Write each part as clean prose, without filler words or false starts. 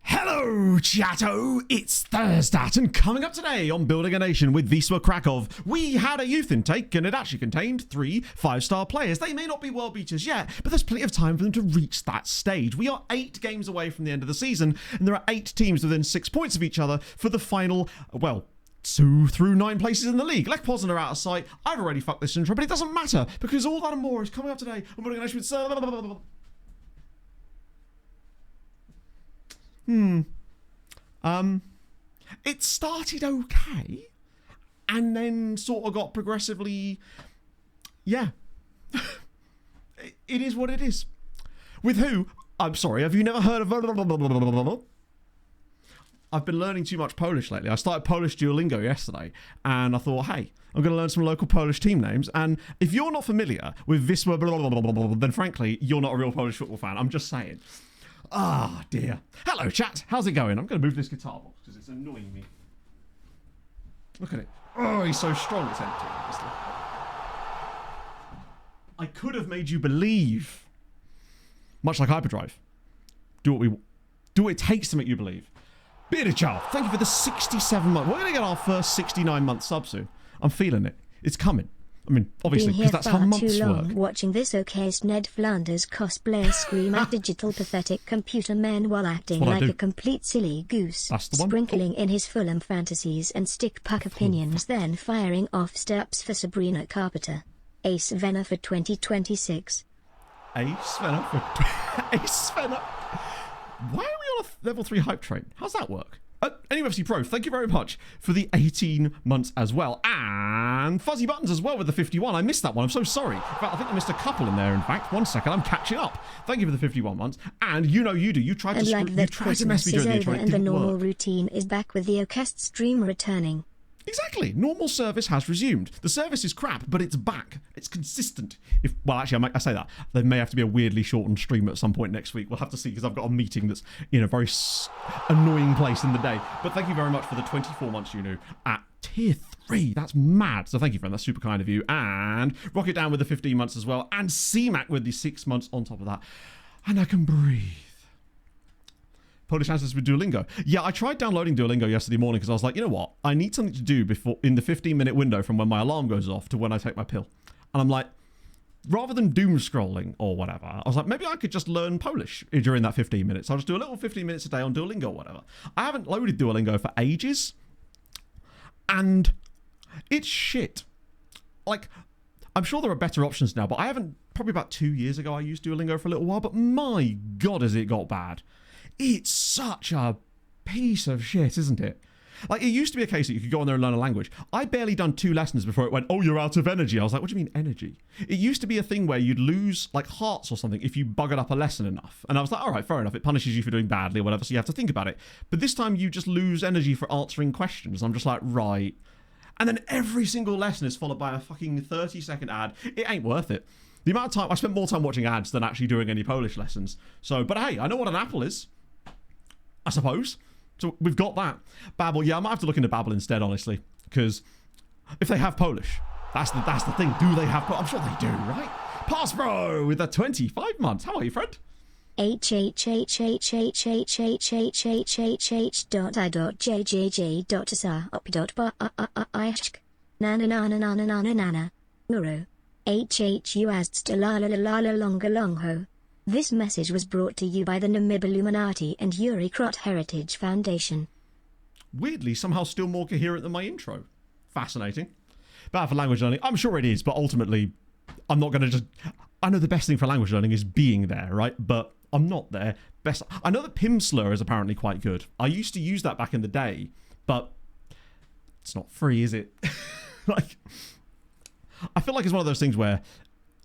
Hello, chatto! It's Thursday, and coming up today on Building a Nation with Wisła Kraków, we had a youth intake, and it actually contained 3 5-star players. They may not be world beaters yet, but there's plenty of time for them to reach that stage. We are 8 games away from the end of the season, and there are 8 teams within 6 points of each other for the final, well, 2 through 9 places in the league. Lech Poznan are out of sight. I've already fucked this intro, but it doesn't matter, because all that and more is coming up today on Building a Nation with... It started okay, and then sort of got progressively, yeah. It is what it is. With who? I'm sorry, have you never heard of... I've been learning too much Polish lately. I started Polish Duolingo yesterday, and I thought, hey, I'm going to learn some local Polish team names, and if you're not familiar with Wisła, then frankly, you're not a real Polish football fan. I'm just saying. Ah, dear. Hello, chat. How's it going? I'm going to move this guitar box because it's annoying me. Look at it. Oh, he's so strong. It's empty, obviously. I could have made you believe, much like Hyperdrive, do what it takes to make you believe. Bearded Child, thank you for the 67 months. We're going to get our first 69-month sub soon. I'm feeling it. It's coming. I mean, obviously, because that's how months work. Watching this okayest Ned Flanders cosplayer scream at digital pathetic computer men while acting like a complete silly goose, That's the one. sprinkling in his Fulham fantasies and stick puck opinions, then firing off steps for Sabrina Carpenter. Ace Venner for 2026. Ace Venner for... Ace Venner. Why are we on a level 3 hype train? How's that work? Anyway, FC Pro, thank you very much for the 18 months as well. And Fuzzy Buttons as well with the 51. I missed that one. I'm so sorry. In fact, I think I missed a couple in there, in fact. 1 second, I'm catching up. Thank you for the 51 months. And you know you do. You tried to, mess me during the intro. And the normal routine is back with the Okest stream returning. Exactly. Normal service has resumed. The service is crap, but it's back. It's consistent. Well, actually, I say that. There may have to be a weirdly shortened stream at some point next week. We'll have to see, because I've got a meeting that's in a very annoying place in the day. But thank you very much for the 24 months, you know, at tier 3. That's mad. So thank you, friend. That's super kind of you. And Rocket Down with the 15 months as well. And CMAC with the 6 months on top of that. And I can breathe. Polish answers with Duolingo. Yeah, I tried downloading Duolingo yesterday morning because I was like, you know what? I need something to do before in the 15-minute window from when my alarm goes off to when I take my pill. And I'm like, rather than doom scrolling or whatever, I was like, maybe I could just learn Polish during that 15 minutes. I'll just do a little 15 minutes a day on Duolingo or whatever. I haven't loaded Duolingo for ages, and it's shit. Like, I'm sure there are better options now, but I haven't, probably about 2 years ago I used Duolingo for a little while, but my God, has it got bad. It's such a piece of shit, isn't it? Like, it used to be a case that you could go on there and learn a language. I barely done 2 lessons before it went, oh, you're out of energy. I was like, what do you mean energy? It used to be a thing where you'd lose, like, hearts or something if you buggered up a lesson enough. And I was like, all right, fair enough. It punishes you for doing badly or whatever, so you have to think about it. But this time you just lose energy for answering questions. I'm just like, right. And then every single lesson is followed by a fucking 30-second ad. It ain't worth it. The amount of time, I spent more time watching ads than actually doing any Polish lessons. So, but hey, I know what an apple is, I suppose. So we've got that. Babbel, yeah, I might have to look into Babbel instead, honestly, because if they have Polish, that's the thing. Do they have Polish? I'm sure they do, right? Pass Bro with the 25 months. How are you, friend? HHHHHHHHHHHJ.I.JJJ.sa.up.ba.ishk Nana nana nana nana nana Uro HHUASTSTLALALALA longa longho. This message was brought to you by the Namib Illuminati and Yuri Krot Heritage Foundation. Weirdly, somehow still more coherent than my intro. Fascinating. Bad for language learning. I'm sure it is, but ultimately, I'm not going to just... I know the best thing for language learning is being there, right? But I'm not there. I know that Pimsleur is apparently quite good. I used to use that back in the day, but it's not free, is it? Like, I feel like it's one of those things where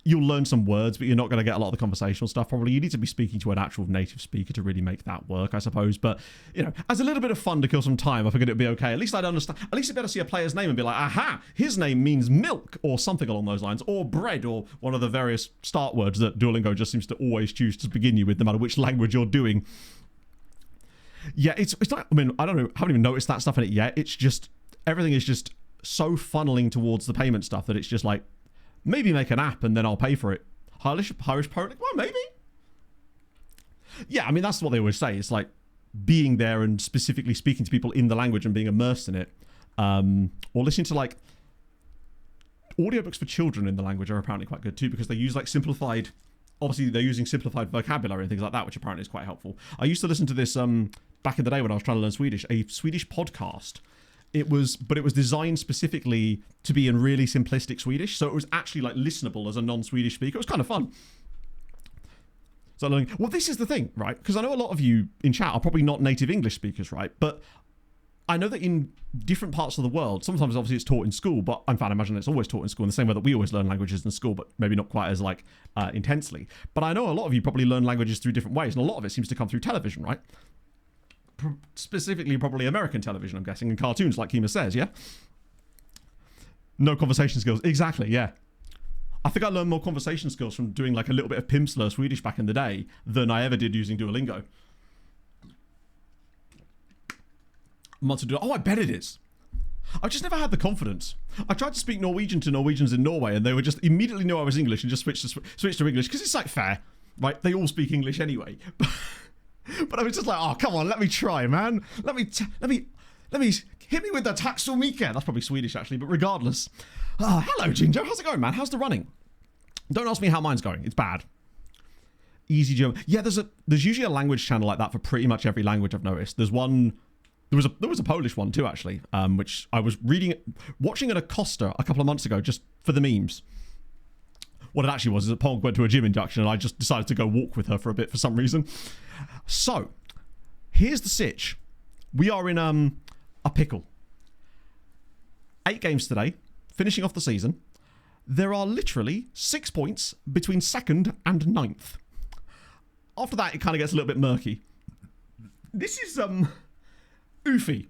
you'll learn some words, but you're not going to get a lot of the conversational stuff. Probably you need to be speaking to an actual native speaker to really make that work, I suppose. But, you know, as a little bit of fun to kill some time, I figured it'd be okay. At least I'd understand. At least I'd better see a player's name and be like, aha, his name means milk or something along those lines, or bread, or one of the various start words that Duolingo just seems to always choose to begin you with, no matter which language you're doing. Yeah, it's not, I mean, I don't know, I haven't even noticed that stuff in it yet. It's just, everything is just so funneling towards the payment stuff that it's just like, maybe make an app and then I'll pay for it. Irish Poet, well, maybe. Yeah, I mean, that's what they always say. It's like, being there and specifically speaking to people in the language and being immersed in it, or listening to like audiobooks for children in the language are apparently quite good too, because they use like simplified, obviously they're using simplified vocabulary and things like that, which apparently is quite helpful. I used to listen to this back in the day when I was trying to learn Swedish, a Swedish podcast. It was designed specifically to be in really simplistic Swedish, so it was actually like listenable as a non-Swedish speaker. It was kind of fun. So learning, well, this is the thing, right? Because I know a lot of you in chat are probably not native English speakers, right? But I know that in different parts of the world, sometimes obviously it's taught in school, but in fact I imagine it's always taught in school in the same way that we always learn languages in school, but maybe not quite as like intensely. But I know a lot of you probably learn languages through different ways, and a lot of it seems to come through television, right? Specifically probably American television, I'm guessing, and cartoons like Kima says, yeah? No conversation skills. Exactly, yeah. I think I learned more conversation skills from doing like a little bit of Pimsleur Swedish back in the day than I ever did using Duolingo. Oh, I bet it is. I've just never had the confidence. I tried to speak Norwegian to Norwegians in Norway, and they would just immediately know I was English and just switch to English, because it's like fair, right? They all speak English anyway. But I was just like, oh, come on, let me try, man. Let me hit me with the taxomika. That's probably Swedish actually, but regardless. Oh, hello, Ginger. How's it going, man? How's the running? Don't ask me how mine's going. It's bad. Easy German. Yeah, there's usually a language channel like that for pretty much every language I've noticed. There was a Polish one too, actually, which I was watching at Acosta a couple of months ago just for the memes. What it actually was is that Pog went to a gym induction and I just decided to go walk with her for a bit for some reason. So, here's the sitch. We are in a pickle. 8 games today, finishing off the season. There are literally 6 points between 2nd and 9th. After that, it kind of gets a little bit murky. This is oofy.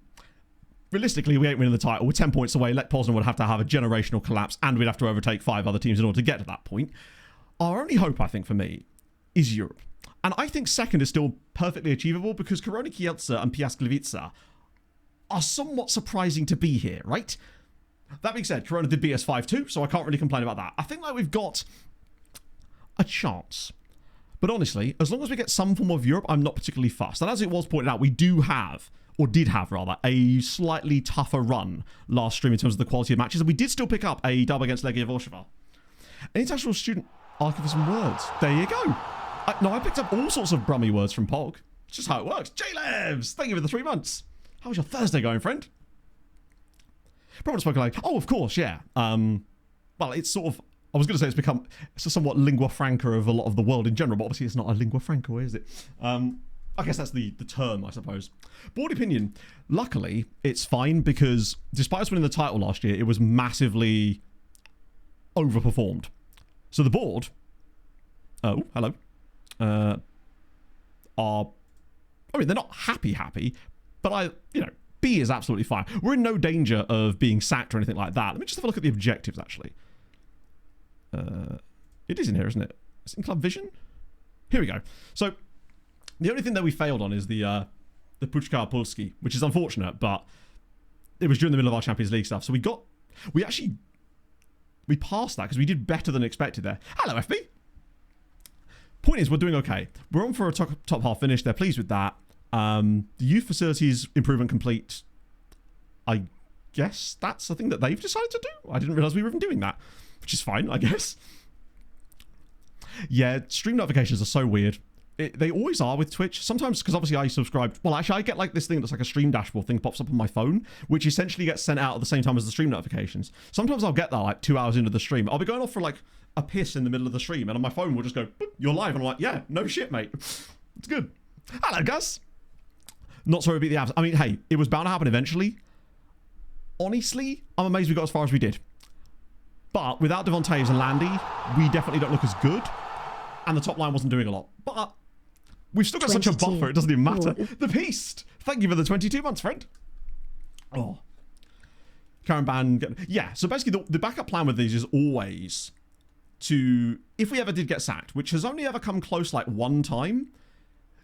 Realistically, we ain't winning the title. We're 10 points away. Lech Poznan would have to have a generational collapse, and we'd have to overtake 5 other teams in order to get to that point. Our only hope, I think, for me, is Europe. And I think 2nd is still perfectly achievable because Korona Kielce and Piast Gliwice are somewhat surprising to be here, right? That being said, Korona did beat us 5-2, so I can't really complain about that. I think like we've got a chance. But honestly, as long as we get some form of Europe, I'm not particularly fussed. And as it was pointed out, we do have, or did have rather, a slightly tougher run last stream in terms of the quality of matches. And we did still pick up a dub against Legia Warszawa. An international student asking for some words. There you go. I picked up all sorts of Brummy words from Pog. It's just how it works. J-Levs, thank you for the 3 months. How was your Thursday going, friend? Probably spoken like, oh, of course, yeah. Well, it's sort of, I was going to say it's a somewhat lingua franca of a lot of the world in general, but obviously it's not a lingua franca, is it? I guess that's the term, I suppose. Board opinion, luckily, it's fine because despite us winning the title last year, it was massively overperformed. So the board, oh, hello, they're not happy, but B is absolutely fine. We're in no danger of being sacked or anything like that. Let me just have a look at the objectives, actually. It is in here, isn't it? It's in Club Vision. Here we go. So the only thing that we failed on is the Puchka Polski, which is unfortunate, but it was during the middle of our Champions League stuff. So we passed that because we did better than expected there. Hello, FB. Point is, we're doing okay. We're on for a top half finish. They're pleased with that. The youth facilities improvement complete. I guess that's the thing that they've decided to do. I didn't realize we were even doing that, which is fine, I guess. Yeah, stream notifications are so weird. They always are with Twitch. Sometimes, because obviously I subscribe. Well, actually, I get like this thing that's like a stream dashboard thing pops up on my phone, which essentially gets sent out at the same time as the stream notifications. Sometimes I'll get that like 2 hours into the stream. I'll be going off for like a piss in the middle of the stream, and on my phone will just go, boop, you're live. And I'm like, yeah, no shit, mate. It's good. Hello, Gus. Not sorry to beat the abs. I mean, hey, it was bound to happen eventually. Honestly, I'm amazed we got as far as we did. But without Devon Taves and Landy, we definitely don't look as good. And the top line wasn't doing a lot. But we've still got 22. Such a buffer, it doesn't even matter. Ooh. The Beast. Thank you for the 22 months, friend. Oh. Karen Ban. Yeah, so basically the backup plan with these is always to, if we ever did get sacked, which has only ever come close like one time,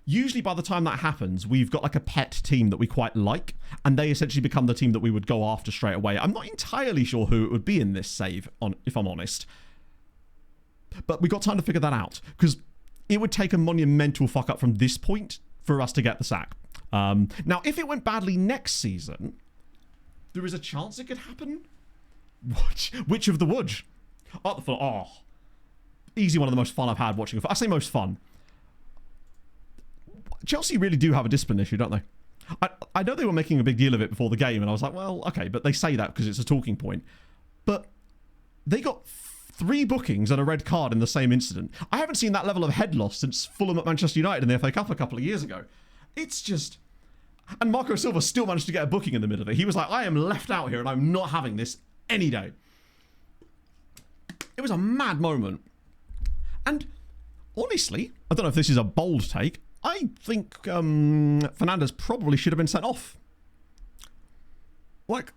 usually by the time that happens, we've got like a pet team that we quite like, and they essentially become the team that we would go after straight away. I'm not entirely sure who it would be in this save, if I'm honest. But we got time to figure that out, because it would take a monumental fuck up from this point for us to get the sack. Now, if it went badly next season, there is a chance it could happen. Which of the wood? Easy one of the most fun I've had watching. I say most fun. Chelsea really do have a discipline issue, don't they? I know they were making a big deal of it before the game, and I was like, well, okay, but they say that because it's a talking point. But they got 3 bookings and a red card in the same incident. I haven't seen that level of head loss since Fulham at Manchester United in the FA Cup a couple of years ago. It's just... And Marco Silva still managed to get a booking in the middle of it. He was like, I am left out here and I'm not having this any day. It was a mad moment. And honestly, I don't know if this is a bold take, I think Fernandes probably should have been sent off. Like,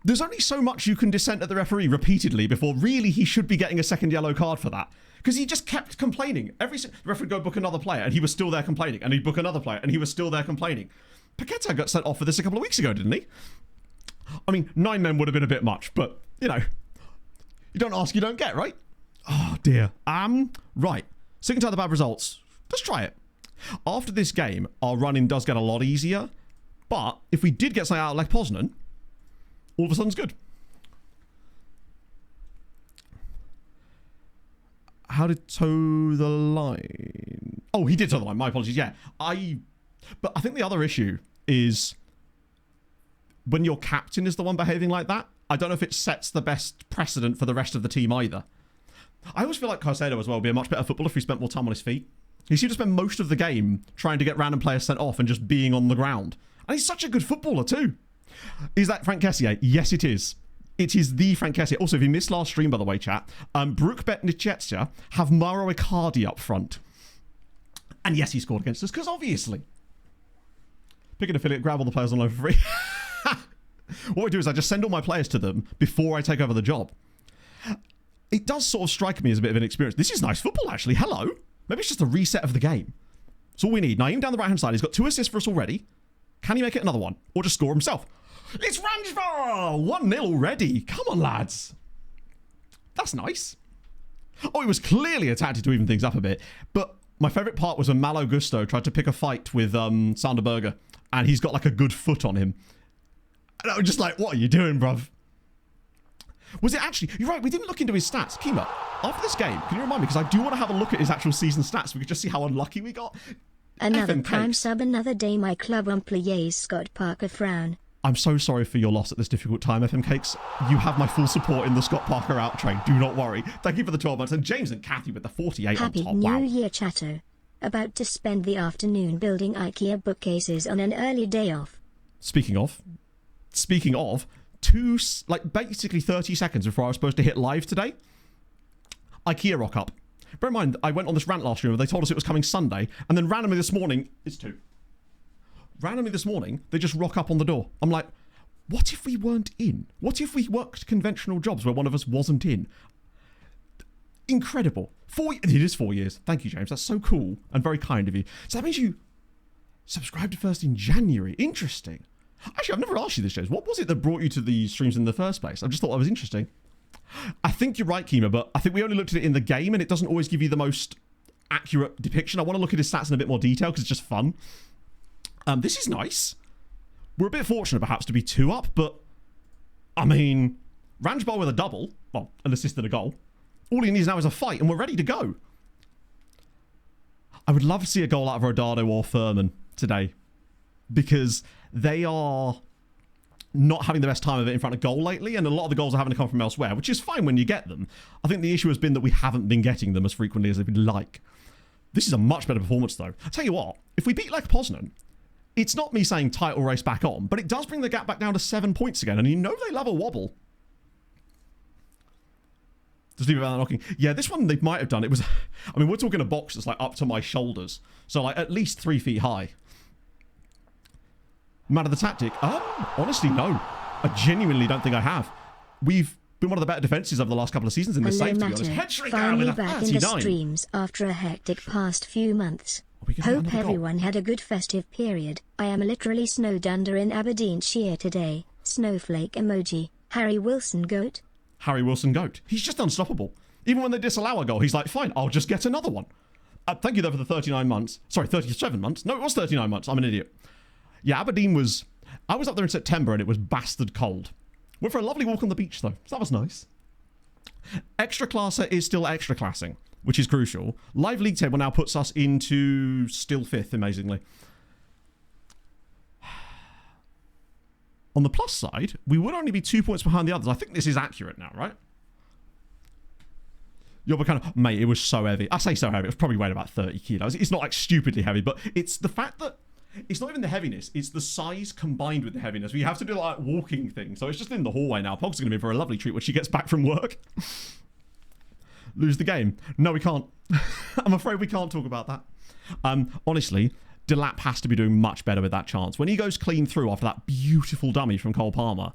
there's only so much you can dissent at the referee repeatedly before really he should be getting a second yellow card for that. Because he just kept complaining. The referee would go book another player and he was still there complaining. And he'd book another player and he was still there complaining. Paqueta got sent off for this a couple of weeks ago, didn't he? I mean, 9 men would have been a bit much, but, you know, you don't ask, you don't get, right? Oh, dear. Right. Sick and tired of the bad results. Let's try it. After this game, our running does get a lot easier. But if we did get something out of Lech Poznan, all of a sudden it's good. How did toe the line? Oh, he did toe the line. My apologies. Yeah. But I think the other issue is when your captain is the one behaving like that, I don't know if it sets the best precedent for the rest of the team either. I always feel like Caicedo as well would be a much better footballer if he spent more time on his feet. He seemed to spend most of the game trying to get random players sent off and just being on the ground. And he's such a good footballer too. Is that Frank Kessié? Yes, it is. It is the Frank Kessié. Also, if you missed last stream, by the way, chat, Brookbet Nichetsia have Mauro Icardi up front. And yes, he scored against us, because obviously. Pick an affiliate, grab all the players on loan for free. What I do is I just send all my players to them before I take over the job. It does sort of strike me as a bit of an experience. This is nice football, actually. Hello. Maybe it's just a reset of the game. That's all we need. Naeem down the right-hand side. He's got 2 assists for us already. Can he make it another one? Or just score himself? It's Ranjvar! 1-0 already. Come on, lads. That's nice. Oh, he was clearly a tactic to even things up a bit. But my favourite part was when Malo Gusto tried to pick a fight with Sander Berger. And he's got like a good foot on him. And I was just like, what are you doing, bruv? Was it actually... You're right, we didn't look into his stats. Kima, after this game, can you remind me? Because I do want to have a look at his actual season stats. So we could just see how unlucky we got. Another prime sub, another day, my club employees. Scott Parker frown. I'm so sorry for your loss at this difficult time, FM Cakes. You have my full support in the Scott Parker out train. Do not worry. Thank you for the 12 months. And James and Kathy with the 48 Happy on top. New Wow. Year, Chatto. About to spend the afternoon building IKEA bookcases on an early day off. Speaking of, basically 30 seconds before I was supposed to hit live today, IKEA rock up. Bear in mind, I went on this rant last year where they told us it was coming Sunday, and then randomly this morning, it's 2. Randomly this morning, they just rock up on the door. I'm like, what if we weren't in? What if we worked conventional jobs where one of us wasn't in? Incredible. It is 4 years. Thank you, James. That's so cool and very kind of you. So that means you subscribed first in January. Interesting. Actually, I've never asked you this, James. What was it that brought you to these streams in the first place? I just thought that was interesting. I think you're right, Kima, but I think we only looked at it in the game and it doesn't always give you the most accurate depiction. I want to look at his stats in a bit more detail because it's just fun. This is nice. We're a bit fortunate, perhaps, to be 2 up, but I mean, Ranjbar with a double, well, an assist and a goal. All he needs now is a fight and we're ready to go. I would love to see a goal out of Rodado or Furman today because they are not having the best time of it in front of goal lately, and a lot of the goals are having to come from elsewhere, which is fine when you get them. I think the issue has been that we haven't been getting them as frequently as we'd like. This is a much better performance, though. I'll tell you what, if we beat Lech Poznan, it's not me saying title race back on, but it does bring the gap back down to 7 points again, and you know they love a wobble. Just leave it without knocking. Yeah, this one they might have done. It was, I mean, we're talking a box that's like up to my shoulders, so like at least 3 feet high. Man of the tactic? Honestly, no. I genuinely don't think I have. We've been one of the better defences over the last couple of seasons in this save, to be honest. Head-trick down with a 39. Finally back in the streams after a hectic past few months. Hope everyone had a good festive period. I am literally snowed under in Aberdeenshire today. Snowflake emoji. Harry Wilson goat. Harry Wilson goat. He's just unstoppable. Even when they disallow a goal, he's like, fine, I'll just get another one. Thank you, though, for the 39 months. Sorry, 37 months. No, it was 39 months. I'm an idiot. Yeah, Aberdeen was... I was up there in September, and it was bastard cold. Went for a lovely walk on the beach, though. So that was nice. Extra classer is still extra classing, which is crucial. Live league table now puts us into still 5th, amazingly. On the plus side, we would only be 2 points behind the others. I think this is accurate now, right? You're kind of... Mate, it was so heavy. I say so heavy. It was probably weighed about 30 kilos. It's not like stupidly heavy, but it's the fact that... It's not even the heaviness. It's the size combined with the heaviness. We have to do like walking things. So it's just in the hallway now. Pog's going to be for a lovely treat when she gets back from work. Lose the game. No, we can't. I'm afraid we can't talk about that. Honestly, Delap has to be doing much better with that chance. When he goes clean through after that beautiful dummy from Cole Palmer,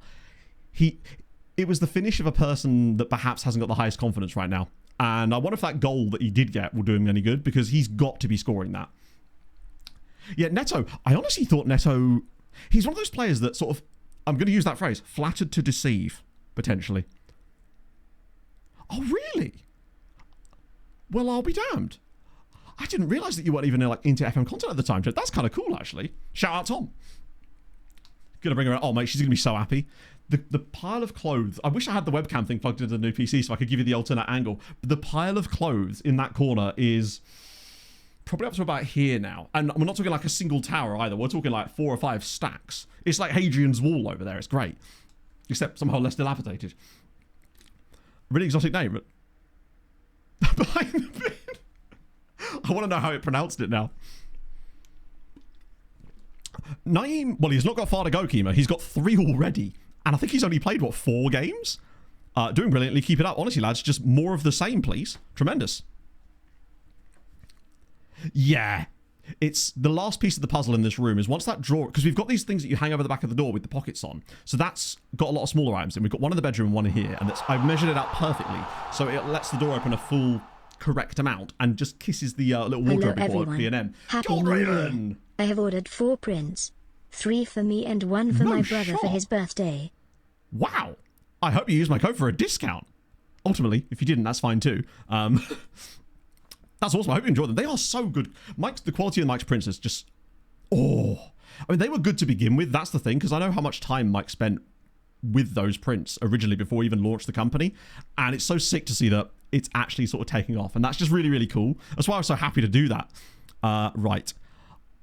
it was the finish of a person that perhaps hasn't got the highest confidence right now. And I wonder if that goal that he did get will do him any good, because he's got to be scoring that. Yeah, Neto, I honestly thought Neto... He's one of those players that sort of... I'm going to use that phrase. Flattered to deceive, potentially. Oh, really? Well, I'll be damned. I didn't realise that you weren't even like into FM content at the time. That's kind of cool, actually. Shout out, Tom. Gonna bring her out. Oh, mate, she's going to be so happy. The pile of clothes... I wish I had the webcam thing plugged into the new PC so I could give you the alternate angle. But the pile of clothes in that corner is... probably up to about here now. And we're not talking like a single tower either. We're talking like 4 or 5 stacks. It's like Hadrian's Wall over there. It's great. Except somehow less dilapidated. Really exotic name, but... Behind the bin. I want to know how it pronounced it now. Naeem... Well, he's not got far to go, Kima. He's got 3 already. And I think he's only played, what, 4 games? Doing brilliantly. Keep it up. Honestly, lads, just more of the same, please. Tremendous. Yeah, it's the last piece of the puzzle in this room is once that drawer, because we've got these things that you hang over the back of the door with the pockets on. So that's got a lot of smaller items, and we've got one in the bedroom and one in here, and I've measured it out perfectly. So it lets the door open a full correct amount and just kisses the little wardrobe before P&M. Happy New Year. I have ordered 4 prints. 3 for me and 1 for my brother for his birthday. Wow. I hope you used my code for a discount. Ultimately, if you didn't, that's fine too. That's awesome. I hope you enjoyed them. They are so good. The quality of Mike's prints is just... Oh. I mean, they were good to begin with. That's the thing, because I know how much time Mike spent with those prints originally before he even launched the company. And it's so sick to see that it's actually sort of taking off. And that's just really, really cool. That's why I was so happy to do that. Right.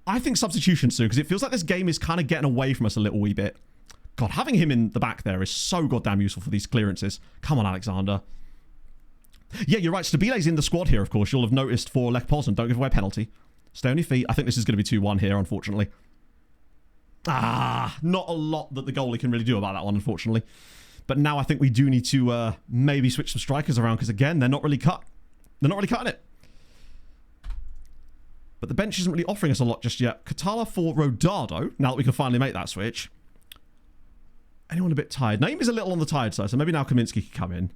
I think substitution soon, because it feels like this game is kind of getting away from us a little wee bit. God, having him in the back there is so goddamn useful for these clearances. Come on, Alexander. Yeah, you're right. Stabile's in the squad here, of course. You'll have noticed for Lech Poznan. Don't give away a penalty. Stay on your feet. I think this is going to be 2-1 here, unfortunately. Not a lot that the goalie can really do about that one, unfortunately. But now I think we do need to maybe switch some strikers around, because, again, they're not really cut. They're not really cutting it. But the bench isn't really offering us a lot just yet. Katala for Rodado, now that we can finally make that switch. Anyone a bit tired? Naeem is a little on the tired side, so maybe now Kaminsky can come in.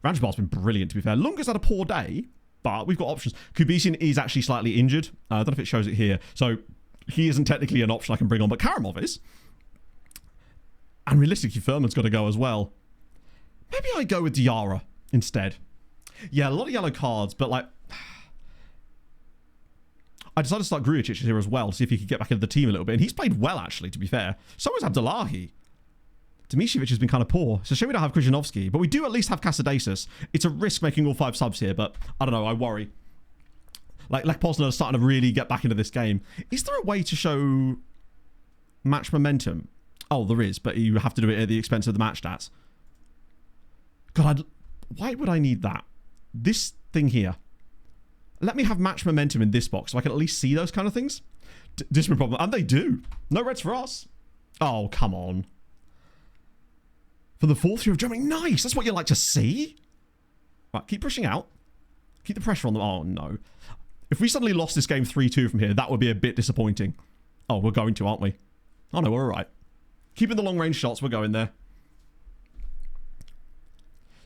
Ranjbar's been brilliant, to be fair. Lunga's had a poor day, but we've got options. Kubisin is actually slightly injured. I don't know if it shows it here. So he isn't technically an option I can bring on, but Karamov is. And realistically, Furman's got to go as well. Maybe I go with Diarra instead. Yeah, a lot of yellow cards, but like... I decided to start Grujic here as well, to see if he could get back into the team a little bit. And he's played well, actually, to be fair. So has Abdullahi. Dimitrovic has been kind of poor. It's a shame we don't have Krzyzanowski, but we do at least have Casadeisis. It's a risk making all 5 subs here, but I don't know, I worry. Like, Lech Poznan are starting to really get back into this game. Is there a way to show match momentum? Oh, there is, but you have to do it at the expense of the match stats. God, why would I need that? This thing here. Let me have match momentum in this box so I can at least see those kind of things. Discipline problem. And they do. No reds for us. Oh, come on. For the 4th year of Germany. Nice. That's what you like to see. Right, keep pushing out. Keep the pressure on them. Oh, no. If we suddenly lost this game 3-2 from here, that would be a bit disappointing. Oh, we're going to, aren't we? Oh, no, we're all right. Keeping the long-range shots. We're going there.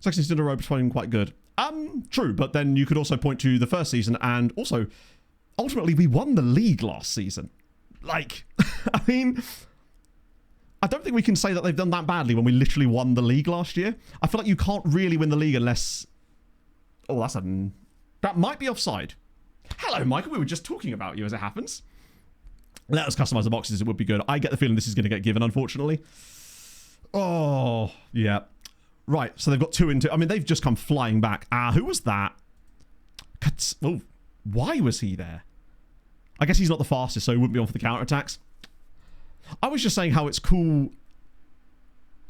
Saxon's in a row is playing quite good. True, but then you could also point to the first season, and also, ultimately, we won the league last season. Like, I mean, I don't think we can say that they've done that badly when we literally won the league last year. I feel like you can't really win the league unless... Oh, that might be offside. Hello, Michael. We were just talking about you as it happens. Let us customize the boxes. It would be good. I get the feeling this is going to get given, unfortunately. Oh, yeah. Right, so they've got 2 into... I mean, they've just come flying back. Who was that? Oh, why was he there? I guess he's not the fastest, so he wouldn't be on for the counterattacks. I was just saying how it's cool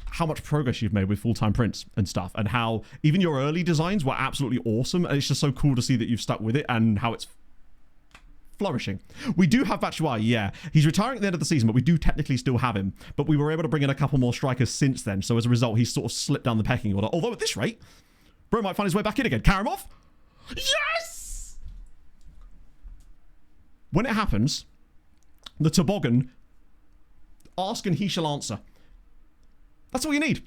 how much progress you've made with full-time prints and stuff, and how even your early designs were absolutely awesome, and it's just so cool to see that you've stuck with it and how it's flourishing. We do have Batshuayi, yeah. He's retiring at the end of the season, but we do technically still have him. But we were able to bring in a couple more strikers since then, so as a result, he's sort of slipped down the pecking order. Although at this rate, bro might find his way back in again. Karimov? Yes! When it happens, the toboggan, ask and he shall answer. That's all you need.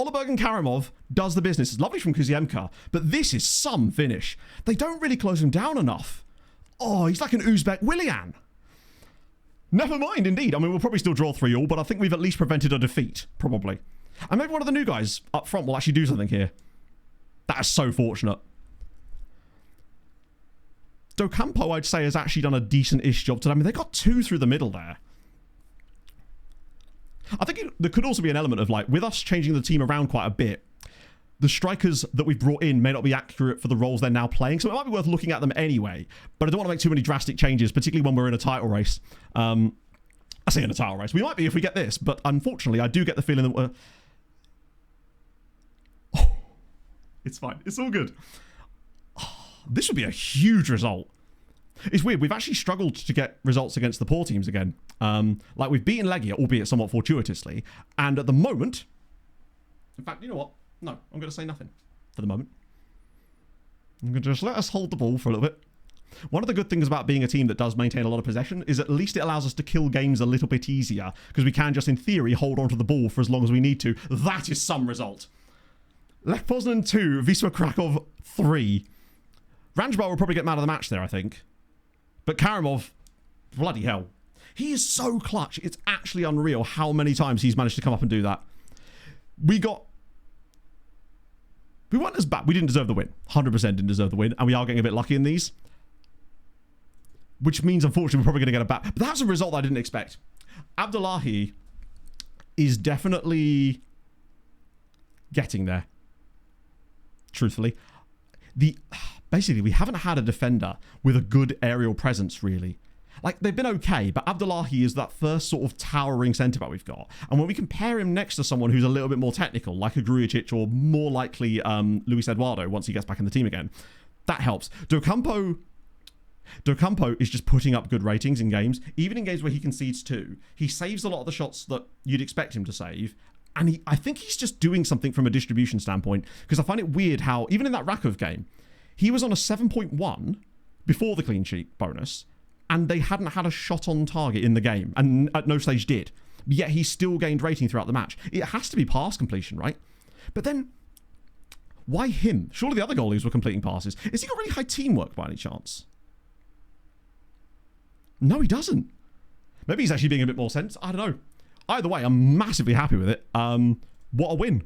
Oliberg and Karimov does the business. It's lovely from Kuziemka, but this is some finish. They don't really close him down enough. Oh, he's like an Uzbek Willian. Never mind, indeed. I mean, we'll probably still draw 3-3, but I think we've at least prevented a defeat, probably. And maybe one of the new guys up front will actually do something here. That is so fortunate. Docampo, I'd say, has actually done a decent-ish job today. I mean, they got 2 through the middle there. I think there could also be an element of, like, with us changing the team around quite a bit, the strikers that we've brought in may not be accurate for the roles they're now playing, so it might be worth looking at them anyway. But I don't want to make too many drastic changes, particularly when we're in a title race. I say in a title race. We might be if we get this, but unfortunately, I do get the feeling that we're... Oh, it's fine. It's all good. Oh, this would be a huge result. It's weird. We've actually struggled to get results against the poor teams again. Like, we've beaten Legia, albeit somewhat fortuitously. And at the moment... In fact, you know what? No, I'm going to say nothing for the moment. I'm going to just let us hold the ball for a little bit. One of the good things about being a team that does maintain a lot of possession is at least it allows us to kill games a little bit easier, because we can just, in theory, hold on to the ball for as long as we need to. That is some result. Lech Poznan 2, Wisła Kraków 3. Ranjbar will probably get man of the match there, I think. But Karimov, bloody hell. He is so clutch. It's actually unreal how many times he's managed to come up and do that. We weren't as bad. We didn't deserve the win. 100% didn't deserve the win. And we are getting a bit lucky in these. Which means, unfortunately, we're probably going to get a bat. But that's a result that I didn't expect. Abdullahi is definitely getting there. Truthfully. Basically, we haven't had a defender with a good aerial presence, really. Like, they've been okay, but Abdullahi is that first sort of towering centre-back we've got. And when we compare him next to someone who's a little bit more technical, like a Grujic or more likely Luis Eduardo once he gets back in the team again, that helps. Docampo is just putting up good ratings in games. Even in games where he concedes 2, he saves a lot of the shots that you'd expect him to save. And I think he's just doing something from a distribution standpoint, because I find it weird how, even in that Rakov game, he was on a 7.1 before the clean sheet bonus, and they hadn't had a shot on target in the game, and at no stage did. Yet he still gained rating throughout the match. It has to be pass completion, right? But then, why him? Surely the other goalies were completing passes. Has he got really high teamwork by any chance? No, he doesn't. Maybe he's actually being a bit more sense. I don't know. Either way, I'm massively happy with it. What a win.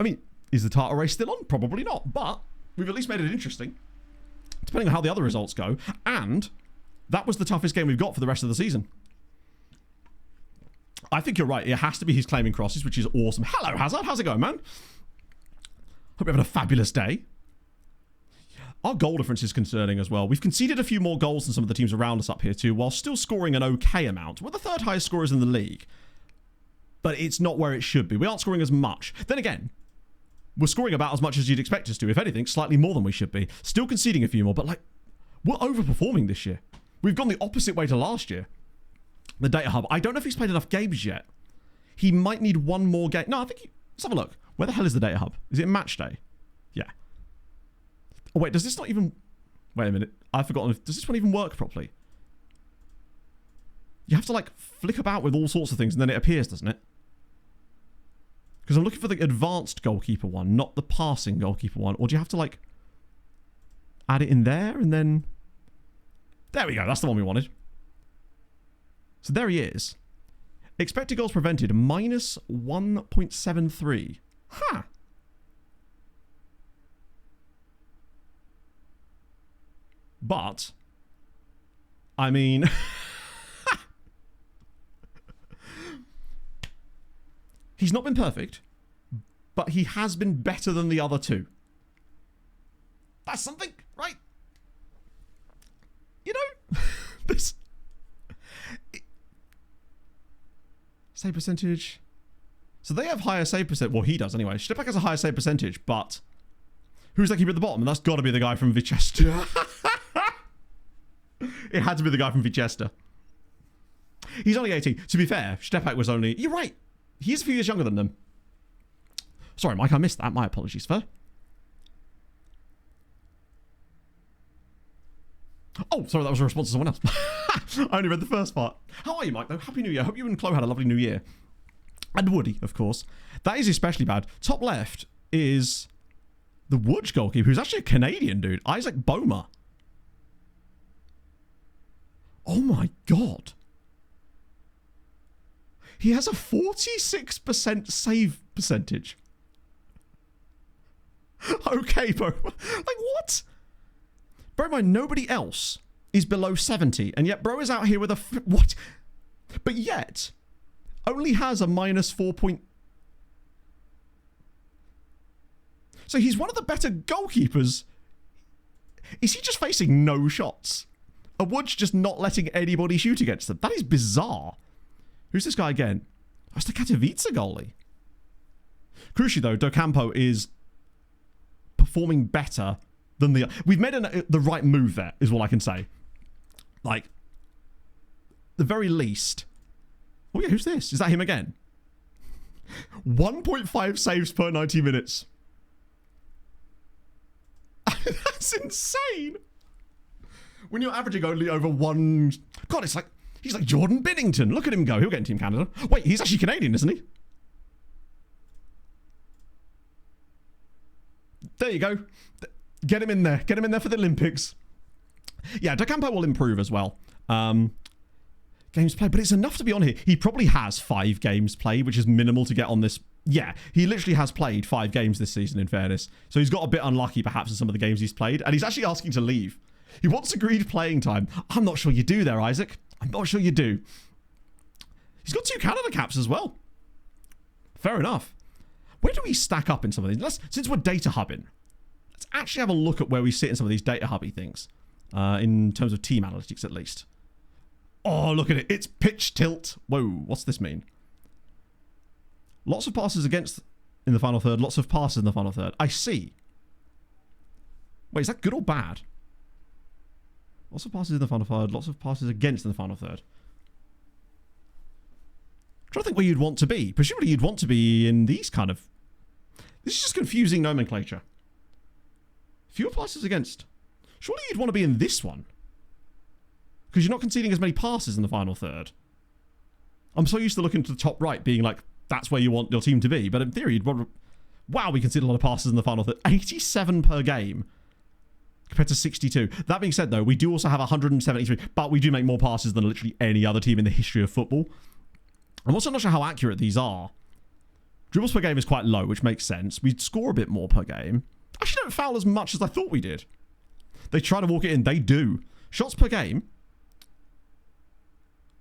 I mean, is the title race still on? Probably not, but we've at least made it interesting, depending on how the other results go. And that was the toughest game we've got for the rest of the season. I think you're right. It has to be his claiming crosses, which is awesome. Hello, Hazard. How's it going, man? Hope you're having a fabulous day. Our goal difference is concerning as well. We've conceded a few more goals than some of the teams around us up here too, while still scoring an okay amount. We're the 3rd highest scorers in the league, but it's not where it should be. We aren't scoring as much. Then again, we're scoring about as much as you'd expect us to. If anything, slightly more than we should be. Still conceding a few more, but like, we're overperforming this year. We've gone the opposite way to last year. The data hub. I don't know if he's played enough games yet. He might need one more game. No, I think let's have a look. Where the hell is the data hub? Is it match day? Yeah. Oh, wait, does this not even... Wait a minute. I've forgotten. Does this one even work properly? You have to, like, flick about with all sorts of things and then it appears, doesn't it? Because I'm looking for the advanced goalkeeper one, not the passing goalkeeper one. Or do you have to, like, add it in there and then... There we go. That's the one we wanted. So there he is. Expected goals prevented, minus 1.73. Huh. But, I mean... he's not been perfect, but he has been better than the other two. That's something, right? You know, this... Save percentage. So they have higher save percentage. Well, he does anyway. Stepak has a higher save percentage, but who's that keeper at the bottom? And that's got to be the guy from Vichester. It had to be the guy from Vichester. He's only 18. To be fair, Stepak was only... You're right. He is a few years younger than them. Sorry, Mike, I missed that. My apologies, sir. Oh, sorry, that was a response to someone else. I only read the first part. How are you, Mike, though? Happy New Year. Hope you and Chloe had a lovely New Year. And Woody, of course. That is especially bad. Top left is the Woods goalkeeper, who's actually a Canadian dude. Isaac Bomer. Oh my god. He has a 46% save percentage. Okay, bro. Like, what? Bear in mind, nobody else is below 70, and yet bro is out here with a... What? But yet, only has a minus 4 point... So he's one of the better goalkeepers. Is he just facing no shots? Are Woods just not letting anybody shoot against them? That is bizarre. Who's this guy again? Oh, it's the Katowice goalie. Crucially, though, Docampo is performing better than the... We've made the right move there, is all I can say. Like, the very least... Oh, yeah, who's this? Is that him again? 1.5 saves per 90 minutes. That's insane. When you're averaging only over one... God, it's like... He's like Jordan Binnington. Look at him go. He'll get in Team Canada. Wait, he's actually Canadian, isn't he? There you go. Get him in there. Get him in there for the Olympics. Yeah, Docampo will improve as well. Games played, but it's enough to be on here. He probably has 5 games played, which is minimal to get on this. Yeah, he literally has played 5 games this season, in fairness. So he's got a bit unlucky, perhaps, in some of the games he's played. And he's actually asking to leave. He wants agreed playing time. I'm not sure you do there, Isaac. I'm not sure you do. He's got 2 Canada caps as well. Fair enough. Where do we stack up in some of these? Since we're data hubbing, let's actually have a look at where we sit in some of these data hubby things. In terms of team analytics, at least. Oh, look at it. It's pitch tilt. Whoa, what's this mean? Lots of passes against in the final third. Lots of passes in the final third. I see. Wait, is that good or bad? Lots of passes in the final third. Lots of passes against in the final third. I'm trying to think where you'd want to be. Presumably you'd want to be in these kind of... This is just confusing nomenclature. Fewer passes against. Surely you'd want to be in this one. Because you're not conceding as many passes in the final third. I'm so used to looking to the top right being like, that's where you want your team to be. But in theory, you'd want to... Wow, we conceded a lot of passes in the final third. 87 per game. Compared to 62. That being said, though, we do also have 173, but we do make more passes than literally any other team in the history of football. I'm also not sure how accurate these are. Dribbles per game is quite low, which makes sense. We score a bit more per game. Actually, don't foul as much as I thought we did. They try to walk it in. They do. Shots per game.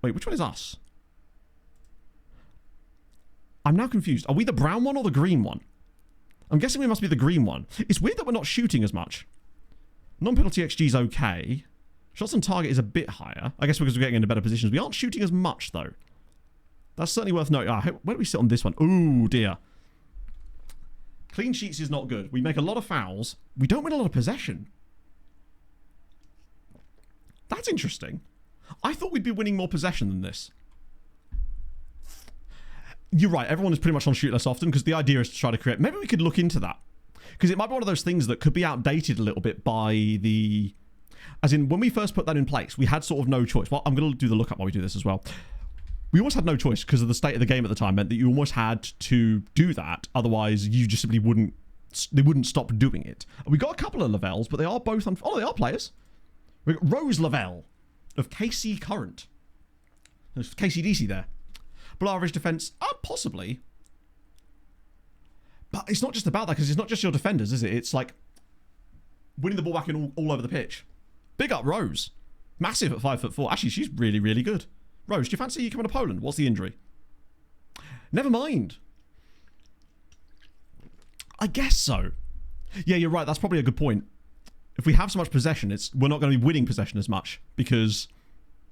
Wait, which one is us? I'm now confused. Are we the brown one or the green one? I'm guessing we must be the green one. It's weird that we're not shooting as much. Non-penalty XG is okay. Shots on target is a bit higher. I guess because we're getting into better positions. We aren't shooting as much, though. That's certainly worth noting. Where do we sit on this one? Ooh, dear. Clean sheets is not good. We make a lot of fouls. We don't win a lot of possession. That's interesting. I thought we'd be winning more possession than this. You're right. Everyone is pretty much on shoot less often because the idea is to try to create... Maybe we could look into that. Because it might be one of those things that could be outdated a little bit by the... As in, when we first put that in place, we had sort of no choice. Well, I'm going to do the lookup while we do this as well. We almost had no choice because of the state of the game at the time meant that you almost had to do that. Otherwise, you just simply wouldn't... They wouldn't stop doing it. We got a couple of Lavelles, but they are both... Oh, they are players. We got Rose Lavelle of KC Current. There's KCDC there. Below average defense? Possibly. But it's not just about that, because it's not just your defenders, is it? It's like winning the ball back in all over the pitch. Big up Rose. Massive at 5'4". Actually, she's really, really good. Rose, do you fancy you coming to Poland? What's the injury? Never mind. I guess so. Yeah, you're right. That's probably a good point. If we have so much possession, we're not going to be winning possession as much because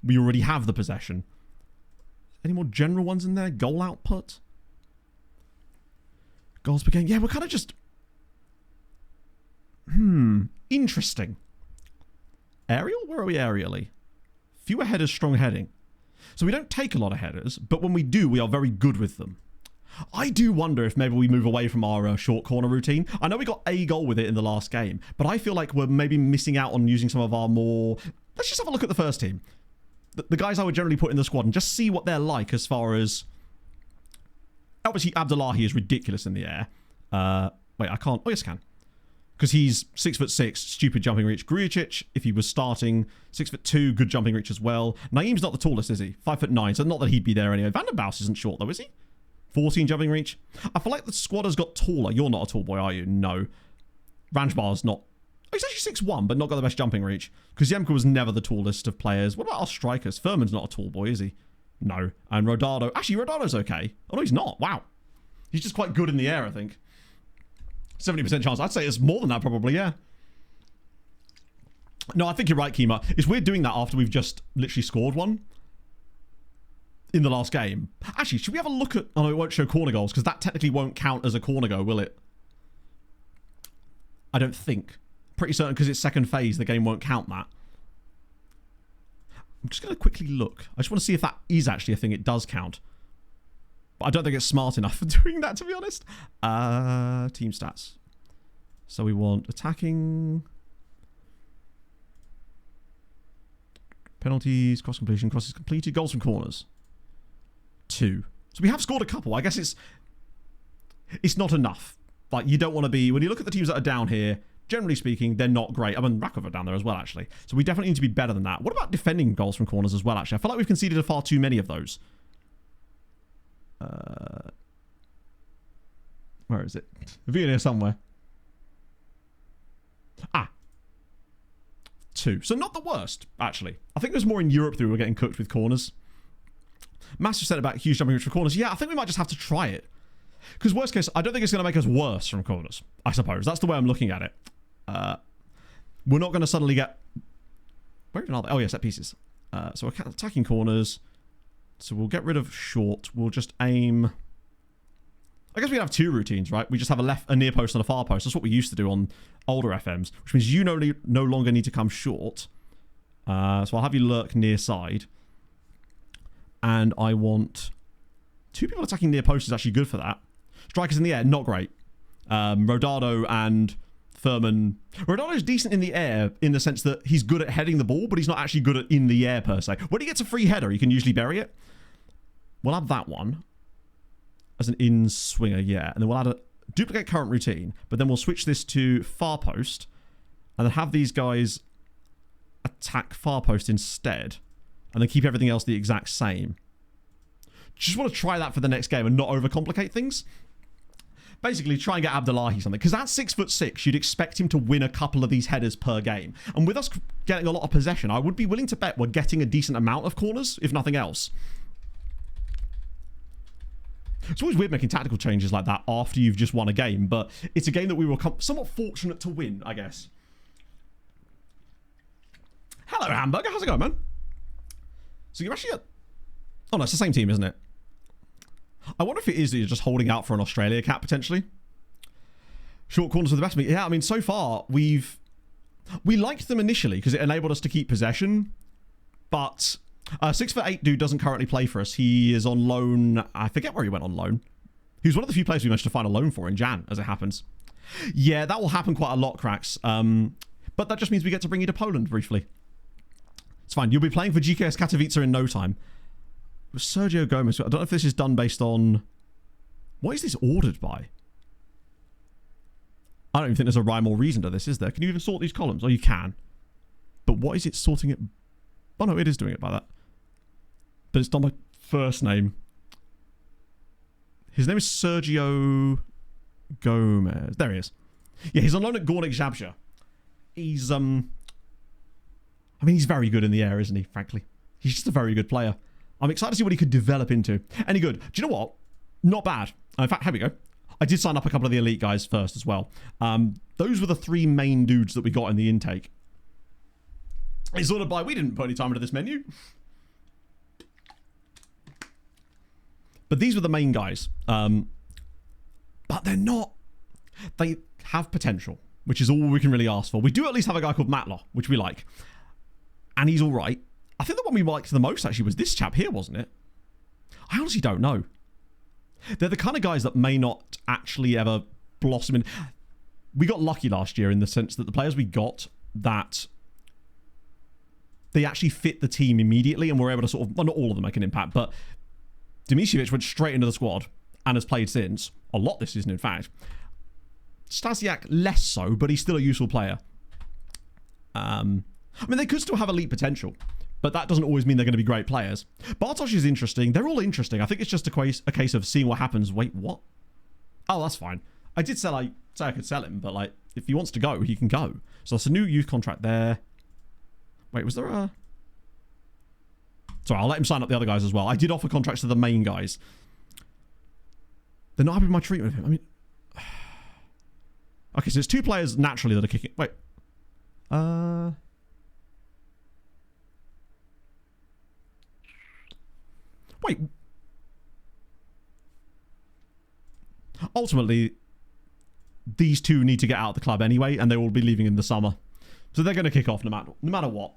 we already have the possession. Any more general ones in there? Goal output? Goals per game? Yeah, we're kind of just... Interesting. Aerial? Where are we aerially? Fewer headers, strong heading. So we don't take a lot of headers, but when we do, we are very good with them. I do wonder if maybe we move away from our short corner routine. I know we got a goal with it in the last game, but I feel like we're maybe missing out on using some of our more... Let's just have a look at the first team. The guys I would generally put in the squad and just see what they're like as far as... Obviously, Abdullahi is ridiculous in the air. Wait, I can't... Oh, yes, I can. Because he's 6'6", stupid jumping reach. Grujic, if he was starting, 6'2", good jumping reach as well. Naeem's not the tallest, is he? 5'9", so not that he'd be there anyway. Van der Baus isn't short, though, is he? 14 jumping reach. I feel like the squad has got taller. You're not a tall boy, are you? No. Ranjbar's not... Oh, he's actually 6'1", but not got the best jumping reach. Because Yemka was never the tallest of players. What about our strikers? Furman's not a tall boy, is he? No. And Rodado... Actually, Rodado's okay. Oh, no, he's not. Wow. He's just quite good in the air, I think. 70% chance. I'd say it's more than that, probably, yeah. No, I think you're right, Kima. It's weird doing that after we've just literally scored one in the last game. Actually, should we have a look at... Oh, no, it won't show corner goals, because that technically won't count as a corner goal, will it? I don't think. Pretty certain, because it's second phase, the game won't count that. I'm just going to quickly look. I just want to see if that is actually a thing it does count. But I don't think it's smart enough for doing that, to be honest. Team stats. So we want attacking... Penalties, cross completion, crosses completed, goals from corners. 2. So we have scored a couple. I guess it's not enough. Like, you don't want to be... When you look at the teams that are down here, generally speaking, they're not great. I mean, Rakov are down there as well, actually. So we definitely need to be better than that. What about defending goals from corners as well, actually? I feel like we've conceded far too many of those. Where is it? It'll be in here somewhere. 2. So not the worst, actually. I think it was more in Europe that we were getting cooked with corners. Master said about huge jumping reach for corners. Yeah, I think we might just have to try it. Because worst case, I don't think it's going to make us worse from corners, I suppose. That's the way I'm looking at it. We're not going to suddenly get... Where even are they? Oh, yeah, set pieces. So we're attacking corners. So we'll get rid of short. We'll just aim... I guess we have 2 routines, right? We just have a near post and a far post. That's what we used to do on older FMs, which means you no longer need to come short. So I'll have you lurk near side. And I want 2 people attacking near post is actually good for that. Strikers in the air, not great. Rodado and Furman. Rodado's decent in the air in the sense that he's good at heading the ball, but he's not actually good at in the air per se. When he gets a free header, he can usually bury it. We'll add that one as an in-swinger, yeah. And then we'll add a duplicate current routine, but then we'll switch this to far post and then have these guys attack far post instead and then keep everything else the exact same. Just want to try that for the next game and not overcomplicate things. Basically, try and get Abdullahi something. Because at 6'6", you'd expect him to win a couple of these headers per game. And with us getting a lot of possession, I would be willing to bet we're getting a decent amount of corners, if nothing else. It's always weird making tactical changes like that after you've just won a game, but it's a game that we were somewhat fortunate to win, I guess. Hello, Hamburger. How's it going, man? So you're actually at... Oh, no, it's the same team, isn't it? I wonder if it is that you're just holding out for an Australia cap, potentially. Short corners are the best. Yeah, I mean, so far, we liked them initially because it enabled us to keep possession, but... 6'8" dude doesn't currently play for us. He is on loan. I forget where he went on loan. He was one of the few players we managed to find a loan for in Jan, as it happens. Yeah, that will happen quite a lot, Cracks. But that just means we get to bring you to Poland briefly. It's fine. You'll be playing for GKS Katowice in no time. With Sergio Gomez. I don't know if this is done based on... What is this ordered by? I don't even think there's a rhyme or reason to this, is there? Can you even sort these columns? Oh, you can. But what is it sorting it... Oh, no, it is doing it by that. But it's not my first name. His name is Sergio Gomez. There he is. Yeah, he's on loan at Gornik Zabsha. He's, I mean, he's very good in the air, isn't he, frankly? He's just a very good player. I'm excited to see what he could develop into. Any good? Do you know what? Not bad. In fact, here we go. I did sign up a couple of the elite guys first as well. Those were the 3 main dudes that we got in the intake. It's ordered by, we didn't put any time into this menu. But these were the main guys. But they're not. They have potential, which is all we can really ask for. We do at least have a guy called Matlow, which we like. And he's all right. I think the one we liked the most, actually, was this chap here, wasn't it? I honestly don't know. They're the kind of guys that may not actually ever blossom in. We got lucky last year in the sense that the players we got, that they actually fit the team immediately and were able to sort of, well, not all of them make an impact, but Dimitrovic went straight into the squad and has played since. A lot this season, in fact. Stasiak, less so, but he's still a useful player. I mean, they could still have elite potential, but that doesn't always mean they're going to be great players. Bartosz is interesting. They're all interesting. I think it's just a case of seeing what happens. Wait, what? Oh, that's fine. I did say I could sell him, but like, if he wants to go, he can go. So that's a new youth contract there. Wait, was there a... Sorry, I'll let him sign up the other guys as well. I did offer contracts to the main guys. They're not happy with my treatment of him. I mean... Okay, so it's 2 players naturally that are kicking... Wait. Wait. Ultimately, these 2 need to get out of the club anyway, and they will be leaving in the summer. So they're going to kick off no matter what.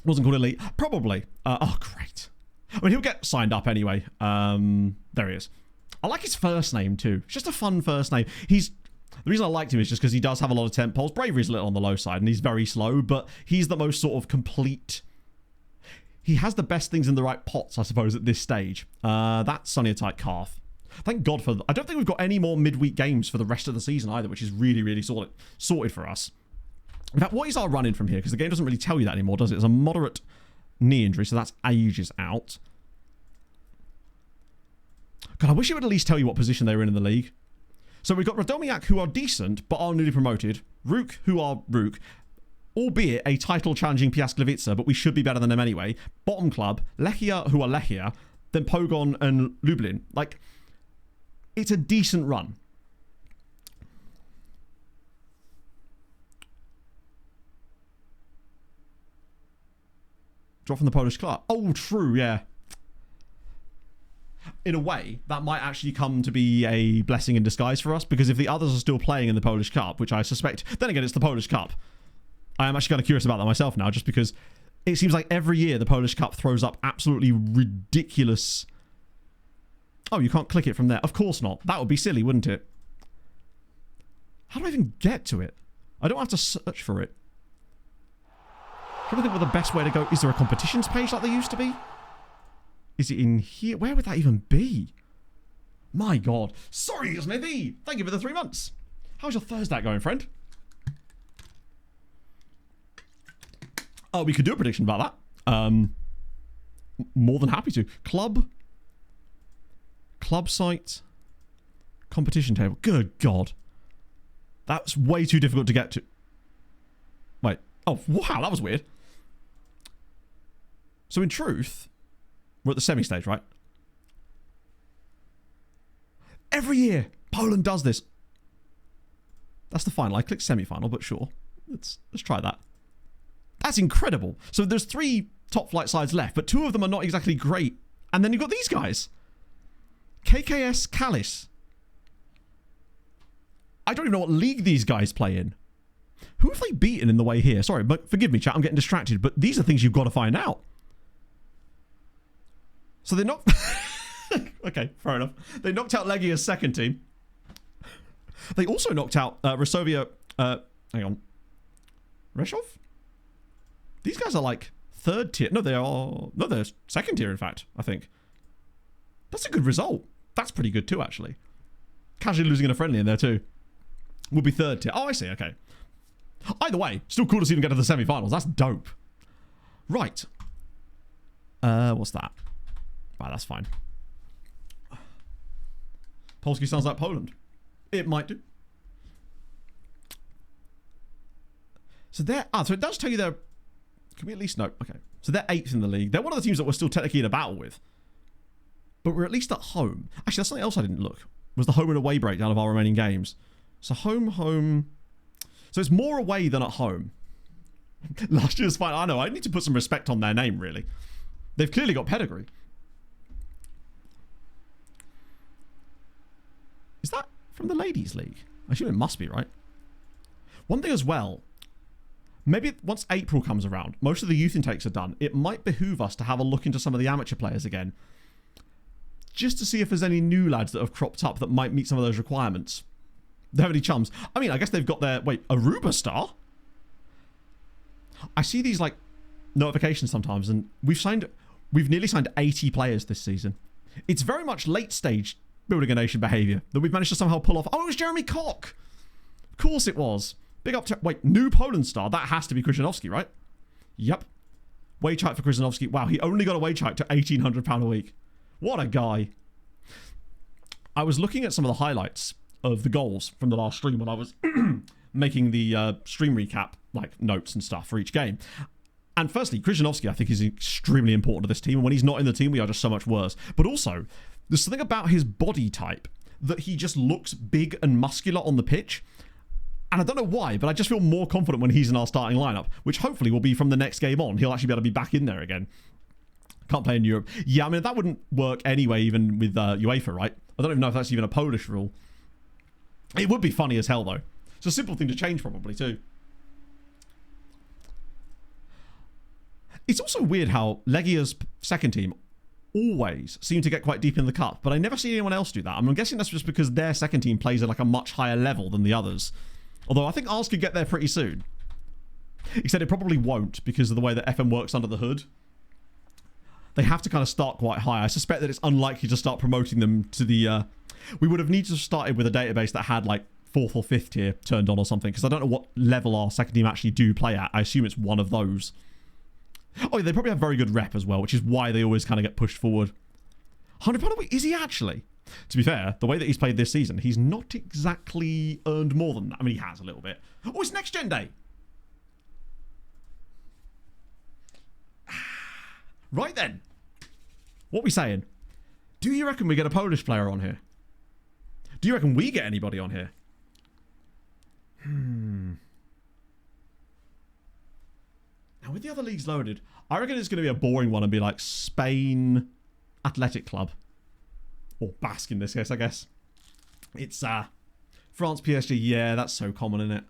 Wasn't called elite. Probably. Oh, great. I mean, he'll get signed up anyway. There he is. I like his first name too. It's just a fun first name. The reason I liked him is just because he does have a lot of temp poles. Bravery's a little on the low side, and he's very slow, but he's the most sort of complete... He has the best things in the right pots, I suppose, at this stage. That's Sonia Tight Calf. Thank God for... I don't think we've got any more midweek games for the rest of the season either, which is really, really sorted for us. In fact, what is our run-in from here? Because the game doesn't really tell you that anymore, does it? It's a moderate knee injury, so that's ages out. God, I wish it would at least tell you what position they were in the league. So we've got Radomiak, who are decent, but are newly promoted. Rook, who are Rook. Albeit a title-challenging Piasklevica, but we should be better than them anyway. Bottom club, Lechia, who are Lechia. Then Pogon and Lublin. Like, it's a decent run. Drop from the Polish club. Oh, true, yeah. In a way, that might actually come to be a blessing in disguise for us, because if the others are still playing in the Polish Cup, which I suspect... Then again, it's the Polish Cup. I am actually kind of curious about that myself now, just because it seems like every year the Polish Cup throws up absolutely ridiculous... Oh, you can't click it from there. Of course not. That would be silly, wouldn't it? How do I even get to it? I don't have to search for it. I don't think what the best way to go... Is there a competitions page like there used to be? Is it in here? Where would that even be? My God. Sorry, Smithy. Thank you for the 3 months. How's your Thursday going, friend? Oh, we could do a prediction about that. More than happy to. Club site. Competition table. Good God. That's way too difficult to get to. Wait. Oh, wow. That was weird. So in truth... We're at the semi-stage, right? Every year, Poland does this. That's the final. I clicked semi-final, but sure. Let's try that. That's incredible. So there's 3 top-flight sides left, but 2 of them are not exactly great. And then you've got these guys. KKS Kalis. I don't even know what league these guys play in. Who have they beaten in the way here? Sorry, but forgive me, chat. I'm getting distracted. But these are things you've got to find out. So they're not... Okay, fair enough. They knocked out Legia's second team. They also knocked out Resovia... hang on. Reshov? These guys are like 3rd tier. No, they are... No, they're 2nd tier, in fact, I think. That's a good result. That's pretty good too, actually. Casually losing in a friendly in there too. Would be 3rd tier. Oh, I see, okay. Either way, still cool to see them get to the semi-finals. That's dope. Right. What's that? Right, that's fine. Polski sounds like Poland. It might do. So they're... so it does tell you they're... Can we at least know? Okay. So they're 8th in the league. They're one of the teams that we're still technically in a battle with. But we're at least at home. Actually, that's something else I didn't look. Was the home and away breakdown of our remaining games. So home. So it's more away than at home. Last year's fine. I know. I need to put some respect on their name, really. They've clearly got pedigree. Is that from the Ladies' League? I assume it must be, right? One thing as well. Maybe once April comes around, most of the youth intakes are done. It might behoove us to have a look into some of the amateur players again. Just to see if there's any new lads that have cropped up that might meet some of those requirements. Do they have any chums? I mean, I guess they've got their... Wait, Aruba star? I see these, like, notifications sometimes, and we've nearly signed 80 players this season. It's very much late-stage building a nation behaviour that we've managed to somehow pull off. Oh, it was Jeremy Koch! Of course it was. Big up to... Wait, new Poland star? That has to be Krzyzanowski, right? Yep. Wage hike for Krzyzanowski. Wow, he only got a wage hike to £1,800 a week. What a guy. I was looking at some of the highlights of the goals from the last stream when I was making the stream recap, like notes and stuff for each game. And firstly, Krzyzanowski, I think, is extremely important to this team. And when he's not in the team, we are just so much worse. But also, there's something about his body type that he just looks big and muscular on the pitch. And I don't know why, but I just feel more confident when he's in our starting lineup, which hopefully will be from the next game on. He'll actually be able to be back in there again. Can't play in Europe. Yeah, I mean, that wouldn't work anyway, even with UEFA, right? I don't even know if that's even a Polish rule. It would be funny as hell, though. It's a simple thing to change, probably, too. It's also weird how Legia's second team always seem to get quite deep in the cup, but I never see anyone else do that. I'm guessing that's just because their second team plays at like a much higher level than the others. Although I think ours could get there pretty soon. Except it probably won't because of the way that FM works under the hood. They have to kind of start quite high. I suspect that it's unlikely to start promoting them to the... we would have needed to have started with a database that had like 4th or 5th tier turned on or something, because I don't know what level our second team actually do play at. I assume it's one of those. Oh, yeah, they probably have very good rep as well, which is why they always kind of get pushed forward. £100 a week? Is he actually? To be fair, the way that he's played this season, he's not exactly earned more than that. I mean, he has a little bit. Oh, it's Next Gen Day. Right then. What are we saying? Do you reckon we get a Polish player on here? Do you reckon we get anybody on here? Now, with the other leagues loaded, I reckon it's going to be a boring one and be like Spain Athletic Club. Or Basque in this case, I guess. It's France PSG. Yeah, that's so common, isn't it?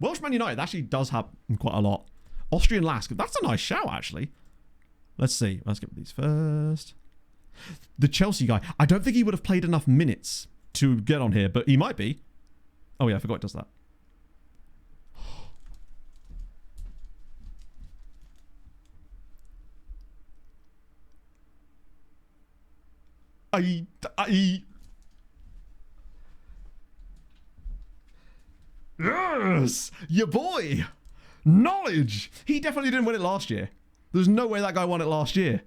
Welsh Man United actually does happen quite a lot. Austrian Lask. That's a nice shout, actually. Let's see. Let's get these first. The Chelsea guy. I don't think he would have played enough minutes to get on here, but he might be. Oh, yeah, I forgot it does that. Yes! Your boy! Knowledge! He definitely didn't win it last year. There's no way that guy won it last year.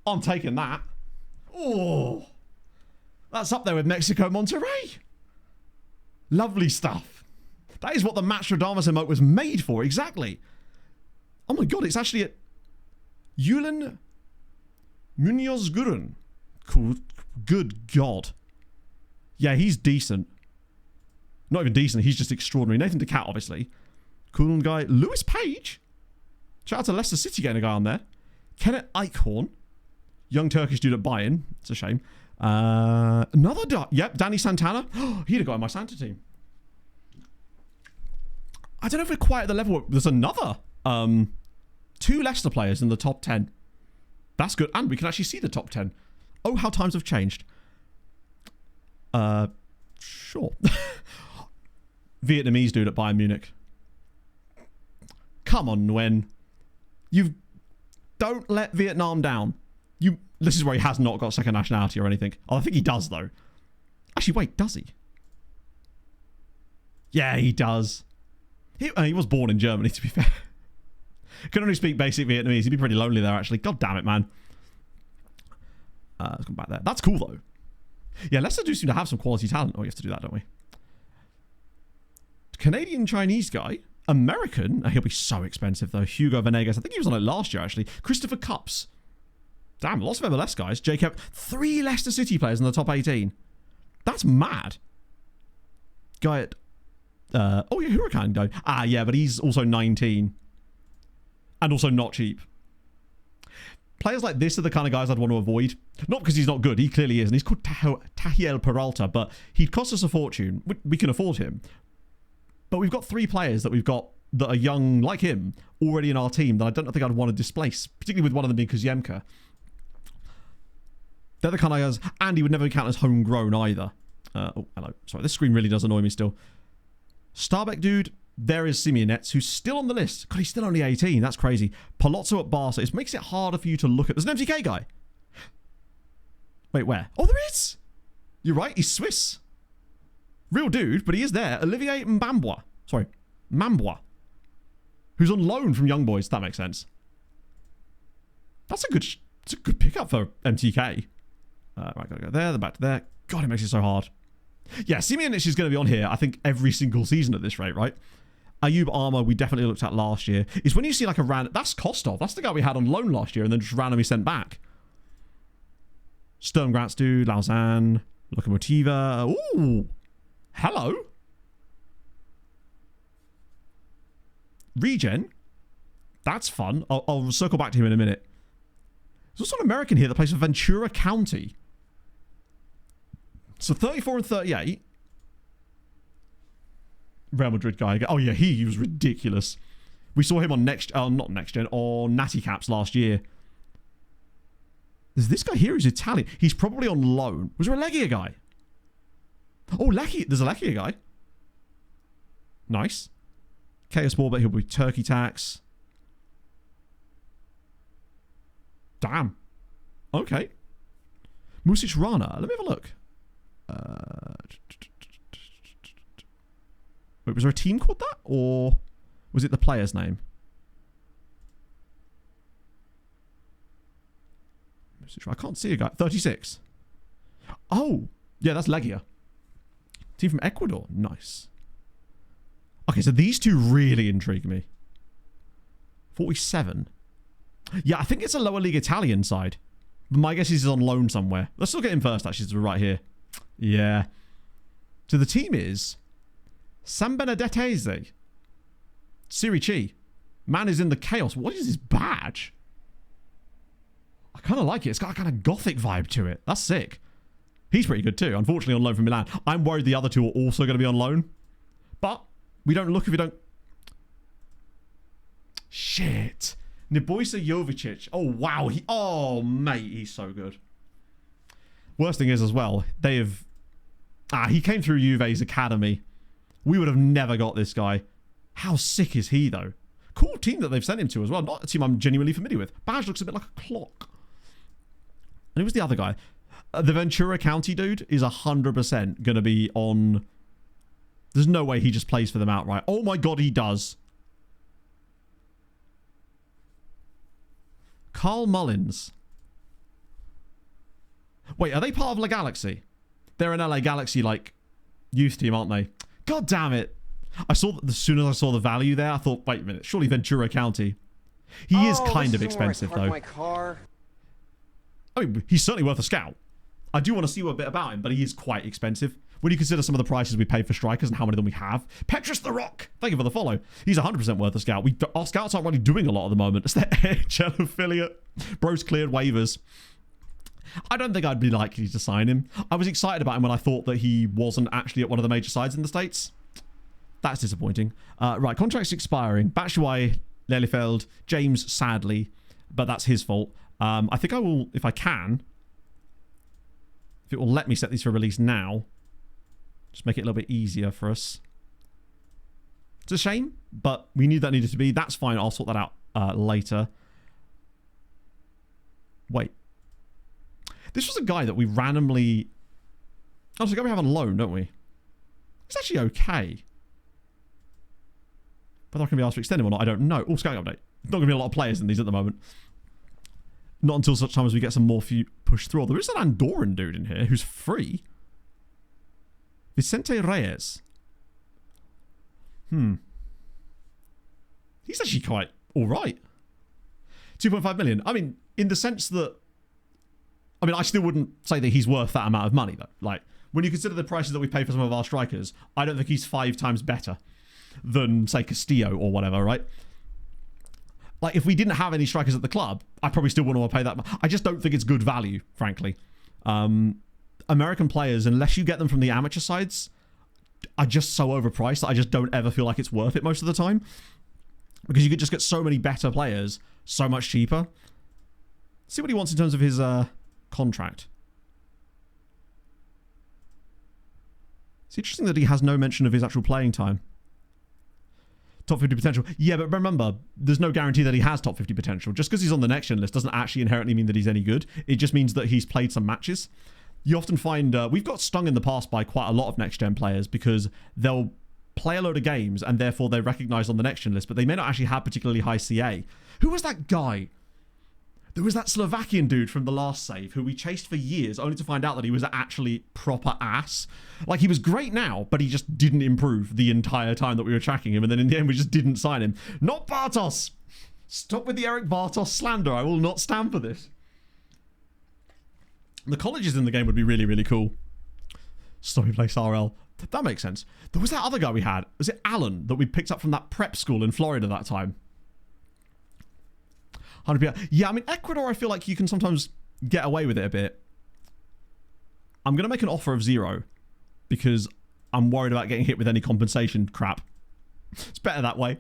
I'm taking that. Oh! That's up there with Mexico Monterrey. Lovely stuff. That is what the Matchstradamus emote was made for, exactly. Oh my god, it's actually at Julian Munoz Gurun. Cool. Good god. Yeah, he's decent. Not even decent, he's just extraordinary. Nathan DeCat, obviously. Cool guy. Lewis Page. Shout out to Leicester City getting a guy on there. Kenneth Eichhorn. Young Turkish dude at Bayern. It's a shame. Yep, Danny Santana. He'd have got in my Santa team. I don't know if we're quite at the level. There's another 2 Leicester players in the top 10. That's good. And we can actually see the top 10. Oh, how times have changed. Sure. Vietnamese dude at Bayern Munich. Come on, Nguyen. You don't let Vietnam down. This is where he has not got second nationality or anything. Oh, I think he does, though. Actually, wait, does he? Yeah, he does. He was born in Germany, to be fair. Can only speak basic Vietnamese. He'd be pretty lonely there, actually. God damn it, man. Let's come back there. That's cool, though. Yeah, Leicester do seem to have some quality talent. Oh, we have to do that, don't we? Canadian-Chinese guy. American. He'll be so expensive, though. Hugo Venegas. I think he was on it last year, actually. Christopher Cups. Damn, lots of MLS guys. Jacob. 3 Leicester City players in the top 18. That's mad. Guy at... oh, yeah, Huracan guy. Ah, yeah, but he's also 19. And also not cheap. Players like this are the kind of guys I'd want to avoid. Not because he's not good. He clearly is. And he's called Tahiel Peralta, but he'd cost us a fortune. We can afford him. But we've got 3 players that we've got that are young, like him, already in our team that I don't think I'd want to displace, particularly with one of them being Kuziemka. They're the kind of guys, and he would never count as homegrown either. Oh, hello. Sorry, this screen really does annoy me still. Starbeck dude, there is Simeonets, who's still on the list. God, he's still only 18. That's crazy. Palazzo at Barca. It makes it harder for you to look at. There's an MTK guy. Wait, where? Oh, there is. You're right. He's Swiss. Real dude, but he is there. Olivier Mbambois. Sorry, Mambois. Who's on loan from Young Boys. That makes sense. That's a good pickup for MTK. Right, gotta go there, then back to there. God, it makes it so hard. Yeah, Simeonich is going to be on here, I think, every single season at this rate, right? Ayub Armour, we definitely looked at last year. Is when you see like a random... That's Kostov. That's the guy we had on loan last year and then just randomly sent back. Sturm Graz dude, Lausanne, Lokomotiva. Ooh! Hello? Regen? That's fun. I'll circle back to him in a minute. There's also an American here that plays for Ventura County. So 34 and 38. Real Madrid guy. Oh yeah, he was ridiculous. We saw him on not Next Gen, on Natty Caps last year. There's this guy here who's Italian. He's probably on loan. Was there a Legia guy? Oh, there's a Legia guy. Nice. KS Ball, but he'll be Turkey Tax. Damn. Okay. Music Rana. Let me have a look. Wait, was there a team called that? Or was it the player's name? I can't see a guy. 36. Oh, yeah, that's Legia. Team from Ecuador. Nice. Okay, so these two really intrigue me. 47. Yeah, I think it's a lower league Italian side. But my guess is he's on loan somewhere. Let's look at him first, actually, so we're right here. Yeah. So the team is San Benedettese. Serie C. Man is in the chaos. What is his badge? I kind of like it. It's got a kind of gothic vibe to it. That's sick. He's pretty good too. Unfortunately on loan from Milan. I'm worried the other two are also going to be on loan. But we don't look if we don't... Shit. Nebojsa Jovicic. Oh, wow. Oh, mate. He's so good. Worst thing is as well, they have... he came through Juve's academy. We would have never got this guy. How sick is he, though? Cool team that they've sent him to as well. Not a team I'm genuinely familiar with. Badge looks a bit like a clock. And who was the other guy? The Ventura County dude is 100% going to be on... There's no way he just plays for them outright. Oh my god, he does. Carl Mullins. Wait, are they part of La Galaxy? They're an LA Galaxy, like, youth team, aren't they? God damn it. I saw that as soon as I saw the value there, I thought, wait a minute, surely Ventura County. He is kind of expensive, though. My car. I mean, he's certainly worth a scout. I do want to see a bit about him, but he is quite expensive. When you consider some of the prices we pay for strikers and how many of them we have. Petrus the Rock, thank you for the follow. He's 100% worth a scout. Our scouts aren't really doing a lot at the moment. It's their AHL affiliate. Bro's cleared waivers. I don't think I'd be likely to sign him. I was excited about him when I thought that he wasn't actually at one of the major sides in the States. That's disappointing. Right, contract's expiring. Batshuayi, Lelefeld, James, sadly, but that's his fault. I think I will, if I can, if it will let me set these for release now, just make it a little bit easier for us. It's a shame, but we knew that needed to be. That's fine. I'll sort that out later. Wait. This was a guy that we randomly... Oh, it's a guy we have on loan, don't we? It's actually okay. Whether I can be asked to extend him or not, I don't know. Oh, scouting update. Not going to be a lot of players in these at the moment. Not until such time as we get some more push through. There is an Andorran dude in here who's free. Vicente Reyes. He's actually quite all right. 2.5 million. I mean, in the sense that, I mean, I still wouldn't say that he's worth that amount of money, though. Like, when you consider the prices that we pay for some of our strikers, I don't think he's 5 times better than, say, Castillo or whatever, right? Like, if we didn't have any strikers at the club, I probably still wouldn't want to pay that much. I just don't think it's good value, frankly. American players, unless you get them from the amateur sides, are just so overpriced that I just don't ever feel like it's worth it most of the time. Because you could just get so many better players so much cheaper. See what he wants in terms of his contract. It's interesting that he has no mention of his actual playing time. Top 50 potential. Yeah, but remember, there's no guarantee that he has top 50 potential. Just because he's on the next gen list doesn't actually inherently mean that he's any good. It just means that he's played some matches. You often find... we've got stung in the past by quite a lot of next gen players because they'll play a load of games and therefore they're recognised on the next gen list, but they may not actually have particularly high CA. Who was that guy? There was that Slovakian dude from the last save who we chased for years only to find out that he was actually proper ass. Like, he was great now, but he just didn't improve the entire time that we were tracking him, and then in the end we just didn't sign him. Not Bartos! Stop with the Eric Bartos slander. I will not stand for this. The colleges in the game would be really, really cool. Story place RL. That makes sense. There was that other guy we had. Was it Alan that we picked up from that prep school in Florida that time? 100%. Yeah, I mean, Ecuador, I feel like you can sometimes get away with it a bit. I'm going to make an offer of 0 because I'm worried about getting hit with any compensation crap. It's better that way.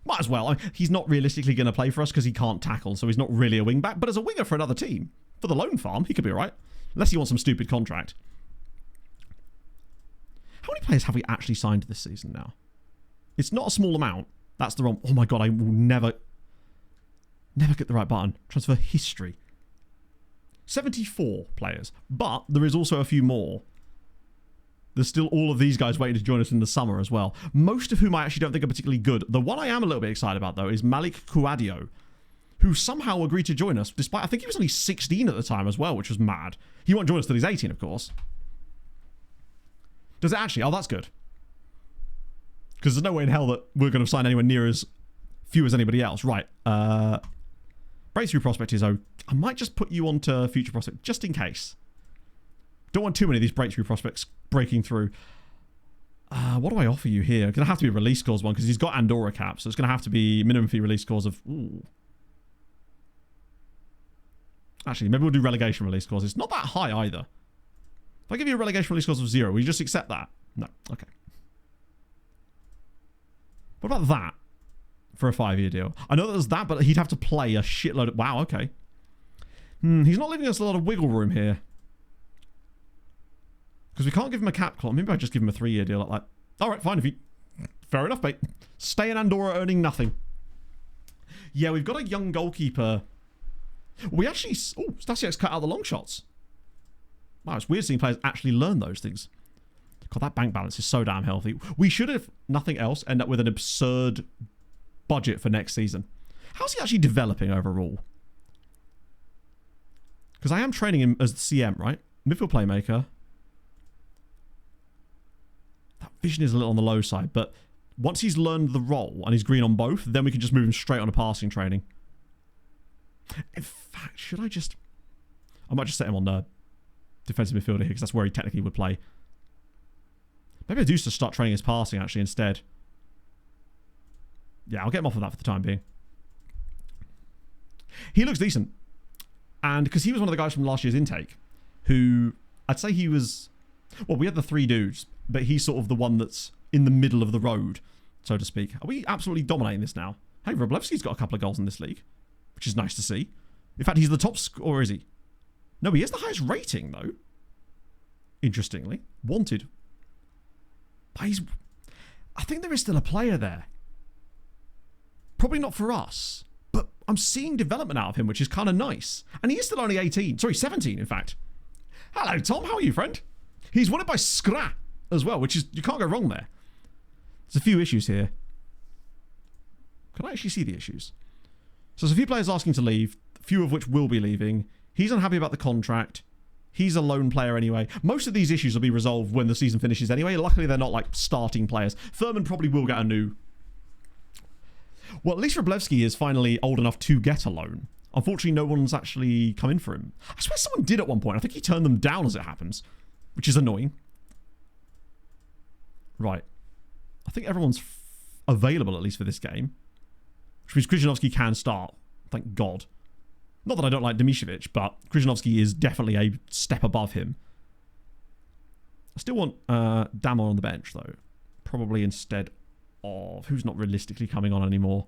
Might as well. I mean, he's not realistically going to play for us because he can't tackle, so he's not really a wing-back. But as a winger for another team, for the loan farm, he could be all right. Unless he wants some stupid contract. How many players have we actually signed this season now? It's not a small amount. That's the wrong... Oh my god, I will never get the right button. Transfer history. 74 players. But there is also a few more. There's still all of these guys waiting to join us in the summer as well. Most of whom I actually don't think are particularly good. The one I am a little bit excited about, though, is Malik Kouadio, who somehow agreed to join us, despite... I think he was only 16 at the time as well, which was mad. He won't join us till he's 18, of course. Does it actually? Oh, that's good. Because there's no way in hell that we're going to sign anywhere near as few as anybody else. Right. Breakthrough prospect is... I might just put you onto future prospect, just in case. Don't want too many of these breakthrough prospects breaking through. What do I offer you here? It's going to have to be a release scores one, because he's got Andorra cap, so it's going to have to be minimum fee release scores of... Ooh. Actually, maybe we'll do relegation release scores. It's not that high either. If I give you a relegation release scores of 0, will you just accept that? No. Okay. What about that for a 5-year deal? I know that there's that, but he'd have to play a shitload of... Wow, okay. He's not leaving us a lot of wiggle room here. Because we can't give him a cap clause. Maybe I just give him a 3-year deal like that. Alright, fine. If you... Fair enough, mate. Stay in Andorra earning nothing. Yeah, we've got a young goalkeeper. We actually... Oh, Stasiak's cut out the long shots. Wow, it's weird seeing players actually learn those things. God, that bank balance is so damn healthy. We should, if nothing else, end up with an absurd budget for next season. How's he actually developing overall? Because I am training him as the CM, right? Midfield playmaker. That vision is a little on the low side, but once he's learned the role and he's green on both, then we can just move him straight on to passing training. In fact, should I just... I might just set him on the defensive midfielder here, because that's where he technically would play. Maybe I do just start training his passing, actually, instead. Yeah, I'll get him off of that for the time being. He looks decent. And because he was one of the guys from last year's intake, who... I'd say he was... Well, we had the 3 dudes, but he's sort of the one that's in the middle of the road, so to speak. Are we absolutely dominating this now? Hey, Wroblewski's got a couple of goals in this league, which is nice to see. In fact, he's the top scorer, is he? No, he has the highest rating, though. Interestingly. Wanted. But he's... I think there is still a player there. Probably not for us. But I'm seeing development out of him, which is kind of nice. And he is still only 18. Sorry, 17, in fact. Hello, Tom. How are you, friend? He's won it by Skra as well, which is... You can't go wrong there. There's a few issues here. Can I actually see the issues? So there's a few players asking to leave, a few of which will be leaving. He's unhappy about the contract. He's a lone player anyway. Most of these issues will be resolved when the season finishes anyway. Luckily, they're not like starting players. Thurman probably will get a new... Well, at least Wroblewski is finally old enough to get a loan. Unfortunately, no one's actually come in for him. I swear someone did at one point. I think he turned them down as it happens, which is annoying. Right. I think everyone's available, at least for this game. Which means Krzyzanowski can start. Thank God. Not that I don't like Dimitrovic, but Krzyzanowski is definitely a step above him. I still want Damon on the bench, though. Probably instead of... Who's not realistically coming on anymore?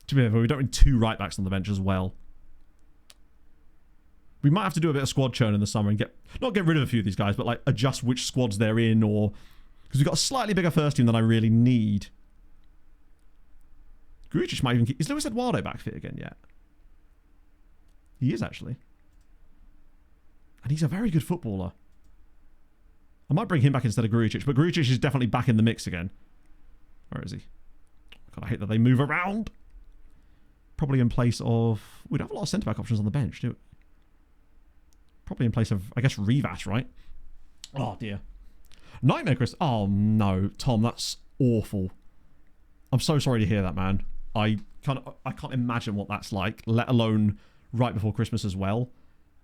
To be fair, we don't need 2 right-backs on the bench as well. We might have to do a bit of squad churn in the summer and not get rid of a few of these guys, but like adjust which squads they're in, or because we've got a slightly bigger first team than I really need. Grujic might even keep... Is Luis Eduardo back fit again yet? He is, actually. And he's a very good footballer. I might bring him back instead of Grujic, but Grujic is definitely back in the mix again. Where is he? God, I hate that they move around. Probably in place of... We don't have a lot of centre-back options on the bench, do we? Probably in place of, I guess, Rivas, right? Oh, dear. Nightmare, Chris. Oh, no. Tom, that's awful. I'm so sorry to hear that, man. I can't imagine what that's like, let alone right before Christmas as well.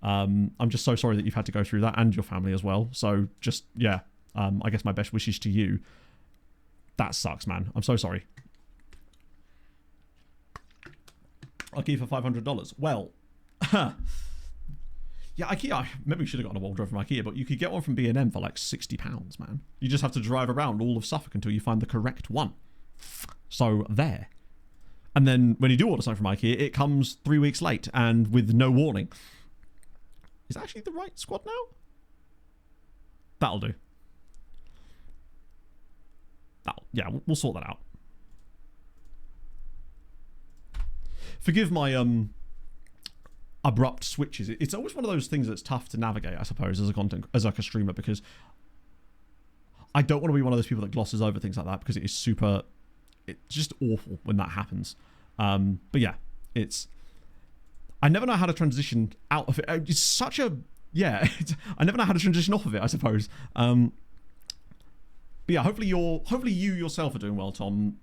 I'm just so sorry that you've had to go through that, and your family as well. So, just, yeah. I guess my best wishes to you. That sucks, man. I'm so sorry. I'll give you for $500. Well, yeah, IKEA. Maybe we should have gotten a wardrobe from IKEA, but you could get one from B&M for like £60, man. You just have to drive around all of Suffolk until you find the correct one. So there. And then when you do order something from IKEA, it comes 3 weeks late and with no warning. Is that actually the right squad now? That'll do. Yeah, we'll sort that out. Forgive my abrupt switches. It's always one of those things that's tough to navigate, I suppose, as like a streamer, because I don't want to be one of those people that glosses over things like that, because it's just awful when that happens. But yeah, I never know how to transition out of it. It's such a I never know how to transition off of it, I suppose. But yeah, hopefully you yourself are doing well, Tom.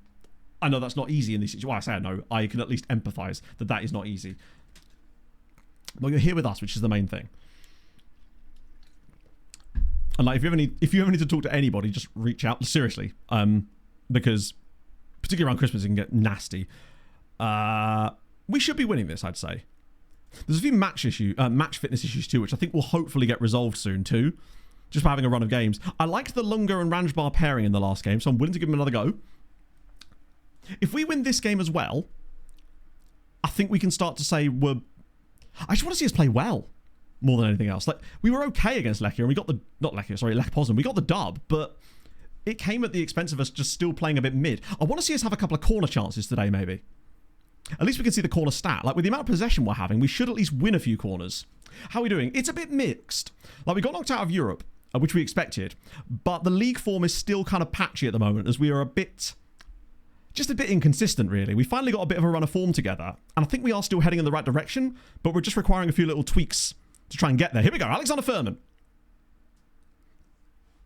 I know that's not easy in these situations. Well, I say I know. I can at least empathise that is not easy. Well, you're here with us, which is the main thing. And like, if you ever need to talk to anybody, just reach out. Seriously, because particularly around Christmas, it can get nasty. We should be winning this, I'd say. There's a few match fitness issues too, which I think will hopefully get resolved soon too, just by having a run of games. I liked the Lunga and Ranjbar pairing in the last game, so I'm willing to give them another go. If we win this game as well, I think we can start to say I just want to see us play well more than anything else. Like, we were okay against Lech and we got Lech Poznan. We got the dub, but it came at the expense of us just still playing a bit mid. I want to see us have a couple of corner chances today, maybe. At least we can see the corner stat. Like, with the amount of possession we're having, we should at least win a few corners. How are we doing? It's a bit mixed. Like, we got knocked out of Europe, which we expected, but the league form is still kind of patchy at the moment, as we are just a bit inconsistent, really. We finally got a bit of a run of form together, and I think we are still heading in the right direction, but we're just requiring a few little tweaks to try and get there. Here we go, Alexander Furman.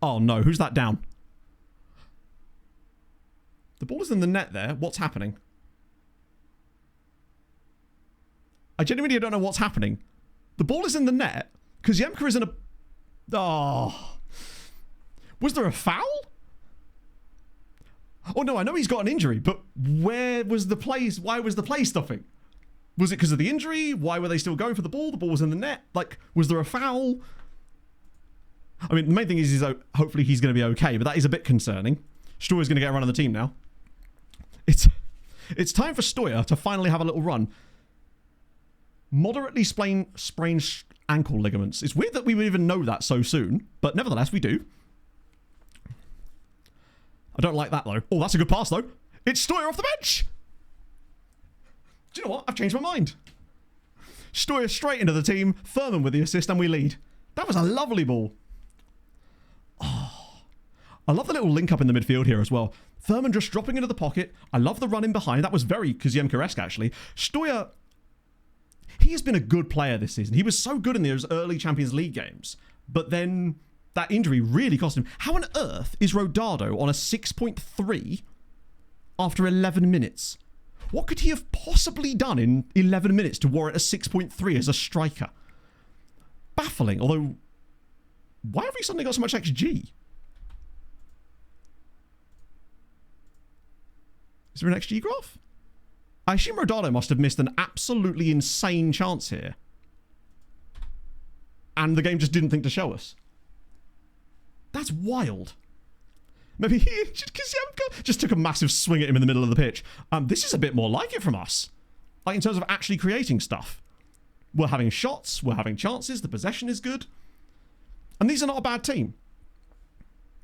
Oh no, who's that down? The ball is in the net there. What's happening? I genuinely don't know what's happening. The ball is in the net. Koziemka is in a... Oh. Was there a foul? Oh no, I know he's got an injury, but where was the play? Why was the play stopping? Was it because of the injury? Why were they still going for the ball? The ball was in the net. Like, was there a foul? I mean, the main thing is hopefully he's going to be okay, but that is a bit concerning. Stoyer's going to get a run on the team now. It's time for Stoyer to finally have a little run. Moderately sprained ankle ligaments. It's weird that we would even know that so soon, but nevertheless, we do. I don't like that, though. Oh, that's a good pass, though. It's Stoyer off the bench. Do you know what? I've changed my mind. Stoyer straight into the team. Furman with the assist, and we lead. That was a lovely ball. Oh, I love the little link up in the midfield here as well. Furman just dropping into the pocket. I love the run in behind. That was very Koziemka-esque, actually. Stoyer, he has been a good player this season. He was so good in those early Champions League games. But then that injury really cost him. How on earth is Rodado on a 6.3 after 11 minutes? What could he have possibly done in 11 minutes to warrant a 6.3 as a striker? Baffling, although, why have we suddenly got so much XG? Is there an XG graph? I assume Rodado must have missed an absolutely insane chance here. And the game just didn't think to show us. That's wild. Maybe he just took a massive swing at him in the middle of the pitch. This is a bit more like it from us. Like in terms of actually creating stuff. We're having shots, we're having chances, the possession is good. And these are not a bad team.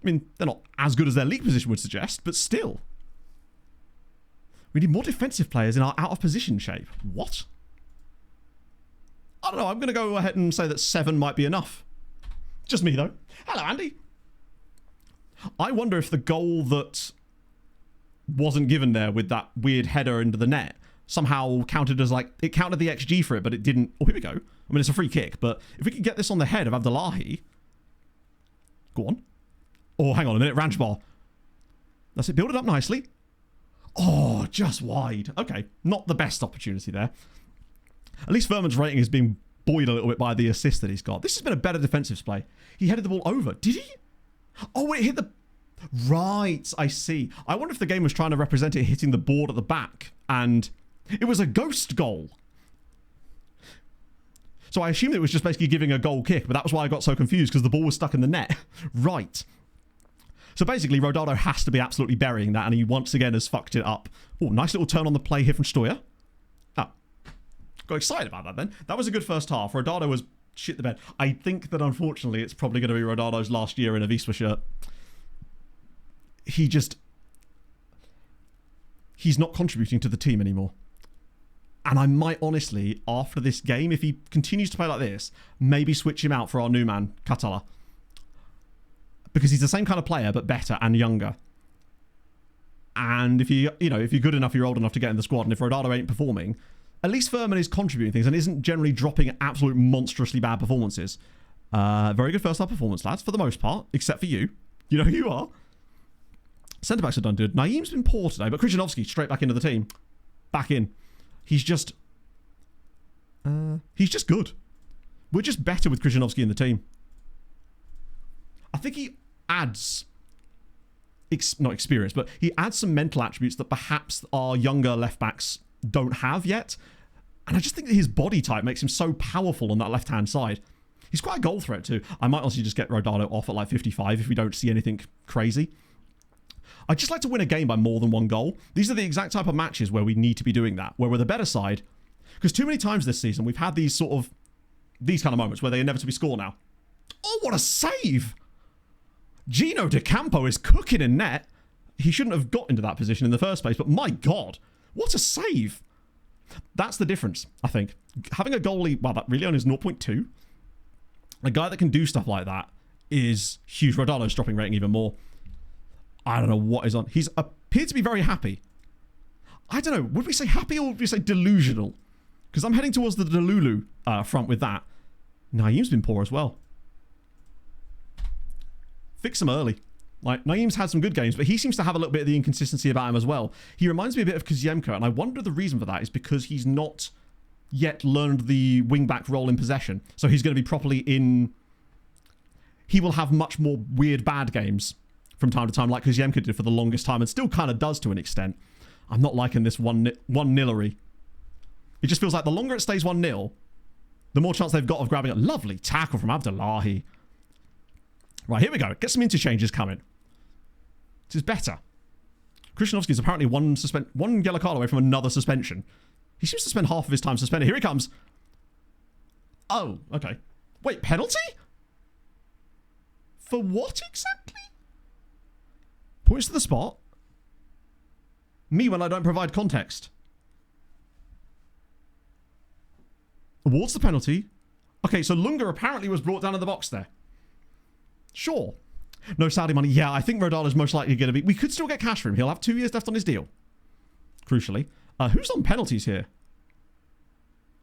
I mean, they're not as good as their league position would suggest, but still. We need more defensive players in our out-of-position shape. What? I don't know, I'm going to go ahead and say that 7 might be enough. Just me, though. Hello, Andy. I wonder if the goal that wasn't given there with that weird header into the net somehow counted as like, it counted the XG for it, but it didn't. Oh, here we go. I mean, it's a free kick, but if we could get this on the head of Abdullahi. Go on. Oh, hang on a minute. Ranchbar. That's it. Build it up nicely. Oh, just wide. Okay. Not the best opportunity there. At least Furman's rating is being buoyed a little bit by the assist that he's got. This has been a better defensive play. He headed the ball over. Did he? Oh, it hit the... Right, I see. I wonder if the game was trying to represent it hitting the board at the back, and it was a ghost goal. So I assumed it was just basically giving a goal kick, but that was why I got so confused, because the ball was stuck in the net. Right. So basically, Rodado has to be absolutely burying that, and he once again has fucked it up. Oh, nice little turn on the play here from Stoya. Oh, got excited about that then. That was a good first half. Rodado was shit the bed. I think that unfortunately it's probably going to be Rodado's last year in a Wisła shirt. He's not contributing to the team anymore. And I might honestly, after this game, if he continues to play like this, maybe switch him out for our new man, Katala. Because he's the same kind of player, but better and younger. And if you're good enough, you're old enough to get in the squad, and if Rodado ain't performing, at least Furman is contributing things and isn't generally dropping absolute monstrously bad performances. Very good first half performance, lads, for the most part, except for you. You know who you are. Centre-backs have done good. Naeem's been poor today, but Krzyzanowski straight back into the team. Back in. He's just good. We're just better with Krzyzanowski in the team. I think he adds, not experience, but he adds some mental attributes that perhaps our younger left-backs don't have yet. And I just think that his body type makes him so powerful on that left-hand side. He's quite a goal threat too. I might also just get Rodado off at like 55 if we don't see anything crazy. I'd just like to win a game by more than one goal. These are the exact type of matches where we need to be doing that, where we're the better side. Because too many times this season, we've had these kind of moments where they inevitably score now. Oh, what a save! Gino De Campo is cooking in net. He shouldn't have got into that position in the first place, but my God, what a save! That's the difference, I think. Having a goalie, well, that really only is 0.2. A guy that can do stuff like that is huge. Rodado's dropping rating even more. I don't know what is on. He's appeared to be very happy. I don't know. Would we say happy or would we say delusional? Because I'm heading towards the Delulu front with that. Naeem's been poor as well. Fix him early. Like, Naeem's had some good games, but he seems to have a little bit of the inconsistency about him as well. He reminds me a bit of Koziemko, and I wonder the reason for that is because he's not yet learned the wing-back role in possession. So he's going to be properly in... He will have much more weird bad games from time to time, like Koziemko did for the longest time, and still kind of does to an extent. I'm not liking this 1-0-ery. It just feels like the longer it stays 1-0, the more chance they've got of grabbing a lovely tackle from Abdullahi. Right, here we go. Get some interchanges coming. This is better. Krzyzanowski is apparently one yellow card away from another suspension. He seems to spend half of his time suspended. Here he comes. Oh, okay. Wait, penalty? For what exactly? Points to the spot. Me when I don't provide context. Awards the penalty. Okay, so Lunga apparently was brought down in the box there. Sure. No Saudi money. Yeah, I think Rodada's most likely going to be... We could still get cash for him. He'll have 2 years left on his deal. Crucially. Who's on penalties here?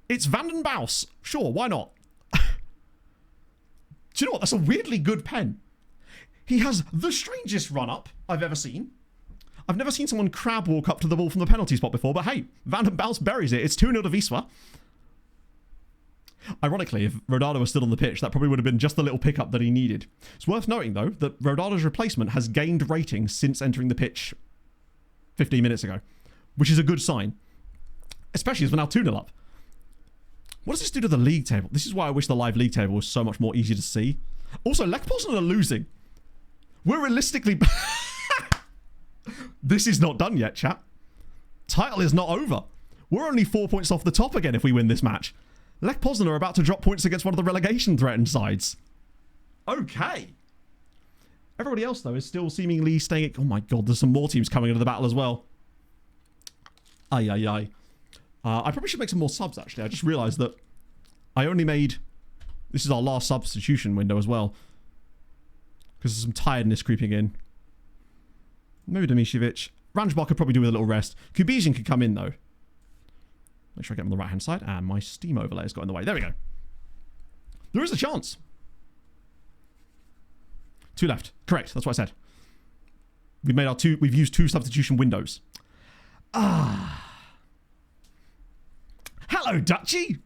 It's Vanden Bouse. Sure, why not? Do you know what? That's a weirdly good pen. He has the strangest run-up I've ever seen. I've never seen someone crab walk up to the ball from the penalty spot before, but hey, Van den Bounce buries it. It's 2-0 to Wisła. Ironically, if Rodado was still on the pitch, that probably would have been just the little pickup that he needed. It's worth noting, though, that Rodado's replacement has gained rating since entering the pitch 15 minutes ago, which is a good sign, especially as we're now 2-0 up. What does this do to the league table? This is why I wish the live league table was so much more easy to see. Also, Lech Poznan are losing. We're realistically... This is not done yet, chat. Title is not over. We're only 4 points off the top again if we win this match. Lech Poznan are about to drop points against one of the relegation-threatened sides. Okay. Everybody else, though, is still seemingly staying... Oh, my God, there's some more teams coming into the battle as well. Ay, ay, ay. I probably should make some more subs, actually. I just realised that I only made... This is our last substitution window as well. Because there's some tiredness creeping in. Maybe Domiscevic. Ranjbar could probably do with a little rest. Kubizin could come in, though. Make sure I get him on the right-hand side. And my Steam overlay has got in the way. There we go. There is a chance. 2 left. Correct. That's what I said. We've used 2 substitution windows. Hello, Dutchy.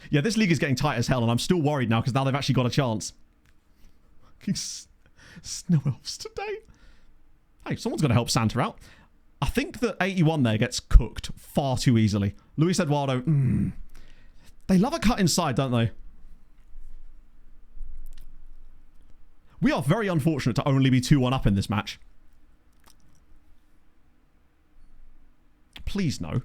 Yeah, this league is getting tight as hell, and I'm still worried now because now they've actually got a chance. Snow elves today. Hey, someone's going to help Santa out. I think that 81 there gets cooked far too easily. Luis Eduardo, they love a cut inside, don't they? We are very unfortunate to only be 2-1 up in this match. Please no.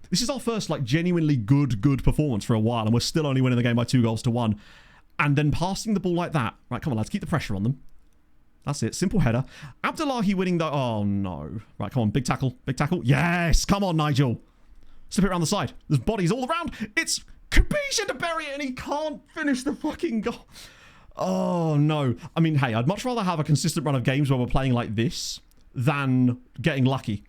This is our first, like, genuinely good performance for a while, and we're still only winning the game by 2-1. And then passing the ball like that. Right, come on, lads, keep the pressure on them. That's it. Simple header. Abdullahi winning though. Oh, no. Right, come on. Big tackle. Big tackle. Yes. Come on, Nigel. Slip it around the side. There's bodies all around. It's Kubizin to bury it, and he can't finish the fucking goal. Oh, no. I mean, hey, I'd much rather have a consistent run of games where we're playing like this than getting lucky.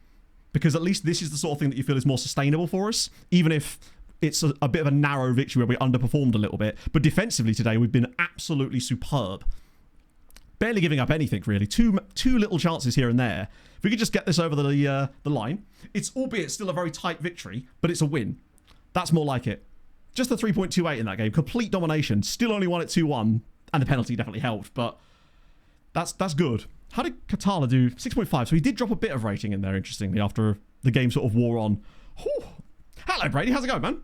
Because at least this is the sort of thing that you feel is more sustainable for us, even if it's a bit of a narrow victory where we underperformed a little bit. But defensively today, we've been absolutely superb. Barely giving up anything, really. Two little chances here and there. If we could just get this over the line. It's, albeit still a very tight victory, but it's a win. That's more like it. Just the 3.28 in that game. Complete domination. Still only won it 2-1. And the penalty definitely helped, but that's good. How did Katala do? 6.5. So he did drop a bit of rating in there, interestingly, after the game sort of wore on. Whew. Hello, Brady. How's it going, man?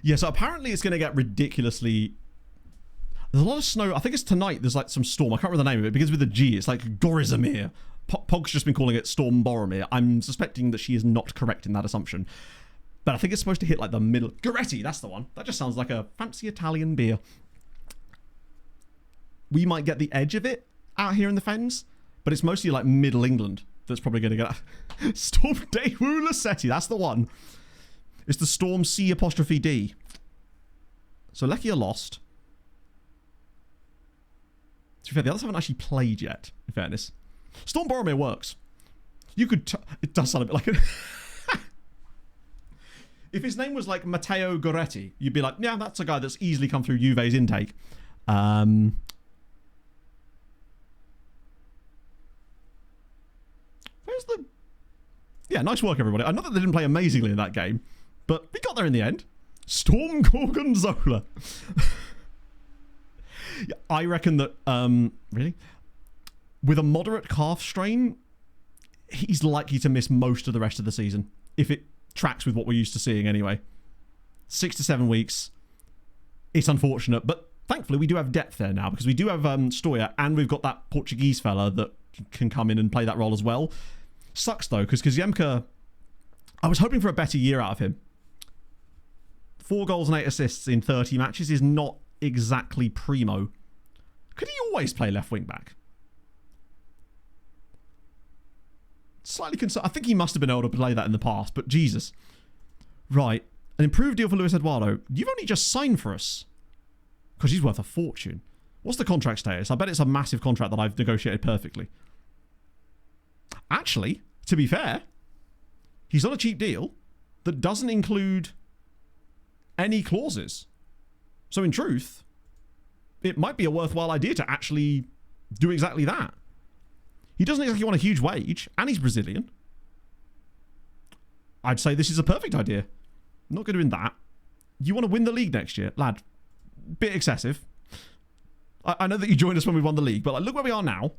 Yeah, so apparently it's going to get ridiculously... There's a lot of snow. I think it's tonight. There's like some storm. I can't remember the name of it. It begins with a G. It's like Gorizamir. Pog's just been calling it Storm Boromir. I'm suspecting that she is not correct in that assumption. But I think it's supposed to hit like the middle. Goretti, that's the one. That just sounds like a fancy Italian beer. We might get the edge of it out here in the fens. But it's mostly like middle England that's probably going to get... Storm Daewoo Lassetti. That's the one. It's the Storm C''D. So Lecky are lost. To be fair, the others haven't actually played yet, in fairness. Storm Boromir works. You could... It does sound a bit like a... If his name was like Matteo Goretti, you'd be like, yeah, that's a guy that's easily come through Juve's intake. Where's the... Yeah, nice work, everybody. I know that they didn't play amazingly in that game, but we got there in the end. Storm Gorgonzola. I reckon that, really? With a moderate calf strain, he's likely to miss most of the rest of the season. If it tracks with what we're used to seeing anyway. 6 to 7 weeks. It's unfortunate, but thankfully we do have depth there now, because we do have Stoya, and we've got that Portuguese fella that can come in and play that role as well. Sucks, though, because Ziemka, I was hoping for a better year out of him. 4 goals and 8 assists in 30 matches is not exactly primo. Could he always play left wing back? Slightly concerned. I think he must have been able to play that in the past, but Jesus. Right. An improved deal for Luis Eduardo. You've only just signed for us. Because he's worth a fortune. What's the contract status? I bet it's a massive contract that I've negotiated perfectly. Actually, to be fair, he's on a cheap deal that doesn't include any clauses. So in truth, it might be a worthwhile idea to actually do exactly that. He doesn't exactly want a huge wage, and he's Brazilian. I'd say this is a perfect idea. Not going to win that. You want to win the league next year? Lad, bit excessive. I know that you joined us when we won the league, but like, look where we are now.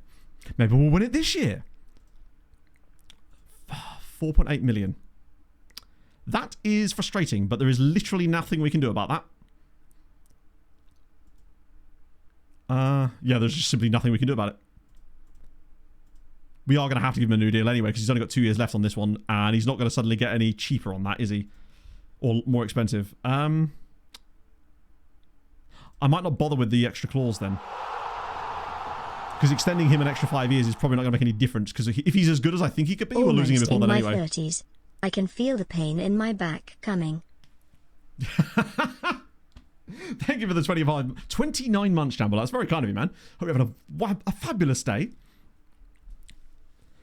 Maybe we'll win it this year. 4.8 million. That is frustrating, but there is literally nothing we can do about that. Yeah, there's just simply nothing we can do about it. We are going to have to give him a new deal anyway, because he's only got 2 years left on this one, and he's not going to suddenly get any cheaper on that, is he? Or more expensive. I might not bother with the extra clause then. Because extending him an extra 5 years is probably not going to make any difference, because if he's as good as I think he could be, we're losing him before then anyway. Almost in my 30s. I can feel the pain in my back coming. Thank you for the 29 months, Jamble. That's very kind of you, man. Hope you're having a fabulous day.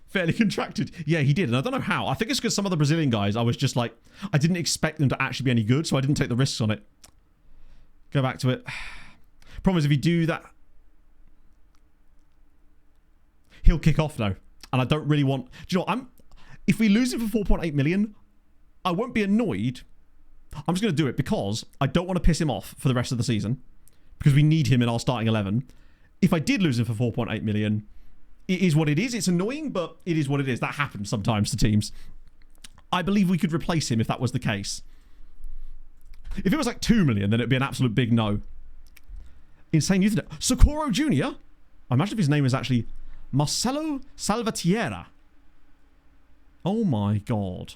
Fairly contracted. Yeah, he did. And I don't know how. I think it's because some of the Brazilian guys, I was just like, I didn't expect them to actually be any good, so I didn't take the risks on it. Go back to it. Problem is, if you do that, he'll kick off though. And I don't really want... Do you know what? If we lose him for 4.8 million, I won't be annoyed. I'm just going to do it because I don't want to piss him off for the rest of the season. Because we need him in our starting 11. If I did lose him for 4.8 million... It is what it is. It's annoying, but it is what it is. That happens sometimes to teams. I believe we could replace him if that was the case. If it was like 2 million, then it'd be an absolute big no. Insane youth. Socorro Jr.? I imagine if his name is actually Marcelo Salvatierra. Oh my god.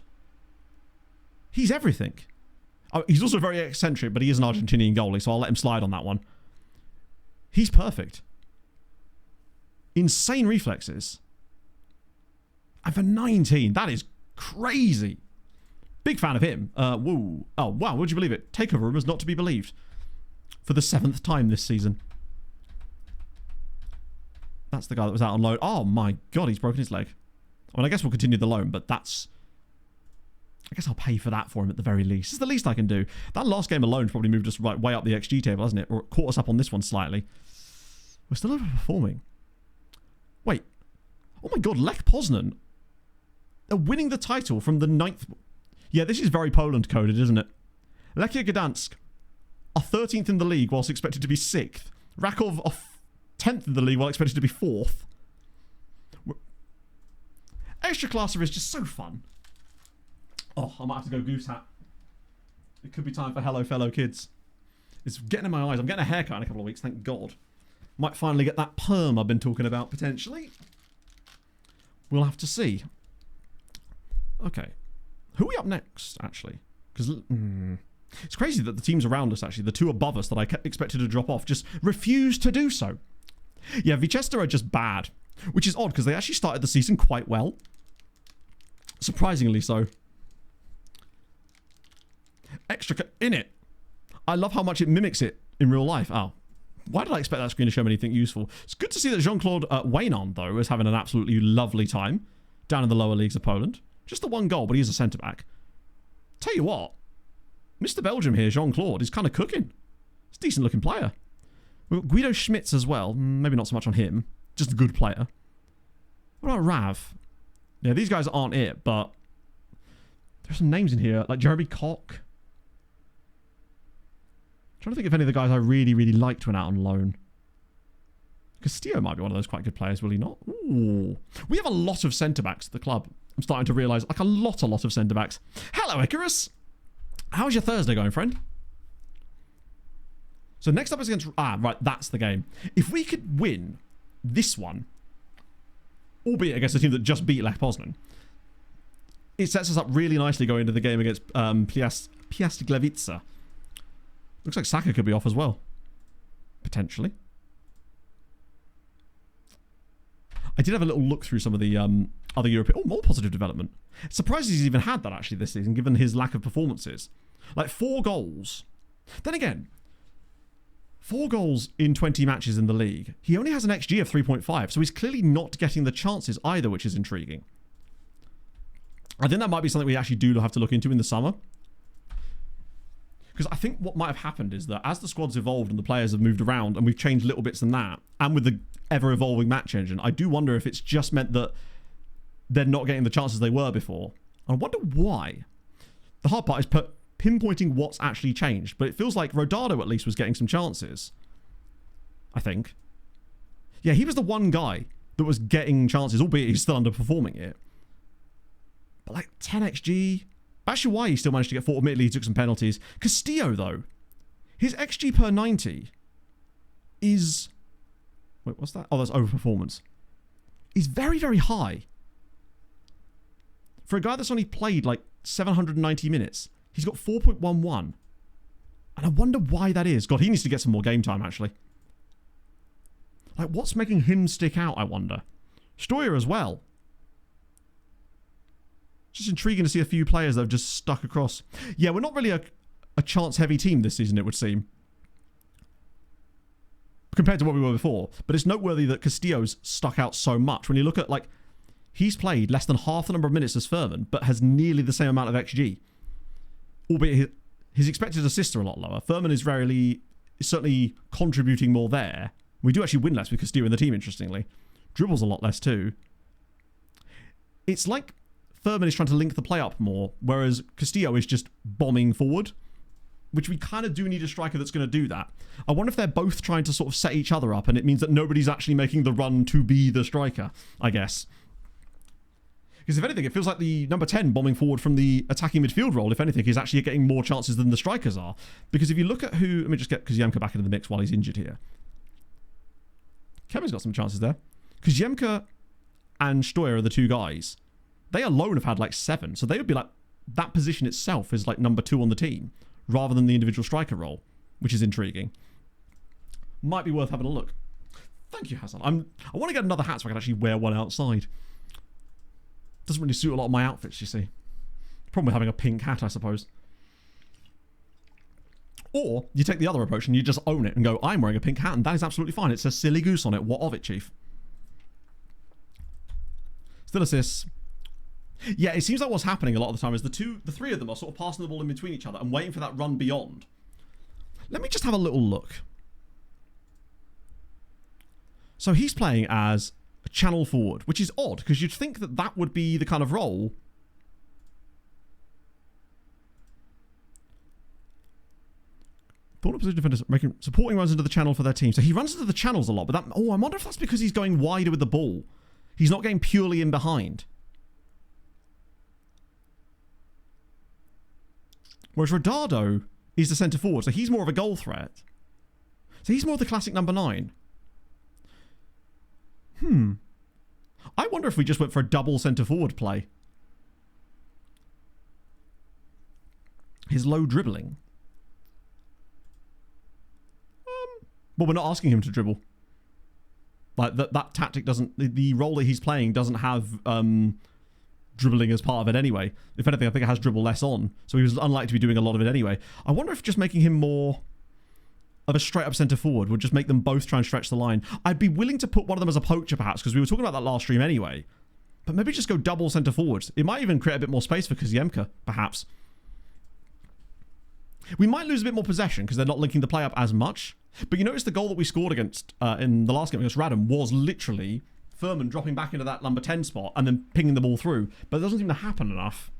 He's everything. Oh, he's also very eccentric, but he is an Argentinian goalie, so I'll let him slide on that one. He's perfect. Insane reflexes. And for 19, that is crazy. Big fan of him. Woo. Oh, wow, would you believe it? Takeover rumors not to be believed. For the 7th time this season. That's the guy that was out on loan. Oh my god, he's broken his leg. I mean, I guess we'll continue the loan, but that's... I guess I'll pay for that for him at the very least. It's the least I can do. That last game alone probably moved us right way up the XG table, hasn't it? Or caught us up on this one slightly. We're still overperforming. Wait. Oh my god, Lech Poznan are winning the title from the 9th... Yeah, this is very Poland coded, isn't it? Lechia Gdansk are 13th in the league whilst expected to be 6th. Rakov are 10th in the league while expected to be 4th. Extra Classer is just so fun. Oh, I might have to go goose hat. It could be time for hello, fellow kids. It's getting in my eyes. I'm getting a haircut in a couple of weeks, thank God. Might finally get that perm I've been talking about, potentially. We'll have to see. Okay. Who are we up next, actually? Because it's crazy that the teams around us, actually, the two above us that I kept expected to drop off, just refuse to do so. Yeah, Vichester are just bad. Which is odd, because they actually started the season quite well. Surprisingly so. Extra in it. I love how much it mimics it in real life. Oh. Why did I expect that screen to show me anything useful? It's good to see that Jean-Claude Waynon, though, is having an absolutely lovely time down in the lower leagues of Poland. Just the one goal, but he is a centre-back. Tell you what, Mr. Belgium here, Jean-Claude, is kind of cooking. He's a decent-looking player. We've got Guido Schmitz as well. Maybe not so much on him. Just a good player. What about Rav? Yeah, these guys aren't it, but there's some names in here, like Jeremy Koch. Trying to think if any of the guys I really, really liked went out on loan. Castillo might be one of those quite good players, will he not? Ooh. We have a lot of centre-backs at the club. I'm starting to realise, like a lot of centre-backs. Hello, Icarus! How's your Thursday going, friend? So next up is against... Ah, right, that's the game. If we could win this one, albeit against a team that just beat Lech Poznan, it sets us up really nicely going into the game against Piast Gliwice. Looks like Saka could be off as well. Potentially. I did have a little look through some of the other European... Oh, more positive development. Surprised he's even had that, actually, this season, given his lack of performances. Like, 4 goals. Then again, 4 goals in 20 matches in the league. He only has an XG of 3.5, so he's clearly not getting the chances either, which is intriguing. I think that might be something we actually do have to look into in the summer. Because I think what might have happened is that as the squad's evolved and the players have moved around and we've changed little bits in that, and with the ever-evolving match engine, I do wonder if it's just meant that they're not getting the chances they were before. I wonder why. The hard part is pinpointing what's actually changed, but it feels like Rodado at least was getting some chances. I think. Yeah, he was the one guy that was getting chances, albeit he's still underperforming it. But like 10 XG... Actually, why he still managed to get 4. Admittedly, he took some penalties. Castillo, though. His XG per 90 is... Wait, what's that? Oh, that's overperformance. Is very, very high. For a guy that's only played like 790 minutes, he's got 4.11. And I wonder why that is. God, he needs to get some more game time, actually. Like, what's making him stick out, I wonder? Steuer as well. Just intriguing to see a few players that have just stuck across. Yeah, we're not really a chance-heavy team this season, it would seem. Compared to what we were before. But it's noteworthy that Castillo's stuck out so much. When you look at, like, he's played less than half the number of minutes as Furman, but has nearly the same amount of XG. Albeit his expected assists are a lot lower. Furman is certainly contributing more there. We do actually win less with Castillo in the team, interestingly. Dribbles a lot less, too. It's like Furman is trying to link the play up more, whereas Castillo is just bombing forward, which we kind of do need a striker that's going to do that. I wonder if they're both trying to sort of set each other up, and it means that nobody's actually making the run to be the striker, I guess. Because if anything, it feels like the number 10 bombing forward from the attacking midfield role, if anything, is actually getting more chances than the strikers are. Because if you look at who... Let me just get Kuzemka back into the mix while he's injured here. Kevin's got some chances there. Kuzemka and Steuer are the two guys. They alone have had like 7. So they would be like... That position itself is like number 2 on the team, rather than the individual striker role, which is intriguing. Might be worth having a look. Thank you, Hassan. I want to get another hat so I can actually wear one outside. Doesn't really suit a lot of my outfits, you see. Problem with having a pink hat, I suppose. Or you take the other approach and you just own it and go, I'm wearing a pink hat, and that is absolutely fine. It says silly goose on it. What of it, Chief? Still assists. Yeah, it seems like what's happening a lot of the time is the 3 of them are sort of passing the ball in between each other and waiting for that run beyond. Let me just have a little look. So he's playing as a channel forward, which is odd because you'd think that that would be the kind of role. Ball position defenders supporting runs into the channel for their team. So he runs into the channels a lot, but that... Oh, I wonder if that's because he's going wider with the ball. He's not getting purely in behind. Whereas Rodado is the centre forward, so he's more of a goal threat. So he's more of the classic number 9. I wonder if we just went for a double centre forward play. His low dribbling. Well, we're not asking him to dribble. Like, that tactic doesn't... The role that he's playing doesn't have... dribbling as part of it anyway. If anything, I think it has dribble less on. So he was unlikely to be doing a lot of it anyway. I wonder if just making him more of a straight-up centre forward would just make them both try and stretch the line. I'd be willing to put one of them as a poacher, perhaps, because we were talking about that last stream anyway. But maybe just go double centre forwards. It might even create a bit more space for Kuzemka, perhaps. We might lose a bit more possession because they're not linking the play up as much. But you notice the goal that we scored against in the last game against Radom was literally Furman dropping back into that number 10 spot and then pinging the ball through. But it doesn't seem to happen enough.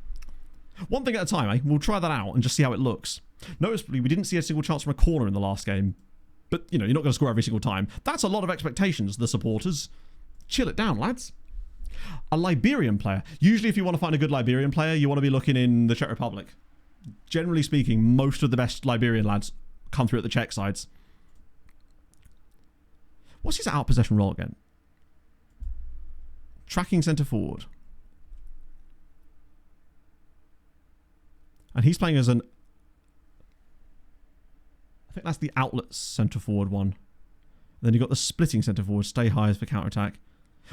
One thing at a time, eh? We'll try that out and just see how it looks. Noticeably, we didn't see a single chance from a corner in the last game. But, you know, you're not going to score every single time. That's a lot of expectations, the supporters. Chill it down, lads. A Liberian player. Usually, if you want to find a good Liberian player, you want to be looking in the Czech Republic. Generally speaking, most of the best Liberian lads come through at the Czech sides. What's his out possession role again? Tracking centre forward. And he's playing as an... I think that's the outlet centre forward one. And then you've got the splitting centre forward, stay high for counter attack.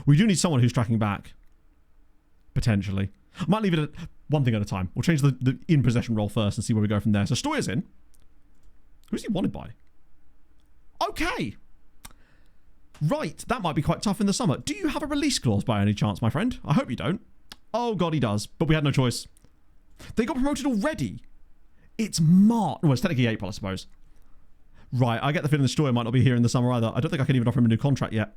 We do need someone who's tracking back. Potentially. I might leave it at one thing at a time. We'll change the in possession role first and see where we go from there. So Steuer's in. Who's he wanted by? Okay. Right, that might be quite tough in the summer. Do you have a release clause by any chance, my friend? I hope you don't. Oh, God, he does. But we had no choice. They got promoted already. It's March. Well, it's technically April, I suppose. Right, I get the feeling the story might not be here in the summer either. I don't think I can even offer him a new contract yet.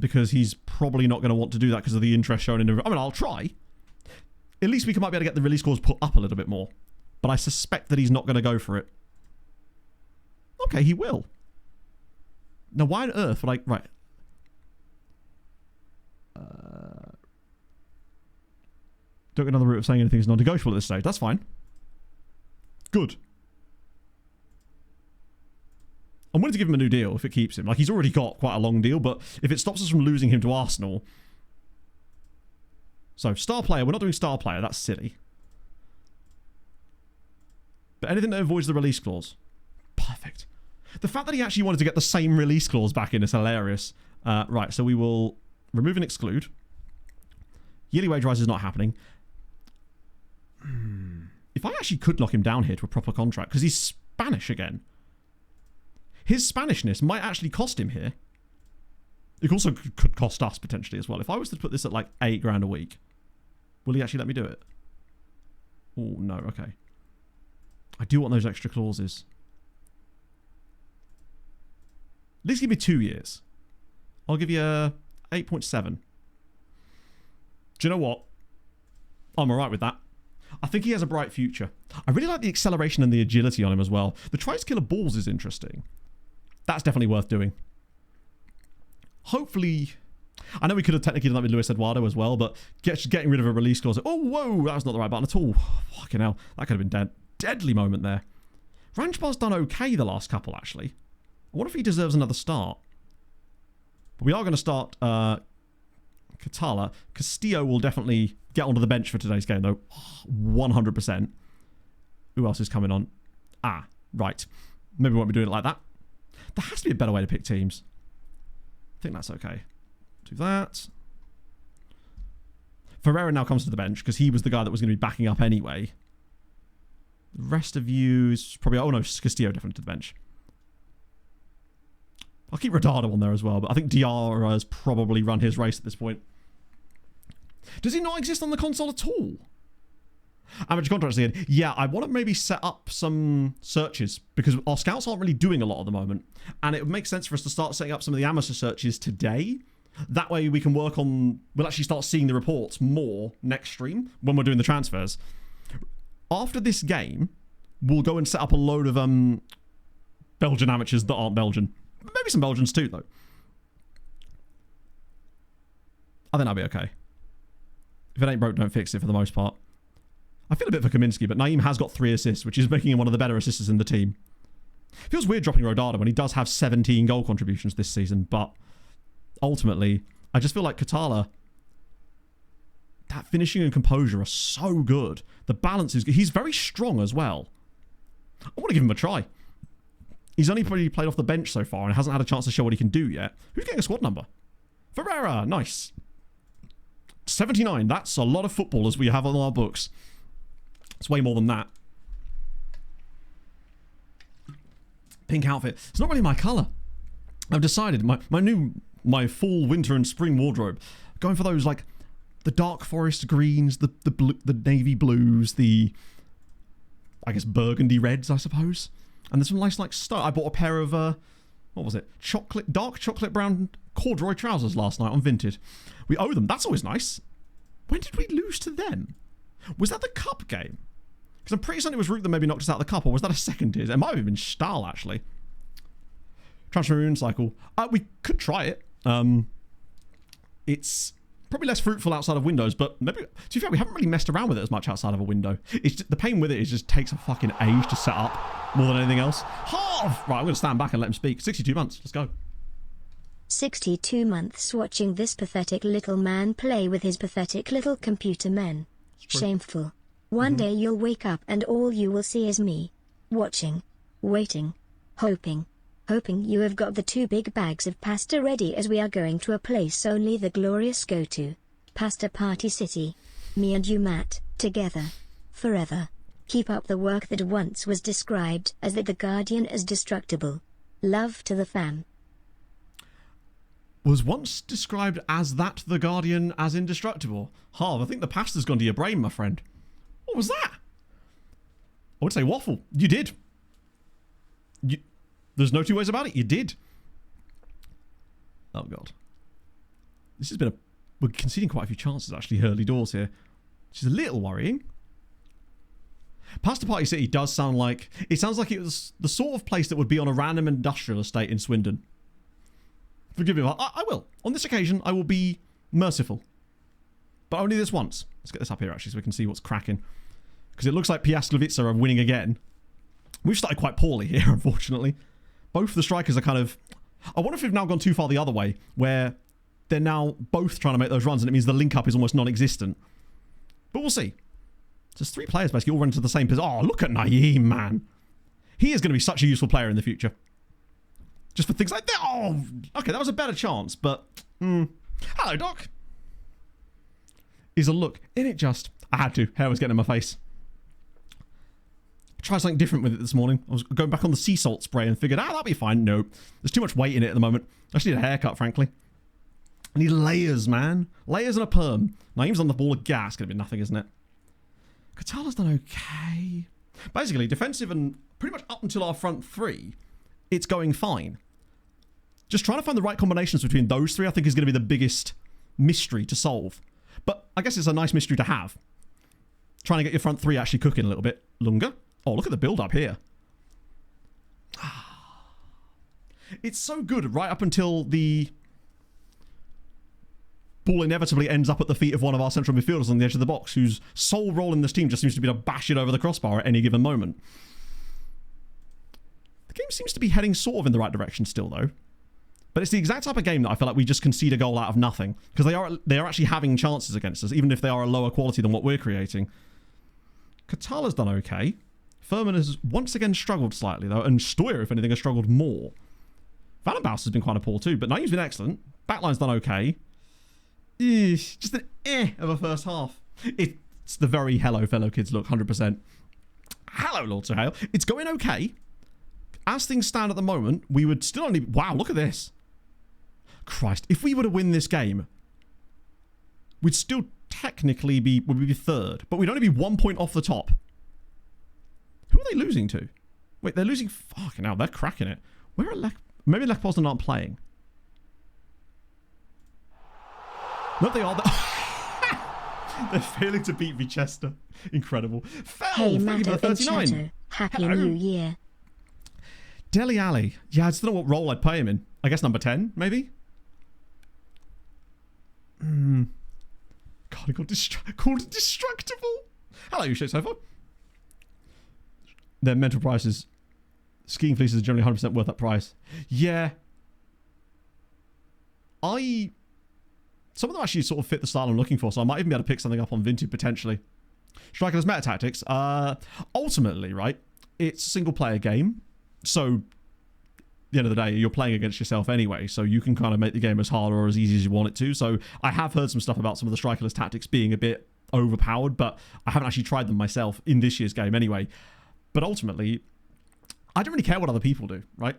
Because he's probably not going to want to do that because of the interest shown in the... I mean, I'll try. At least we might be able to get the release clause put up a little bit more. But I suspect that he's not going to go for it. Okay, he will. Now, why on earth would I... Right. Don't get another route of saying anything is non-negotiable at this stage. That's fine. Good. I'm willing to give him a new deal if it keeps him. Like, he's already got quite a long deal, but if it stops us from losing him to Arsenal... So, star player. We're not doing star player. That's silly. But anything that avoids the release clause. Perfect. The fact that he actually wanted to get the same release clause back in is hilarious. Right, so we will remove and exclude. Yearly wage rise is not happening. If I actually could lock him down here to a proper contract, because he's Spanish again. His Spanishness might actually cost him here. It also could cost us potentially as well. If I was to put this at like $8,000 a week, will he actually let me do it? Oh, no, okay. I do want those extra clauses. At least give me 2 years. I'll give you 8.7. Do you know what? I'm alright with that. I think he has a bright future. I really like the acceleration and the agility on him as well. The tries killer balls is interesting. That's definitely worth doing. Hopefully... I know we could have technically done that with Luis Eduardo as well, but getting rid of a release clause... Oh, whoa! That was not the right button at all. Fucking hell. That could have been deadly moment there. Ranchbar's done okay the last couple, actually. I wonder if he deserves another start. But we are going to start Catala. Castillo will definitely get onto the bench for today's game, though. 100%. Who else is coming on? Ah, right. Maybe we won't be doing it like that. There has to be a better way to pick teams. I think that's okay. Do that. Ferreira now comes to the bench because he was the guy that was going to be backing up anyway. The rest of you is probably... Oh, no, Castillo definitely to the bench. I'll keep Rodado on there as well, but I think Diarra has probably run his race at this point. Does he not exist on the console at all? Amateur contracts again. Yeah, I want to maybe set up some searches because our scouts aren't really doing a lot at the moment. And it would make sense for us to start setting up some of the amateur searches today. That way we can work on... We'll actually start seeing the reports more next stream when we're doing the transfers. After this game, we'll go and set up a load of Belgian amateurs that aren't Belgian. Maybe some Belgians too, though. I think that'll be okay. If it ain't broke, don't fix it for the most part. I feel a bit for Kaminsky, but Naeem has got 3 assists, which is making him one of the better assisters in the team. It feels weird dropping Rodada when he does have 17 goal contributions this season, but ultimately, I just feel like Catala, that finishing and composure are so good. The balance is good. He's very strong as well. I want to give him a try. He's only probably played off the bench so far and hasn't had a chance to show what he can do yet. Who's getting a squad number? Ferreira, nice. 79, that's a lot of footballers we have on our books. It's way more than that. Pink outfit. It's not really my colour. I've decided my fall, winter and spring wardrobe, going for those like the dark forest greens, the navy blues, the I guess burgundy reds, I suppose. And there's some nice like I bought a pair of what was it? Dark chocolate brown corduroy trousers last night on Vinted. We owe them. That's always nice. When did we lose to them? Was that the cup game? Because I'm pretty certain it was Root that maybe knocked us out of the cup, or was that a second tier? It might have been Stahl, actually. Transfer Moon Cycle. We could try it. It's probably less fruitful outside of Windows, but maybe, to be fair, we haven't really messed around with it as much outside of a window. It's just, the pain with it is just takes a fucking age to set up more than anything else. Half! Right, I'm going to stand back and let him speak. 62 months. Let's go. 62 months watching this pathetic little man play with his pathetic little computer men. Shameful. One day you'll wake up and all you will see is me. Watching. Waiting. Hoping. Hoping you have got the 2 big bags of pasta ready as we are going to a place only the glorious go to. Pasta Party City. Me and you, Matt, together. Forever. Keep up the work that once was described as the Guardian as destructible. Love to the fam. Was once described as that the Guardian as indestructible. Harv, I think the pasta's gone to your brain, my friend. What was that? I would say waffle. You did. There's no two ways about it. You did. Oh, God. This has been we're conceding quite a few chances, actually, early doors here. Which is a little worrying. Pasta Party City does sound like... It sounds like it was the sort of place that would be on a random industrial estate in Swindon. Forgive me, I will. On this occasion, I will be merciful. But only this once. Let's get this up here, actually, so we can see what's cracking. Because it looks like Piastlevica are winning again. We've started quite poorly here, unfortunately. Both the strikers are kind of... I wonder if we've now gone too far the other way, where they're now both trying to make those runs, and it means the link-up is almost non-existent. But we'll see. Just 3 players basically all run into the same position. Oh, look at Naeem, man. He is going to be such a useful player in the future. Just for things like that. Oh, okay, that was a better chance, but... Hello, Doc. Is a look. In it just... I had to. Hair was getting in my face. I tried something different with it this morning. I was going back on the sea salt spray and figured, that'll be fine. No. There's too much weight in it at the moment. I just need a haircut, frankly. I need layers, man. Layers and a perm. Naeem's on the ball of gas. Going to be nothing, isn't it? Katala's done okay. Basically, defensive and pretty much up until our front 3, it's going fine. Just trying to find the right combinations between those 3, I think, is going to be the biggest mystery to solve. But I guess it's a nice mystery to have. Trying to get your front 3 actually cooking a little bit longer. Oh, look at the build-up here. It's so good right up until the ball inevitably ends up at the feet of one of our central midfielders on the edge of the box, whose sole role in this team just seems to be to bash it over the crossbar at any given moment. The game seems to be heading sort of in the right direction still, though. But it's the exact type of game that I feel like we just concede a goal out of nothing. Because they are actually having chances against us, even if they are a lower quality than what we're creating. Katala's done okay. Furman has once again struggled slightly, though. And Stoyer, if anything, has struggled more. Vandenbaus has been quite a poor, too. But Naeem's been excellent. Backline's done okay. Just an of a first half. It's the very hello, fellow kids look, 100%. Hello, Lord Sir Hale. It's going okay. As things stand at the moment, we would still only... Wow, look at this. Christ, if we were to win this game, we'd still technically be... Would we be 3rd? But we'd only be 1 point off the top. Who are they losing to? Wait, they're losing... Fucking hell, they're cracking it. Where are Maybe Lech Poznan aren't playing. No, they are. They're failing to beat Vichester. Incredible. Hey, Mato and Chato. Happy New Year. Dele Alli. Yeah, I just don't know what role I'd play him in. I guess number 10, maybe? God, I got called destructible. Hello, you shit so far. Their mental prices. Skiing fleeces are generally 100% worth that price. Yeah. Some of them actually sort of fit the style I'm looking for, so I might even be able to pick something up on Vinted potentially. Strikerless meta tactics. Ultimately, right, it's a single player game. So, at the end of the day, you're playing against yourself anyway, so you can kind of make the game as hard or as easy as you want it to. So, I have heard some stuff about some of the strikerless tactics being a bit overpowered, but I haven't actually tried them myself in this year's game anyway. But ultimately, I don't really care what other people do, right?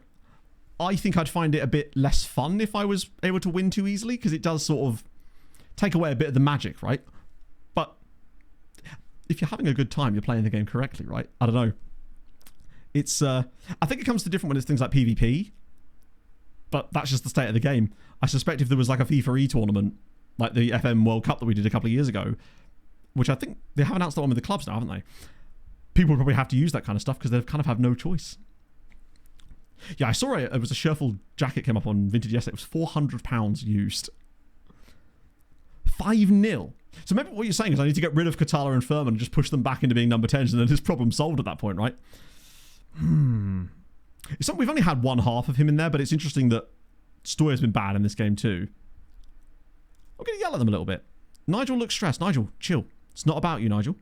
I think I'd find it a bit less fun if I was able to win too easily, because it does sort of take away a bit of the magic, right? But if you're having a good time, you're playing the game correctly, right? I don't know. It's, I think it comes to different when it's things like PvP, but that's just the state of the game. I suspect if there was like a FIFA e-tournament, like the FM World Cup that we did a couple of years ago, which I think they have announced that one with the clubs now, haven't they? People would probably have to use that kind of stuff because they kind of have no choice. Yeah, I saw it was a Sherful jacket came up on Vinted yesterday. It was £400 used. 5-0. So maybe what you're saying is I need to get rid of Katala and Furman and just push them back into being number 10s, and then this problem solved at that point, right? We've only had one half of him in there, but it's interesting that Stoyer's been bad in this game too. I'm going to yell at them a little bit. Nigel looks stressed. Nigel, chill. It's not about you, Nigel.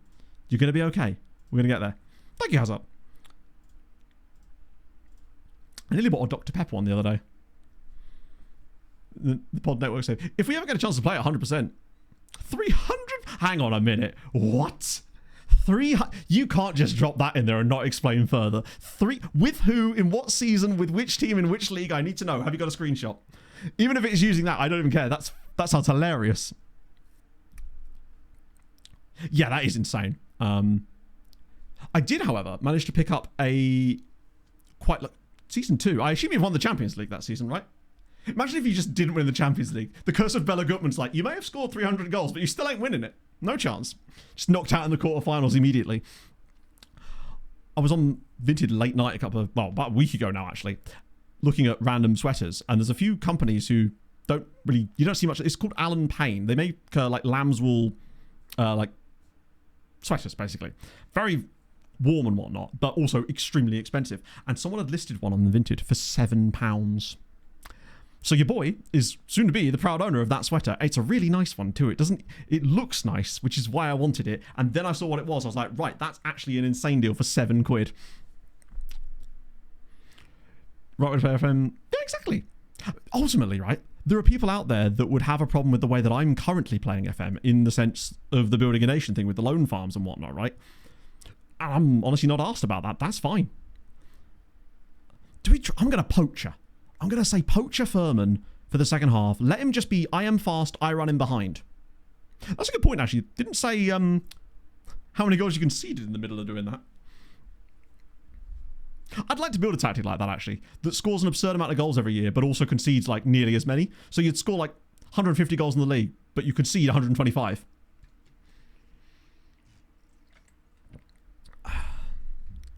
You're going to be okay. We're going to get there. Thank you, Hazard. I nearly bought a Dr. Pepper one the other day. The pod network said, if we ever get a chance to play it 100%, 300? Hang on a minute. What? 300? You can't just drop that in there and not explain further. With who, in what season, with which team, in which league? I need to know. Have you got a screenshot? Even if it's using that, I don't even care. That sounds hilarious. Yeah, that is insane. I did, however, manage to pick up a season 2. I assume you've won the Champions League that season, right? Imagine if you just didn't win the Champions League. The curse of Bella Gutmann's like, you may have scored 300 goals, but you still ain't winning it. No chance. Just knocked out in the quarterfinals immediately. I was on Vinted late night about a week ago now, actually, looking at random sweaters, and there's a few companies who you don't see much. It's called Alan Payne. They make like lamb's wool, like sweaters, basically. Very warm and whatnot, but also extremely expensive. And someone had listed one on the Vinted for £7. So your boy is soon to be the proud owner of that sweater. It's a really nice one too. It looks nice, which is why I wanted it. And then I saw what it was. I was like, right, that's actually an insane deal for £7. Right with FM. Yeah, exactly. Ultimately, right, there are people out there that would have a problem with the way that I'm currently playing FM in the sense of the building a nation thing with the loan farms and whatnot, right? And I'm honestly not asked about that. That's fine. I'm going to poach her. I'm going to say poacher Furman for the second half. Let him just be, I am fast, I run in behind. That's a good point, actually. Didn't say how many goals you conceded in the middle of doing that. I'd like to build a tactic like that, actually, that scores an absurd amount of goals every year, but also concedes like nearly as many. So you'd score like 150 goals in the league, but you concede 125.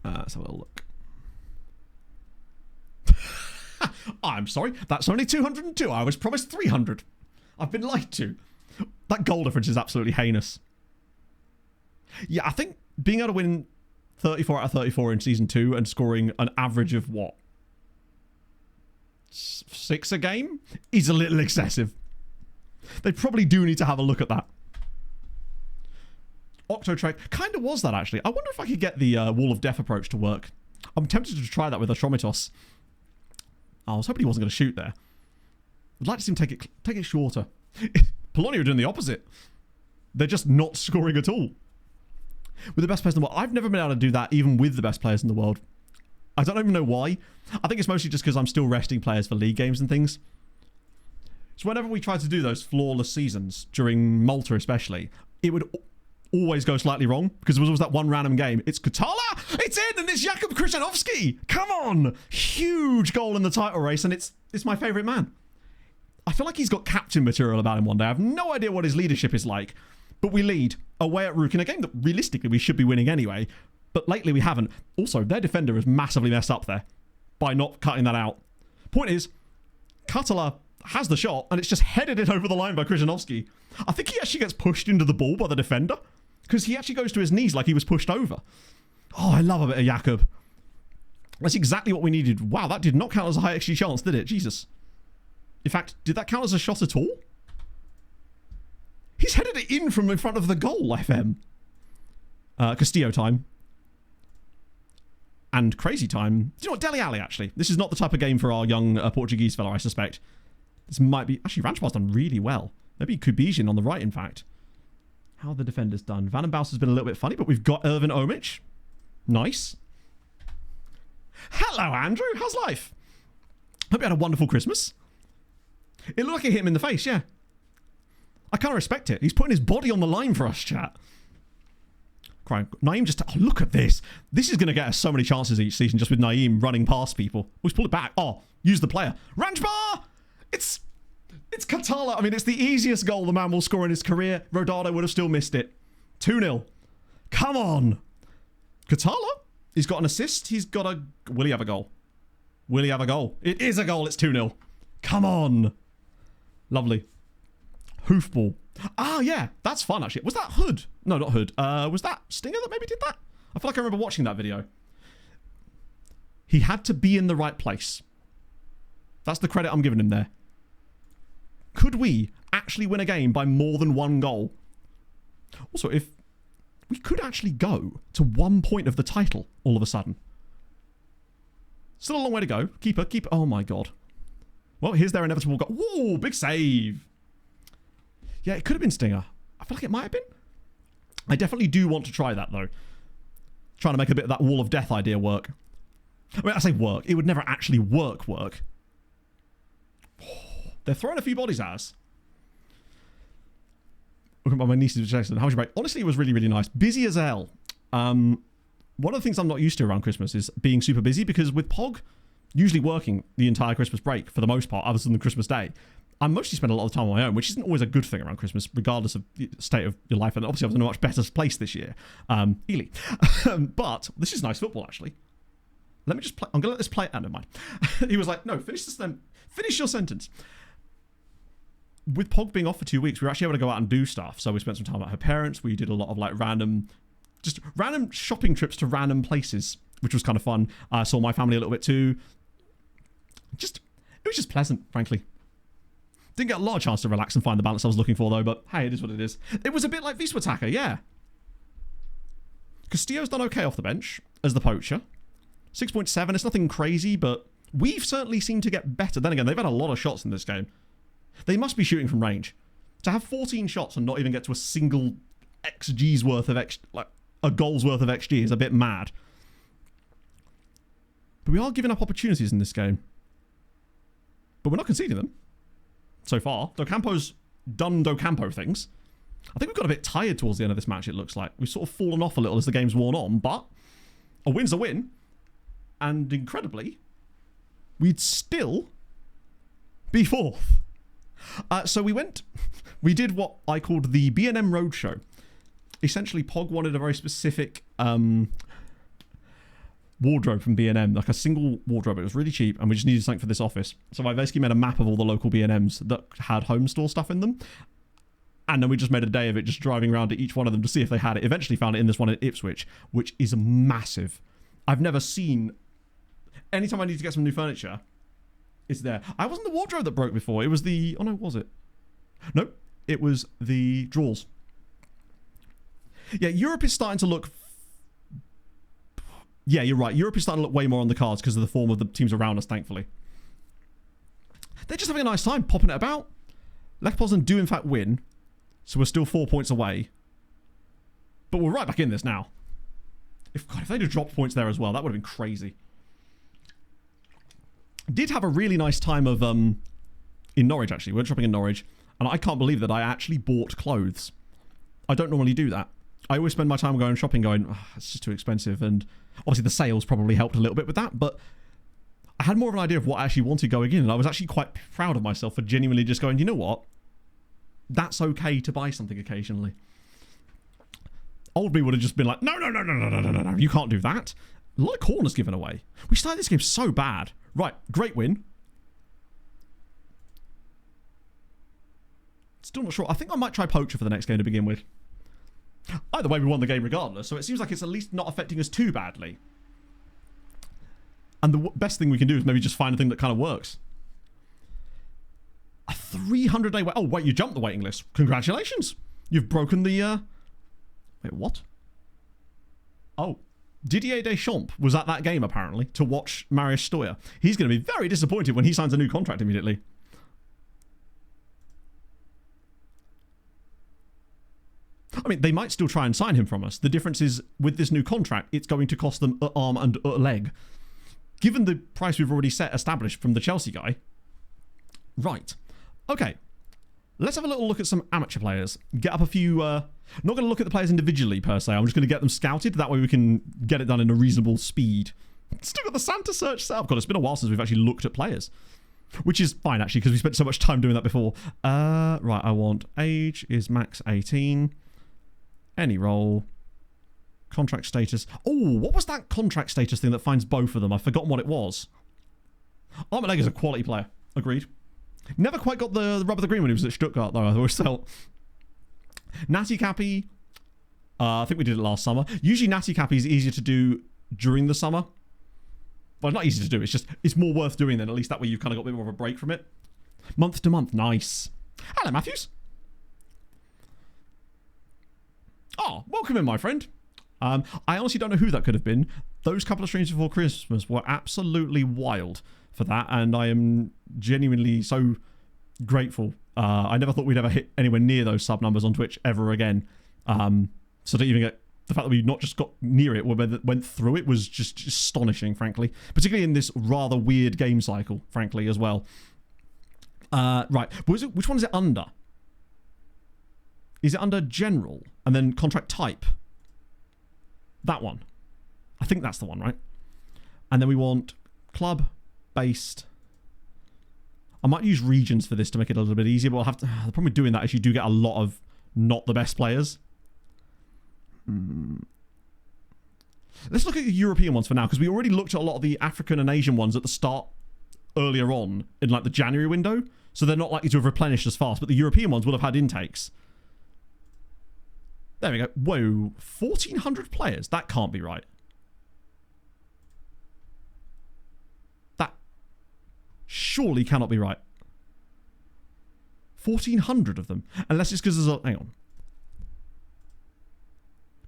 Let's have a little look. I'm sorry, that's only 202. I was promised 300. I've been lied to. That goal difference is absolutely heinous. Yeah, I think being able to win 34 out of 34 in Season 2 and scoring an average of, 6 a game is a little excessive. They probably do need to have a look at that. Octotrek kind of was that, actually. I wonder if I could get the Wall of Death approach to work. I'm tempted to try that with Atromitos. I was hoping he wasn't going to shoot there. I'd like to see him take it shorter. Polonia are doing the opposite. They're just not scoring at all. With the best players in the world. I've never been able to do that even with the best players in the world. I don't even know why. I think it's mostly just because I'm still resting players for league games and things. So whenever we try to do those flawless seasons, during Malta especially, it would always go slightly wrong because there was always that one random game. It's Katala! It's in! And it's Jakub Krzyżanowski! Come on! Huge goal in the title race, and it's my favourite man. I feel like he's got captain material about him one day. I have no idea what his leadership is like, but we lead away at Rook in a game that realistically we should be winning anyway, but lately we haven't. Also, their defender has massively messed up there by not cutting that out. Point is, Katala has the shot, and it's just headed it over the line by Krzyżanowski. I think he actually gets pushed into the ball by the defender, because he actually goes to his knees like he was pushed over. Oh, I love a bit of Jakub. That's exactly what we needed. Wow, that did not count as a high XG chance, did it? Jesus. In fact, did that count as a shot at all? He's headed it in from in front of the goal, FM. Castillo time. And crazy time. Do you know what? Dele Alli, actually. This is not the type of game for our young Portuguese fella, I suspect. This might be... Actually, Ranchbar's done really well. Maybe Kubizin on the right, in fact. How are the defenders done? Van den Bosch has been a little bit funny, but we've got Irvin Omic. Nice. Hello, Andrew. How's life? Hope you had a wonderful Christmas. It looked like it hit him in the face, yeah. I kind of respect it. He's putting his body on the line for us, chat. Crying. Naeem just... Oh, look at this. This is going to get us so many chances each season just with Naeem running past people. Let's pull it back. Oh, use the player. Ranchbar! It's Katala. I mean, it's the easiest goal the man will score in his career. Rodado would have still missed it. 2-0. Come on. Katala? He's got an assist. He's got a... Will he have a goal? Will he have a goal? It is a goal. It's 2-0. Come on. Lovely. Hoofball. Ah, yeah. That's fun, actually. Was that Hood? No, not Hood. Was that Stinger that maybe did that? I feel like I remember watching that video. He had to be in the right place. That's the credit I'm giving him there. Could we actually win a game by more than one goal? Also, if we could actually go to 1 point of the title all of a sudden. Still a long way to go. Keeper. Oh my god. Well, here's their inevitable goal. Whoa, big save. Yeah, it could have been Stinger. I feel like it might have been. I definitely do want to try that, though. Trying to make a bit of that Wall of Death idea work. I mean, I say work. It would never actually work. They're throwing a few bodies at us. Looking at my nieces with Jackson. How was your break? Honestly, it was really, really nice. Busy as hell. One of the things I'm not used to around Christmas is being super busy, because with POG, usually working the entire Christmas break for the most part, other than the Christmas day, I mostly spend a lot of time on my own, which isn't always a good thing around Christmas, regardless of the state of your life. And obviously, I was in a much better place this year. Ely. But this is nice football, actually. Let me just play. I'm going to let this play. Oh, never mind. He was like, no, finish your sentence. With POG being off for 2 weeks, we were actually able to go out and do stuff. So we spent some time at her parents. We did a lot of like random shopping trips to random places, which was kind of fun. I saw my family a little bit too. It was just pleasant, frankly. Didn't get a lot of chance to relax and find the balance I was looking for, though, but hey, it is what it is. It was a bit like Wisła Kraków, yeah. Castillo's done okay off the bench as the poacher. 6.7, it's nothing crazy, but we've certainly seemed to get better. Then again, they've had a lot of shots in this game. They must be shooting from range. To have 14 shots and not even get to a single XG's worth of a goal's worth of XG is a bit mad. But we are giving up opportunities in this game. But we're not conceding them. So far. Docampo's done Docampo things. I think we've got a bit tired towards the end of this match, it looks like. We've sort of fallen off a little as the game's worn on, but a win's a win. And incredibly, we'd still be fourth. So we did what I called the B&M Roadshow. Essentially, POG wanted a very specific wardrobe from B&M, like a single wardrobe. It was really cheap, and we just needed something for this office. So I basically made a map of all the local B&Ms that had home store stuff in them. And then we just made a day of it, just driving around to each one of them to see if they had it. Eventually found it in this one at Ipswich, which is massive. I've never seen... Anytime I need to get some new furniture, it's there. I wasn't the wardrobe that broke before. It was the... Oh no, was it? Nope. It was the drawers. Yeah, Europe is starting to look... Yeah, you're right. Europe is starting to look way more on the cards because of the form of the teams around us, thankfully. They're just having a nice time popping it about. Lech Poznan do, in fact, win. So we're still 4 points away. But we're right back in this now. If they'd have dropped points there as well, that would have been crazy. Did have a really nice time of in Norwich, actually. We were shopping in Norwich. And I can't believe that I actually bought clothes. I don't normally do that. I always spend my time going shopping going, oh, it's just too expensive. And obviously the sales probably helped a little bit with that. But I had more of an idea of what I actually wanted going in. And I was actually quite proud of myself for genuinely just going, you know what? That's okay to buy something occasionally. Old me would have just been like, no, you can't do that. A lot of corners given away. We started this game so bad. Right, great win. Still not sure. I think I might try poacher for the next game to begin with. Either way, we won the game regardless, so it seems like it's at least not affecting us too badly. And the best thing we can do is maybe just find a thing that kind of works. A 300-day wait. Oh, wait, you jumped the waiting list. Congratulations. You've broken the... Wait, what? Oh. Didier Deschamps was at that game, apparently, to watch Marius Stoyer. He's going to be very disappointed when he signs a new contract immediately. I mean, they might still try and sign him from us. The difference is, with this new contract, it's going to cost them an arm and a leg. Given the price we've already established from the Chelsea guy. Right. Okay. Let's have a little look at some amateur players. Get up a few... not going to look at the players individually, per se. I'm just going to get them scouted. That way we can get it done in a reasonable speed. Still got the Santa search set up. God, it's been a while since we've actually looked at players. Which is fine, actually, because we spent so much time doing that before. Right, I want age is max 18. Any role. Contract status. Oh, what was that contract status thing that finds both of them? I've forgotten what it was. Armour is a quality player. Agreed. Never quite got the rub of the green when he was at Stuttgart, though. I always felt. Natty Cappy. I think we did it last summer. Usually Natty Cappy is easier to do during the summer. Well, not easy to do. It's just, it's more worth doing then. At least that way you've kind of got a bit more of a break from it. Month to month. Nice. Hello, Matthews. Oh, welcome in, my friend. I honestly don't know who that could have been. Those couple of streams before Christmas were absolutely wild for that, and I am genuinely so grateful. I never thought we'd ever hit anywhere near those sub numbers on Twitch ever again. So to even get the fact that we not just got near it, went through it, was just astonishing, frankly. Particularly in this rather weird game cycle, frankly, as well. Right, which one is it under? Is it under general and then contract type? That one. I think that's the one, right? And then we want club-based. I might use regions for this to make it a little bit easier, but I'll have to. The problem with doing that is you do get a lot of not the best players. Let's look at the European ones for now, because we already looked at a lot of the African and Asian ones at the start earlier on in like the January window, so they're not likely to have replenished as fast, but the European ones will have had intakes. There we go. Whoa, 1,400 players. That can't be right. That surely cannot be right. 1,400 of them. Unless it's because there's a... Hang on.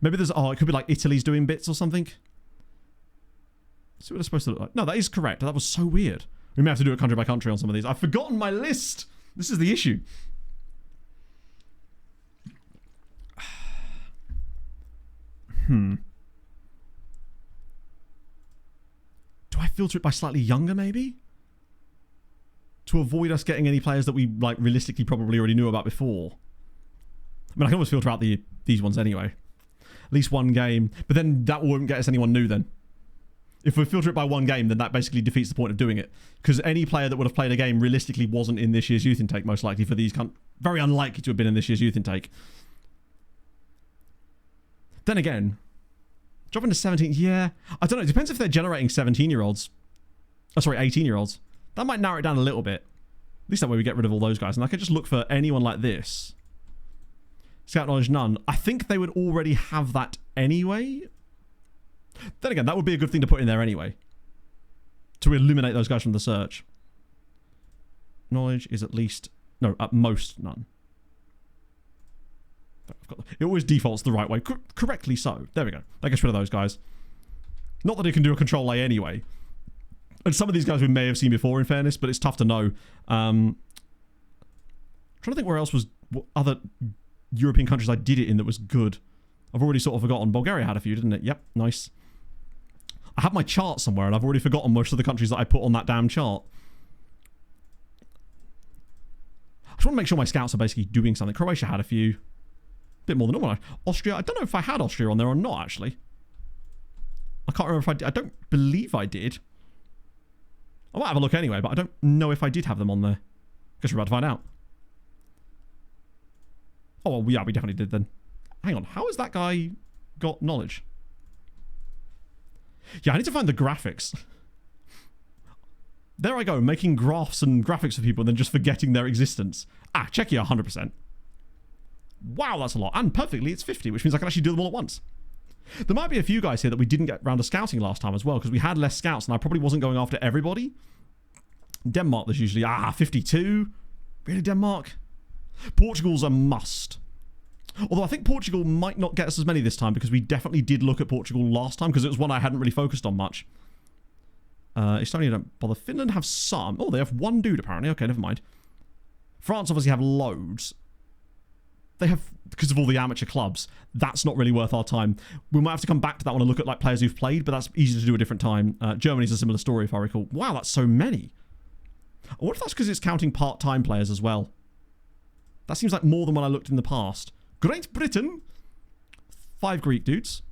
Maybe there's... Oh, it could be like Italy's doing bits or something. Let's see what it's supposed to look like. No, that is correct. That was so weird. We may have to do it country by country on some of these. I've forgotten my list. This is the issue. Do I filter it by slightly younger, maybe? To avoid us getting any players that we, like, realistically probably already knew about before. I mean, I can always filter out these ones anyway. At least one game. But then that won't get us anyone new then. If we filter it by one game, then that basically defeats the point of doing it. Because any player that would have played a game realistically wasn't in this year's youth intake, most likely for these. Very unlikely to have been in this year's youth intake. Then again, dropping to 17, yeah. I don't know. It depends if they're generating 17-year-olds. Oh, sorry, 18-year-olds. That might narrow it down a little bit. At least that way we get rid of all those guys. And I could just look for anyone like this. Scout knowledge, none. I think they would already have that anyway. Then again, that would be a good thing to put in there anyway. To eliminate those guys from the search. Knowledge is at least... No, at most none. It always defaults the right way. Correctly so. There we go. That gets rid of those guys. Not that it can do a control A anyway. And some of these guys we may have seen before, in fairness, but it's tough to know. Trying to think where else was... What other European countries I did it in that was good. I've already sort of forgotten. Bulgaria had a few, didn't it? Yep, nice. I have my chart somewhere, and I've already forgotten most of the countries that I put on that damn chart. I just want to make sure my scouts are basically doing something. Croatia had a few. Bit more than normal. Austria, I don't know if I had Austria on there or not, actually. I can't remember if I did. I don't believe I did. I might have a look anyway, but I don't know if I did have them on there. Guess we're about to find out. Oh, well, yeah, we definitely did then. Hang on, how has that guy got knowledge? Yeah, I need to find the graphics. There I go, making graphs and graphics for people and then just forgetting their existence. Ah, Czechia, 100%. Wow, that's a lot. And perfectly, it's 50, which means I can actually do them all at once. There might be a few guys here that we didn't get round to scouting last time as well, because we had less scouts and I probably wasn't going after everybody. Denmark, there's usually, 52. Really, Denmark? Portugal's a must. Although I think Portugal might not get us as many this time, because we definitely did look at Portugal last time, because it was one I hadn't really focused on much. Estonia don't bother. Finland have some. Oh, they have one dude apparently. Okay, never mind. France obviously have loads. They have, because of all the amateur clubs, that's not really worth our time. We might have to come back to that one and look at like players who've played, but that's easy to do a different time. Germany's a similar story if I recall. Wow, that's so many. I wonder if that's because it's counting part-time players as well. That seems like more than when I looked in the past. Great Britain. 5 Greek dudes.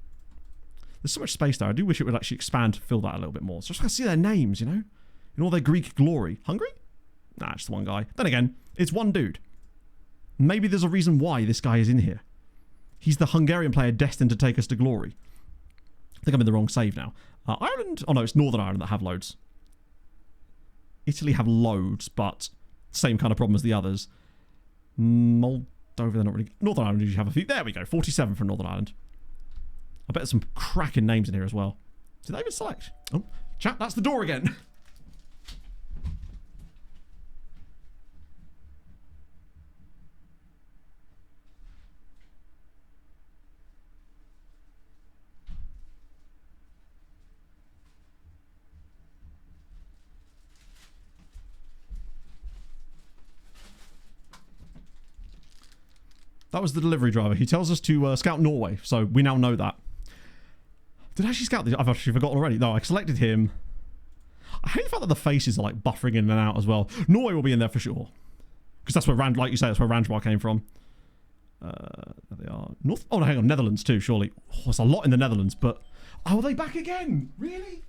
There's so much space there. I do wish it would actually expand to fill that a little bit more. So just I see their names, you know? In all their Greek glory. Hungary? Nah, just one guy. Then again, it's one dude. Maybe there's a reason why this guy is in here. He's the Hungarian player destined to take us to glory. I think I'm in the wrong save now. Ireland? Oh no, it's Northern Ireland that have loads. Italy have loads, but same kind of problem as the others. Moldova, they're not really... Northern Ireland usually have a few. There we go, 47 from Northern Ireland. I bet there's some cracking names in here as well. Did they even select? Oh, chat, that's the door again. That was the delivery driver. He tells us to scout Norway, so we now know that. Did I actually scout this? I've actually forgotten already. No, I selected him. I hate the fact that the faces are like buffering in and out as well. Norway will be in there for sure. Because that's where like you say, that's where Ranjbar came from. There they are. North. Oh, no, hang on. Netherlands too, surely. Oh, there's a lot in the Netherlands, but... Oh, are they back again? Really?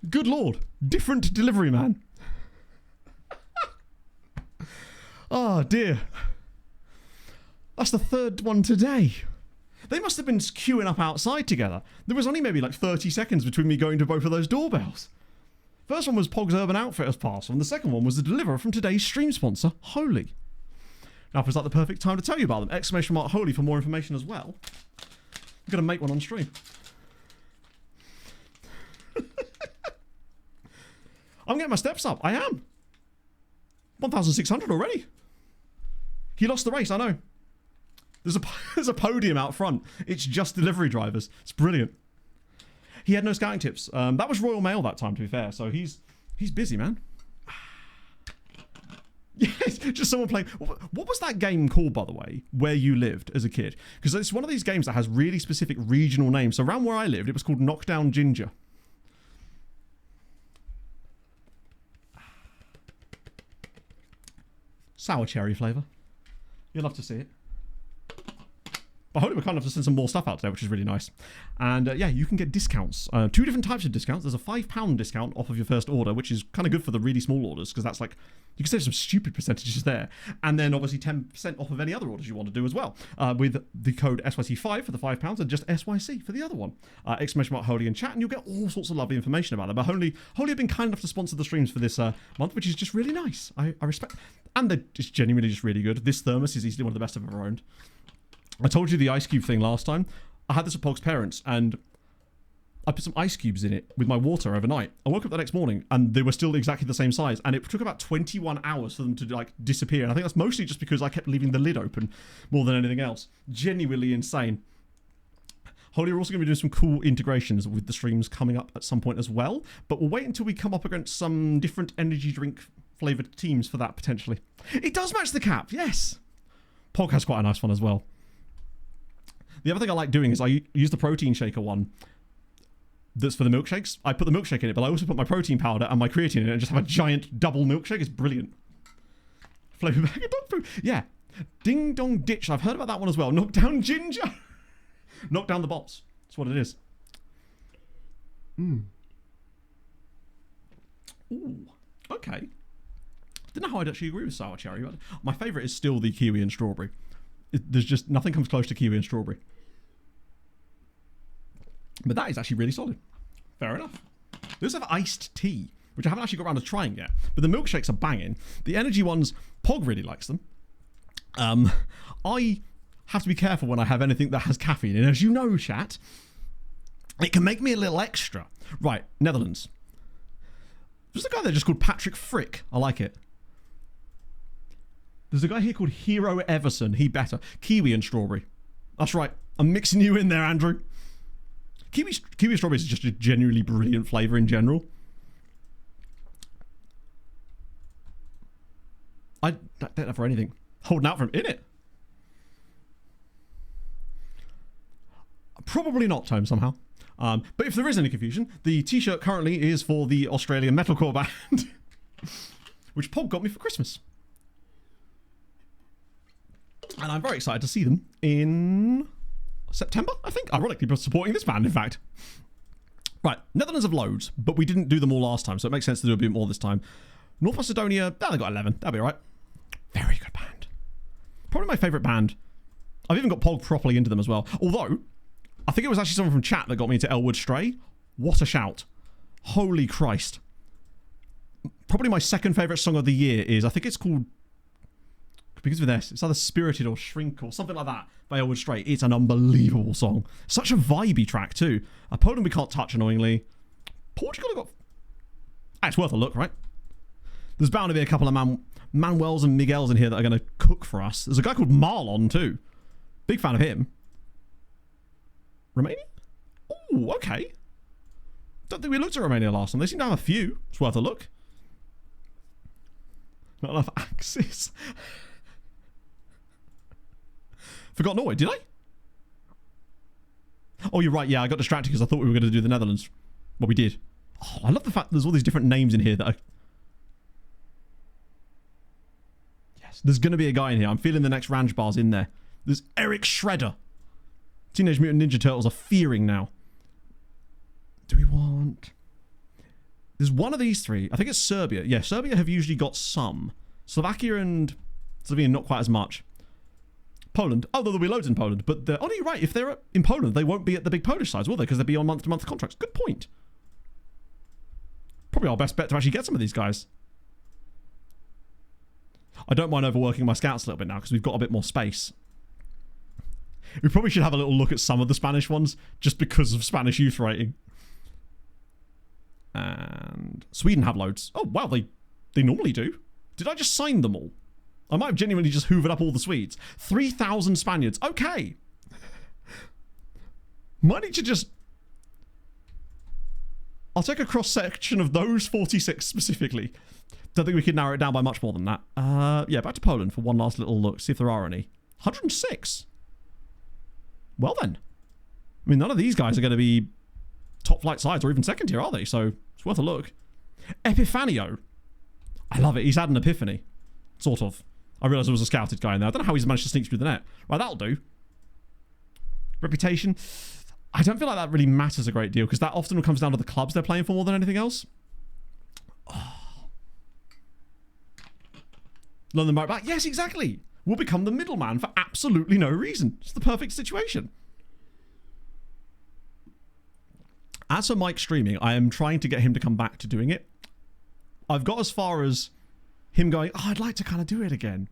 Good Lord. Different delivery man. Oh, dear. That's the third one today. They must have been queuing up outside together. There was only maybe like 30 seconds between me going to both of those doorbells. First one was Pog's Urban Outfitters parcel, and the second one was the deliverer from today's stream sponsor, Holy. Now feels like the perfect time to tell you about them. Exclamation mark Holy for more information as well. I'm going to make one on stream. I'm getting my steps up. I am. 1,600 already. He lost the race, I know. There's a podium out front. It's just delivery drivers. It's brilliant. He had no scouting tips. That was Royal Mail that time, to be fair. So he's busy, man. Yes, just someone playing. What was that game called, by the way, where you lived as a kid? Because it's one of these games that has really specific regional names. So around where I lived, it was called Knockdown Ginger. Sour cherry flavour. You'll love to see it. But hopefully we're kind enough to send some more stuff out today, which is really nice. And yeah, you can get discounts. Two different types of discounts. There's a £5 discount off of your first order, which is kind of good for the really small orders, because that's like, you can save some stupid percentages there. And then obviously 10% off of any other orders you want to do as well. With the code SYC5 for the £5 and just SYC for the other one. Exclamation mark Holy in chat, and you'll get all sorts of lovely information about them. But Holy have been kind enough to sponsor the streams for this month, which is just really nice. I respect. And they're just genuinely just really good. This thermos is easily one of the best I've ever owned. I told you the ice cube thing last time. I had this at Pog's parents, and I put some ice cubes in it with my water overnight. I woke up the next morning, and they were still exactly the same size, and it took about 21 hours for them to like disappear. And I think that's mostly just because I kept leaving the lid open more than anything else. Genuinely insane. Holy, we're also going to be doing some cool integrations with the streams coming up at some point as well, but we'll wait until we come up against some different energy drink flavoured teams for that, potentially. It does match the cap, yes. Pog has quite a nice one as well. The other thing I like doing is I use the protein shaker one that's for the milkshakes. I put the milkshake in it, but I also put my protein powder and my creatine in it and just have a giant double milkshake. It's brilliant. Flavour bag of dog food. Yeah. Ding Dong Ditch. I've heard about that one as well. Knockdown Ginger. Knock down the bots. That's what it is. Ooh. Okay. Don't know how I'd actually agree with sour cherry, but my favourite is still the kiwi and strawberry. There's just nothing comes close to kiwi and strawberry. But that is actually really solid. Fair enough. They also have iced tea, which I haven't actually got around to trying yet. But the milkshakes are banging. The energy ones, Pog really likes them. I have to be careful when I have anything that has caffeine. And as you know, chat, it can make me a little extra. Right, Netherlands. There's a guy there just called Patrick Frick. I like it. There's a guy here called Hero Everson. He better. Kiwi and strawberry. That's right. I'm mixing you in there, Andrew. Kiwi and strawberry is just a genuinely brilliant flavour in general. I don't have for anything. Holding out for him. In it. Probably not, Tome, somehow. But if there is any confusion, the t-shirt currently is for the Australian metalcore band, which Pog got me for Christmas. And I'm very excited to see them in September, I think. Ironically, supporting this band, in fact. Right, Netherlands have loads, but we didn't do them all last time, so it makes sense to do a bit more this time. North Macedonia, they got 11. That'll be all right. Very good band. Probably my favourite band. I've even got Pog properly into them as well. Although, I think it was actually someone from chat that got me into Elwood Stray. What a shout. Holy Christ. Probably my second favourite song of the year is, I think it's called, because of this, it's either Spirited or Shrink or something like that by Elwood Stray. It's an unbelievable song. Such a vibey track too. Poland we can't touch, annoyingly. Portugal have got... it's worth a look, right? There's bound to be a couple of Manuels and Miguels in here that are going to cook for us. There's a guy called Marlon too. Big fan of him. Romania? Oh, okay. Don't think we looked at Romania last time. They seem to have a few. It's worth a look. Not enough axes. Forgot Norway, did I? Oh, you're right. Yeah, I got distracted because I thought we were going to do the Netherlands. Well, we did. Oh, I love the fact that there's all these different names in here that are... Yes, there's going to be a guy in here. I'm feeling the next Ranch bar's in there. There's Eric Shredder. Teenage Mutant Ninja Turtles are fearing now. Do we want... There's one of these three. I think it's Serbia. Yeah, Serbia have usually got some. Slovakia and Slovenia, not quite as much. Poland. Oh, there'll be loads in Poland. But oh, no, you're right. If they're in Poland, they won't be at the big Polish sides, will they? Because they'll be on month-to-month contracts. Good point. Probably our best bet to actually get some of these guys. I don't mind overworking my scouts a little bit now because we've got a bit more space. We probably should have a little look at some of the Spanish ones just because of Spanish youth rating. And Sweden have loads. Oh, wow, they normally do. Did I just sign them all? I might have genuinely just hoovered up all the Swedes. 3,000 Spaniards. Okay. Might need to just... I'll take a cross-section of those 46 specifically. Don't think we could narrow it down by much more than that. Yeah, back to Poland for one last little look. See if there are any. 106. Well then. I mean, none of these guys are going to be top flight sides or even second tier, are they? So it's worth a look. Epifanio. I love it. He's had an epiphany. Sort of. I realised there was a scouted guy in there. I don't know how he's managed to sneak through the net. Right, that'll do. Reputation. I don't feel like that really matters a great deal because that often comes down to the clubs they're playing for more than anything else. Oh. Learn them right back. Yes, exactly. We'll become the middleman for absolutely no reason. It's the perfect situation. As for Mike streaming, I am trying to get him to come back to doing it. I've got as far as him going, oh, I'd like to kind of do it again.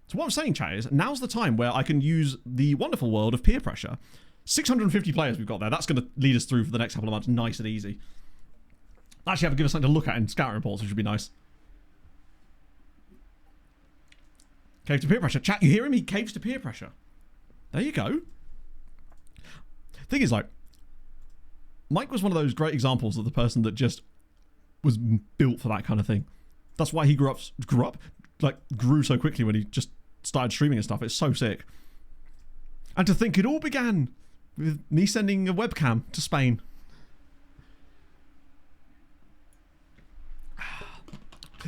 So what I'm saying, chat, is now's the time where I can use the wonderful world of peer pressure. 650 players we've got there. That's going to lead us through for the next couple of months nice and easy. Actually, have to give us something to look at in scouting reports, which would be nice. Cave to peer pressure. Chat, you hearing me? Caves to peer pressure. There you go. Thing is, like, Mike was one of those great examples of the person that just was built for that kind of thing. That's why he grew so quickly when he just started streaming and stuff. It's so sick. And to think it all began with me sending a webcam to Spain.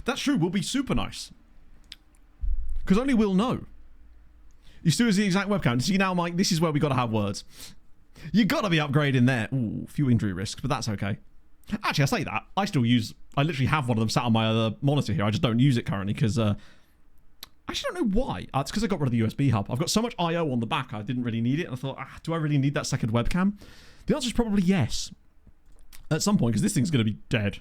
That's true. We'll be super nice. Because only we'll know. You still use the exact webcam. See now, Mike, this is where we got to have words. You got to be upgrading there. Ooh, few injury risks, but that's okay. Actually, I say that. I literally have one of them sat on my other monitor here. I just don't use it currently because... I actually don't know why. It's because I got rid of the USB hub. I've got so much I/O on the back, I didn't really need it. And I thought, do I really need that second webcam? The answer is probably yes. At some point, because this thing's going to be dead.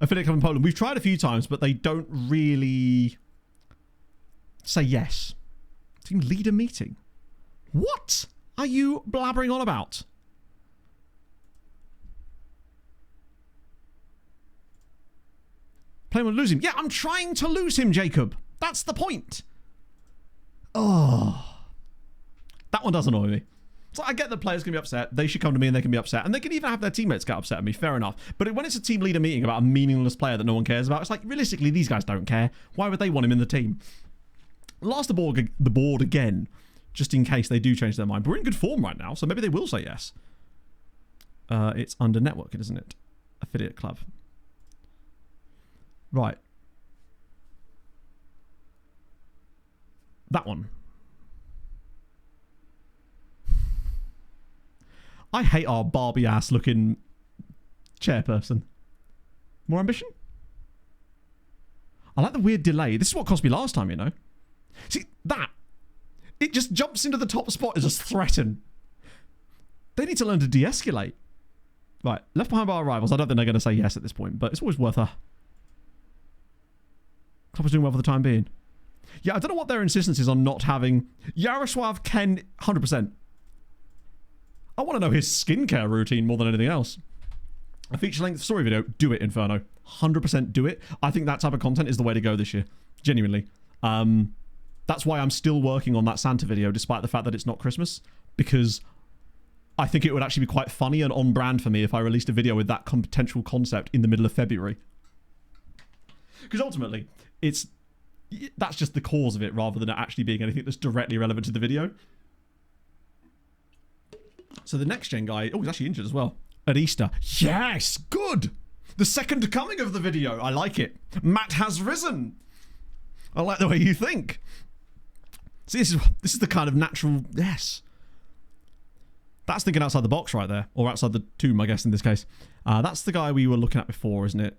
Affiliate Club in Poland. We've tried a few times, but they don't really say yes. Team leader meeting. What are you blabbering on about? Playing with lose him. Yeah, I'm trying to lose him, Jacob. That's the point. Oh. That one does annoy me. So I get that players can be upset. They should come to me and they can be upset. And they can even have their teammates get upset at me. Fair enough. But when it's a team leader meeting about a meaningless player that no one cares about, it's like, realistically, these guys don't care. Why would they want him in the team? Last the board again, just in case they do change their mind. But we're in good form right now, so maybe they will say yes. It's under network, isn't it? Affiliate club. Right. That one. I hate our Barbie ass looking chairperson. More ambition? I like the weird delay. This is what cost me last time, you know. See, that. It just jumps into the top spot as a threaten. They need to learn to de-escalate. Right, left behind by our rivals. I don't think they're going to say yes at this point, but it's always worth a... Club is doing well for the time being. Yeah, I don't know what their insistence is on not having... Yaroslav Ken, 100%. I want to know his skincare routine more than anything else. A feature-length story video, do it, Inferno. 100% do it. I think that type of content is the way to go this year. Genuinely. That's why I'm still working on that Santa video, despite the fact that it's not Christmas. Because I think it would actually be quite funny and on brand for me if I released a video with that potential concept in the middle of February. Because ultimately, that's just the cause of it rather than it actually being anything that's directly relevant to the video. So the next gen guy, he's actually injured as well. At Easter. Yes, good. The second coming of the video. I like it. Matt has risen. I like the way you think. See, this is the kind of natural, yes. That's thinking outside the box right there. Or outside the tomb, I guess, in this case. That's the guy we were looking at before, isn't it?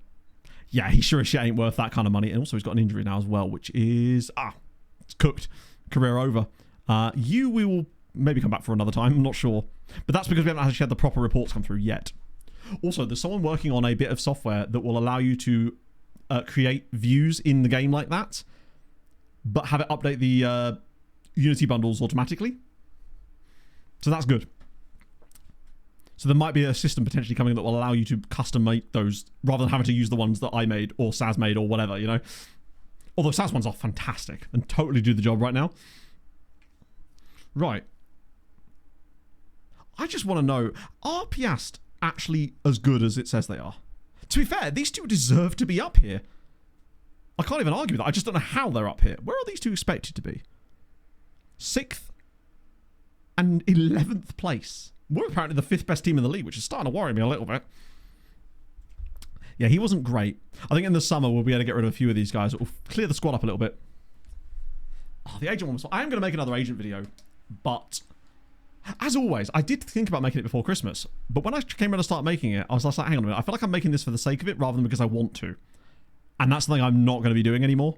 Yeah, he sure as shit ain't worth that kind of money. And also he's got an injury now as well, which is, it's cooked. Career over. We will maybe come back for another time. I'm not sure. But that's because we haven't actually had the proper reports come through yet. Also, there's someone working on a bit of software that will allow you to create views in the game like that, but have it update the Unity bundles automatically. So that's good. So there might be a system potentially coming that will allow you to custom make those rather than having to use the ones that I made or Saz made or whatever, you know. Although Saz ones are fantastic and totally do the job right now. Right. I just want to know, are Piast actually as good as it says they are? To be fair, these two deserve to be up here. I can't even argue with that. I just don't know how they're up here. Where are these two expected to be? 6th and 11th place. We're apparently the 5th best team in the league, which is starting to worry me a little bit. Yeah, he wasn't great. I think in the summer we'll be able to get rid of a few of these guys. It will clear the squad up a little bit. Oh, the agent one was... I am going to make another agent video, but... As always, I did think about making it before Christmas, but when I came around to start making it, I was like, hang on a minute, I feel like I'm making this for the sake of it rather than because I want to. And that's something I'm not going to be doing anymore.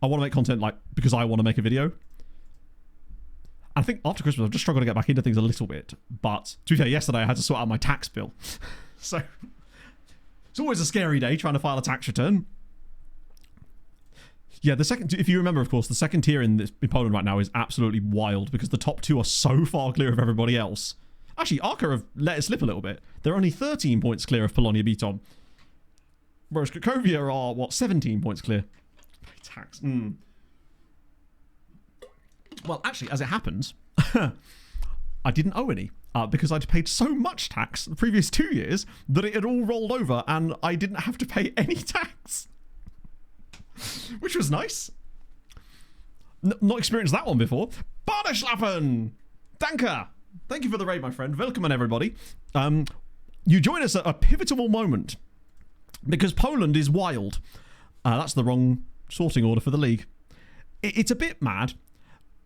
I want to make content like because I want to make a video. I think after Christmas, I've just struggled to get back into things a little bit. But to be fair, yesterday I had to sort out my tax bill. So it's always a scary day trying to file a tax return. Yeah, the second, if you remember, of course, the second tier in Poland right now is absolutely wild because the top two are so far clear of everybody else. Actually, Arca have let it slip a little bit. They're only 13 points clear of Polonia Bytom. Whereas Cracovia are, 17 points clear. Tax. Well, actually, as it happens, I didn't owe any because I'd paid so much tax the previous 2 years that it had all rolled over and I didn't have to pay any tax. Which was nice. Not experienced that one before. Badeschlappen! Danke! Thank you for the raid, my friend. Welcome, everybody. You join us at a pivotal moment because Poland is wild. That's the wrong sorting order for the league. It's a bit mad.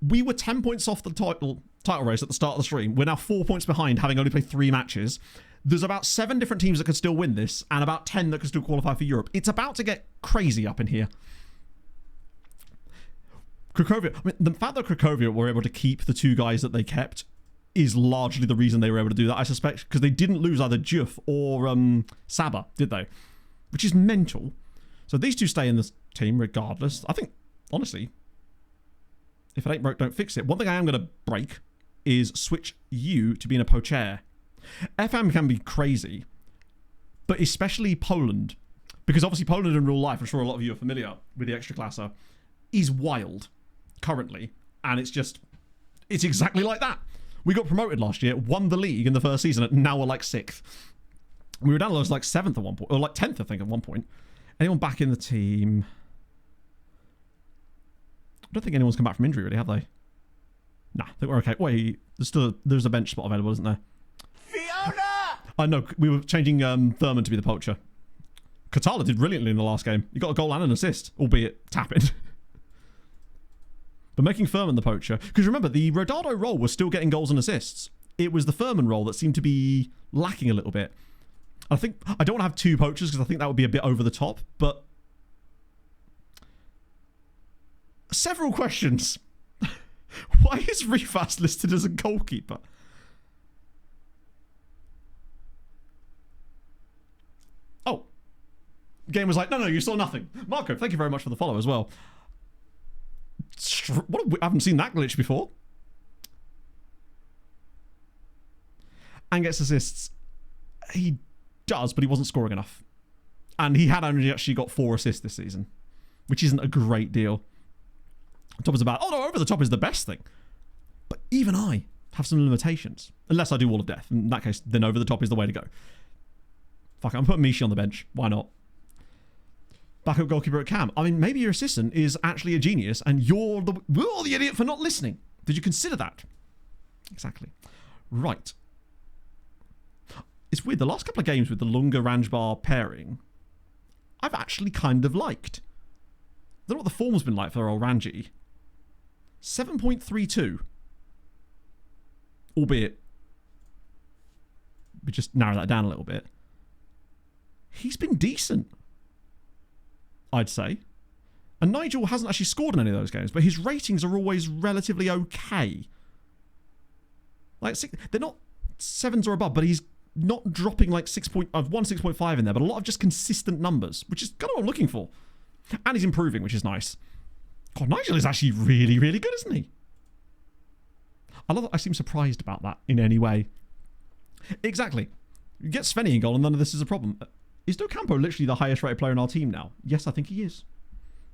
We were 10 points off the title race at the start of the stream. We're now 4 points behind, having only played 3 matches. There's about 7 different teams that could still win this, and about 10 that could still qualify for Europe. It's about to get crazy up in here. Cracovia, I mean, the fact that Cracovia were able to keep the 2 guys that they kept is largely the reason they were able to do that, I suspect, because they didn't lose either Juf or Saba, did they? Which is mental. So these 2 stay in the team regardless. I think, honestly, if it ain't broke, don't fix it. One thing I am going to break is switch you to being a poacher. FM can be crazy, but especially Poland, because obviously Poland in real life, I'm sure a lot of you are familiar with the extra classer, is wild currently, and it's exactly like that. We got promoted last year, won the league in the first season, and now we're like 6th. We were down as like 7th at one point, or like 10th, I think, at one point. Anyone back in the team? I don't think anyone's come back from injury, really, have they? Nah, I think we're okay. Wait, there's a bench spot available, isn't there? Fiona! I know, we were changing Thurman to be the poacher. Katala did brilliantly in the last game. He got a goal and an assist, albeit tapping. But making Furman the poacher, because remember, the Rodado role was still getting goals and assists. It was the Furman role that seemed to be lacking a little bit. I think, I don't want to have 2 poachers because I think that would be a bit over the top, but several questions. Why is Refast listed as a goalkeeper? Oh. Game was like, no, you saw nothing. Marco, thank you very much for the follow as well. I haven't seen that glitch before. And gets assists. He does, but he wasn't scoring enough. And he had only actually got 4 assists this season, which isn't a great deal. Top is about, oh no, over the top is the best thing. But even I have some limitations. Unless I do Wall of Death. In that case, then over the top is the way to go. Fuck it, I'm putting Mishi on the bench. Why not? backup goalkeeper at Cam. I mean, maybe your assistant is actually a genius and you're the idiot for not listening. Did you consider that? Exactly. Right. It's weird. The last couple of games with the Lunga Ranjbar pairing, I've actually kind of liked. I don't know what the form's been like for old Ranji. 7.32. Albeit, we just narrow that down a little bit. He's been decent, I'd say. And Nigel hasn't actually scored in any of those games, but his ratings are always relatively okay. Like, they're not 7s or above, but he's not dropping like 6.5 in there, but a lot of just consistent numbers, which is kind of what I'm looking for. And he's improving, which is nice. God, Nigel is actually really, really good, isn't he? I love that I seem surprised about that in any way. Exactly. You get Svenny in goal and none of this is a problem. Is Docampo literally the highest rated player in our team now? Yes, I think he is.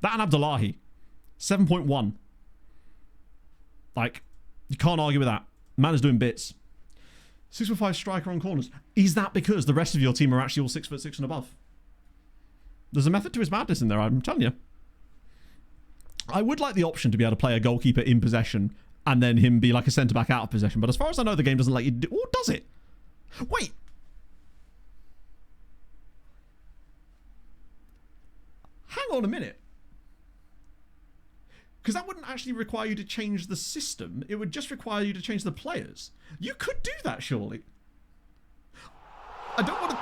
That and Abdullahi. 7.1. Like, you can't argue with that. Man is doing bits. 6'5" striker on corners. Is that because the rest of your team are actually all 6'6" and above? There's a method to his madness in there, I'm telling you. I would like the option to be able to play a goalkeeper in possession and then him be like a centre-back out of possession. But as far as I know, the game doesn't let you do... Or does it? Wait. Hang on a minute. Because that wouldn't actually require you to change the system. It would just require you to change the players. You could do that, surely. I don't want to...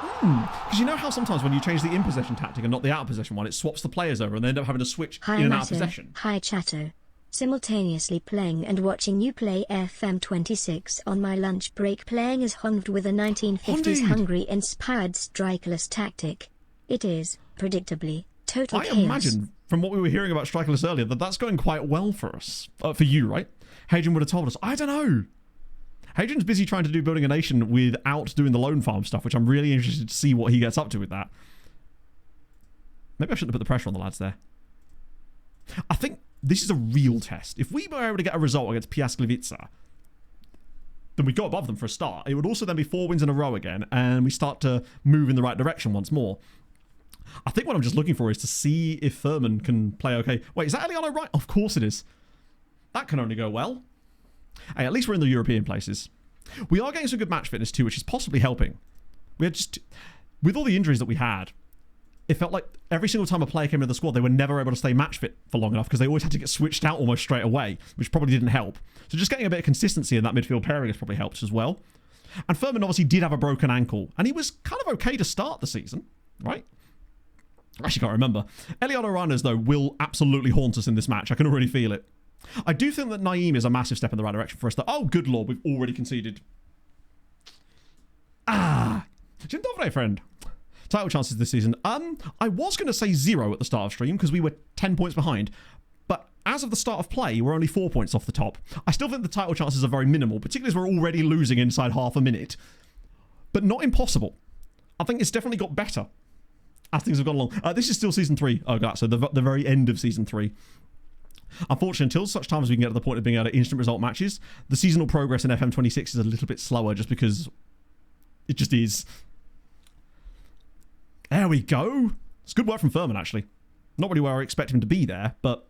Because you know how sometimes when you change the in-possession tactic and not the out-of-possession one, it swaps the players over and they end up having to switch in and out of possession. Hi, Chato. Simultaneously playing and watching you play FM26 on my lunch break, playing as Honved with a 1950s Hungary-inspired strikerless tactic. It is, predictably, total chaos. I imagine, from what we were hearing about strikerless earlier, that that's going quite well for us. For you, right? Hadrian would have told us. I don't know. Hadrian's busy trying to do Building a Nation without doing the loan farm stuff, which I'm really interested to see what he gets up to with that. Maybe I shouldn't have put the pressure on the lads there. I think this is a real test. If we were able to get a result against Piast Gliwice, then we go above them for a start. It would also then be 4 wins in a row again, and we start to move in the right direction once more. I think what I'm just looking for is to see if Furman can play okay. Wait, is that Eliano right? Of course it is. That can only go well. Hey, at least we're in the European places. We are getting some good match fitness too, which is possibly helping. We had just... With all the injuries that we had, it felt like every single time a player came into the squad, they were never able to stay match fit for long enough because they always had to get switched out almost straight away, which probably didn't help. So just getting a bit of consistency in that midfield pairing has probably helped as well. And Furman obviously did have a broken ankle, and he was kind of okay to start the season, right? I actually can't remember. Eliano Ranas, though, will absolutely haunt us in this match. I can already feel it. I do think that Naeem is a massive step in the right direction for us. Oh, good lord, we've already conceded. Dzień dobry, friend. Title chances this season. I was going to say 0 at the start of stream because we were 10 points behind. But as of the start of play, we're only 4 points off the top. I still think the title chances are very minimal, particularly as we're already losing inside half a minute. But not impossible. I think it's definitely got better as things have gone along. This is still Season 3. Oh, God, so the very end of Season 3. Unfortunately, until such time as we can get to the point of being able to instant result matches, the seasonal progress in FM26 is a little bit slower just because it just is. There we go. It's good work from Furman, actually. Not really where I expect him to be there, but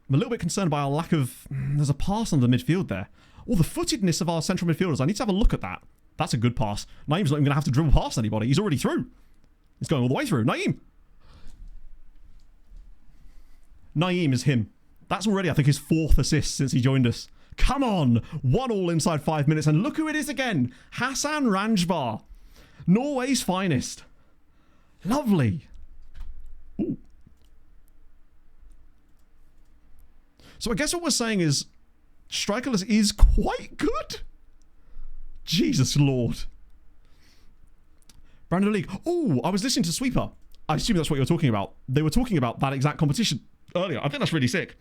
I'm a little bit concerned by our lack of... There's a pass on the midfield there. Oh, the footedness of our central midfielders. I need to have a look at that. That's a good pass. Naeem's not even going to have to dribble past anybody. He's already through. He's going all the way through. Naeem! Naeem is him. That's already, I think, his 4th assist since he joined us. Come on! 1-1 inside 5 minutes, and look who it is again! Hassan Ranjbar. Norway's finest. Lovely. Ooh. So I guess what we're saying is strikerless is quite good. Jesus Lord. Brandon League. Oh, I was listening to Sweeper. I assume that's what you're talking about. They were talking about that exact competition earlier. I think that's really sick.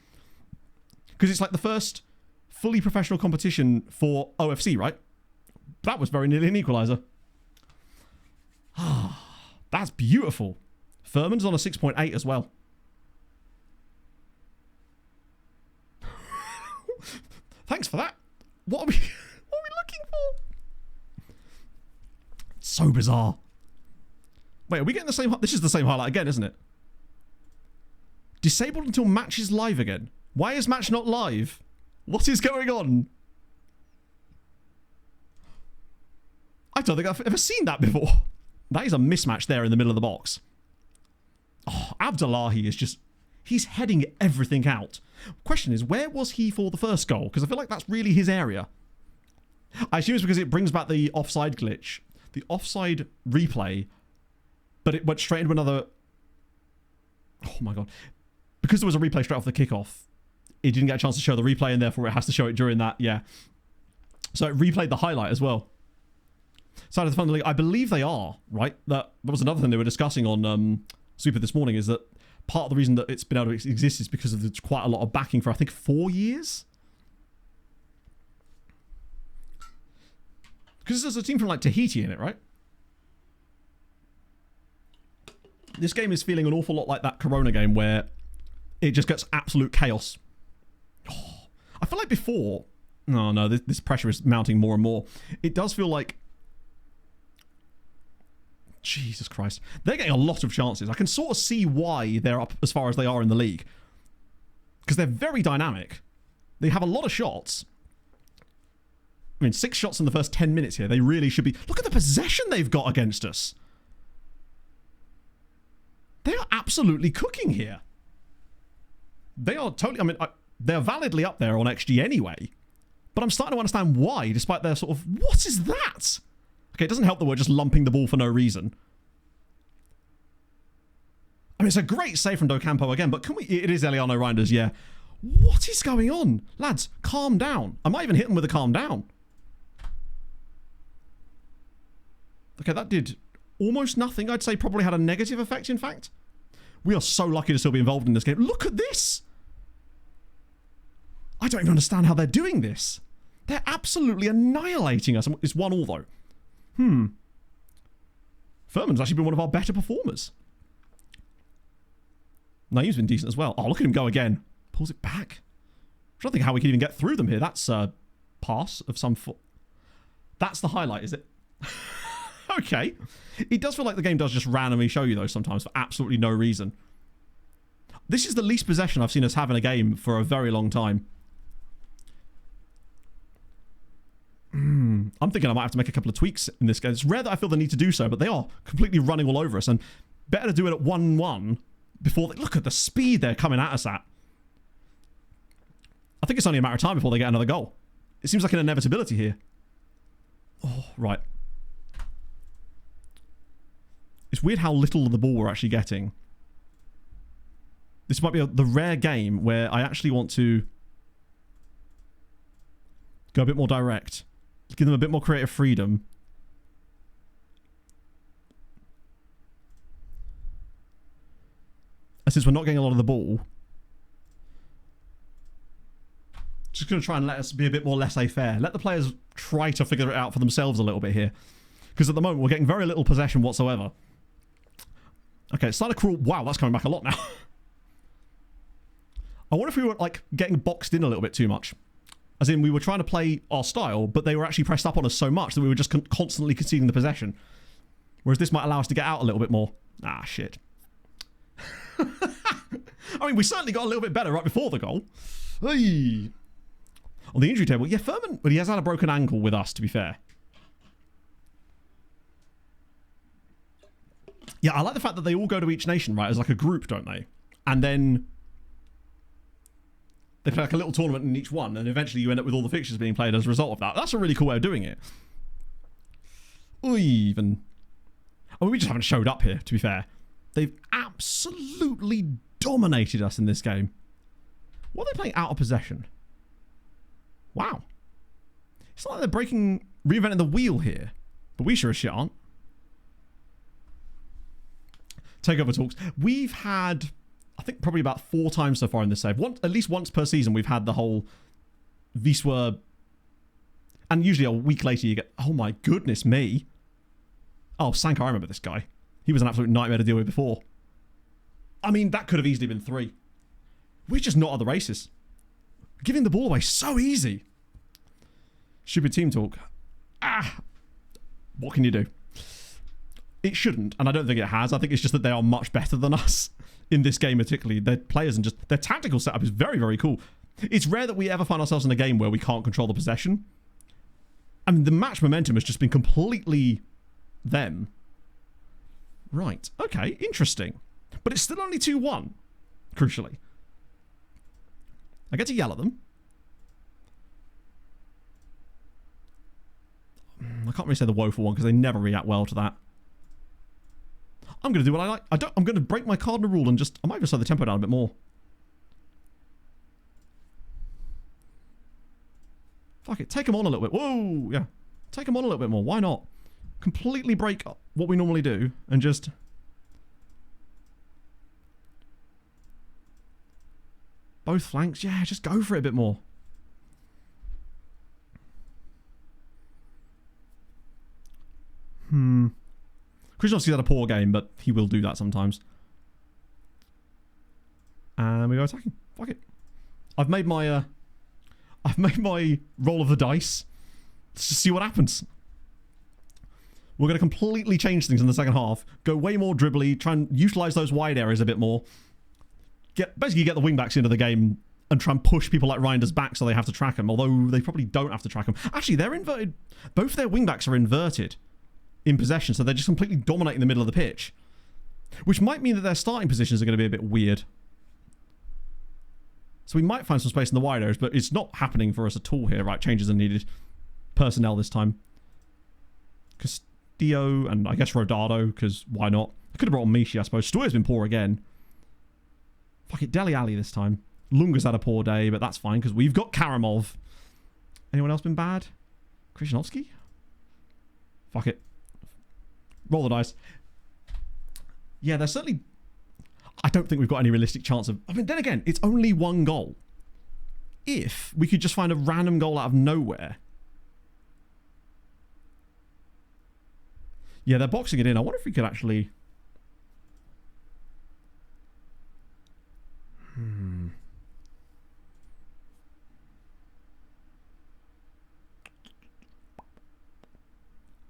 Because it's like the first fully professional competition for OFC, right? That was very nearly an equaliser. That's beautiful. Furman's on a 6.8 as well. Thanks for that. What are we looking for? So bizarre. Wait, are we getting the same... This is the same highlight again, isn't it? Disabled until match is live again. Why is match not live? What is going on? I don't think I've ever seen that before. That is a mismatch there in the middle of the box. Oh, Abdullahi is just... He's heading everything out. Question is, where was he for the first goal? Because I feel like that's really his area. I assume it's because it brings back the offside glitch. The offside replay. But it went straight into another... Oh my god. Because there was a replay straight off the kickoff, it didn't get a chance to show the replay, and therefore it has to show it during that, yeah. So it replayed the highlight as well. Side of the Fun League, I believe they are, right? That was another thing they were discussing on Super this morning, is that part of the reason that it's been able to exist is because of there's quite a lot of backing for, I think, 4 years? Because there's a team from, like, Tahiti in it, right? This game is feeling an awful lot like that Corona game where it just gets absolute chaos. Oh, I feel like before... No, this pressure is mounting more and more. It does feel like... Jesus Christ. They're getting a lot of chances. I can sort of see why they're up as far as they are in the league. Because they're very dynamic. They have a lot of shots. I mean, 6 shots in the first 10 minutes here. They really should be... Look at the possession they've got against us. They are absolutely cooking here. They are totally... I mean, they're validly up there on XG anyway. But I'm starting to understand why, despite their sort of... What is that? Okay, it doesn't help that we're just lumping the ball for no reason. I mean, it's a great save from Docampo again, but can we... It is Eliano Reinders, yeah. What is going on? Lads, calm down. I might even hit them with a calm down. Okay, that did almost nothing. I'd say probably had a negative effect, in fact. We are so lucky to still be involved in this game. Look at this! I don't even understand how they're doing this. They're absolutely annihilating us. It's 1-1 though. Furman's actually been one of our better performers. Naeem's been decent as well. Oh, look at him go again. Pulls it back. I don't think how we can even get through them here. That's a pass of some foot. That's the highlight, is it? Okay. It does feel like the game does just randomly show you those sometimes for absolutely no reason. This is the least possession I've seen us have in a game for a very long time. I'm thinking I might have to make a couple of tweaks in this game. It's rare that I feel the need to do so, but they are completely running all over us. And better to do it at 1-1 before they... Look at the speed they're coming at us at. I think it's only a matter of time before they get another goal. It seems like an inevitability here. Oh, right. It's weird how little of the ball we're actually getting. This might be the rare game where I actually want to go a bit more direct. Give them a bit more creative freedom. And since we're not getting a lot of the ball, just going to try and let us be a bit more laissez-faire. Let the players try to figure it out for themselves a little bit here. Because at the moment, we're getting very little possession whatsoever. Okay, it's starting to crawl. Wow, that's coming back a lot now. I wonder if we were, like, getting boxed in a little bit too much. As in, we were trying to play our style, but they were actually pressed up on us so much that we were just constantly conceding the possession. Whereas this might allow us to get out a little bit more. Ah, shit. I mean, we certainly got a little bit better right before the goal. Hey. On the injury table, yeah, Furman, but he has had a broken ankle with us, to be fair. Yeah, I like the fact that they all go to each nation, right, as like a group, don't they? And then they play like a little tournament in each one, and eventually you end up with all the fixtures being played as a result of that. That's a really cool way of doing it. Even. I mean, we just haven't showed up here, to be fair. They've absolutely dominated us in this game. What are they playing out of possession? Wow. It's not like they're reinventing the wheel here. But we sure as shit aren't. Takeover talks. We've had, I think, probably about 4 times so far in this save. At least once per season, we've had the whole Wisła. And usually a week later, you get, oh my goodness me. Oh, Sanka, I remember this guy. He was an absolute nightmare to deal with before. I mean, that could have easily been 3. We're just not at the races. Giving the ball away so easy. Stupid team talk. Ah. What can you do? It shouldn't, and I don't think it has. I think it's just that they are much better than us in this game particularly. Their players and just their tactical setup is very, very cool. It's rare that we ever find ourselves in a game where we can't control the possession. I mean, the match momentum has just been completely them. Right, okay, interesting. But it's still only 2-1, crucially. I get to yell at them. I can't really say the woeful one because they never react well to that. I'm going to do what I like. I'm going to break my cardinal rule and just... I might even slow the tempo down a bit more. Fuck it. Take them on a little bit. Whoa! Yeah. Take them on a little bit more. Why not? Completely break up what we normally do and just... Both flanks. Yeah, just go for it a bit more. Krzyzewski's had a poor game, but he will do that sometimes. And we go attacking. Fuck it. I've made my roll of the dice. Let's just see what happens. We're going to completely change things in the second half. Go way more dribbly. Try and utilise those wide areas a bit more. Basically get the wing-backs into the game and try and push people like Reinders back so they have to track them. Although they probably don't have to track them. Actually, they're inverted. Both their wing-backs are inverted in possession, so they're just completely dominating the middle of the pitch. Which might mean that their starting positions are going to be a bit weird. So we might find some space in the wide areas, but it's not happening for us at all here. Right, changes are needed. Personnel this time. Castillo and I guess Rodado, because why not? I could have brought on Mishi, I suppose. Stoyer's been poor again. Fuck it, Dele Alli this time. Lunga's had a poor day, but that's fine, because we've got Karamov. Anyone else been bad? Krzyzewski? Fuck it. Roll the dice. Yeah, there's certainly... I don't think we've got any realistic chance of... I mean, then again, it's only one goal. If we could just find a random goal out of nowhere. Yeah, they're boxing it in. I wonder if we could actually...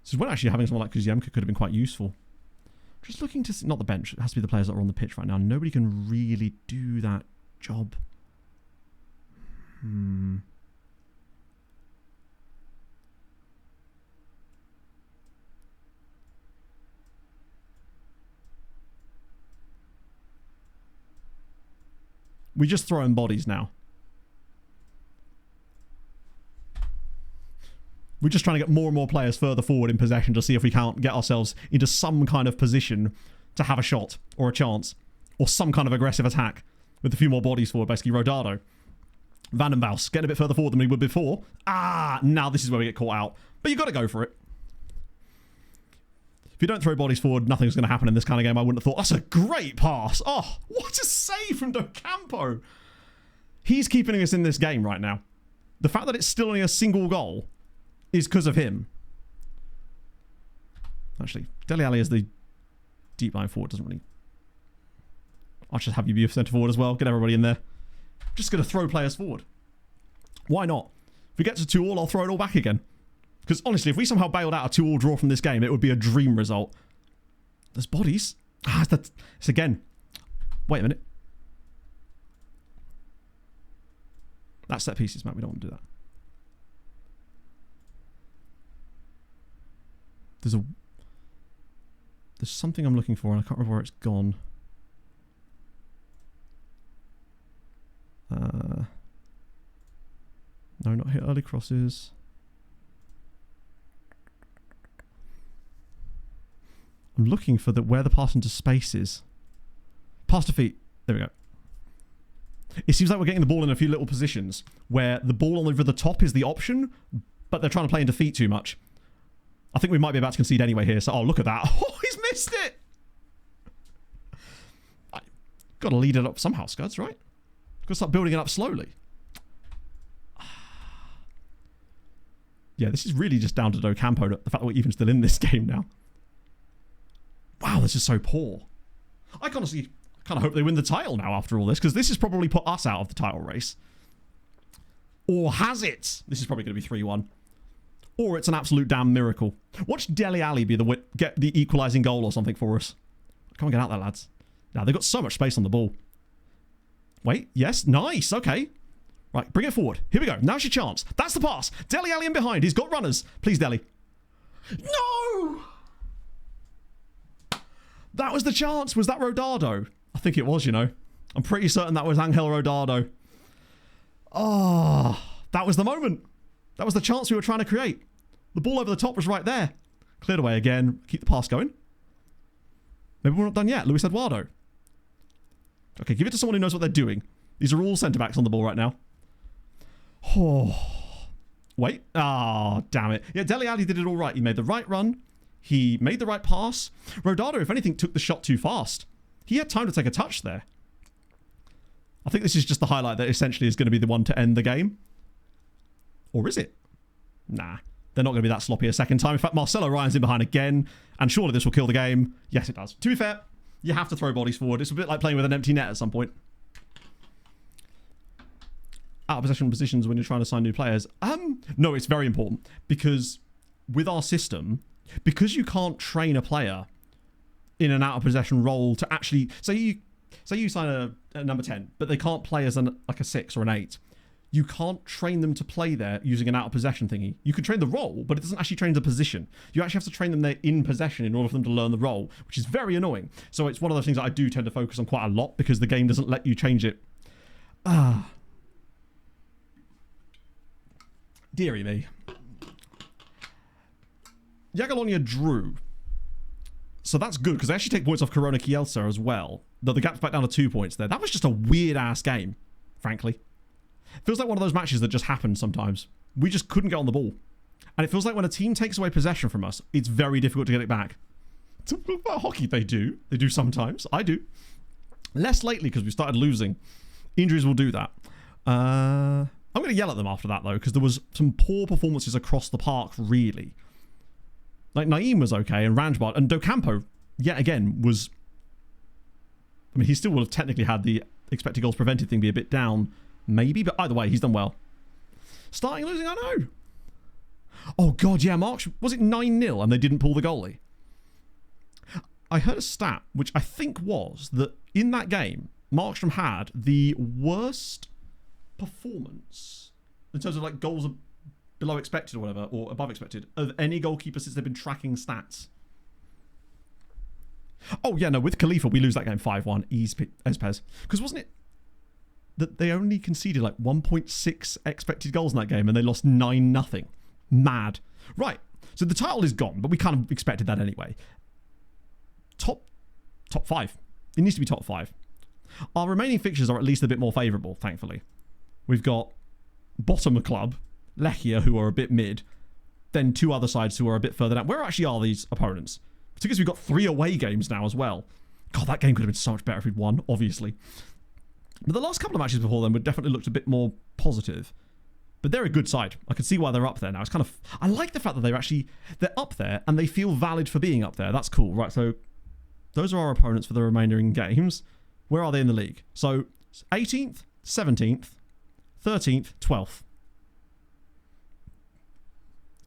So when actually having someone like Kuziemka could have been quite useful. Just looking to see, not the bench, it has to be the players that are on the pitch right now. Nobody can really do that job. We just throw in bodies now. We're just trying to get more and more players further forward in possession to see if we can't get ourselves into some kind of position to have a shot or a chance or some kind of aggressive attack with a few more bodies forward. Basically, Rodado. Van den Bosch getting a bit further forward than we were before. Now this is where we get caught out. But you've got to go for it. If you don't throw bodies forward, nothing's going to happen in this kind of game. I wouldn't have thought. That's a great pass. Oh, what a save from Docampo. He's keeping us in this game right now. The fact that it's still only a single goal is because of him. Actually, Dele Alli is the deep line forward. Doesn't really... I'll just have you be a centre forward as well. Get everybody in there. Just going to throw players forward. Why not? If we get to 2-2, I'll throw it all back again. Because honestly, if we somehow bailed out a 2-2 draw from this game, it would be a dream result. There's bodies. It's again. Wait a minute. That's set pieces, Matt. We don't want to do that. There's something I'm looking for and I can't remember where it's gone. No, not hit early crosses. I'm looking for where the pass into space is. Pass to feet. There we go. It seems like we're getting the ball in a few little positions where the ball on over the top is the option, but they're trying to play into feet too much. I think we might be about to concede anyway here. So, oh, look at that. Oh, he's missed it. Got to lead it up somehow, Scuds, right? Got to start building it up slowly. Yeah, this is really just down to Docampo, the fact that we're even still in this game now. Wow, this is so poor. I honestly kind of hope they win the title now after all this, because this has probably put us out of the title race. Or has it? This is probably going to be 3-1. or it's an absolute damn miracle. Watch Dele Alli get the equalising goal or something for us. Come on, get out there, lads. Now, they've got so much space on the ball. Wait, yes, nice, okay. Right, bring it forward. Here we go. Now's your chance. That's the pass. Dele Alli in behind. He's got runners. Please, Dele. No! That was the chance. Was that Rodado? I think it was, you know. I'm pretty certain that was Angel Rodado. Oh, that was the moment. That was the chance we were trying to create. The ball over the top was right there. Cleared away again. Keep the pass going. Maybe we're not done yet. Luis Eduardo. Okay, give it to someone who knows what they're doing. These are all centre-backs on the ball right now. Oh. Wait. Ah, oh, damn it. Yeah, Dele Alli did it all right. He made the right run. He made the right pass. Rodado, if anything, took the shot too fast. He had time to take a touch there. I think this is just the highlight that essentially is going to be the one to end the game. Or is it? Nah. They're not going to be that sloppy a second time. In fact, Marcelo Ryan's in behind again. And surely this will kill the game. Yes, it does. To be fair, you have to throw bodies forward. It's a bit like playing with an empty net at some point. Out of possession positions when you're trying to sign new players. No, it's very important. Because with our system, because you can't train a player in an out of possession role to actually... Say you sign a number 10, but they can't play as like a 6 or an 8. You can't train them to play there using an out of possession thingy. You can train the role, but it doesn't actually train the position. You actually have to train them there in possession in order for them to learn the role, which is very annoying. So it's one of those things that I do tend to focus on quite a lot because the game doesn't let you change it. Deary me. Jagiellonia drew. So that's good because they actually take points off Corona Kielce as well. Though the gap's back down to 2 points there. That was just a weird-ass game, frankly. Feels like one of those matches that just happens sometimes. We just couldn't get on the ball. And it feels like when a team takes away possession from us, it's very difficult to get it back. It's about hockey, they do. They do sometimes. I do. Less lately because we started losing. Injuries will do that. I'm going to yell at them after that, though, because there was some poor performances across the park, really. Like, Naeem was okay, and Ranjbard, and Docampo, yet again, was... I mean, he still would have technically had the expected goals prevented thing be a bit down, maybe, but either way, he's done well. Starting losing, I know. Oh, God, yeah, Mark's... Was it 9-0 and they didn't pull the goalie? I heard a stat, which I think was that in that game, Markstrom had the worst performance in terms of, like, goals below expected or whatever, or above expected, of any goalkeeper since they've been tracking stats. Oh, yeah, no, with Khalifa, we lose that game 5-1. Espez. Because wasn't it that they only conceded like 1.6 expected goals in that game and they lost 9-0? Mad. Right, so the title is gone, but we kind of expected that anyway. Top 5. It needs to be top 5. Our remaining fixtures are at least a bit more favourable, thankfully. We've got bottom club, Lechia, who are a bit mid, then 2 other sides who are a bit further down. Where actually are these opponents? Because we've got 3 away games now as well. God, that game could have been so much better if we'd won, obviously. But the last couple of matches before then would definitely looked a bit more positive. But they're a good side. I can see why they're up there now. It's kind of... I like the fact that they're up there and they feel valid for being up there. That's cool. Right, so those are our opponents for the remaining games. Where are they in the league? So 18th, 17th, 13th, 12th.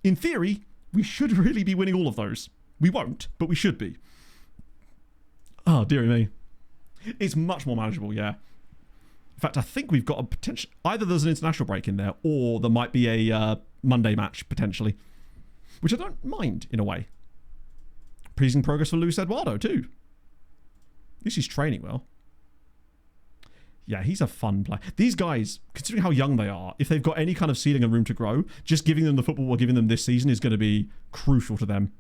In theory, we should really be winning all of those. We won't, but we should be. Oh, dearie me. It's much more manageable, yeah. In fact, I think we've got a potential... Either there's an international break in there, or there might be a Monday match, potentially. Which I don't mind, in a way. Pleasing progress for Luis Eduardo, too. At least he's training well. Yeah, he's a fun player. These guys, considering how young they are, if they've got any kind of ceiling and room to grow, just giving them the football we're giving them this season is going to be crucial to them.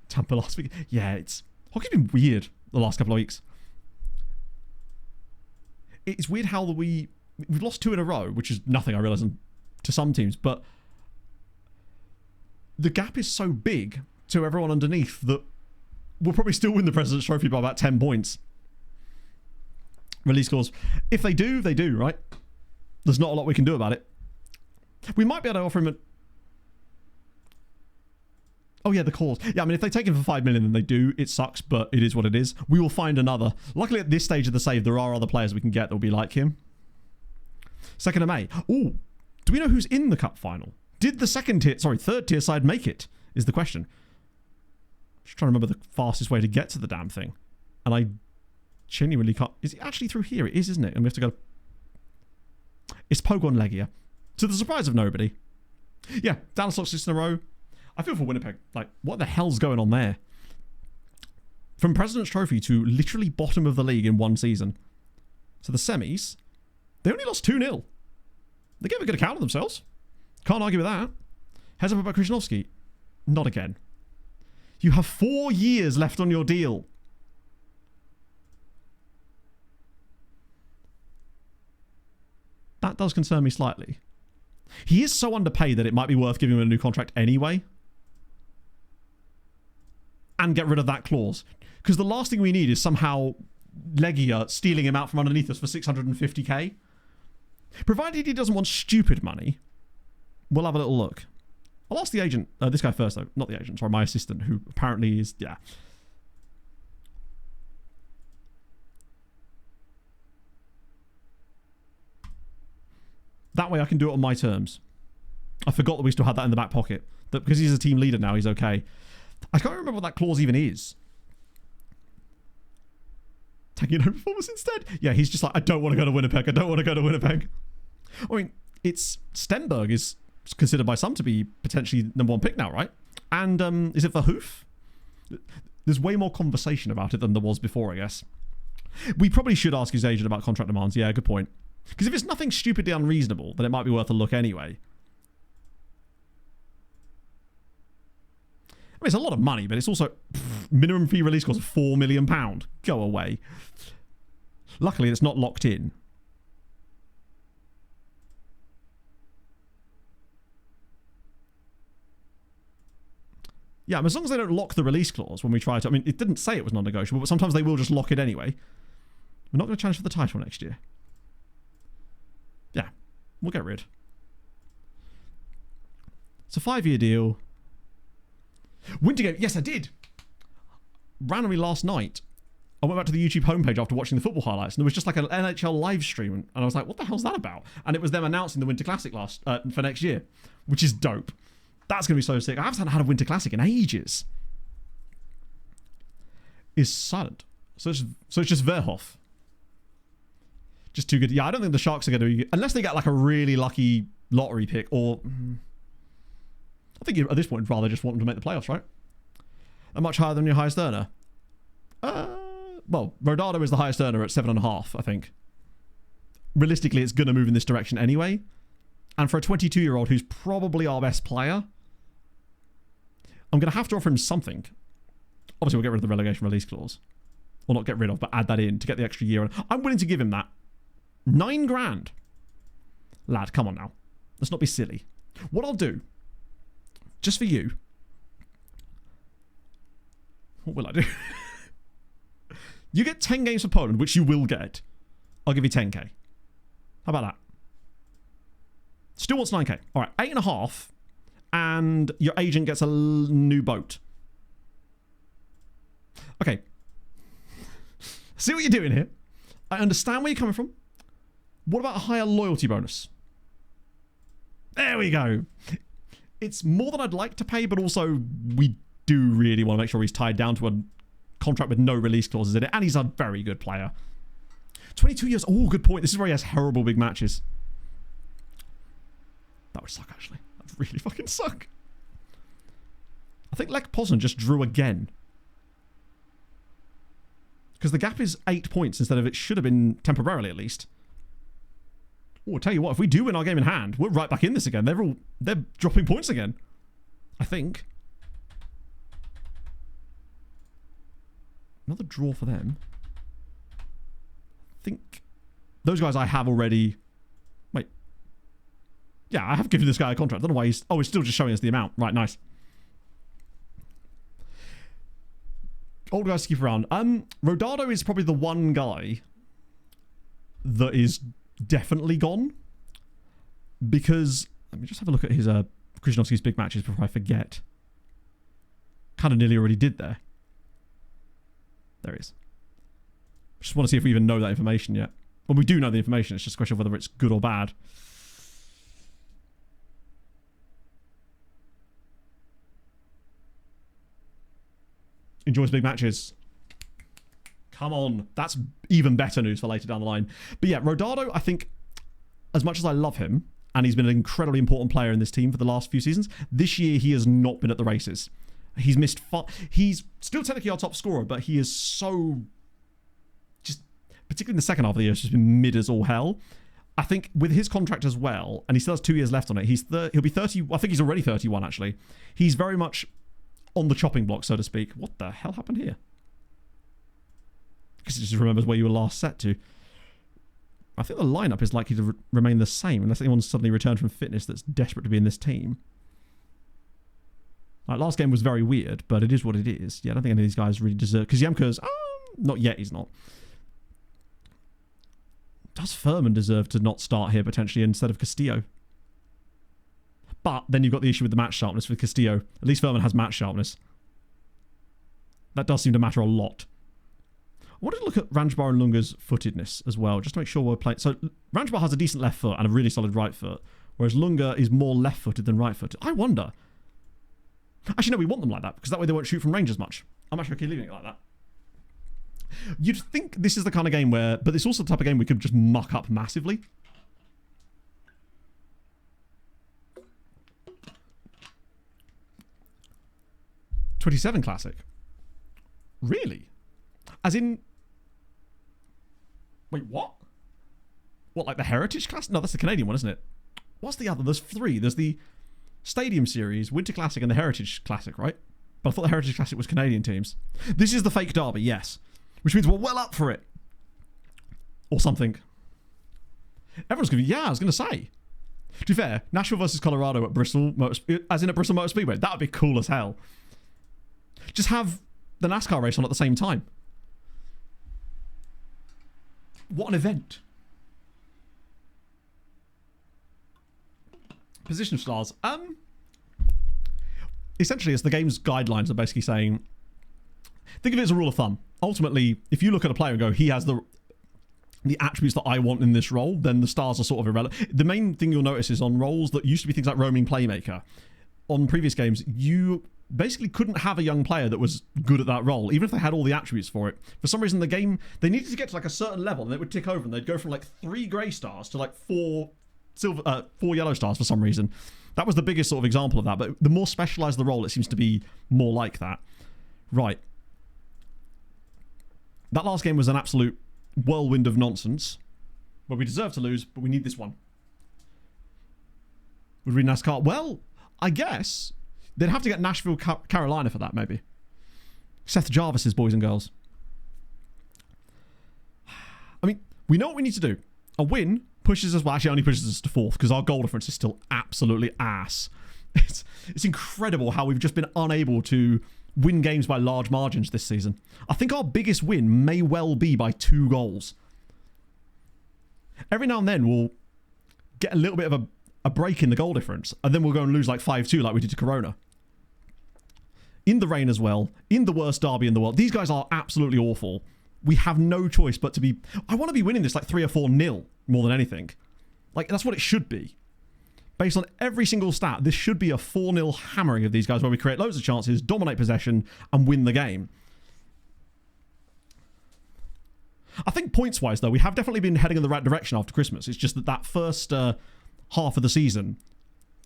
Tampa last week. Yeah, hockey's been weird the last couple of weeks. It's weird how we've lost 2 in a row, which is nothing, I realise, to some teams, but the gap is so big to everyone underneath that we'll probably still win the President's Trophy by about 10 points. Release scores. If they do, they do, right? There's not a lot we can do about it. We might be able to offer him a... Oh, yeah, the calls. Yeah, I mean, if they take him for 5 million, then they do. It sucks, but it is what it is. We will find another. Luckily, at this stage of the save, there are other players we can get that will be like him. 2nd of May. Ooh, do we know who's in the cup final? Did the third tier side make it? Is the question. Just trying to remember the fastest way to get to the damn thing. And I genuinely can't. Is it actually through here? It is, isn't it? And we have to go. It's Pogon Legia. To the surprise of nobody. Yeah, Dallas lost 6 in a row. I feel for Winnipeg. Like, what the hell's going on there? From President's Trophy to literally bottom of the league in one season. So the semis, they only lost 2-0. They gave a good account of themselves. Can't argue with that. Heads up about Krzyzanowski. Not again. You have 4 years left on your deal. That does concern me slightly. He is so underpaid that it might be worth giving him a new contract anyway. And get rid of that clause. Because the last thing we need is somehow Legia stealing him out from underneath us for 650k. Provided he doesn't want stupid money, we'll have a little look. I'll ask the agent. This guy first, though. Not the agent. Sorry, my assistant, who apparently is... Yeah. That way I can do it on my terms. I forgot that we still had that in the back pocket. That because he's a team leader now, he's okay. I can't remember what that clause even is. Taking no performance instead? Yeah, he's just like, I don't want to go to Winnipeg. I don't want to go to Winnipeg. I mean, it's... Stenberg is considered by some to be potentially #1 pick now, right? And is it Verhoof? There's way more conversation about it than there was before, I guess. We probably should ask his agent about contract demands. Yeah, good point. Because if it's nothing stupidly unreasonable, then it might be worth a look anyway. I mean, it's a lot of money, but it's also minimum fee release cost of £4 million. Go away. Luckily, it's not locked in. Yeah, as long as they don't lock the release clause when we try to... I mean, it didn't say it was non-negotiable, but sometimes they will just lock it anyway. We're not going to challenge for the title next year. Yeah, we'll get rid. It's a 5-year deal. Winter game. Yes, I did. Randomly last night, I went back to the YouTube homepage after watching the football highlights, and there was just like an NHL live stream, and I was like, what the hell's that about? And it was them announcing the Winter Classic for next year, which is dope. That's going to be so sick. I haven't had a Winter Classic in ages. Is silent. So it's just Verhoff. Just too good. Yeah, I don't think the Sharks are going to be... Unless they get like a really lucky lottery pick, or... I think at this point, I'd rather just want them to make the playoffs, right? And much higher than your highest earner. Well, Rodado is the highest earner at 7.5, I think. Realistically, it's going to move in this direction anyway. And for a 22-year-old who's probably our best player, I'm going to have to offer him something. Obviously, we'll get rid of the relegation release clause. Well, not get rid of, but add that in to get the extra year. I'm willing to give him that. 9 grand. Lad, come on now. Let's not be silly. What I'll do, just for you, what will I do? You get 10 games for Poland, which you will get. I'll give you 10k. How about that? Still wants 9k. All right, 8.5, and your agent gets a new boat. Okay. See what you're doing here. I understand where you're coming from. What about a higher loyalty bonus? There we go. It's more than I'd like to pay, but also we do really want to make sure he's tied down to a contract with no release clauses in it, and he's a very good player. 22 years. Oh, good point. This is where he has horrible big matches. That would suck, actually. That would really fucking suck. I think Lech Poznan just drew again. Because the gap is 8 points instead of it should have been temporarily at least. Oh, I'll tell you what, if we do win our game in hand, we're right back in this again. They're dropping points again. I think. Another draw for them. I think those guys I have already... Wait. Yeah, I have given this guy a contract. I don't know why he's... Oh, he's still just showing us the amount. Right, nice. Old guys to keep around. Rodado is probably the one guy that is definitely gone. Because... Let me just have a look at his Krzyzanowski's big matches before I forget. Kind of nearly already did there. There he is. Just want to see if we even know that information yet. Well, we do know the information. It's just a question of whether it's good or bad. Enjoys big matches. Come on. That's even better news for later down the line. But yeah, Rodado, I think, as much as I love him, and he's been an incredibly important player in this team for the last few seasons, this year he has not been at the races. He's missed... He's still technically our top scorer, but he is so... just... particularly in the second half of the year, it's just been mid as all hell. I think with his contract as well, and he still has 2 years left on it, he'll be 30... I think he's already 31, actually. He's very much on the chopping block, so to speak. What the hell happened here? Because it just remembers where you were last set to. I think the lineup is likely to remain the same unless anyone's suddenly returned from fitness that's desperate to be in this team. Like, last game was very weird, but it is what it is. Yeah, I don't think any of these guys really deserve... Because Yemka's... not yet, he's not. Does Furman deserve to not start here, potentially, instead of Castillo? But then you've got the issue with the match sharpness with Castillo. At least Furman has match sharpness. That does seem to matter a lot. I wanted to look at Ranjbar and Lunga's footedness as well, just to make sure we're playing... So, Ranjbar has a decent left foot and a really solid right foot, whereas Lunga is more left-footed than right-footed. I wonder... Actually, no, we want them like that, because that way they won't shoot from range as much. I'm actually okay leaving it like that. You'd think this is the kind of game where... But it's also the type of game we could just muck up massively. '27 Classic. Really? As in... Wait, what? What, like the Heritage Classic? No, that's the Canadian one, isn't it? What's the other? There's 3. There's the Stadium Series, Winter Classic, and the Heritage Classic, right? But I thought the Heritage Classic was Canadian teams. This is the fake derby, yes. Which means we're well up for it. Or something. Everyone's going to be... Yeah, I was going to say. To be fair, Nashville versus Colorado at Bristol, as in at Bristol Motor Speedway. That would be cool as hell. Just have the NASCAR race on at the same time. What an event. Position of stars. Essentially, it's the game's guidelines are basically saying... Think of it as a rule of thumb. Ultimately, if you look at a player and go, he has the attributes that I want in this role, then the stars are sort of irrelevant. The main thing you'll notice is on roles that used to be things like roaming playmaker. On previous games, you basically couldn't have a young player that was good at that role, even if they had all the attributes for it. For some reason, the game, they needed to get to like a certain level, and it would tick over, and they'd go from like 3 grey stars to like 4 yellow stars for some reason. That was the biggest sort of example of that, but the more specialised the role, it seems to be more like that. Right. That last game was an absolute whirlwind of nonsense, where we deserve to lose, but we need this one. Would we NASCAR? Well, I guess they'd have to get Nashville, Carolina for that, maybe. Seth Jarvis's boys and girls. I mean, we know what we need to do. A win pushes us, well, actually only pushes us to 4th, because our goal difference is still absolutely ass. It's incredible how we've just been unable to win games by large margins this season. I think our biggest win may well be by 2 goals. Every now and then we'll get a little bit of a break in the goal difference, and then we'll go and lose like 5-2 like we did to Corona. In the rain as well, in the worst derby in the world. These guys are absolutely awful. We have no choice but to be... I want to be winning this like 3 or 4-0 more than anything. Like, that's what it should be. Based on every single stat, this should be a 4-0 hammering of these guys where we create loads of chances, dominate possession, and win the game. I think points-wise, though, we have definitely been heading in the right direction after Christmas. It's just that first half of the season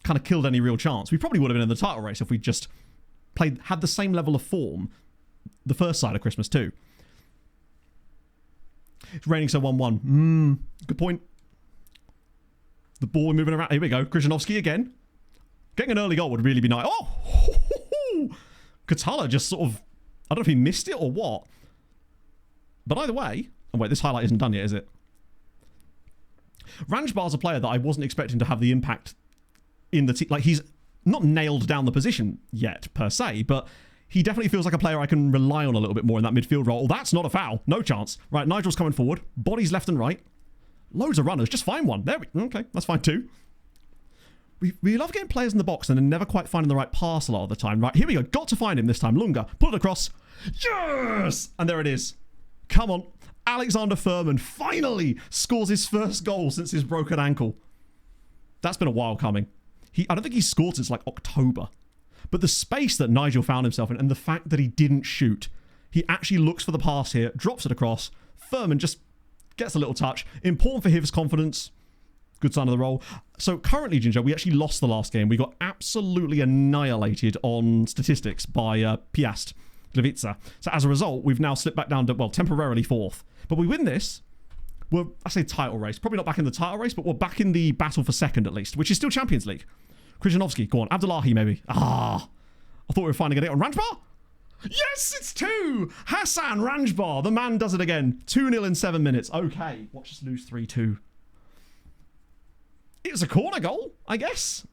kind of killed any real chance. We probably would have been in the title race if we just had the same level of form the first side of Christmas, too. It's raining, so 1-1. Good point. The ball moving around. Here we go. Krzyzanowski again. Getting an early goal would really be nice. Oh! Katala just sort of... I don't know if he missed it or what. But either way... Oh, wait, this highlight isn't done yet, is it? Ranjbar's a player that I wasn't expecting to have the impact in the team. Like, he's not nailed down the position yet, per se, but he definitely feels like a player I can rely on a little bit more in that midfield role. Oh, that's not a foul. No chance. Right, Nigel's coming forward. Bodies left and right. Loads of runners. Just find one. There we... Okay, that's fine too. We love getting players in the box and then never quite finding the right pass a lot of the time. Right, here we go. Got to find him this time. Lunga. Pull it across. Yes! And there it is. Come on. Alexander Furman finally scores his first goal since his broken ankle. That's been a while coming. I don't think he's scored since like October. But the space that Nigel found himself in and the fact that he didn't shoot, he actually looks for the pass here, drops it across. Furman just gets a little touch. Important for his confidence. Good sign of the role. So currently, Ginger, we actually lost the last game. We got absolutely annihilated on statistics by Piast Gliwice. So as a result, we've now slipped back down to, well, temporarily 4th. But we win this. I say title race. Probably not back in the title race, but we're back in the battle for 2nd at least, which is still Champions League. Krzyżanowski, go on. Abdullahi, maybe. I thought we were finally going to get on Ranjbar. Yes, it's 2. Hassan Ranjbar. The man does it again. 2-0 in 7 minutes. Okay. Watch us lose 3-2. It was a corner goal, I guess.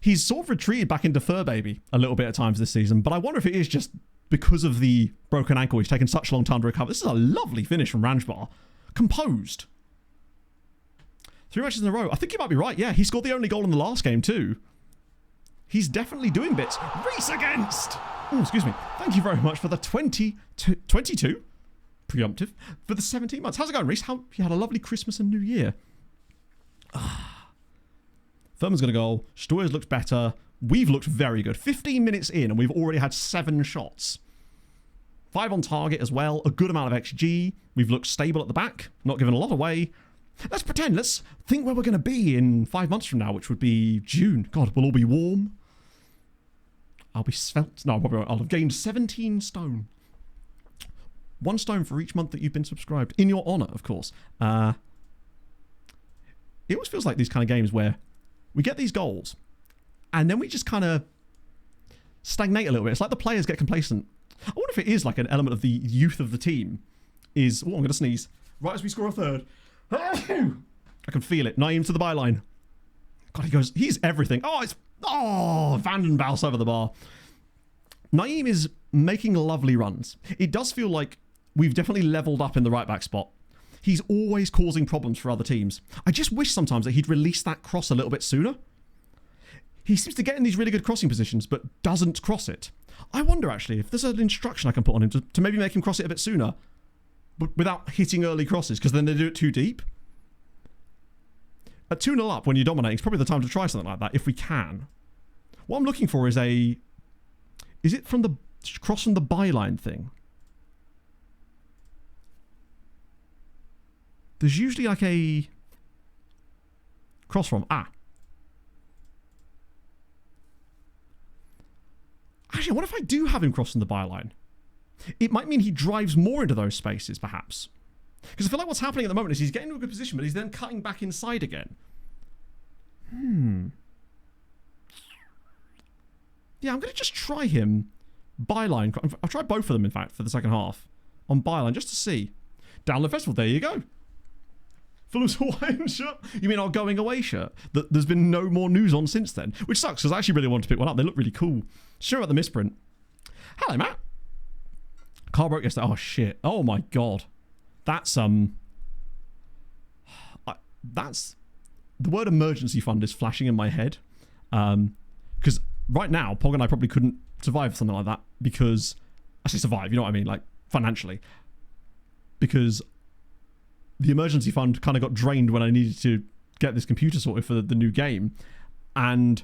He's sort of retreated back into fur baby a little bit at times this season, but I wonder if it is just because of the broken ankle. He's taken such a long time to recover. This is a lovely finish from Ranjbar. Composed. 3 matches in a row. I think you might be right. Yeah, he scored the only goal in the last game too. He's definitely doing bits. Race against. Oh, excuse me. Thank you very much for the 22 preemptive for the 17 months. How's it going, Reese? You had a lovely Christmas and New Year. Furman's going to go. Steuers looks better. We've looked very good. 15 minutes in and we've already had 7 shots. 5 on target as well. A good amount of XG. We've looked stable at the back. Not giving a lot away. Let's pretend. Let's think where we're going to be in 5 months from now, which would be June. God, we'll all be warm. I'll be svelte. No, probably won't. I'll have gained 17 stone. 1 stone for each month that you've been subscribed. In your honour, of course. It always feels like these kind of games where we get these goals and then we just kind of stagnate a little bit. It's like the players get complacent. I wonder if it is like an element of the youth of the team is... Oh, I'm going to sneeze. Right as we score a 3rd. I can feel it. Naeem to the byline. God, he's everything. Vandenbals over the bar. Naeem is making lovely runs. It does feel like we've definitely leveled up in the right back spot. He's always causing problems for other teams. I just wish sometimes that he'd release that cross a little bit sooner. He seems to get in these really good crossing positions, but doesn't cross it. I wonder, actually, if there's an instruction I can put on him to maybe make him cross it a bit sooner, but without hitting early crosses, because then they do it too deep. At 2-0 up, when you're dominating, it's probably the time to try something like that, if we can. What I'm looking for is a... Is it from the cross from the byline thing? There's usually like a cross from... Actually, I wonder if I do have him crossing the byline. It might mean he drives more into those spaces, perhaps. Because I feel like what's happening at the moment is he's getting into a good position, but he's then cutting back inside again. Yeah, I'm going to just try him byline. I'll try both of them, in fact, for the second half. On byline, just to see. Download Festival, there you go. Fulham's Hawaiian shirt? You mean our going away shirt? That there's been no more news on since then. Which sucks, because I actually really wanted to pick one up. They look really cool. Sure about the misprint. Hello, Matt. Car broke yesterday. Oh, shit. Oh, my God. That's, that's... The word emergency fund is flashing in my head. Because right now, Pog and I probably couldn't survive something like that. Because... I say survive, you know what I mean? Like, financially. Because... the emergency fund kind of got drained when I needed to get this computer sorted for the new game. And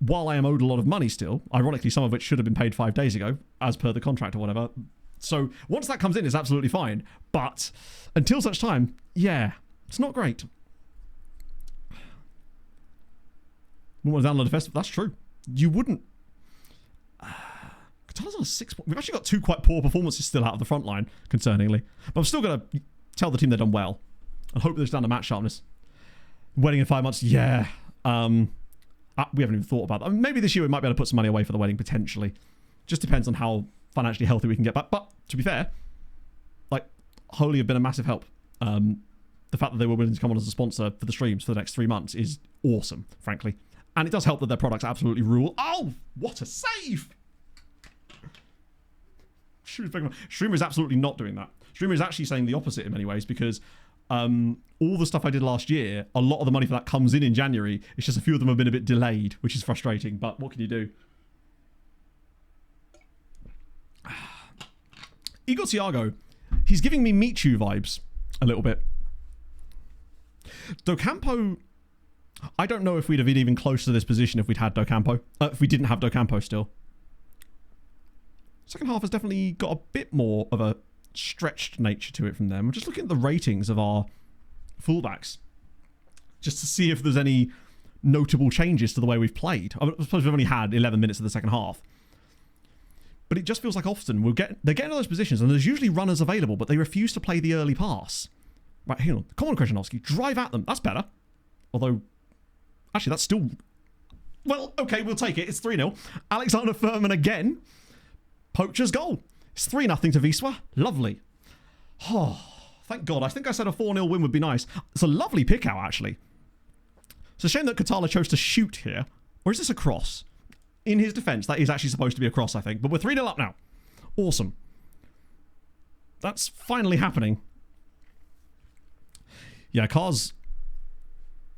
while I am owed a lot of money still, ironically, some of which should have been paid 5 days ago, as per the contract or whatever. So once that comes in, it's absolutely fine. But until such time, yeah, it's not great. We want to download a festival. That's true. You wouldn't. Katana's on a 6. We've actually got 2 quite poor performances still out of the front line, concerningly. But I'm still going to tell the team they've done well. And hope they're down to match sharpness. Wedding in 5 months, yeah. We haven't even thought about that. I mean, maybe this year we might be able to put some money away for the wedding, potentially. Just depends on how financially healthy we can get back. But to be fair, like, Holy have been a massive help. The fact that they were willing to come on as a sponsor for the streams for the next 3 months is awesome, frankly. And it does help that their products absolutely rule. Oh, what a save! Streamer is absolutely not doing that. Streamer is actually saying the opposite in many ways, because all the stuff I did last year, a lot of the money for that comes in January. It's just a few of them have been a bit delayed, which is frustrating, but what can you do? Igor Thiago, he's giving me Michu vibes a little bit. Docampo, I don't know if we'd have been even close to this position if we'd had Docampo. If we didn't have Docampo still. Second half has definitely got a bit more of a stretched nature to it from them. We're just looking at the ratings of our fullbacks, just to see if there's any notable changes to the way we've played. I suppose we've only had 11 minutes of the second half. But it just feels like often they're getting to those positions and there's usually runners available, but they refuse to play the early pass. Right, hang on. Come on, Krzyzanowski. Drive at them. That's better. Although, actually, that's still... Well, okay, we'll take it. It's 3-0. Alexander Furman again. Poacher's goal. It's 3-0 to Wisła. Lovely. Oh, thank God. I think I said a 4-0 win would be nice. It's a lovely pick out, actually. It's a shame that Katala chose to shoot here. Or is this a cross? In his defense, that is actually supposed to be a cross, I think. But we're 3-0 up now. Awesome. That's finally happening. Yeah, cars...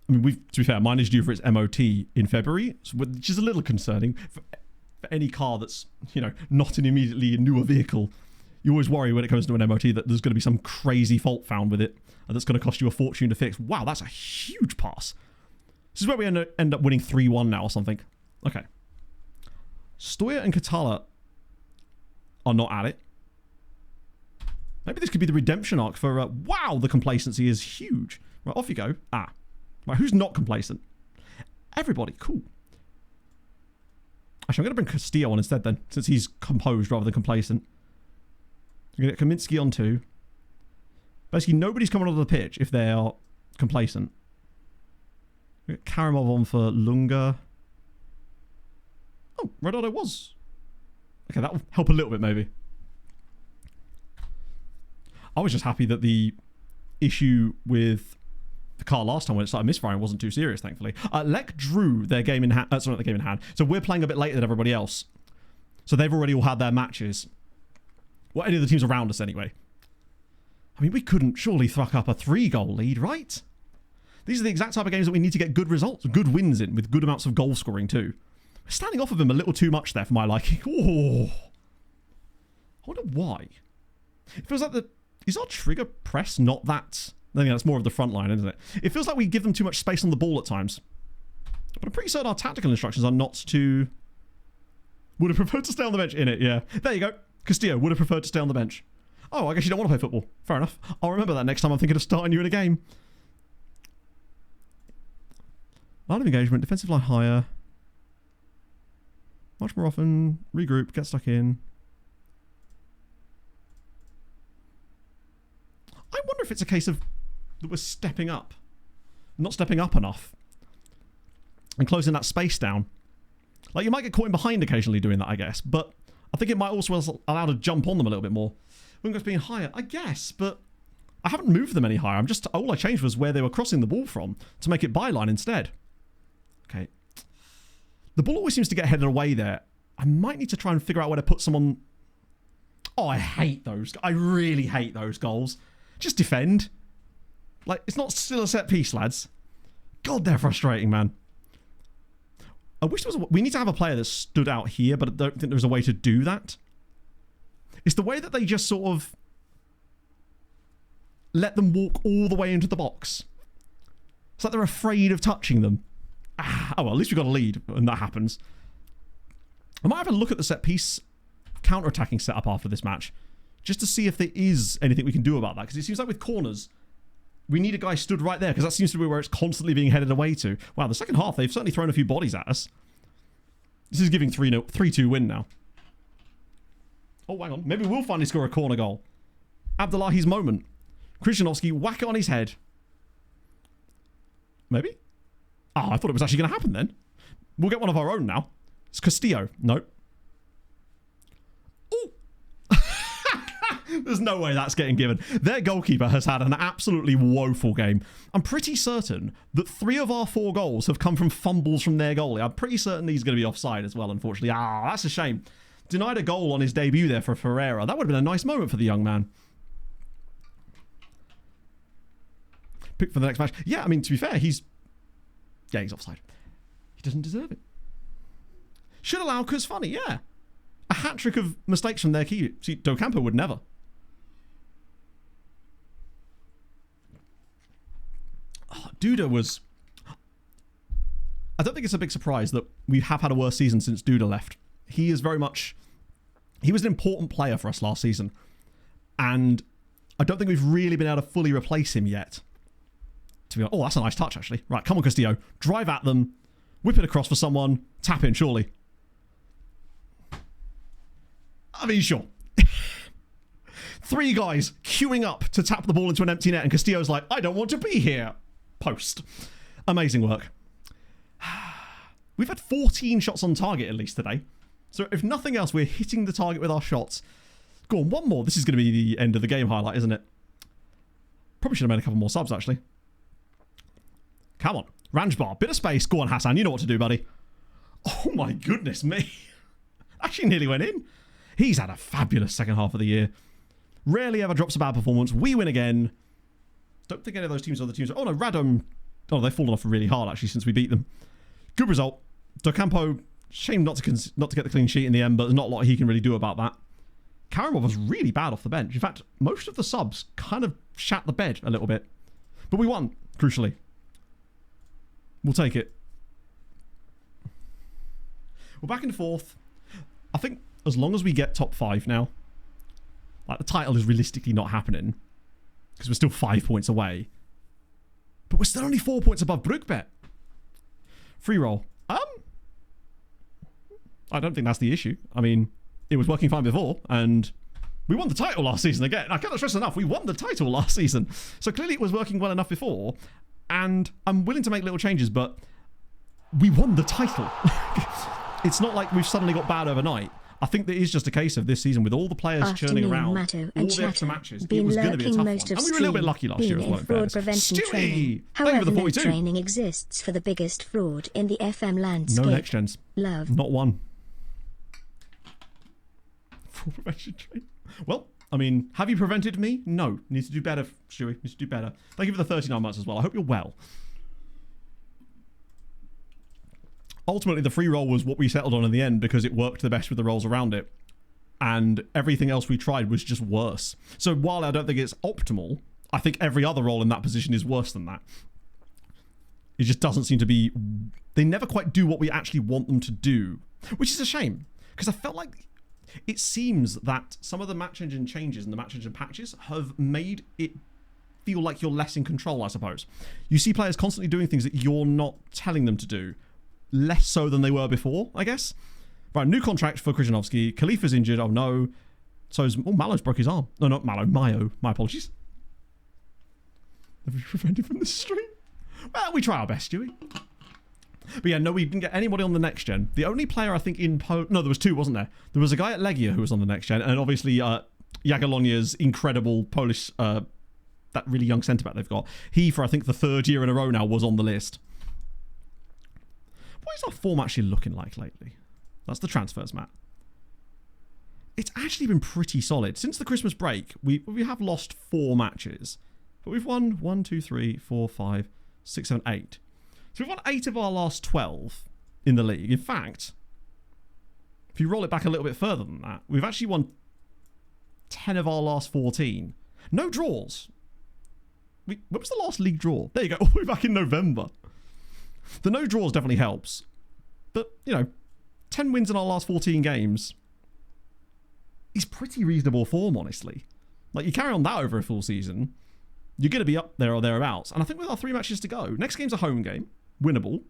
I mean, to be fair, mine is due for its MOT in February, which is a little concerning. For any car that's, you know, not an immediately newer vehicle, you always worry when it comes to an MOT that there's going to be some crazy fault found with it and that's going to cost you a fortune to fix. Wow, that's a huge pass. This is where we end up winning 3-1 now or something. Okay. Stoya and Katala are not at it. Maybe this could be the redemption arc for... wow, the complacency is huge. Right, off you go. Right, who's not complacent? Everybody. Cool. Actually, I'm going to bring Castillo on instead then, since he's composed rather than complacent. I'm going to get Kaminsky on too. Basically, nobody's coming onto the pitch if they are complacent. Get Karamov on for Lunga. Oh, Redondo was. Okay, that will help a little bit maybe. I was just happy that the issue with the car last time when it started misfiring wasn't too serious, thankfully. Lek drew their game in hand. Sorry, not the game in hand. So we're playing a bit later than everybody else. So they've already all had their matches. Well, any of the teams around us anyway. I mean, we couldn't surely throck up a 3-goal lead, right? These are the exact type of games that we need to get good results, good wins in, with good amounts of goal scoring too. We're standing off of him a little too much there for my liking. Oh, I wonder why. It feels like is our trigger press not that... I think that's more of the front line, isn't it? It feels like we give them too much space on the ball at times. But I'm pretty certain our tactical instructions are not to... Would have preferred to stay on the bench. In it, yeah. There you go. Castillo would have preferred to stay on the bench. Oh, I guess you don't want to play football. Fair enough. I'll remember that next time I'm thinking of starting you in a game. Line of engagement, defensive line higher. Much more often. Regroup, get stuck in. I wonder if it's a case of that we're stepping up. Not stepping up enough. And closing that space down. Like, you might get caught in behind occasionally doing that, I guess. But I think it might also allow to jump on them a little bit more. Wingers being higher, I guess. But I haven't moved them any higher. All I changed was where they were crossing the ball from to make it byline instead. Okay. The ball always seems to get headed away there. I might need to try and figure out where to put someone... Oh, I hate those. I really hate those goals. Just defend. Like, it's not still a set piece, lads. God, they're frustrating, man. I wish there was... We need to have a player that stood out here, but I don't think there's a way to do that. It's the way that they just sort of let them walk all the way into the box. It's like they're afraid of touching them. Oh, well, at least we've got a lead when that happens. I might have a look at the set piece counter-attacking setup after this match, just to see if there is anything we can do about that. Because it seems like with corners, we need a guy stood right there, because that seems to be where it's constantly being headed away to. Wow, the second half, they've certainly thrown a few bodies at us. This is giving 3-2 win now. Oh, hang on. Maybe we'll finally score a corner goal. Abdullahi's moment. Krzyzanowski, whack it on his head. Maybe? Oh, I thought it was actually going to happen then. We'll get one of our own now. It's Castillo. Nope. Ooh. There's no way that's getting given. Their goalkeeper has had an absolutely woeful game. I'm pretty certain that 3 of our 4 goals have come from fumbles from their goalie. I'm pretty certain he's going to be offside as well, unfortunately. Ah, that's a shame. Denied a goal on his debut there for Ferreira. That would have been a nice moment for the young man. Pick for the next match. Yeah, I mean, to be fair, he's offside. He doesn't deserve it. Should allow because funny, yeah. A hat-trick of mistakes from their keeper. See, Docampo would never. Duda was... I don't think it's a big surprise that we have had a worse season since Duda left. He is very much... He was an important player for us last season. And I don't think we've really been able to fully replace him yet. To be honest, oh, that's a nice touch, actually. Right, come on, Castillo. Drive at them. Whip it across for someone. Tap in, surely. I mean, sure. 3 guys queuing up to tap the ball into an empty net, and Castillo's like, I don't want to be here. Post. Amazing work. We've had 14 shots on target at least today. So if nothing else, we're hitting the target with our shots. Go on, one more. This is going to be the end of the game highlight, isn't it? Probably should have made a couple more subs, actually. Come on. Ranjbar. Bit of space. Go on, Hassan. You know what to do, buddy. Oh, my goodness me. Actually nearly went in. He's had a fabulous second half of the year. Rarely ever drops a bad performance. We win again. Don't think any of those teams are the teams. Oh, no. Radom. Oh, they've fallen off really hard, actually, since we beat them. Good result. Docampo, shame not to get the clean sheet in the end, but there's not a lot he can really do about that. Karamov was really bad off the bench. In fact, most of the subs kind of shat the bed a little bit. But we won, crucially. We'll take it. We're back in 4th. I think as long as we get top 5 now, like the title is realistically not happening because we're still 5 points away. But we're still only 4 points above Brookbet. Free roll. I don't think that's the issue. I mean, it was working fine before, and we won the title last season again. I cannot stress enough, we won the title last season. So clearly it was working well enough before, and I'm willing to make little changes, but we won the title. It's not like we've suddenly got bad overnight. I think that is just a case of this season with all the players churning around, Matto all the extra matches, it was going to be a tough one. And we were a little bit lucky last year as well, in fairness. Stewie! However, no training exists for the biggest fraud in the FM landscape. No next gens. Love. Not one. Fraud prevention training. Well, I mean, have you prevented me? No. Need to do better, Stewie. Need to do better. Thank you for the 39 months as well. I hope you're well. Ultimately, the free roll was what we settled on in the end because it worked the best with the rolls around it. And everything else we tried was just worse. So while I don't think it's optimal, I think every other roll in that position is worse than that. It just doesn't seem to be... They never quite do what we actually want them to do, which is a shame. Because I felt like it seems that some of the match engine changes and the match engine patches have made it feel like you're less in control, I suppose. You see players constantly doing things that you're not telling them to do. Less so than they were before, I guess. Right, new contract for Krzyzanowski. Khalifa's injured. Oh, no. So is... Oh, Mallow's broke his arm. No, not Mallow. Mayo. My apologies. Have we prevented from the stream? Well, we try our best, Stewie. But yeah, no, we didn't get anybody on the next gen. The only player, I think, in... No, there was 2, wasn't there? There was a guy at Legia who was on the next gen, and obviously Jagiellonia's incredible Polish... that really young centre-back they've got. He, for I think the 3rd year in a row now, was on the list. What is our form actually looking like lately? That's the transfers, Matt. It's actually been pretty solid. Since the Christmas break, we have lost 4 matches. But we've won 1, 2, 3, 4, 5, 6, 7, 8. So we've won 8 of our last 12 in the league. In fact, if you roll it back a little bit further than that, we've actually won 10 of our last 14. No draws. When was the last league draw? There you go. All the way back in November. The no draws definitely helps. But, 10 wins in our last 14 games is pretty reasonable form, honestly. Like, you carry on that over a full season, you're going to be up there or thereabouts. And I think with our 3 matches to go, next game's a home game, winnable,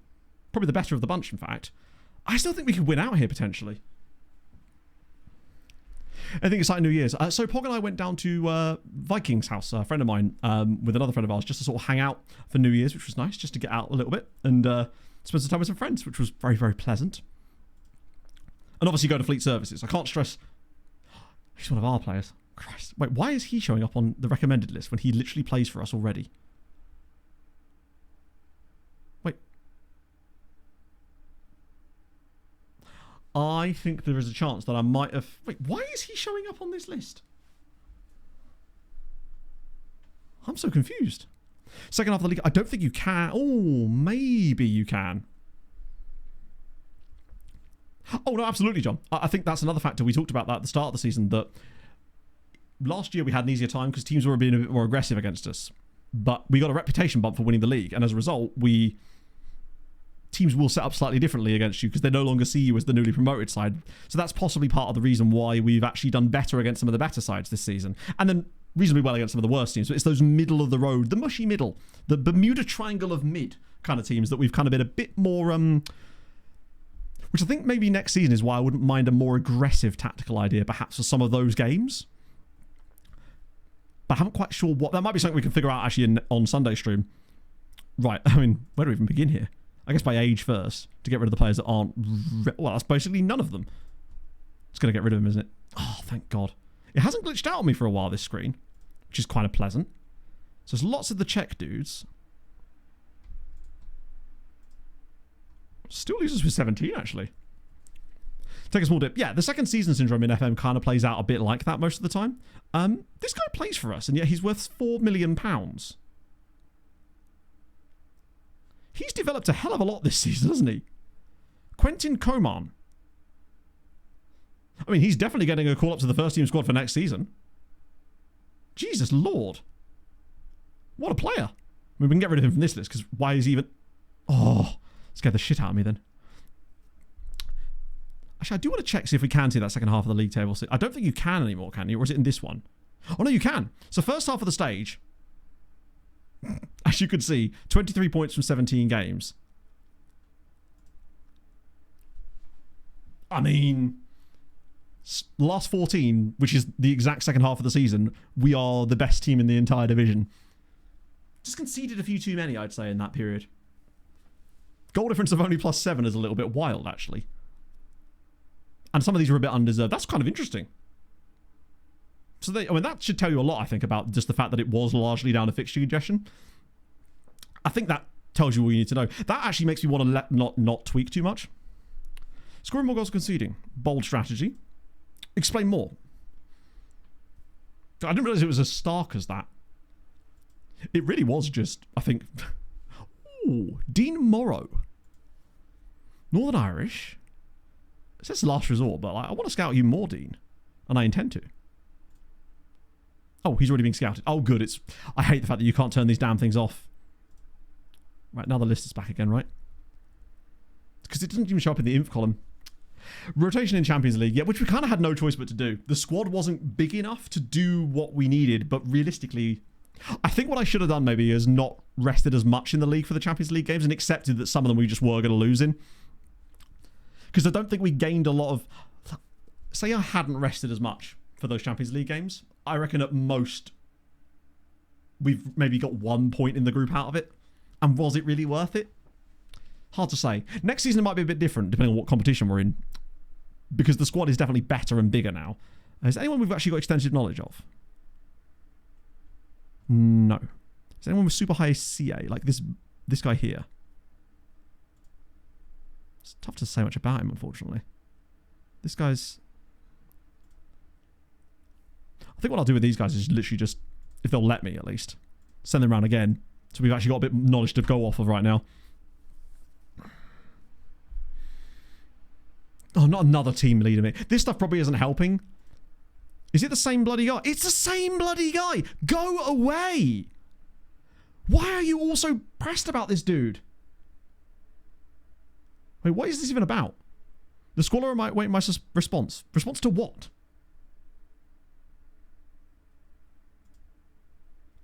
probably the better of the bunch, in fact. I still think we could win out here, potentially. I think it's like New Year's. So Pog and I went down to Viking's house, a friend of mine, with another friend of ours, just to sort of hang out for New Year's, which was nice, just to get out a little bit and spend some time with some friends, which was very, very pleasant. And obviously go to Fleet Services. I can't stress... He's one of our players. Christ. Wait, why is he showing up on the recommended list when he literally plays for us already? Wait. I think there is a chance that I might have... Wait, why is he showing up on this list? I'm so confused. Second half of the league, I don't think you can. Oh, maybe you can. Oh, no, absolutely, John. I think that's another factor. We talked about that at the start of the season, that last year we had an easier time because teams were being a bit more aggressive against us. but we got a reputation bump for winning the league, and as a result, teams will set up slightly differently against you because they no longer see you as the newly promoted side. So that's possibly part of the reason why we've actually done better against some of the better sides this season, and then reasonably well against some of the worst teams. But it's those middle of the road, the mushy middle, the Bermuda Triangle of mid kind of teams that we've kind of been a bit more, which I think maybe next season is why I wouldn't mind a more aggressive tactical idea perhaps for some of those games. But I'm not quite sure what, that might be something we can figure out actually on Sunday stream. Right, I mean, where do we even begin here? I guess by age first, to get rid of the players that aren't, well, that's basically none of them. It's going to get rid of them, isn't it? Oh, thank God. It hasn't glitched out on me for a while, this screen, which is kind of pleasant. So there's lots of the Czech dudes. Still loses with 17, actually. Take a small dip. Yeah, the second season syndrome in FM kind of plays out a bit like that most of the time. This guy plays for us, and yet he's worth £4 million. He's developed a hell of a lot this season, hasn't he? Quentin Coman. I mean, he's definitely getting a call up to the first team squad for next season. Jesus Lord. What a player. I mean, we can get rid of him from this list, because why is he even... Oh, scared the shit out of me then. Actually, I do want to check, see if we can see that second half of the league table. I don't think you can anymore, can you? Or is it in this one? Oh, no, you can. So first half of the stage, as you could see, 23 points from 17 games. I mean, last 14, which is the exact second half of the season, we are the best team in the entire division. Just conceded a few too many, I'd say, in that period. Goal difference of only +7 is a little bit wild, actually. And some of these are a bit undeserved. That's kind of interesting. So, I mean, that should tell you a lot, I think, about just the fact that it was largely down to fixture congestion. I think that tells you all you need to know. That actually makes me want to not tweak too much. Scoring more goals conceding. Bold strategy. Explain more. I didn't realise it was as stark as that. It really was just, I think... Ooh, Dean Morrow. Northern Irish. It says last resort, but I want to scout you more, Dean. And I intend to. Oh, he's already being scouted. Oh, good. I hate the fact that you can't turn these damn things off. Right, now the list is back again, right? Because it doesn't even show up in the inf column. Rotation in Champions League, yeah, which we kind of had no choice but to do. The squad wasn't big enough to do what we needed, but realistically, I think what I should have done maybe is not rested as much in the league for the Champions League games and accepted that some of them we just were going to lose in. Because I don't think we gained a lot of... Say I hadn't rested as much for those Champions League games. I reckon at most we've maybe got 1 point in the group out of it. And was it really worth it? Hard to say. Next season it might be a bit different depending on what competition we're in. Because the squad is definitely better and bigger now. Is anyone we've actually got extensive knowledge of? No. Is anyone with super high CA? Like this guy here. It's tough to say much about him, unfortunately. This guy's... I think what I'll do with these guys is literally just, if they'll let me at least, send them around again. So we've actually got a bit of knowledge to go off of right now. Oh, not another team leader me. This stuff probably isn't helping. Is it the same bloody guy? It's the same bloody guy! Go away! Why are you all so pressed about this dude? Wait, what is this even about? The squalor might wait my response. Response to what?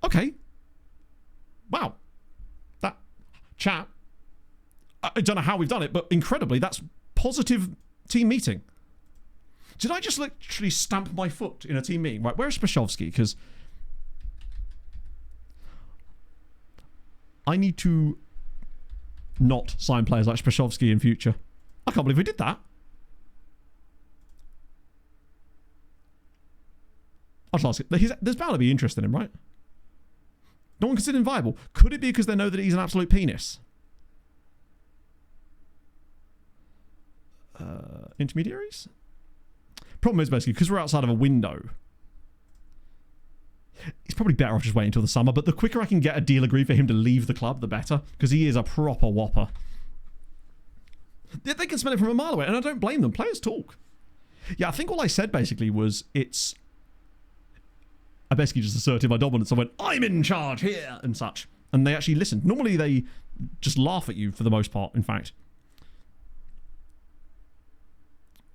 Okay. Wow. That chat. I don't know how we've done it, but incredibly, that's positive team meeting. Did I just literally stamp my foot in a team meeting? Right, where's Spashovsky? Because I need to not sign players like Spashovsky in future. I can't believe we did that. I'll just ask it. There's bound to be interest in him, right? No one considered him viable. Could it be because they know that he's an absolute penis? Intermediaries? Problem is basically, because we're outside of a window, it's probably better off just waiting until the summer, but the quicker I can get a deal agreed for him to leave the club, the better, because he is a proper whopper. They can smell it from a mile away, and I don't blame them. Players talk. Yeah, I think all I said basically was I basically just asserted my dominance. I went, I'm in charge here, and such. And they actually listened. Normally they just laugh at you for the most part, in fact.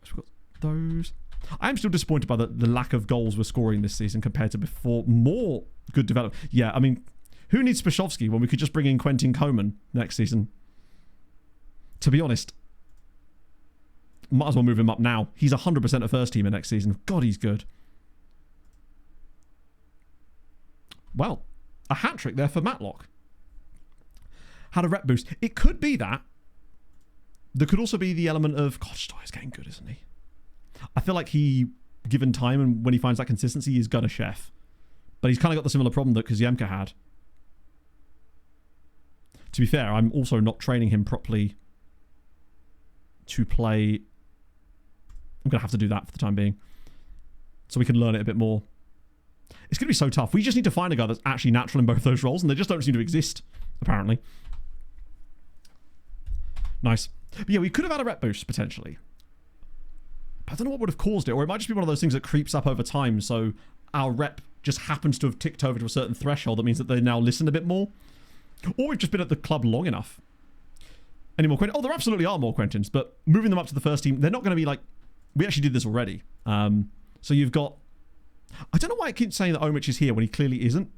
So we've got those. I am still disappointed by the lack of goals we're scoring this season compared to before. More good development. Yeah, I mean, who needs Spashowski when we could just bring in Quentin Coman next season? To be honest, might as well move him up now. He's 100% a first teamer next season. God, he's good. Well, a hat-trick there for Matlock. Had a rep boost. It could be that. There could also be the element of, God, Stoyer's getting good, isn't he? I feel like he, given time and when he finds that consistency, he's gonna chef. But he's kind of got the similar problem that Koziemka had. To be fair, I'm also not training him properly to play. I'm going to have to do that for the time being. So we can learn it a bit more. It's going to be so tough. We just need to find a guy that's actually natural in both those roles, and they just don't seem to exist, apparently. Nice. But yeah, we could have had a rep boost, potentially. But I don't know what would have caused it, or it might just be one of those things that creeps up over time, so our rep just happens to have ticked over to a certain threshold that means that they now listen a bit more. Or we've just been at the club long enough. Any more Quentins? Oh, there absolutely are more Quentins, but moving them up to the first team, they're not going to be like... We actually did this already. So you've got... I don't know why I keep saying that Omic is here when he clearly isn't.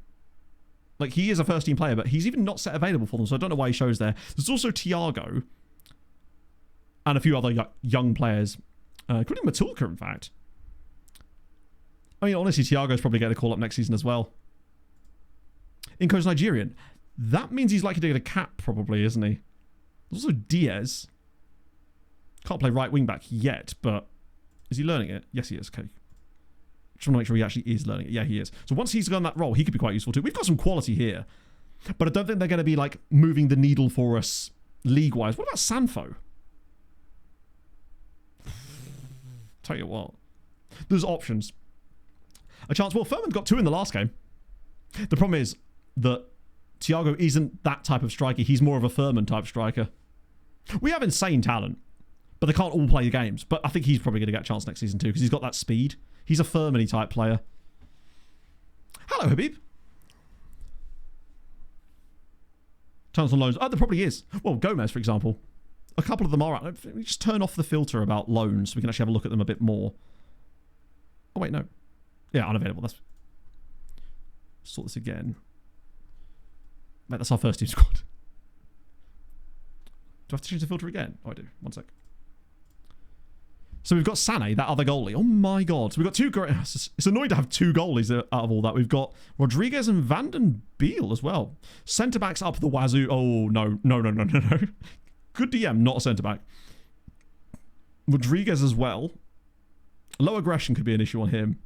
Like, he is a first team player, but he's even not set available for them, so I don't know why he shows there. There's also Thiago and a few other young players, including Matulka, in fact. I mean, honestly, Thiago's probably getting a call up next season as well. Inco's Nigerian. That means he's likely to get a cap, probably, isn't he? There's also Diaz. Can't play right wing back yet, but is he learning it? Yes, he is. Okay. Just want to make sure he actually is learning it. Yeah, he is. So once he's done that role, he could be quite useful too. We've got some quality here, but I don't think they're going to be like moving the needle for us league-wise. What about Sanfo? Tell you what, there's options. A chance. Well, Furman got 2 in the last game. The problem is that Thiago isn't that type of striker. He's more of a Furman type striker. We have insane talent, but they can't all play the games. But I think he's probably going to get a chance next season too because he's got that speed. He's a Furman-y type player. Hello, Habib. Chance on loans. Oh, there probably is. Well, Gomez, for example. A couple of them are. Let me just turn off the filter about loans so we can actually have a look at them a bit more. Oh, wait, no. Yeah, unavailable. Let's sort this again. Mate, that's our first team squad. Do I have to change the filter again? Oh, I do. One sec. So we've got Sané, that other goalie. Oh my god. So we've got 2... It's annoying to have 2 goalies out of all that. We've got Rodriguez and Van den Beel as well. Centre-backs up the wazoo. Oh, no. No. Good DM, not a centre-back. Rodriguez as well. Low aggression could be an issue on him.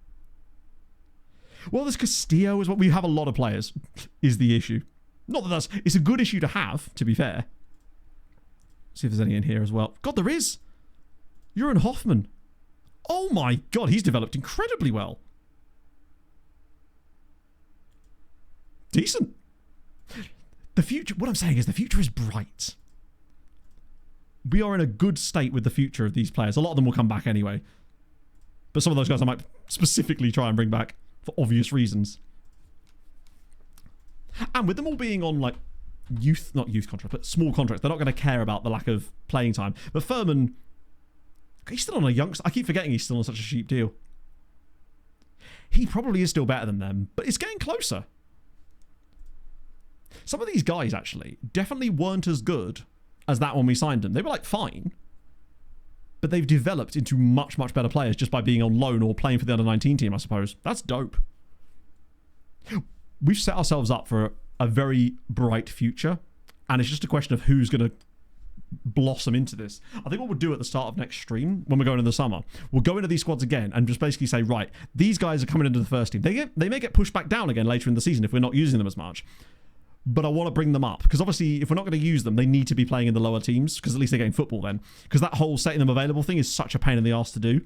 Well, there's Castillo as well. We have a lot of players, is the issue. Not that that's... It's a good issue to have, to be fair. See if there's any in here as well. God, there is. Jurgen Hoffman. Oh my god, he's developed incredibly well. Decent. The future... What I'm saying is the future is bright. We are in a good state with the future of these players. A lot of them will come back anyway. But some of those guys I might specifically try and bring back for obvious reasons. And with them all being on, like, not youth contracts, but small contracts, they're not going to care about the lack of playing time. But Furman, he's still on a youngster. I keep forgetting he's still on such a cheap deal. He probably is still better than them, but it's getting closer. Some of these guys, actually, definitely weren't as good as that when we signed them. They were, like, fine. But they've developed into much, much better players just by being on loan or playing for the under-19 team, I suppose. That's dope. We've set ourselves up for a very bright future, and it's just a question of who's going to blossom into this. I think what we'll do at the start of next stream, when we're going in the summer, we'll go into these squads again and just basically say, right, these guys are coming into the first team. They may get pushed back down again later in the season if we're not using them as much. But I want to bring them up, because obviously if we're not going to use them, they need to be playing in the lower teams, because at least they're getting football then. Because that whole setting them available thing is such a pain in the arse to do.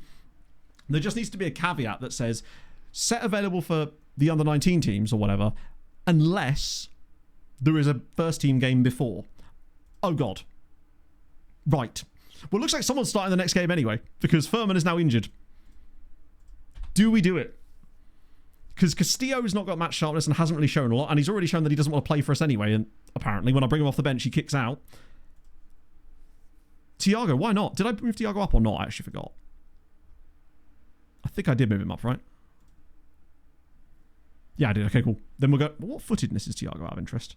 There just needs to be a caveat that says, set available for the under-19 teams or whatever, unless there is a first team game before. Oh god. Right. Well, it looks like someone's starting the next game anyway, because Furman is now injured. Do we do it? Because Castillo's not got match sharpness and hasn't really shown a lot, and he's already shown that he doesn't want to play for us anyway, and apparently when I bring him off the bench, he kicks out. Thiago, why not? Did I move Thiago up or not? I actually forgot. I think I did move him up, right? Yeah, I did. Okay, cool. Then we'll go... What footedness is Thiago out of interest?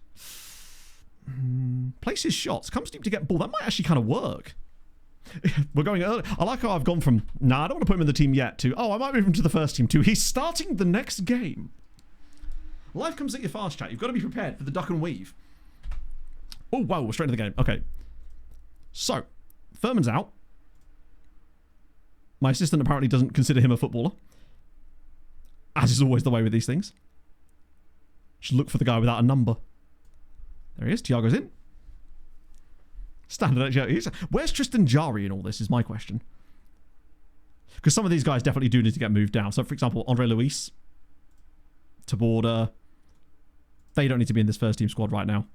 Place his shots. Comes deep to get ball. That might actually kind of work. We're going early. I like how I've gone from, nah, I don't want to put him in the team yet, to, oh, I might move him to the first team, to, he's starting the next game. Life comes at you fast, chat. You've got to be prepared for the duck and weave. Oh, wow, we're straight into the game. Okay. So, Furman's out. My assistant apparently doesn't consider him a footballer. As is always the way with these things. Just look for the guy without a number. There he is. Thiago's in. Standard. Where's Tristan Jari in all this is my question. Because some of these guys definitely do need to get moved down. So, for example, Andre Luis, Taborda, they don't need to be in this first team squad right now.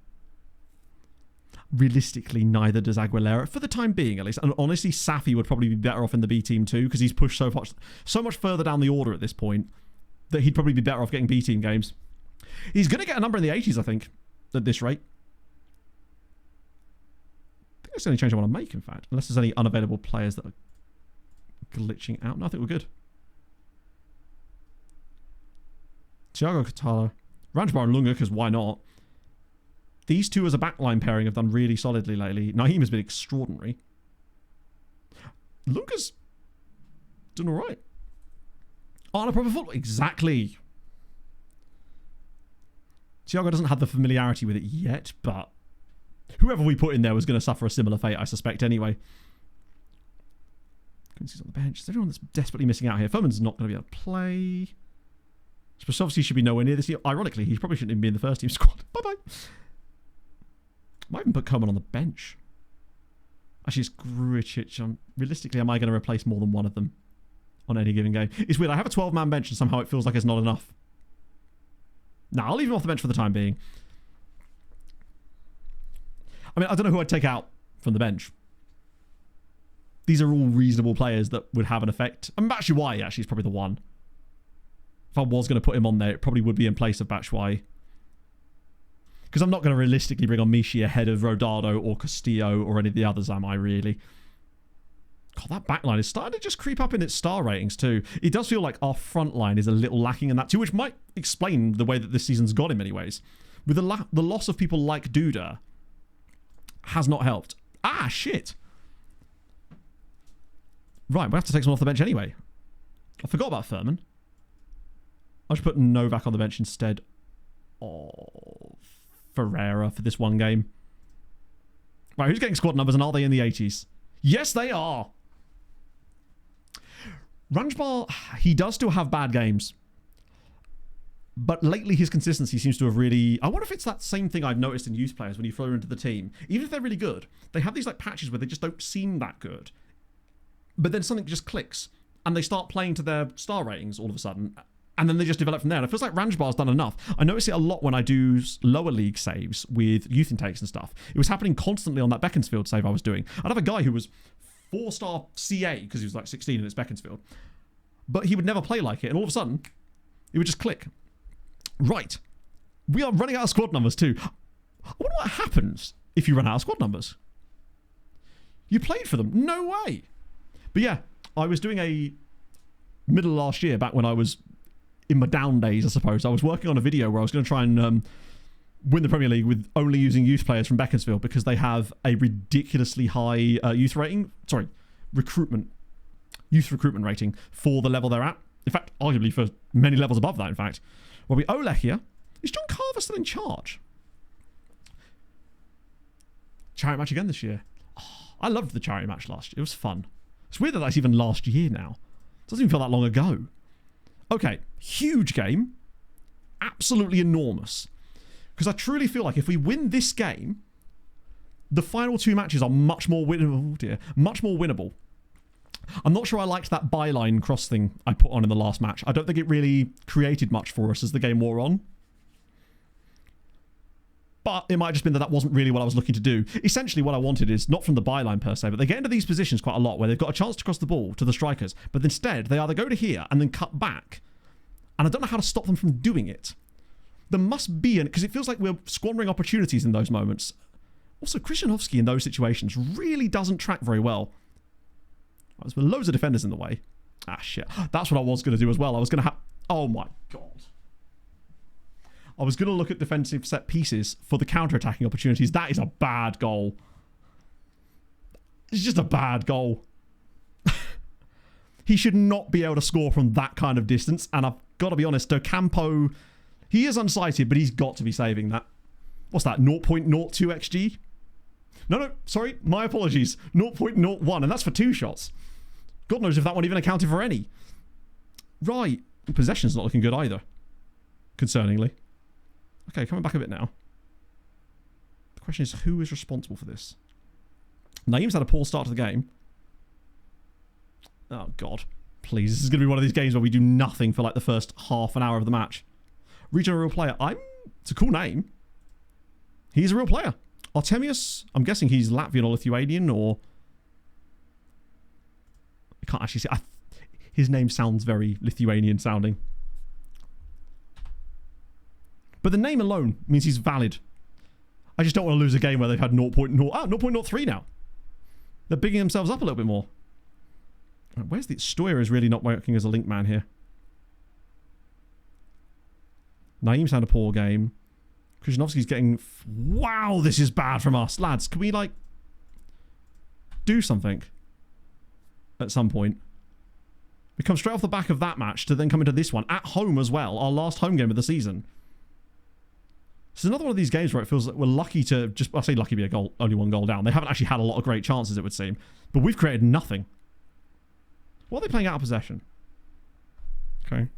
Realistically, neither does Aguilera, for the time being at least. And honestly, Safi would probably be better off in the B team too, because he's pushed so much further down the order at this point that he'd probably be better off getting B team games. He's going to get a number in the 80s, I think, at this rate. I think that's the only change I want to make, in fact. Unless there's any unavailable players that are glitching out. No, I think we're good. Thiago Catala. Ranjbar and Lunga, because why not? These two as a backline pairing have done really solidly lately. Naheem has been extraordinary. Lunga's done all right. On a proper football. Exactly. Thiago doesn't have the familiarity with it yet, but whoever we put in there was going to suffer a similar fate, I suspect, anyway. Quincy's on the bench. Is everyone that's desperately missing out here? Furman's not going to be able to play. Obviously should be nowhere near this. Ironically, he probably shouldn't even be in the first team squad. Bye-bye. Might even put Coleman on the bench. Actually, it's Grujic. Realistically, am I going to replace more than one of them on any given game? It's weird. I have a 12-man bench and somehow it feels like it's not enough. Nah, I'll leave him off the bench for the time being. I mean, I don't know who I'd take out from the bench. These are all reasonable players that would have an effect. I mean, Batshuayi actually is probably the one. If I was going to put him on there, it probably would be in place of Batshuayi. Because I'm not going to realistically bring on Mishi ahead of Rodado or Castillo or any of the others, am I really? God, that backline is starting to just creep up in its star ratings too. It does feel like our front line is a little lacking in that too, which might explain the way that this season's gone in many ways. With the loss of people like Duda has not helped. Ah, shit. Right, we have to take someone off the bench anyway. I forgot about Furman. I should put Novak on the bench instead of Ferreira for this one game. Right, who's getting squad numbers and are they in the 80s? Yes, they are. Ranjbar, he does still have bad games. But lately his consistency seems to have really... I wonder if it's that same thing I've noticed in youth players when you throw into the team. Even if they're really good, they have these like patches where they just don't seem that good. But then something just clicks and they start playing to their star ratings all of a sudden. And then they just develop from there. And it feels like Ranjbar's done enough. I notice it a lot when I do lower league saves with youth intakes and stuff. It was happening constantly on that Beaconsfield save I was doing. I'd have a guy who was 4-star CA because he was like 16 and it's Beaconsfield. But he would never play like it. And all of a sudden, it would just click. Right. We are running out of squad numbers too. I wonder what happens if you run out of squad numbers. You played for them. No way. But yeah, I was doing a middle of last year, back when I was in my down days, I suppose. I was working on a video where I was going to try and win the Premier League with only using youth players from Beaconsfield because they have a ridiculously high youth recruitment rating for the level they're at. In fact, arguably for many levels above that, in fact. Well, we Oleg here. Is John Carver still in charge? Chariot match again this year. Oh, I loved the chariot match last year. It was fun. It's weird that that's even last year now. It doesn't even feel that long ago. Okay, huge game. Absolutely enormous. Because I truly feel like if we win this game, the final two matches are much more winnable. Oh dear, much more winnable. I'm not sure I liked that byline cross thing I put on in the last match. I don't think it really created much for us as the game wore on. But it might have just been that wasn't really what I was looking to do. Essentially what I wanted is, not from the byline per se, but they get into these positions quite a lot where they've got a chance to cross the ball to the strikers, but instead they either go to here and then cut back And I don't know how to stop them from doing it. There must be, because it feels like we're squandering opportunities in those moments. Also, Krzyzanowski in those situations really doesn't track very well. There's been loads of defenders in the way. Ah, shit. That's what I was going to do as well. I was going to have... Oh, my God. I was going to look at defensive set pieces for the counter-attacking opportunities. That is a bad goal. It's just a bad goal. He should not be able to score from that kind of distance. And I've got to be honest, Docampo, he is unsighted, but he's got to be saving that. What's that? 0.02 XG? No, sorry. My apologies. 0.01, and that's for 2 shots. God knows if that one even accounted for any. Right. Possession's not looking good either. Concerningly. Okay, coming back a bit now. The question is, who is responsible for this? Naeem's had a poor start to the game. Oh, God. Please, this is going to be one of these games where we do nothing for like the first half an hour of the match. Regional real player. It's a cool name. He's a real player. Artemius, I'm guessing he's Latvian or Lithuanian, or... I can't actually see. His name sounds very Lithuanian sounding. But the name alone means he's valid. I just don't want to lose a game where they've had 0.03 now. They're bigging themselves up a little bit more. Where's the... Stoyer is really not working as a link man here. Naeem's had a poor game. Krzyzanowski's getting... Wow, this is bad from us. Lads, can we, like... do something? At some point. We come straight off the back of that match to then come into this one. At home as well. Our last home game of the season. This is another one of these games where it feels like we're lucky to just... I say lucky to be a goal, only 1 goal down. They haven't actually had a lot of great chances, it would seem. But we've created nothing. What are they playing out of possession? Okay.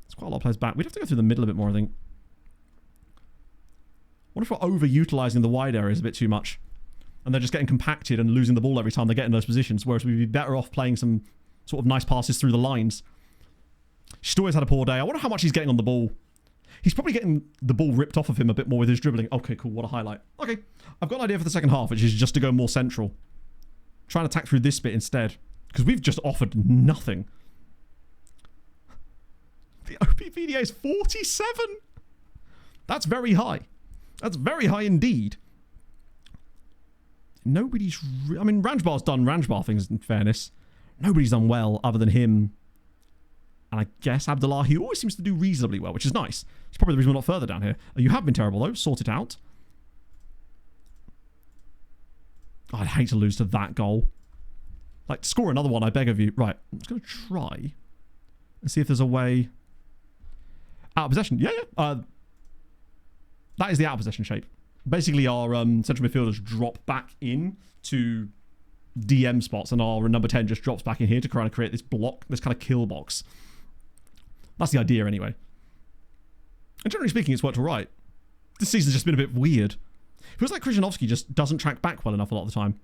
There's quite a lot of players back. We'd have to go through the middle a bit more, I think. What if we're overutilising the wide areas a bit too much? And they're just getting compacted and losing the ball every time they get in those positions, whereas we'd be better off playing some sort of nice passes through the lines. Stoyer's had a poor day. I wonder how much he's getting on the ball. He's probably getting the ball ripped off of him a bit more with his dribbling. Okay, cool. What a highlight. Okay. I've got an idea for the second half, which is just to go more central. Try and attack through this bit instead. Because we've just offered nothing. The OPVDA is 47. That's very high. That's very high indeed. Nobody's... I mean, Ranjbar's done Ranjbar things, in fairness. Nobody's done well other than him. And I guess Abdullah, he always seems to do reasonably well, which is nice. It's probably the reason we're not further down here. You have been terrible, though. Sort it out. Oh, I'd hate to lose to that goal. Like, score another one, I beg of you. Right, I'm just going to try and see if there's a way... Out of possession. Yeah. That is the out of possession shape. Basically, our central midfielders drop back in to DM spots, and our number 10 just drops back in here to kind of create this block, this kind of kill box. That's the idea, anyway. And generally speaking, it's worked all right. This season's just been a bit weird. It feels like Krzyzanowski just doesn't track back well enough a lot of the time.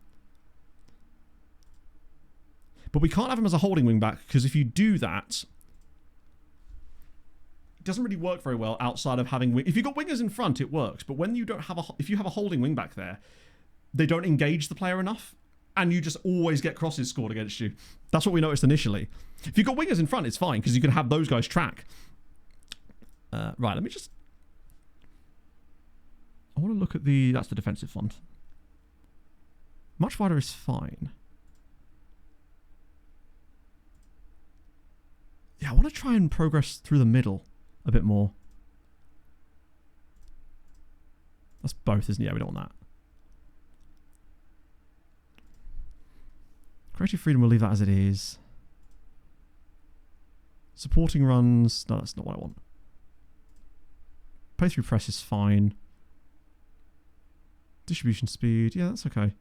But we can't have him as a holding wing back, because if you do that, it doesn't really work very well outside of having... If you've got wingers in front, it works. But when you don't have if you have a holding wing back there, they don't engage the player enough, and you just always get crosses scored against you. That's what we noticed initially. If you've got wingers in front, it's fine, because you can have those guys track. Right, let me just... I want to look at the... That's the defensive font. Much wider is fine. Yeah, I want to try and progress through the middle a bit more. That's both, isn't it? Yeah, we don't want that. Creative freedom, we'll leave that as it is. Supporting runs. No, that's not what I want. Play through press is fine. Distribution speed. Yeah, that's okay.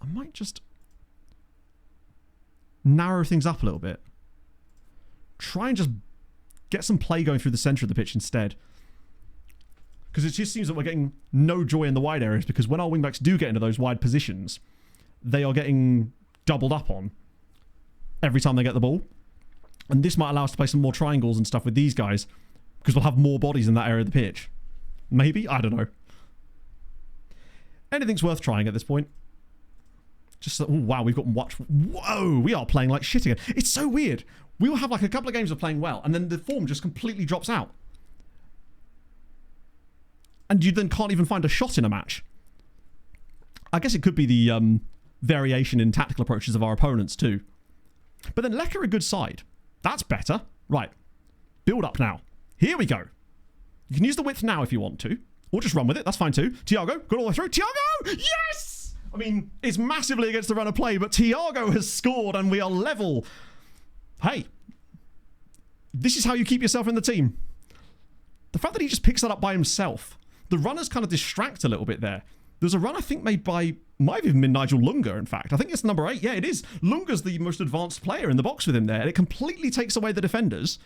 I might just narrow things up a little bit. Try and just get some play going through the centre of the pitch instead. Because it just seems that we're getting no joy in the wide areas, because when our wingbacks do get into those wide positions, they are getting doubled up on every time they get the ball. And this might allow us to play some more triangles and stuff with these guys, because we'll have more bodies in that area of the pitch. Maybe? I don't know. Anything's worth trying at this point. Just, oh, wow, we've got much... Whoa, we are playing like shit again. It's so weird. we will have like a couple of games of playing well, and then the form just completely drops out. And you then can't even find a shot in a match. I guess it could be the variation in tactical approaches of our opponents too. But then Lech are a good side. That's better. Right. Build up now. Here we go. You can use the width now if you want to. Or just run with it. That's fine too. Thiago, got all the way through. Thiago! Yes! I mean, it's massively against the run of play, but Thiago has scored and we are level. Hey. This is how you keep yourself in the team. The fact that he just picks that up by himself. The runners kind of distract a little bit there. There's a run, I think, made by, might have even been Nigel Lunga, in fact. I think it's number 8. Yeah, it is. Lunga's the most advanced player in the box with him there. And it completely takes away the defenders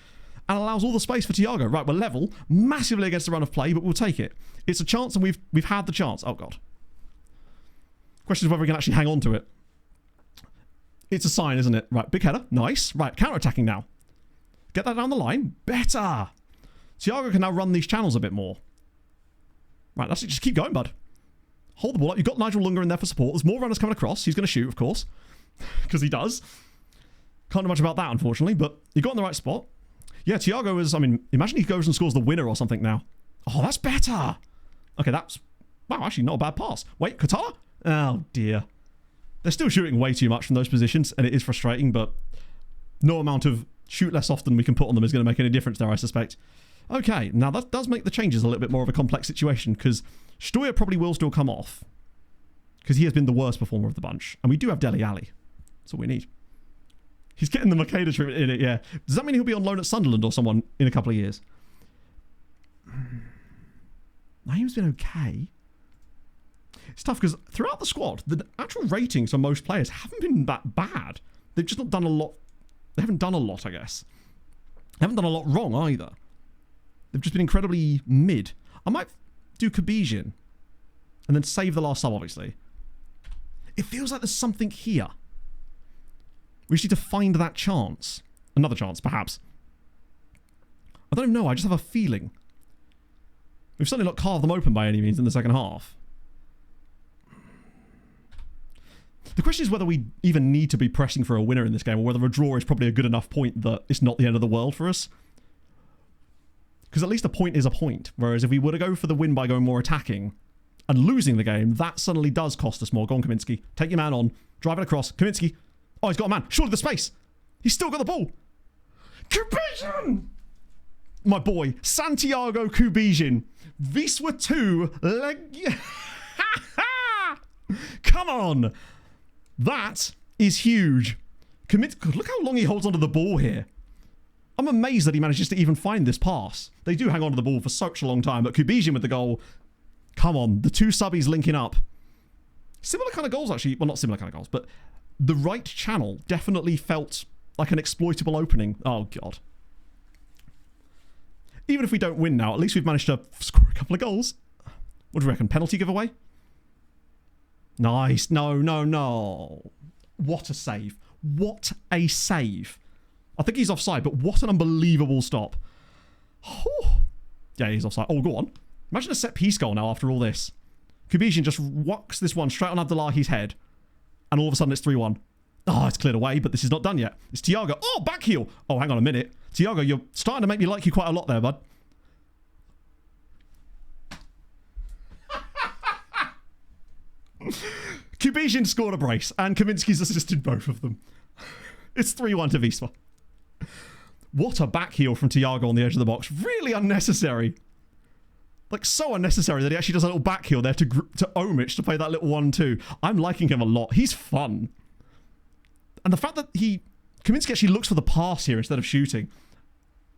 and allows all the space for Thiago. Right, we're level, massively against the run of play, but we'll take it. It's a chance, and we've had the chance. Oh, God. Question is whether we can actually hang on to it. It's a sign, isn't it? Right, big header. Nice. Right, counter-attacking now. Get that down the line. Better. Thiago can now run these channels a bit more. Right, that's it. Just keep going, bud. Hold the ball up. You've got Nigel Lunga in there for support. There's more runners coming across. He's going to shoot, of course. Because he does. Can't do much about that, unfortunately. But you got in the right spot. Yeah, Thiago is... I mean, imagine he goes and scores the winner or something now. Oh, that's better. Okay, that's... Wow, actually not a bad pass. Wait, Qatar? Oh, dear. They're still shooting way too much from those positions. And it is frustrating, but no amount of shoot less often we can put on them is going to make any difference there, I suspect. Okay, now that does make the changes a little bit more of a complex situation, because Stoya probably will still come off, because he has been the worst performer of the bunch. And we do have Dele Alli. That's all we need. He's getting the Makeda treatment in it, yeah. Does that mean he'll be on loan at Sunderland or someone in a couple of years? Naeem's been okay. It's tough, because throughout the squad, the actual ratings for most players haven't been that bad. They've just not done a lot. They haven't done a lot, I guess. They haven't done a lot wrong, either. They've just been incredibly mid. I might do Kabizin and then save the last sub, obviously. It feels like there's something here. We just need to find that chance. Another chance, perhaps. I don't even know. I just have a feeling. We've certainly not carved them open by any means in the second half. The question is whether we even need to be pressing for a winner in this game, or whether a draw is probably a good enough point that it's not the end of the world for us. Because at least a point is a point. Whereas if we were to go for the win by going more attacking and losing the game, that suddenly does cost us more. Go on, Kaminsky. Take your man on. Drive it across. Kaminsky. Oh, he's got a man. Surely the space. He's still got the ball. Kubizin! My boy, Santiago Kubizin. Wisła 2. Come on. That is huge. Look how long he holds onto the ball here. I'm amazed that he manages to even find this pass. They do hang on to the ball for such a long time, but Kubizin with the goal. Come on, the two subbies linking up. Similar kind of goals, actually. Well, not similar kind of goals, but the right channel definitely felt like an exploitable opening. Oh, God. Even if we don't win now, at least we've managed to score a couple of goals. What do you reckon? Penalty giveaway? Nice. No, no, no. What a save. What a save. I think he's offside, but what an unbelievable stop. Oh. Yeah, he's offside. Oh, go on. Imagine a set-piece goal now after all this. Kubizin just whacks this one straight on Abdullahi's head, and all of a sudden it's 3-1. Oh, it's cleared away, but this is not done yet. It's Thiago. Oh, back heel. Oh, hang on a minute. Thiago, you're starting to make me like you quite a lot there, bud. Kubizin scored a brace, and Kaminsky's assisted both of them. It's 3-1 to Wisła. What a back heel from Thiago on the edge of the box. Really unnecessary. Like, so unnecessary that he actually does a little back heel there to Omich to play that little 1-2. I'm liking him a lot. He's fun. And the fact that Kaminsky actually looks for the pass here instead of shooting.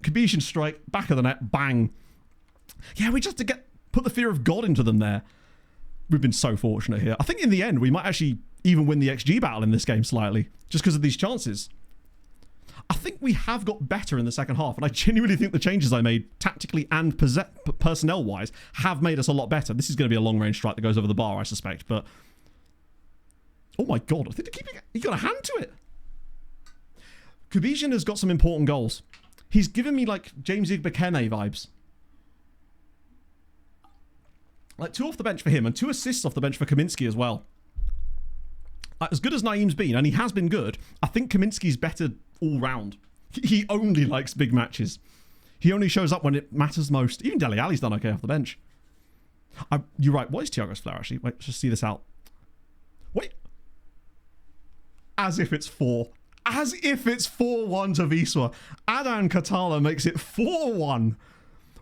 Kubizin strike, back of the net, bang. Yeah, we just have to put the fear of God into them there. We've been so fortunate here. I think in the end, we might actually even win the XG battle in this game slightly, just because of these chances. I think we have got better in the second half, and I genuinely think the changes I made, tactically and personnel-wise, have made us a lot better. This is going to be a long-range strike that goes over the bar, I suspect, but... Oh my God, I think he got a hand to it. Kubizin has got some important goals. He's given me, like, James Igbekene vibes. Like, 2 off the bench for him, and 2 assists off the bench for Kaminsky as well. As good as Naeem's been, and he has been good, I think Kaminsky's better all round. He only likes big matches. He only shows up when it matters most. Even Dele Alli's done okay off the bench. You're right. What is Thiago's flair, actually? Wait, let's just see this out. Wait. As if it's 4. As if it's 4-1 to Wisła. Adán Katala makes it 4-1.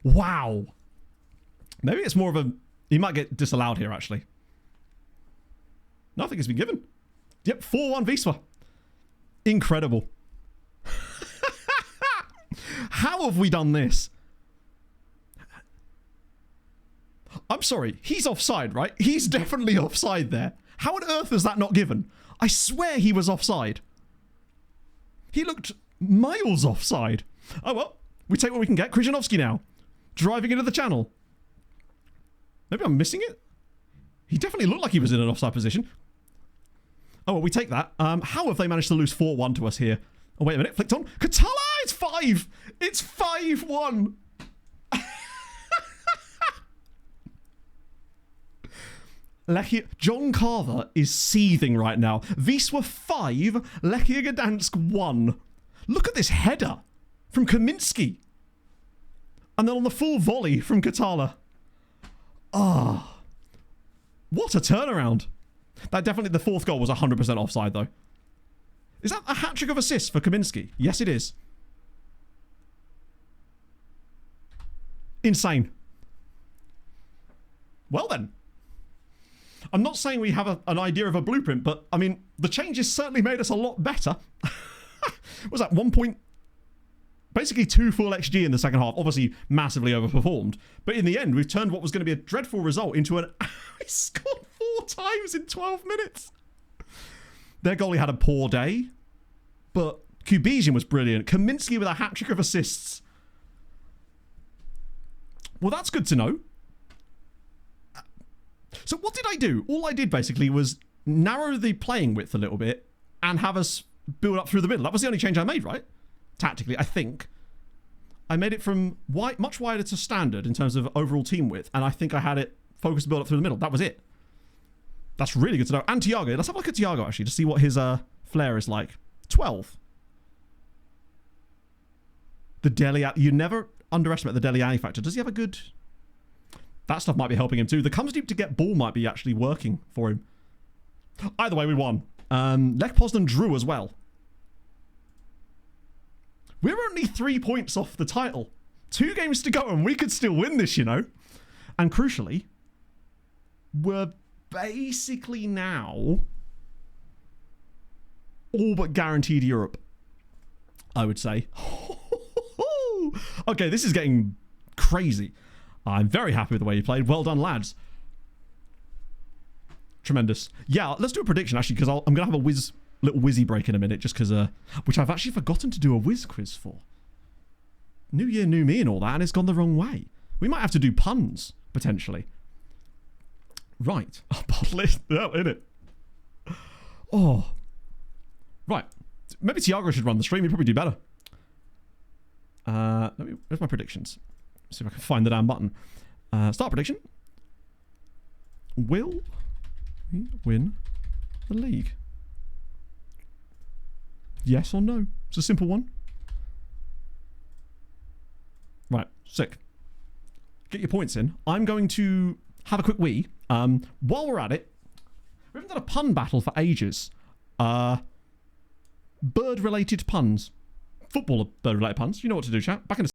Wow. Maybe it's more of a... He might get disallowed here, actually. Nothing has been given. Yep, 4-1 Wisła. Incredible. How have we done this? I'm sorry, he's offside, right? He's definitely offside there. How on earth was that not given? I swear he was offside. He looked miles offside. Oh well, we take what we can get. Krzyżanowski now, driving into the channel. Maybe I'm missing it? He definitely looked like he was in an offside position. Oh well, we take that. How have they managed to lose 4-1 to us here? Oh wait a minute, flicked on. Katala, it's 5! It's 5-1! John Carver is seething right now. Wisła 5, Lechia Gdansk 1. Look at this header from Kaminski. And then on the full volley from Katala. Ah. What a turnaround. That definitely, the fourth goal was 100% offside though. Is that a hat-trick of assists for Kaminski? Yes, it is. Insane. Well then. I'm not saying we have an idea of a blueprint, but, I mean, the changes certainly made us a lot better. What was that, 1 point... Basically 2 full XG in the second half. Obviously, massively overperformed. But in the end, we've turned what was going to be a dreadful result into an... He scored 4 times in 12 minutes. Their goalie had a poor day. But Kubizin was brilliant. Kaminski with a hat-trick of assists. Well, that's good to know. So what did I do? All I did basically was narrow the playing width a little bit and have us build up through the middle. That was the only change I made, right? Tactically, I think. I made it from much wider to standard in terms of overall team width, and I think I had it focused build up through the middle. That was it. That's really good to know. And Thiago. Let's have a look at Thiago, actually, to see what his flair is like. 12. The Dele Alli. You never underestimate the Dele Alli factor. Does he have a good... That stuff might be helping him too. The comes deep to get ball might be actually working for him. Either way, we won. Lech Poznan drew as well. We're only 3 points off the title. 2 games to go and we could still win this, you know. And crucially, we're basically now all but guaranteed Europe, I would say. Okay, this is getting crazy. I'm very happy with the way you played. Well done, lads. Tremendous. Yeah, let's do a prediction, actually, because I'm going to have a little whizzy break in a minute, just because, which I've actually forgotten to do a whiz quiz for. New year, new me and all that, and it's gone the wrong way. We might have to do puns, potentially. Right. Oh, bottle it. Yeah, in it. Oh. Right. Maybe Thiago should run the stream. He'd probably do better. Where's my predictions? See if I can find the damn button. Start prediction. Will we win the league? Yes or no? It's a simple one. Right, sick. Get your points in. I'm going to have a quick wee. While we're at it, we haven't done a pun battle for ages. Bird-related puns. Football bird-related puns. You know what to do, chat. Back in a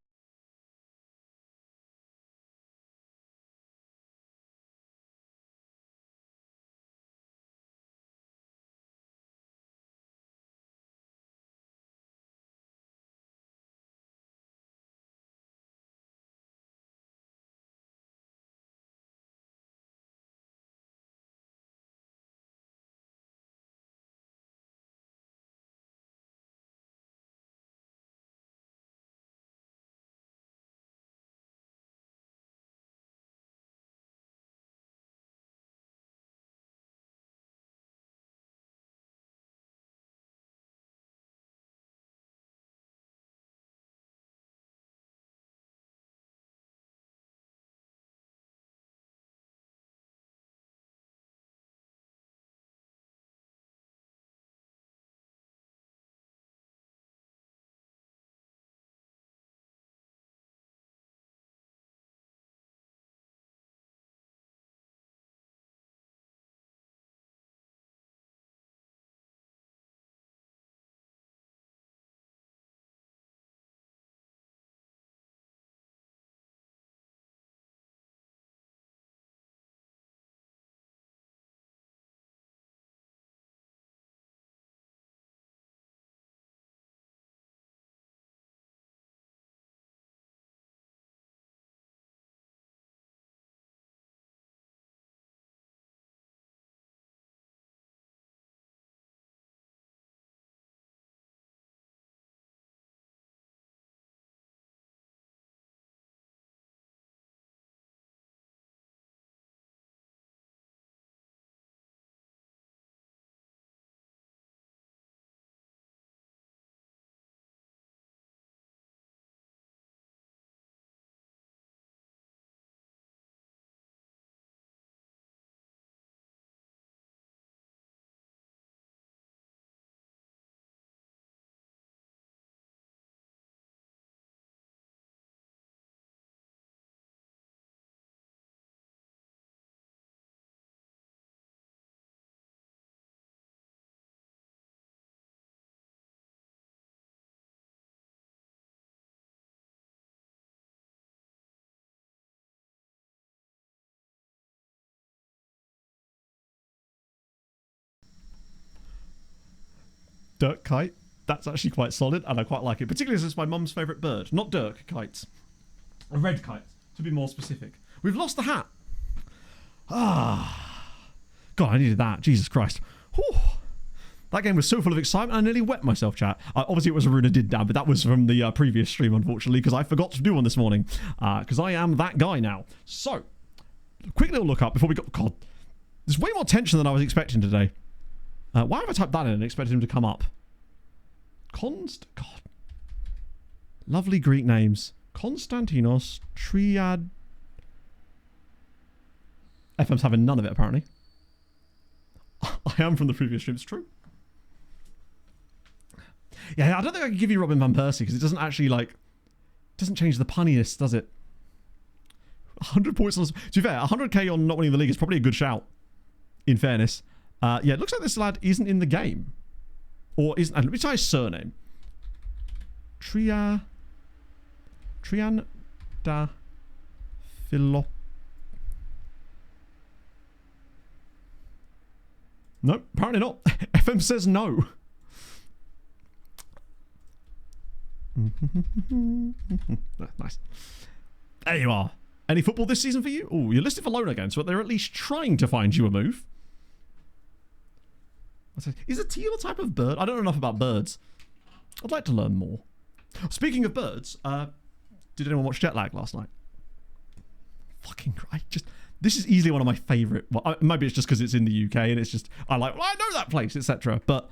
Dirk kite. That's actually quite solid, and I quite like it. Particularly as it's my mum's favourite bird. Not Dirk kites. A red kite, to be more specific. We've lost the hat. Ah. God, I needed that. Jesus Christ. Whew. That game was so full of excitement, I nearly wet myself, chat. Obviously, it was a Runa did down, but that was from the previous stream, unfortunately, because I forgot to do one this morning. Because I am that guy now. So, quick little look up before we got... God, there's way more tension than I was expecting today. Why have I typed that in and expected him to come up? God. Lovely Greek names. Konstantinos Triad... FM's having none of it, apparently. I am from the previous stream, it's true. Yeah, I don't think I can give you Robin Van Persie because it doesn't actually, like, doesn't change the punniness, does it? 100 points on... To be fair, 100k on not winning the league is probably a good shout, in fairness. Yeah, it looks like this lad isn't in the game. Or isn't... Let me try his surname. Trian da Philop... No, apparently not. FM says no. Nice. There you are. Any football this season for you? Oh, you're listed for loan again, so they're at least trying to find you a move. Is a teal a type of bird? I don't know enough about birds. I'd like to learn more. Speaking of birds, did anyone watch Jetlag last night? Fucking right. This is easily one of my favourite... Well, maybe it's just because it's in the UK and it's just... I know that place, etc. But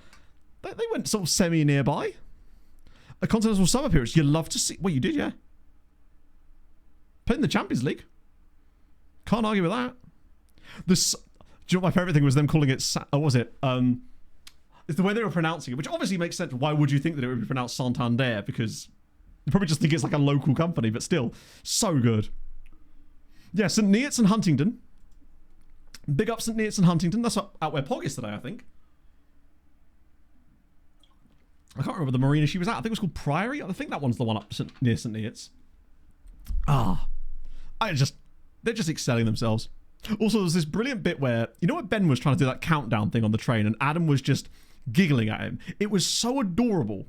they went sort of semi-nearby. A continental sub appearance. You love to see... Well, you did, yeah. Played in the Champions League. Can't argue with that. Do you know what my favourite thing was? Them calling it... What was it? It's the way they were pronouncing it, which obviously makes sense. Why would you think that it would be pronounced Santander? Because you probably just think it's like a local company, but still, so good. Yeah, St. Neots and Huntingdon. Big up St. Neots and Huntingdon. That's out where Pog is today, I think. I can't remember the marina she was at. I think it was called Priory. I think that one's the one up near St. Neots. They're just excelling themselves. Also, there's this brilliant bit where, you know what, Ben was trying to do that countdown thing on the train and Adam was just giggling at him. It was so adorable.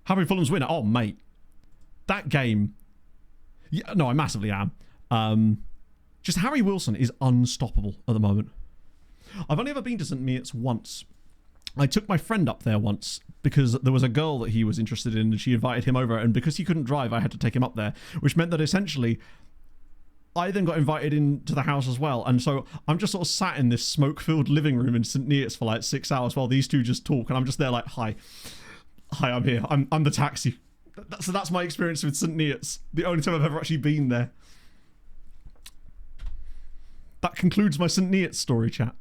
Having Fulham's winner. Oh, mate. That game. Yeah, no, I massively am. Just Harry Wilson is unstoppable at the moment. I've only ever been to St. Neots once. I took my friend up there once because there was a girl that he was interested in and she invited him over, and because he couldn't drive, I had to take him up there, which meant that essentially I then got invited into the house as well. And so I'm just sort of sat in this smoke-filled living room in St. Neots for like 6 hours while these two just talk, and I'm just there like, hi, I'm here. I'm the taxi. So that's my experience with St. Neots. The only time I've ever actually been there. That concludes my St. Neots story, chat.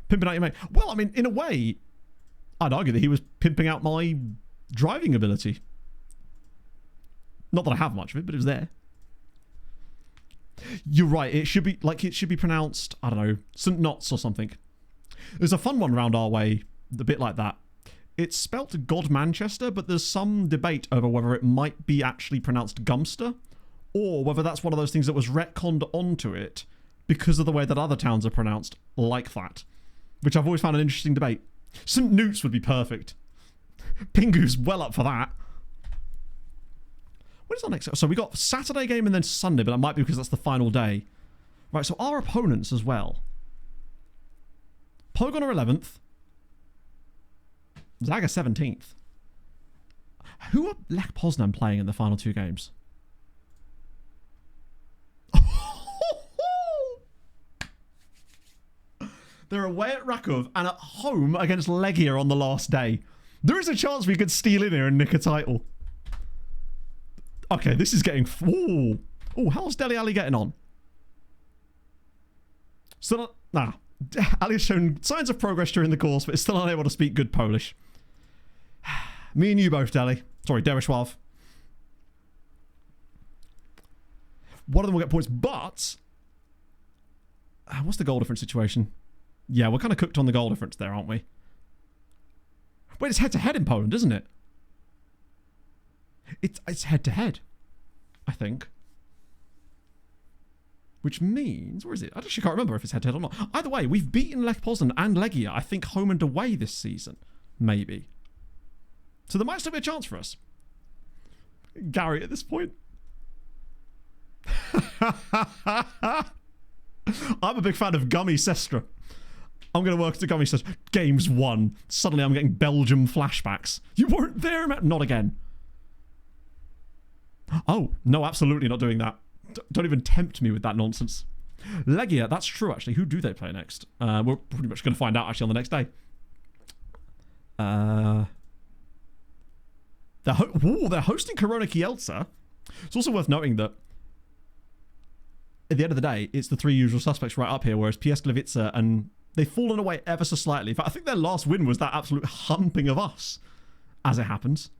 Pimping out your mate. Well, I mean, in a way, I'd argue that he was pimping out my driving ability. Not that I have much of it, but it was there. You're right. It should be pronounced, I don't know, St. Knots or something. There's a fun one round our way, a bit like that. It's spelt God Manchester, but there's some debate over whether it might be actually pronounced Gumster, or whether that's one of those things that was retconned onto it because of the way that other towns are pronounced like that, which I've always found an interesting debate. St. Newts would be perfect. Pingu's well up for that. When is our next? So we got Saturday game and then Sunday, but that might be because that's the final day. Right, so our opponents as well. Pogon are 11th. Zaga 17th. Who are Lech Poznan playing in the final two games? They're away at Rakov and at home against Legia on the last day. There is a chance we could steal in here and nick a title. Okay, this is getting... Ooh. Oh, how's Deli Ali getting on? Still not... Nah. Ali has shown signs of progress during the course, but is still unable to speak good Polish. Me and you both, Deli. Sorry, Dereshwav. One of them will get points, but... what's the goal difference situation? Yeah, we're kind of cooked on the goal difference there, aren't we? Wait, it's head-to-head in Poland, isn't it? It's head-to-head, I think. Which means... Where is it? I actually can't remember if it's head-to-head or not. Either way, we've beaten Lech Poznan and Legia, I think, home and away this season. maybe. So there might still be a chance for us. Gary at this point. I'm a big fan of Gummy Sestra. I'm going to work to Gummy Sestra. Games 1. Suddenly I'm getting Belgium flashbacks. You weren't there, man. Not again. Oh, no, absolutely not doing that. Don't even tempt me with that nonsense. Legia, that's true, actually. Who do they play next? We're pretty much going to find out, actually, on the next day. They're hosting Korona Kielce. It's also worth noting that at the end of the day, it's the three usual suspects right up here, whereas PS Gliwice, and they've fallen away ever so slightly. In fact, I think their last win was that absolute humping of us, as it happens.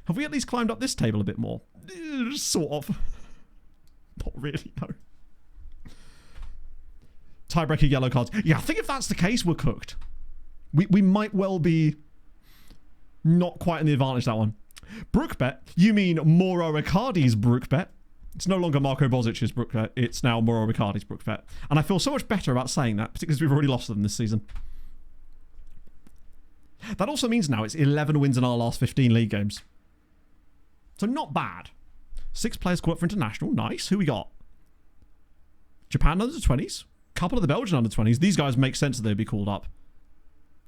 Have we at least climbed up this table a bit more? Sort of. Not really, no. Tiebreaker yellow cards. Yeah, I think if that's the case, we're cooked. We might well be not quite in the advantage, that one. Brookbet? You mean Mauro Icardi's Brookbet? It's no longer Marco Bozic's Brookbet. It's now Mauro Icardi's Brookbet. And I feel so much better about saying that, particularly as we've already lost to them this season. That also means now it's 11 wins in our last 15 league games. So not bad. 6 players caught for international. Nice. Who we got? Japan under 20s. Couple of the Belgian under 20s. These guys make sense that they'd be called up.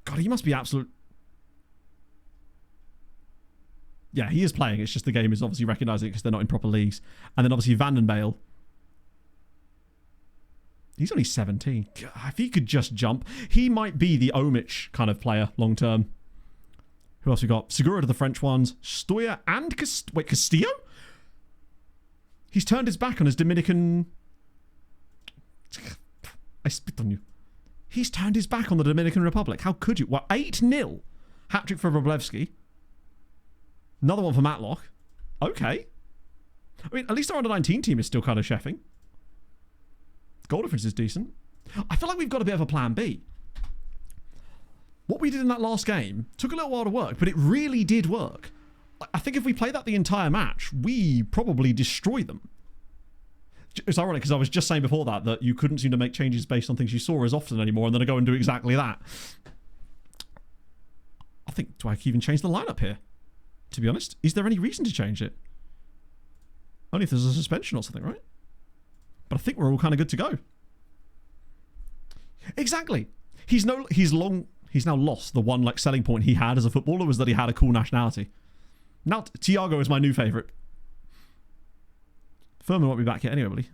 God, he must be absolute... Yeah, he is playing. It's just the game is obviously recognising it because they're not in proper leagues. And then obviously Van den Bale. He's only 17. God, if he could just jump, he might be the Omic kind of player long term. Who else we got? Segura to the French ones. Stoya and Castillo? He's turned his back on his Dominican... I spit on you. He's turned his back on the Dominican Republic. How could you? Well, 8-0. Hat-trick for Wroblewski. Another one for Matlock. Okay. I mean, at least our under-19 team is still kind of chefing. Goal difference is decent. I feel like we've got a bit of a plan B. What we did in that last game took a little while to work, but it really did work. I think if we play that the entire match, we probably destroy them. It's ironic because I was just saying before that you couldn't seem to make changes based on things you saw as often anymore, and then I go and do exactly that. I think, do I even change the lineup here? To be honest, is there any reason to change it? Only if there's a suspension or something, right? But I think we're all kind of good to go. Exactly. He's now lost the one like selling point he had as a footballer, was that he had a cool nationality. Now Thiago is my new favourite. Furman won't be back yet anyway, will he?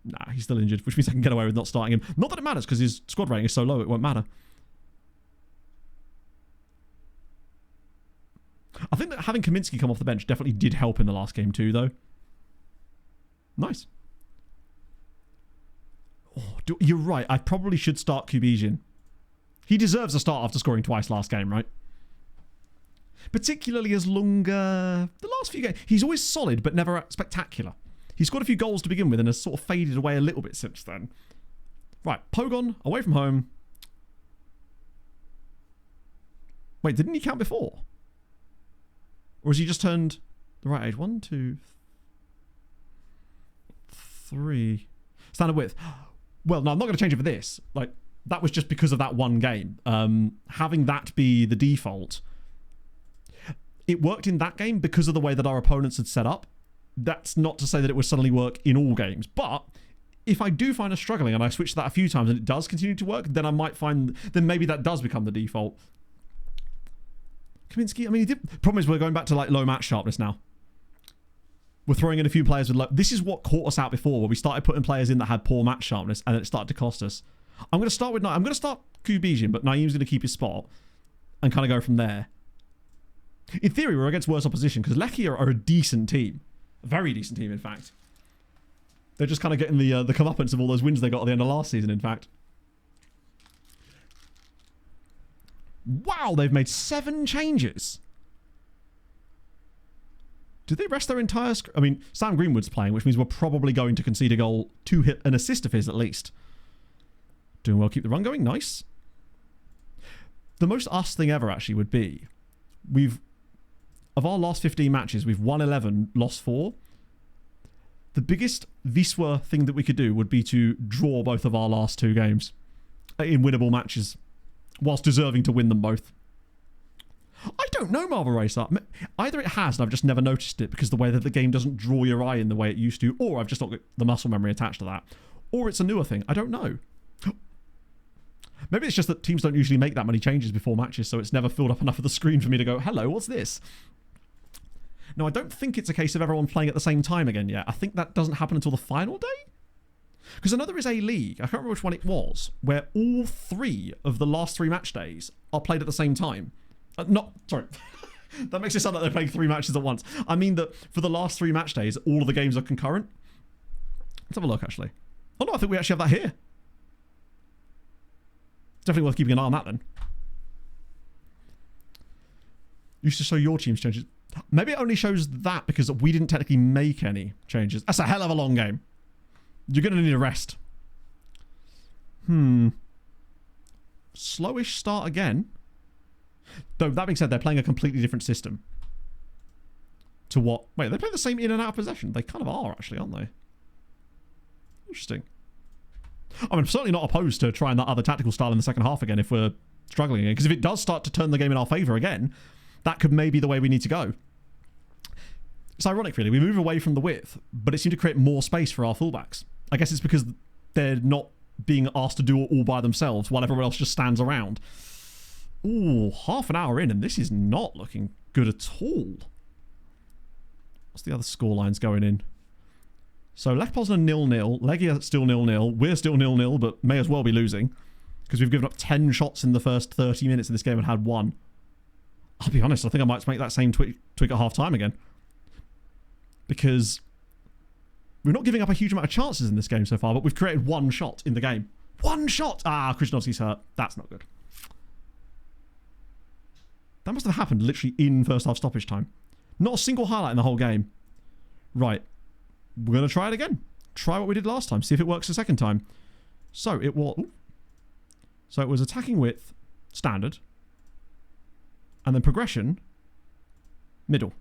Nah, he's still injured, which means I can get away with not starting him. Not that it matters, because his squad rating is so low, it won't matter. I think that having Kaminsky come off the bench definitely did help in the last game too, though. Nice. Oh, you're right. I probably should start Kubizin. He deserves a start after scoring twice last game, right? Particularly as Lunga... The last few games... He's always solid, but never spectacular. He scored a few goals to begin with and has sort of faded away a little bit since then. Right, Pogon, away from home. Wait, didn't he count before? Or has he just turned the right age? 1, 2, 3. Standard width. Well, no, I'm not going to change it for this. Like, that was just because of that one game. Having that be the default... It worked in that game because of the way that our opponents had set up. That's not to say that it would suddenly work in all games. But if I do find us struggling and I switch to that a few times and it does continue to work, then I might find... Then maybe that does become the default. Kaminsky, I mean, he did... Problem is we're going back to like low match sharpness now. We're throwing in a few players with low... This is what caught us out before, where we started putting players in that had poor match sharpness and then it started to cost us. I'm going to start with... I'm going to start Kubizin, but Naeem's going to keep his spot and kind of go from there. In theory, we're against worse opposition because Lechia are a decent team. A very decent team, in fact. They're just kind of getting the comeuppance of all those wins they got at the end of last season, in fact. Wow, they've made 7 changes. Did they rest their entire... I mean, Sam Greenwood's playing, which means we're probably going to concede a goal, 2 hit, an assist of his at least. Doing well, keep the run going. Nice. The most us thing ever, actually, would be... Of our last 15 matches, we've won 11, lost 4. The biggest Wisła thing that we could do would be to draw both of our last 2 games in winnable matches, whilst deserving to win them both. don't know, Marvel Racer. Either it has and I've just never noticed it because the way that the game doesn't draw your eye in the way it used to, or I've just not got the muscle memory attached to that, or it's a newer thing. I don't know. Maybe it's just that teams don't usually make that many changes before matches, so it's never filled up enough of the screen for me to go, hello, what's this? No, I don't think it's a case of everyone playing at the same time again yet. I think that doesn't happen until the final day. Because I know there is a league, I can't remember which one it was, where all 3 of the last 3 match days are played at the same time. Sorry. That makes it sound like they're playing 3 matches at once. I mean that for the last 3 match days, all of the games are concurrent. Let's have a look, actually. Oh no, I think we actually have that here. Definitely worth keeping an eye on that then. Used to show your team's changes. Maybe it only shows that because we didn't technically make any changes. That's a hell of a long game. You're going to need a rest. Slowish start again. Though, that being said, they're playing a completely different system. To what? Wait, they play the same in and out of possession. They kind of are, actually, aren't they? Interesting. I mean, I'm certainly not opposed to trying that other tactical style in the second half again if we're struggling again. Because if it does start to turn the game in our favour again, that could maybe be the way we need to go. It's ironic, really. We move away from the width, but it seemed to create more space for our fullbacks. I guess it's because they're not being asked to do it all by themselves while everyone else just stands around. Ooh, half an hour in, and this is not looking good at all. What's the other score lines going in? So Lech Poznan 0-0, Legia still 0-0, we're still 0-0, but may as well be losing because we've given up 10 shots in the first 30 minutes of this game and had 1. I'll be honest, I think I might make that same twig at half time again. Because we're not giving up a huge amount of chances in this game so far, but we've created 1 shot in the game. 1 shot! Ah, Krzyzewski's hurt. That's not good. That must have happened literally in first half stoppage time. Not a single highlight in the whole game. Right. We're going to try it again. Try what we did last time. See if it works the second time. So it was... So it was attacking width, standard. And then progression, middle.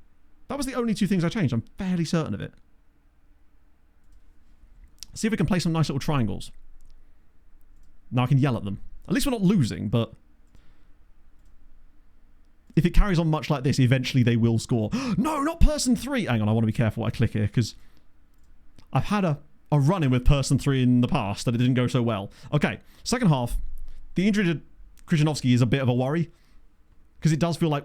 That was the only 2 things I changed. I'm fairly certain of it. See if we can play some nice little triangles. Now I can yell at them. At least we're not losing, but... If it carries on much like this, eventually they will score. No, not person 3! Hang on, I want to be careful what I click here, because... I've had a run-in with person 3 in the past that it didn't go so well. Okay, second half. The injury to Krzyzewski is a bit of a worry. Because it does feel like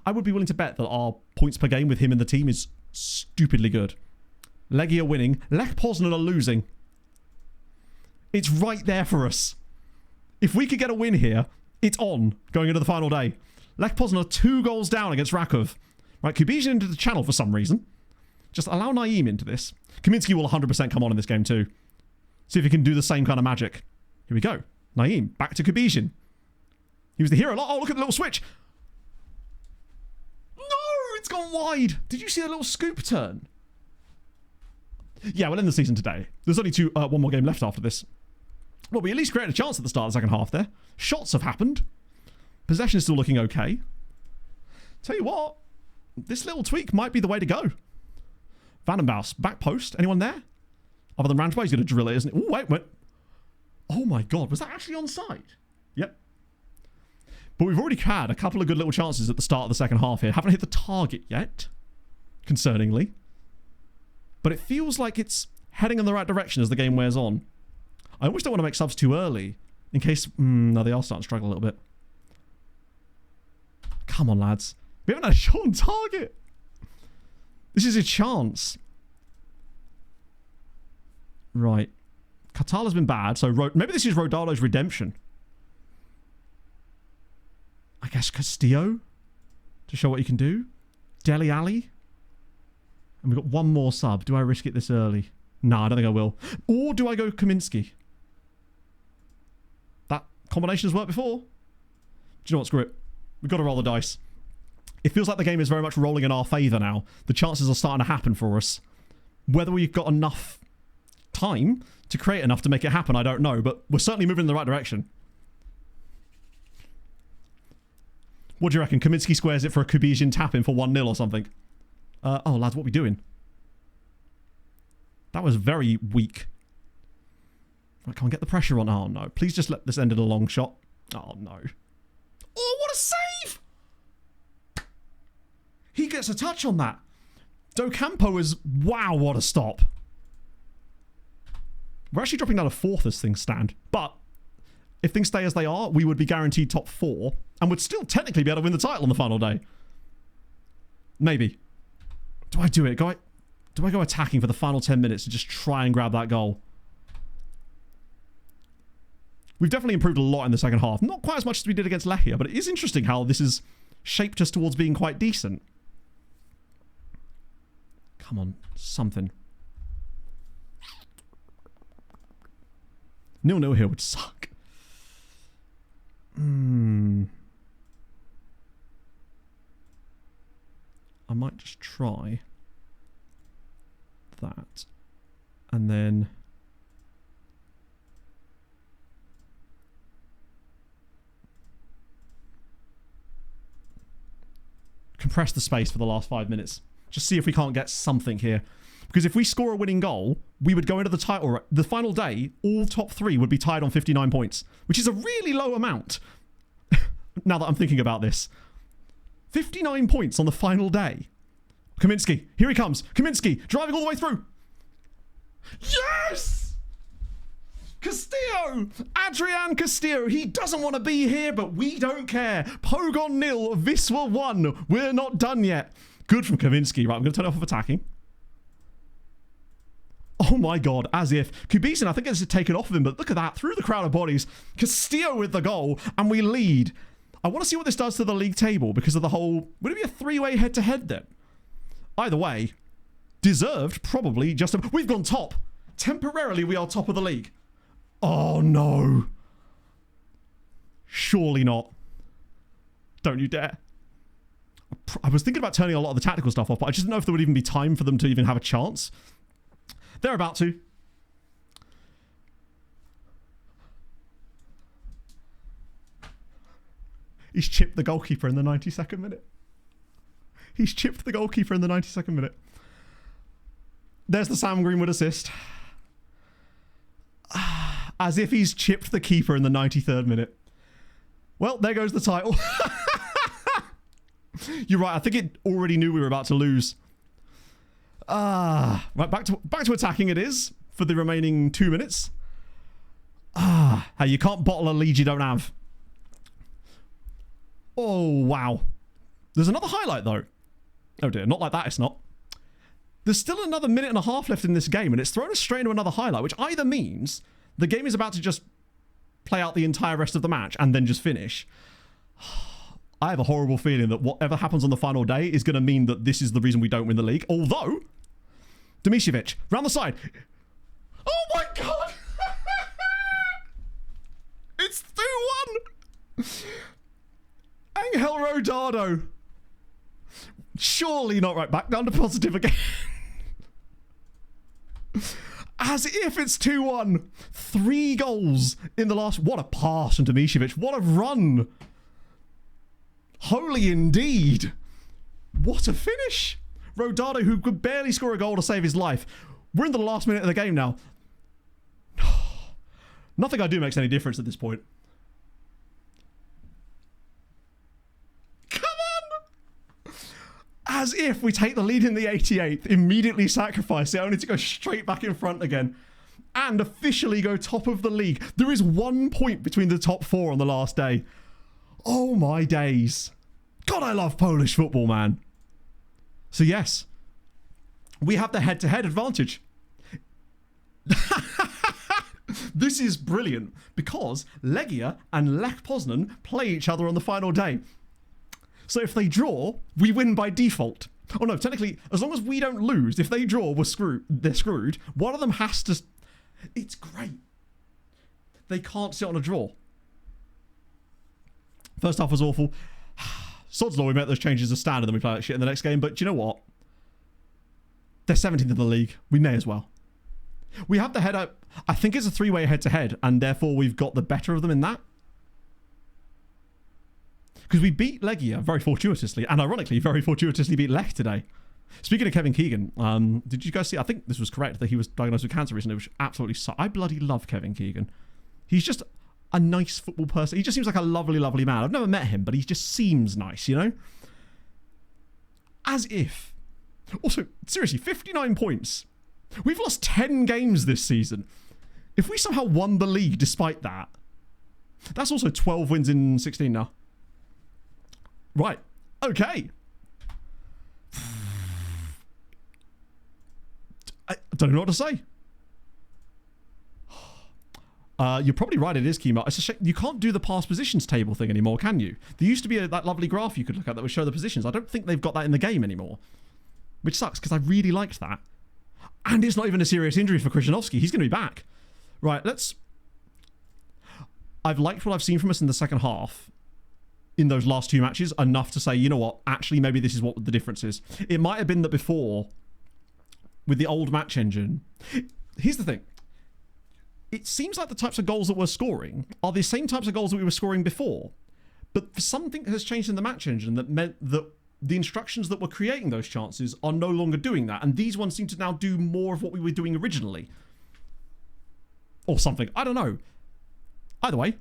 I would be willing to bet that our points per game with him in the team is stupidly good. Legia winning. Lech Poznan are losing. It's right there for us. If we could get a win here, it's on going into the final day. Lech Poznan are 2 goals down against Rakov. Right, Kubizin into the channel for some reason. Just allow Naeem into this. Kaminski will 100% come on in this game too. See if he can do the same kind of magic. Here we go. Naeem, back to Kubizin. He was the hero. Oh, look at the little switch. No, it's gone wide. Did you see the little scoop turn? Yeah, we'll end the season today. There's only 1 more game left after this. Well, we at least created a chance at the start of the second half there. Shots have happened. Possession is still looking okay. Tell you what, this little tweak might be the way to go. Vandenbaus, back post. Anyone there? Other than Ranchboy, he's going to drill it, isn't it? Oh, wait. Oh my God, was that actually onside? Yep. But we've already had a couple of good little chances at the start of the second half here. Haven't hit the target yet, concerningly. But it feels like it's heading in the right direction as the game wears on. I always don't want to make subs too early, in case... no, they are starting to struggle a little bit. Come on, lads. We haven't had a shot on target. This is a chance. Right. Katala's been bad, so maybe this is Rodalo's redemption. I guess Castillo to show what he can do. Dele Alli. And we've got 1 more sub. Do I risk it this early? No, I don't think I will. Or do I go Kaminski? That combination has worked before. Do you know what? Screw it. We've got to roll the dice. It feels like the game is very much rolling in our favour now. The chances are starting to happen for us. Whether we've got enough time to create enough to make it happen, I don't know. But we're certainly moving in the right direction. What do you reckon? Kaminski squares it for a Kubizin tap-in for 1-0 or something. Oh, lads, what are we doing? That was very weak. I can't get the pressure on. Oh, no. Please just let this end in a long shot. Oh, no. Oh, what a save! gets a touch on that? Docampo is... Wow, what a stop. We're actually dropping down to 4th as things stand. But if things stay as they are, we would be guaranteed top 4 and would still technically be able to win the title on the final day. Maybe. Do I do it? Do I go attacking for the final 10 minutes to just try and grab that goal? We've definitely improved a lot in the second half. Not quite as much as we did against Lechia, but it is interesting how this has shaped us towards being quite decent. Come on, something. 0-0 here would suck. I might just try that. And then... compress the space for the last 5 minutes. Just see if we can't get something here. Because if we score a winning goal, we would go into the title. The final day, all top 3 would be tied on 59 points, which is a really low amount. Now that I'm thinking about this. 59 points on the final day. Kaminski, here he comes. Kaminski, driving all the way through. Yes! Castillo! Adrian Castillo. He doesn't want to be here, but we don't care. Pogon 0, Wisła 1. We're not done yet. Good from Kaminski. Right, I'm going to turn it off of attacking. Oh my god, as if. Kubisin, I think this is taken off of him, but look at that. Through the crowd of bodies. Castillo with the goal, and we lead. I want to see what this does to the league table because of the whole... Would it be a 3-way head-to-head then? Either way, deserved, probably. We've gone top. Temporarily, we are top of the league. Oh, no. Surely not. Don't you dare. I was thinking about turning a lot of the tactical stuff off, but I just didn't know if there would even be time for them to even have a chance. They're about to. He's chipped the goalkeeper in the 92nd minute. He's chipped the goalkeeper in the 92nd minute. There's the Sam Greenwood assist. As if he's chipped the keeper in the 93rd minute. Well, there goes the title. You're right. I think it already knew we were about to lose. Right, back to attacking it is for the remaining 2 minutes. Hey, you can't bottle a lead you don't have. Oh, wow. There's another highlight, though. Oh, dear. Not like that, it's not. There's still another minute and a half left in this game, and it's thrown us straight into another highlight, which either means the game is about to just play out the entire rest of the match and then just finish. I have a horrible feeling that whatever happens on the final day is going to mean that this is the reason we don't win the league. Although, Dimicevic, round the side. Oh my god! It's 2-1! Angel Rodado. Surely not right. Back down to positive again. As if it's 2-1. 3 goals in the last... What a pass from Dimicevic. What a run. Holy indeed. What a finish. Rodado, who could barely score a goal to save his life. We're in the last minute of the game now. Nothing I do makes any difference at this point. Come on! As if we take the lead in the 88th, immediately sacrifice it, only to go straight back in front again. And officially go top of the league. There is 1 point between the top 4 on the last day. Oh my days. God, I love Polish football, man. So yes, we have the head-to-head advantage. This is brilliant because Legia and Lech Poznan play each other on the final day. So if they draw, we win by default. Oh no, technically, as long as we don't lose, if they draw, they're screwed. One of them has to... It's great. They can't sit on a draw. First half was awful. Sod's law, we make those changes as standard and we play like shit in the next game. But do you know what? They're 17th in the league. We may as well. We have the head up. I think it's a 3-way head-to-head, and therefore we've got the better of them in that. Because we beat Legia very fortuitously, and ironically, very fortuitously beat Lech today. Speaking of Kevin Keegan, did you guys see? I think this was correct that he was diagnosed with cancer recently, which absolutely sucked. I bloody love Kevin Keegan. He's just a nice football person. He just seems like a lovely, lovely man. I've never met him, but he just seems nice, you know? As if. Also, seriously, 59 points. We've lost 10 games this season. If we somehow won the league despite that, that's also 12 wins in 16 now. Right. Okay. I don't know what to say. You're probably right, it is Kimo. It's a shame. You can't do the past positions table thing anymore, can you? There used to be that lovely graph you could look at that would show the positions. I don't think they've got that in the game anymore. Which sucks, because I really liked that. And it's not even a serious injury for Krzyzanowski. He's going to be back. Right, let's... I've liked what I've seen from us in the second half in those last two matches enough to say, you know what, actually maybe this is what the difference is. It might have been that before, with the old match engine... Here's the thing. It seems like the types of goals that we're scoring are the same types of goals that we were scoring before. But something has changed in the match engine that meant that the instructions that were creating those chances are no longer doing that. And these ones seem to now do more of what we were doing originally. Or something. I don't know. Either way.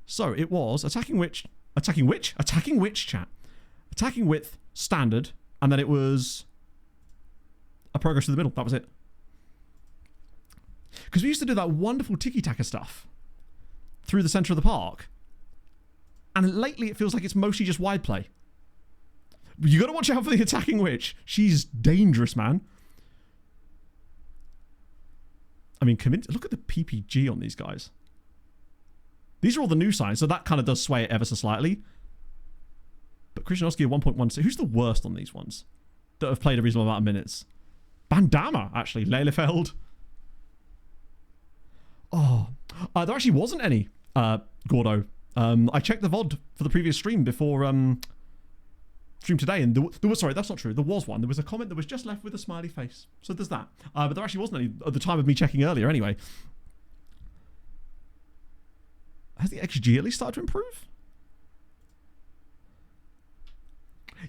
So it was attacking width, chat. Attacking width, standard. And then it was a progress to the middle. That was it. Because we used to do that wonderful tiki-taka stuff through the centre of the park. And lately it feels like it's mostly just wide play. You got to watch out for the attacking witch. She's dangerous, man. I mean, look at the PPG on these guys. These are all the new signs, so that kind of does sway it ever so slightly. But Krzyzanowski at 1.16. Who's the worst on these ones that have played a reasonable amount of minutes? Bandama, actually. Lelefeld. Oh, there actually wasn't any, Gordo. I checked the VOD for the previous stream before stream today, and there was, sorry, that's not true. There was one. There was a comment that was just left with a smiley face. So there's that. But there actually wasn't any at the time of me checking earlier anyway. Has the XG at least started to improve?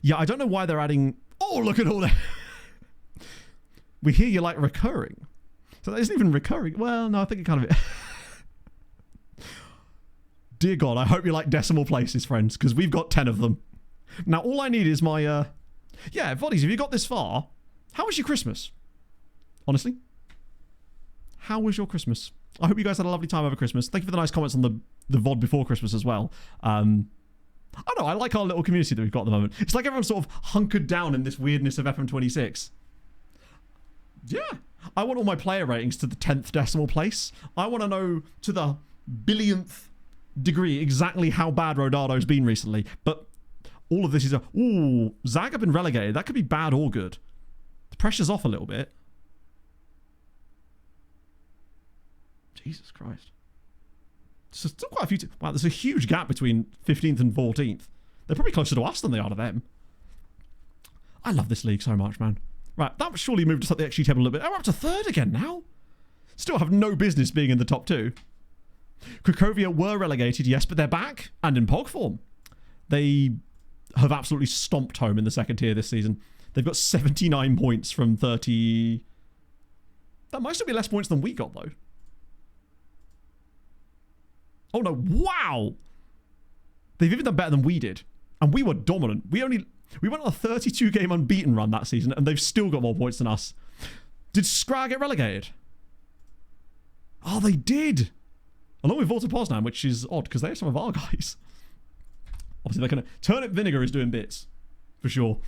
Yeah, I don't know why they're adding... Oh, look at all that. We hear you like recurring. So that isn't even recurring. Well, no, I think it kind of... Dear God, I hope you like decimal places, friends, because we've got 10 of them. Now, all I need is my... Yeah, Voddies, if you got this far, how was your Christmas? Honestly? How was your Christmas? I hope you guys had a lovely time over Christmas. Thank you for the nice comments on the VOD before Christmas as well. I don't know, I like our little community that we've got at the moment. It's like everyone's sort of hunkered down in this weirdness of FM26. Yeah. I want all my player ratings to the 10th decimal place. I want to know to the billionth degree exactly how bad Rodado's been recently. But all of this is a... Ooh, Zaga been relegated. That could be bad or good. The pressure's off a little bit. Jesus Christ. So still quite a few... Wow, there's a huge gap between 15th and 14th. They're probably closer to us than they are to them. I love this league so much, man. Right, that surely moved us up the XG table a little bit. Oh, we're up to third again now. Still have no business being in the top two. Cracovia were relegated, yes, but they're back and in POG form. They have absolutely stomped home in the second tier this season. They've got 79 points from 30... That might still be less points than we got, though. Oh, no. Wow! They've even done better than we did. And we were dominant. We went on a 32-game unbeaten run that season, and they've still got more points than us. Did Skra get relegated? Oh, they did! Along with Volta Poznan, which is odd, because they have some of our guys. Obviously, they're going to... Turnip Vinegar is doing bits. For sure.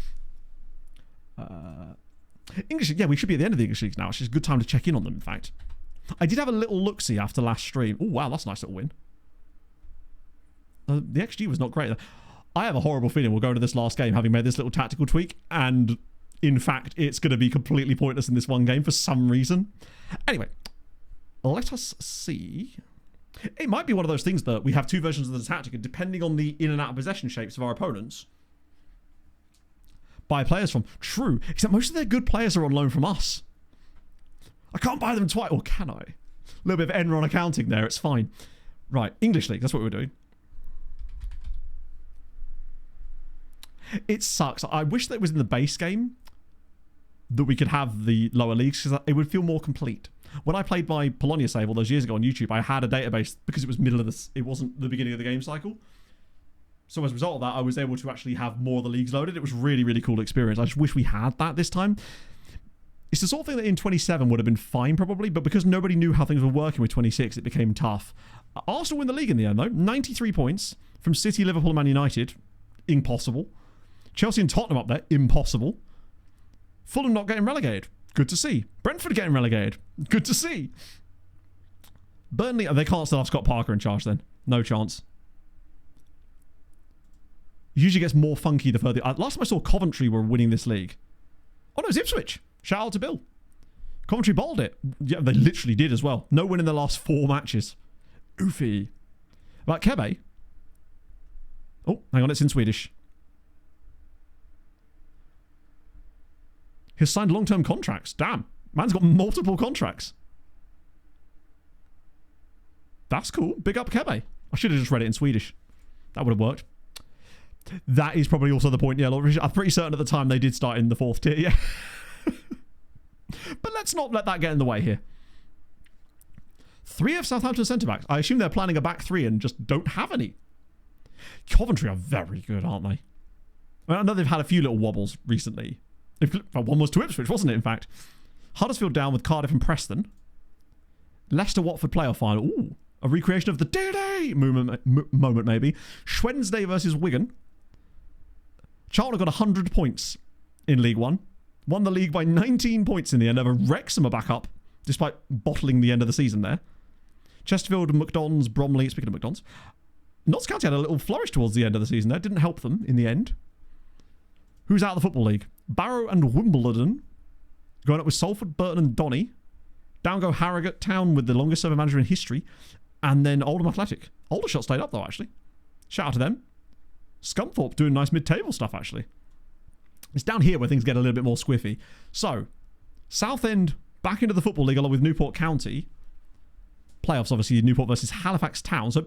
English... Yeah, we should be at the end of the English leagues now. It's just a good time to check in on them, in fact. I did have a little look-see after last stream. Oh, wow, that's a nice little win. The XG was not great. I have a horrible feeling we'll go into this last game having made this little tactical tweak, and in fact, it's going to be completely pointless in this one game for some reason. Anyway, let us see. It might be one of those things that we have two versions of the tactic, and depending on the in and out of possession shapes of our opponents, buy players from. True, except most of their good players are on loan from us. I can't buy them twice, or can I? A little bit of Enron accounting there, it's fine. Right, English League, that's what we're doing. It sucks. I wish that it was in the base game that we could have the lower leagues, because it would feel more complete. When I played my Polonia save all those years ago on YouTube, I had a database because it was middle of this. It wasn't the beginning of the game cycle. So as a result of that, I was able to actually have more of the leagues loaded. It was really, really cool experience. I just wish we had that this time. It's the sort of thing that in 27 would have been fine probably, but because nobody knew how things were working with 26, it became tough. Arsenal win the league in the end though. 93 points from City, Liverpool and Man United. Impossible. Chelsea and Tottenham up there. Impossible. Fulham not getting relegated. Good to see. Brentford getting relegated. Good to see. Burnley, they can't still have Scott Parker in charge then. No chance. Usually gets more funky the further. Last time I saw Coventry were winning this league. Oh no, it was Ipswich. Shout out to Bill. Coventry bowled it. Yeah, they literally did as well. No win in the last 4 matches. Oofy. About Kebe. Oh, hang on, it's in Swedish. He's signed long-term contracts. Damn. Man's got multiple contracts. That's cool. Big up Kebe. I should have just read it in Swedish. That would have worked. That is probably also the point. Yeah, I'm pretty certain at the time they did start in the 4th tier. Yeah. But let's not let that get in the way here. 3 of Southampton centre-backs. I assume they're planning a back 3 and just don't have any. Coventry are very good, aren't they? I know they've had a few little wobbles recently. One was to Ipswich, wasn't it, in fact? Huddersfield down with Cardiff and Preston. Leicester-Watford playoff final. Ooh, a recreation of the day-day moment, maybe. Wednesday versus Wigan. Charlton got 100 points in League One. Won the league by 19 points in the end over Wrexham are back up, despite bottling the end of the season there. Chesterfield, McDonald's, Bromley. Speaking of McDonald's, Notts County had a little flourish towards the end of the season there. Didn't help them in the end. Who's out of the Football League? Barrow and Wimbledon. Going up with Salford, Burton and Donny. Down go Harrogate Town with the longest serving manager in history. And then Oldham Athletic. Aldershot stayed up though, actually. Shout out to them. Scunthorpe doing nice mid-table stuff, actually. It's down here where things get a little bit more squiffy. So, Southend back into the Football League along with Newport County. Playoffs, obviously, Newport versus Halifax Town. So,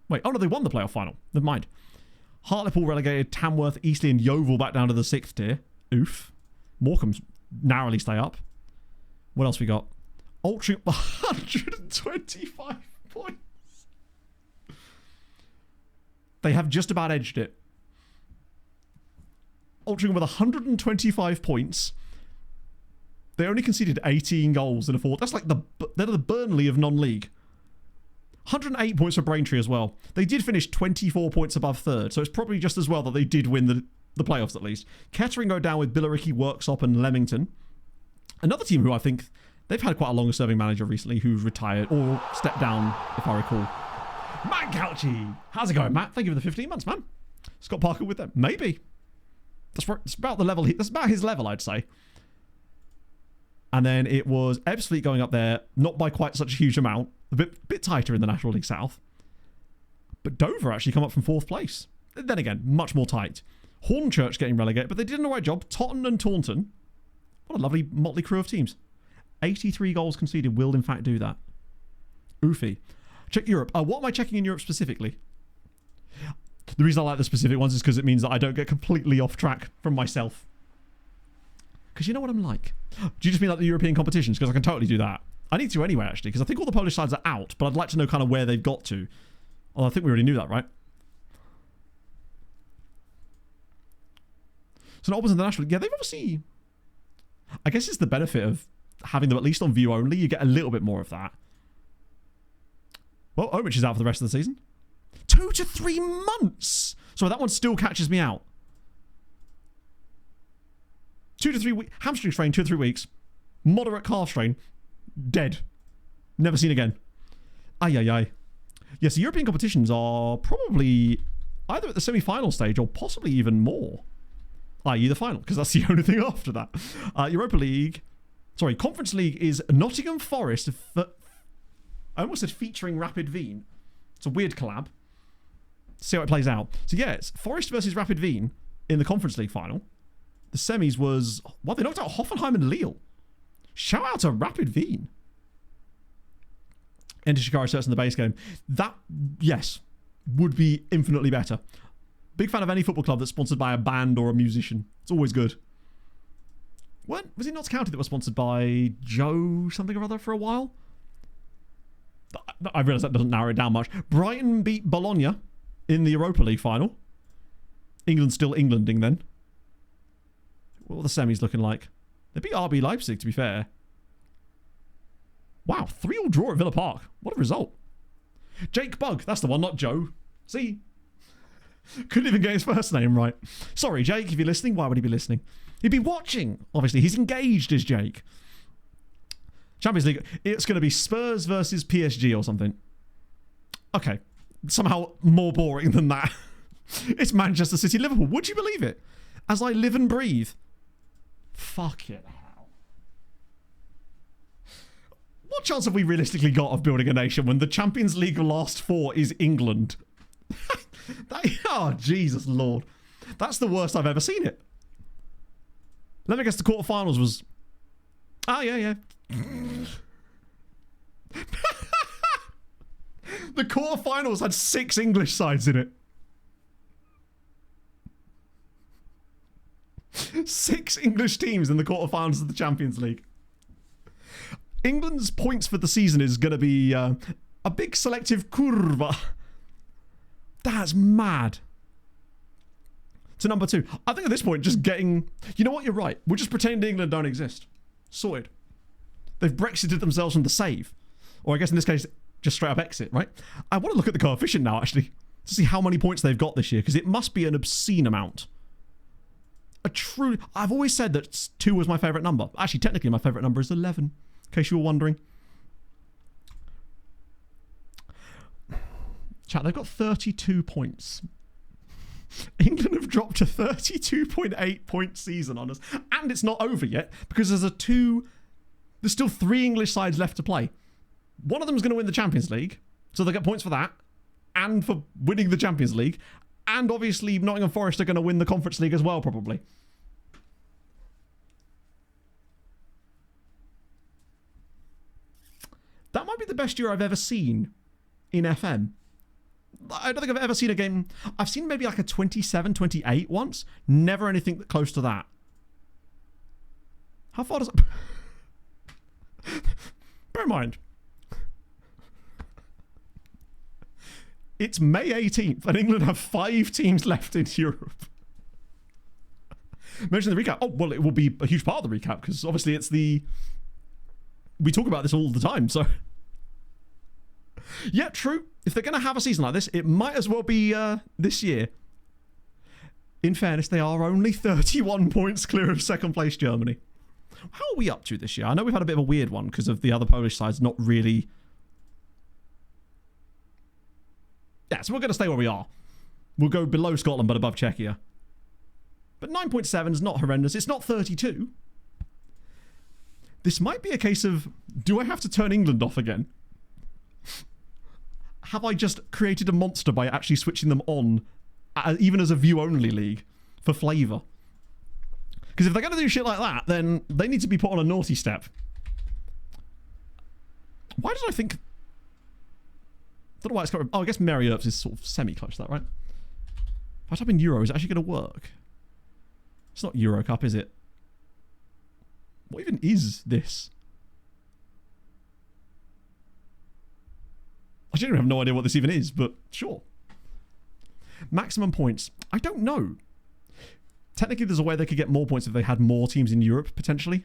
wait, oh no, they won the playoff final. Never mind. Hartlepool relegated, Tamworth, Eastleigh and Yeovil back down to the 6th tier. Oof. Morecambe's narrowly stay up. What else we got? Altrincham 125 points. They have just about edged it. Altrincham with 125 points. They only conceded 18 goals in a 4. That's like they're the Burnley of non-league. 108 points for Braintree as well. They did finish 24 points above 3rd, so it's probably just as well that they did win the playoffs at least. Kettering go down with Billericay, Worksop and Leamington. Another team who I think they've had quite a longer serving manager recently who's retired or stepped down, if I recall. Matt Gauchi! How's it going, Matt? Thank you for the 15 months, man. Scott Parker with them. Maybe. That's about the level. That's about his level, I'd say. And then it was Ebbsfleet going up there, not by quite such a huge amount. A bit tighter in the National League South. But Dover actually come up from 4th place. Then again, much more tight. Hornchurch getting relegated, but they did an alright job. Totton and Taunton. What a lovely motley crew of teams. 83 goals conceded will in fact do that. Oofy. Check Europe. What am I checking in Europe specifically? The reason I like the specific ones is because it means that I don't get completely off track from myself. Because you know what I'm like. Do you just mean like the European competitions? Because I can totally do that. I need to anyway, actually, because I think all the Polish sides are out, but I'd like to know kind of where they've got to. Well, I think we already knew that, right? So Albans International, yeah, they've obviously... I guess it's the benefit of having them at least on view only. You get a little bit more of that. Well, Omich is out for the rest of the season. 2 to 3 months! So that one still catches me out. 2 to 3 weeks. Hamstring strain, 2 to 3 weeks. Moderate calf strain. Dead. Never seen again. Ay, ay, ay. Yes, the European competitions are probably either at the semi-final stage or possibly even more. I.e. the final, because that's the only thing after that. Europa League. Sorry, Conference League is Nottingham Forest. I almost said featuring Rapid Wien. It's a weird collab. See how it plays out. So yeah, it's Forest versus Rapid Wien in the Conference League final. The semis was... Well, they knocked out Hoffenheim and Lille. Shout out to Rapid Wien. Enter Shikari certs in the base game. That, yes, would be infinitely better. Big fan of any football club that's sponsored by a band or a musician. It's always good. Was it Notts County that was sponsored by Joe something or other for a while? I realise that doesn't narrow it down much. Brighton beat Bologna in the Europa League final. England's still Englanding then. What are the semis looking like? They beat RB Leipzig, to be fair. Wow, 3-3 draw at Villa Park. What a result. Jake Bugg, that's the one, not Joe. See? Couldn't even get his first name right. Sorry, Jake, if you're listening, why would he be listening? He'd be watching. Obviously, he's engaged, is Jake. Champions League, it's going to be Spurs versus PSG or something. Okay. Somehow more boring than that. It's Manchester City, Liverpool. Would you believe it? As I live and breathe. Fuck it. What chance have we realistically got of building a nation when the Champions League last four is England? Oh, Jesus Lord. That's the worst I've ever seen it. Let me guess the quarterfinals was... Oh, yeah. The quarterfinals had 6 English sides in it. 6 English teams in the quarterfinals of the Champions League. England's points for the season is going to be a big selective curva. That's mad. To number 2. I think at this point, just getting... You know what? You're right. We're just pretending England don't exist. Sorted. They've Brexited themselves from the save. Or I guess in this case, just straight up exit, right? I want to look at the coefficient now, actually, to see how many points they've got this year, because it must be an obscene amount. I've always said that 2 was my favourite number. Actually, technically, my favourite number is 11, in case you were wondering. Chat, they've got 32 points. England have dropped to 32.8 point season on us. And it's not over yet, because there's still 3 English sides left to play. One of them is going to win the Champions League, so they get points for that, and for winning the Champions League. And obviously, Nottingham Forest are going to win the Conference League as well, probably. That might be the best year I've ever seen in FM. I don't think I've ever seen a game... I've seen maybe like a 27, 28 once. Never anything close to that. How far does it... Bear in mind, it's May 18th and England have 5 teams left in Europe. Mention the recap. Oh, well, it will be a huge part of the recap because obviously it's the... We talk about this all the time, so... Yeah, true. If they're going to have a season like this, it might as well be this year. In fairness, they are only 31 points clear of second place Germany. How are we up to this year? I know we've had a bit of a weird one because of the other Polish sides not really... Yeah, so we're going to stay where we are. We'll go below Scotland but above Czechia. But 9.7 is not horrendous. It's not 32. This might be a case of, do I have to turn England off again? Have I just created a monster by actually switching them on, even as a view-only league, for flavour? Because if they're going to do shit like that, then they need to be put on a naughty step. Why did I think... I don't know why it's got... Oh, I guess Mary Earps is sort of semi-close to that, right? If I type in Euro, is it actually going to work? It's not Euro Cup, is it? What even is this? I genuinely have no idea what this even is, but sure. Maximum points. I don't know. Technically, there's a way they could get more points if they had more teams in Europe, potentially.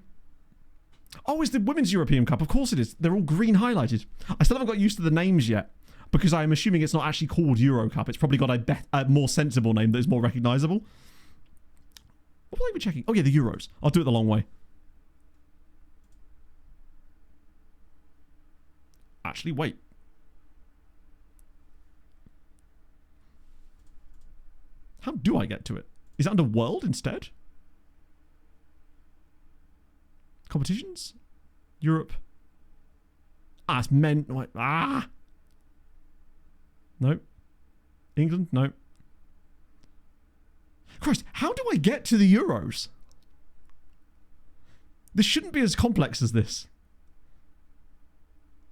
Oh, it's the Women's European Cup. Of course it is. They're all green highlighted. I still haven't got used to the names yet, because I'm assuming it's not actually called Euro Cup. It's probably got a more sensible name that is more recognisable. What will I be checking? Oh, yeah, the Euros. I'll do it the long way. Actually, wait. How do I get to it? Is it under World instead? Competitions? Europe. Ah, it's men. Wait, ah! No. England? No. Christ, how do I get to the Euros? This shouldn't be as complex as this.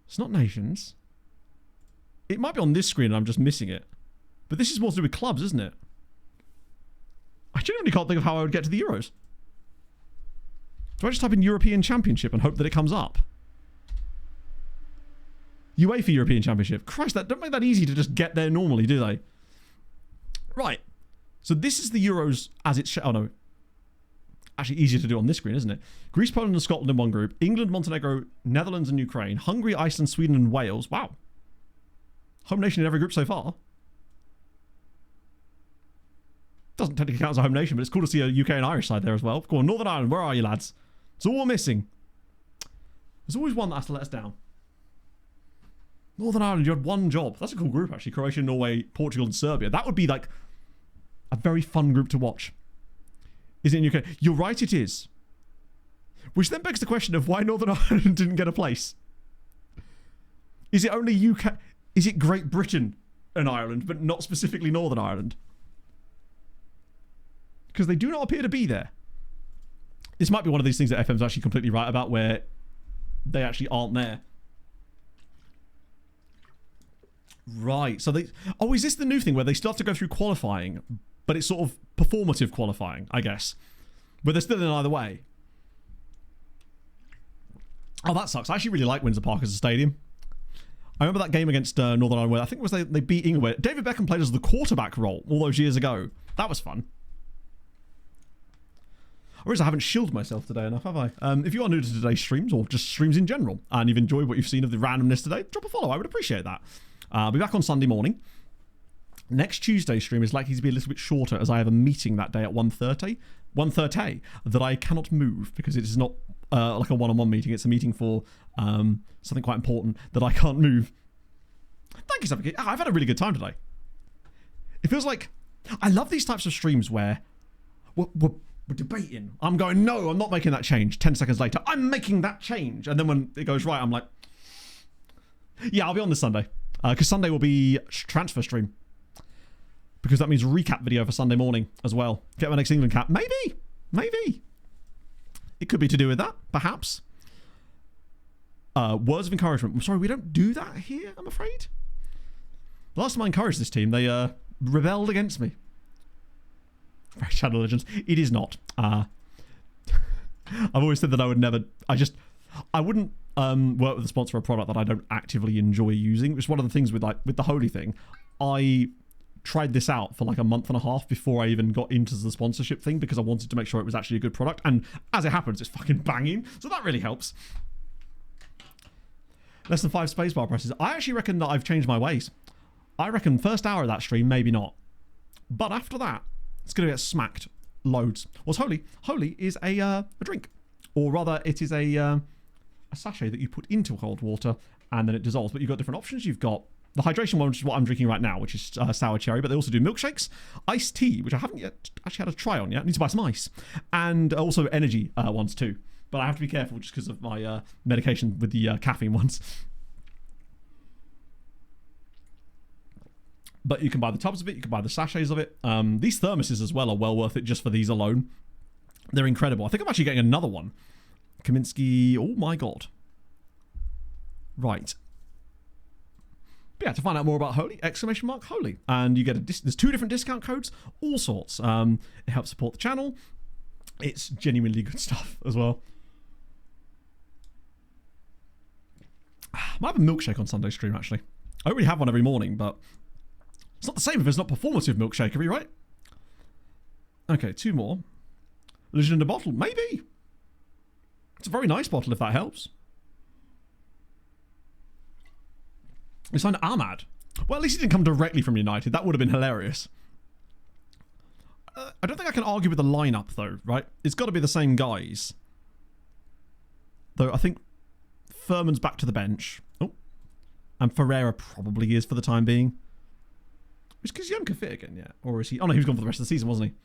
It's not nations. It might be on this screen and I'm just missing it. But this is more to do with clubs, isn't it? I genuinely can't think of how I would get to the Euros. Do I just type in European Championship and hope that it comes up? UEFA European Championship. Christ, that don't make that easy to just get there normally, do they? Right. So this is the Euros as it's... Oh, no. Actually, easier to do on this screen, isn't it? Greece, Poland, and Scotland in one group. England, Montenegro, Netherlands, and Ukraine. Hungary, Iceland, Sweden, and Wales. Wow. Home nation in every group so far. Doesn't technically count as a home nation, but it's cool to see a UK and Irish side there as well. Go on, Northern Ireland, where are you, lads? It's all we're missing. There's always one that has to let us down. Northern Ireland, you had one job. That's a cool group, actually. Croatia, Norway, Portugal, and Serbia. That would be, like, a very fun group to watch. Is it in UK? You're right, it is. Which then begs the question of why Northern Ireland didn't get a place. Is it only UK? Is it Great Britain and Ireland, but not specifically Northern Ireland? Because they do not appear to be there. This might be one of these things that FM's actually completely right about, where they actually aren't there. Right. So they... Oh, is this the new thing where they still have to go through qualifying, but it's sort of performative qualifying, I guess. But they're still in either way. Oh, that sucks. I actually really like Windsor Park as a stadium. I remember that game against Northern Ireland where I think it was they beat England. David Beckham played as the quarterback role all those years ago. That was fun. Or I haven't shielded myself today enough, have I? If you are new to today's streams, or just streams in general, and you've enjoyed what you've seen of the randomness today, drop a follow. I would appreciate that. I'll be back on Sunday morning. Next Tuesday's stream is likely to be a little bit shorter, as I have a meeting that day at 1:30 that I cannot move, because it is not like a one-on-one meeting. It's a meeting for something quite important that I can't move. Thank you, Sapiki. I've had a really good time today. It feels like... I love these types of streams where we're debating. I'm going, no, I'm not making that change. 10 seconds later, I'm making that change. And then when it goes right, I'm like, yeah, I'll be on this Sunday. Because Sunday will be transfer stream. Because that means recap video for Sunday morning as well. Get my next England cap. Maybe. Maybe. It could be to do with that, perhaps. Words of encouragement. I'm sorry, we don't do that here, I'm afraid. The last time I encouraged this team, they rebelled against me. Very Shadow Legends. It is not. I've always said that I would never... I wouldn't work with a sponsor of a product that I don't actively enjoy using. It's one of the things with the Holy thing. I tried this out for like a month and a half before I even got into the sponsorship thing, because I wanted to make sure it was actually a good product. And as it happens, it's fucking banging. So that really helps. Less than 5 spacebar presses. I actually reckon that I've changed my ways. I reckon first hour of that stream, maybe not. But after that, it's going to get smacked loads. What's Holy? Holy is a drink. Or rather, it is a sachet that you put into cold water and then it dissolves. But you've got different options. You've got the hydration one, which is what I'm drinking right now, which is sour cherry. But they also do milkshakes, iced tea, which I haven't yet actually had a try on yet. I need to buy some ice. And also energy ones too. But I have to be careful just because of my medication with the caffeine ones. But you can buy the tubs of it. You can buy the sachets of it. These thermoses as well are well worth it just for these alone. They're incredible. I think I'm actually getting another one. Kaminsky. Oh my god. Right. But yeah, to find out more about Holy, !Holy. And you get there's 2 different discount codes. All sorts. It helps support the channel. It's genuinely good stuff as well. I might have a milkshake on Sunday stream, actually. I don't really have one every morning, but it's not the same if it's not performative milkshakery, right? Okay, 2 more. Legend in a bottle. Maybe. It's a very nice bottle, if that helps. We signed Ahmad. Well, at least he didn't come directly from United. That would have been hilarious. I don't think I can argue with the lineup, though, right? It's got to be the same guys. Though I think Furman's back to the bench. Oh. And Ferreira probably is for the time being. Is Kazionka fit again yet? Or is he... Oh, no, he was gone for the rest of the season, wasn't he?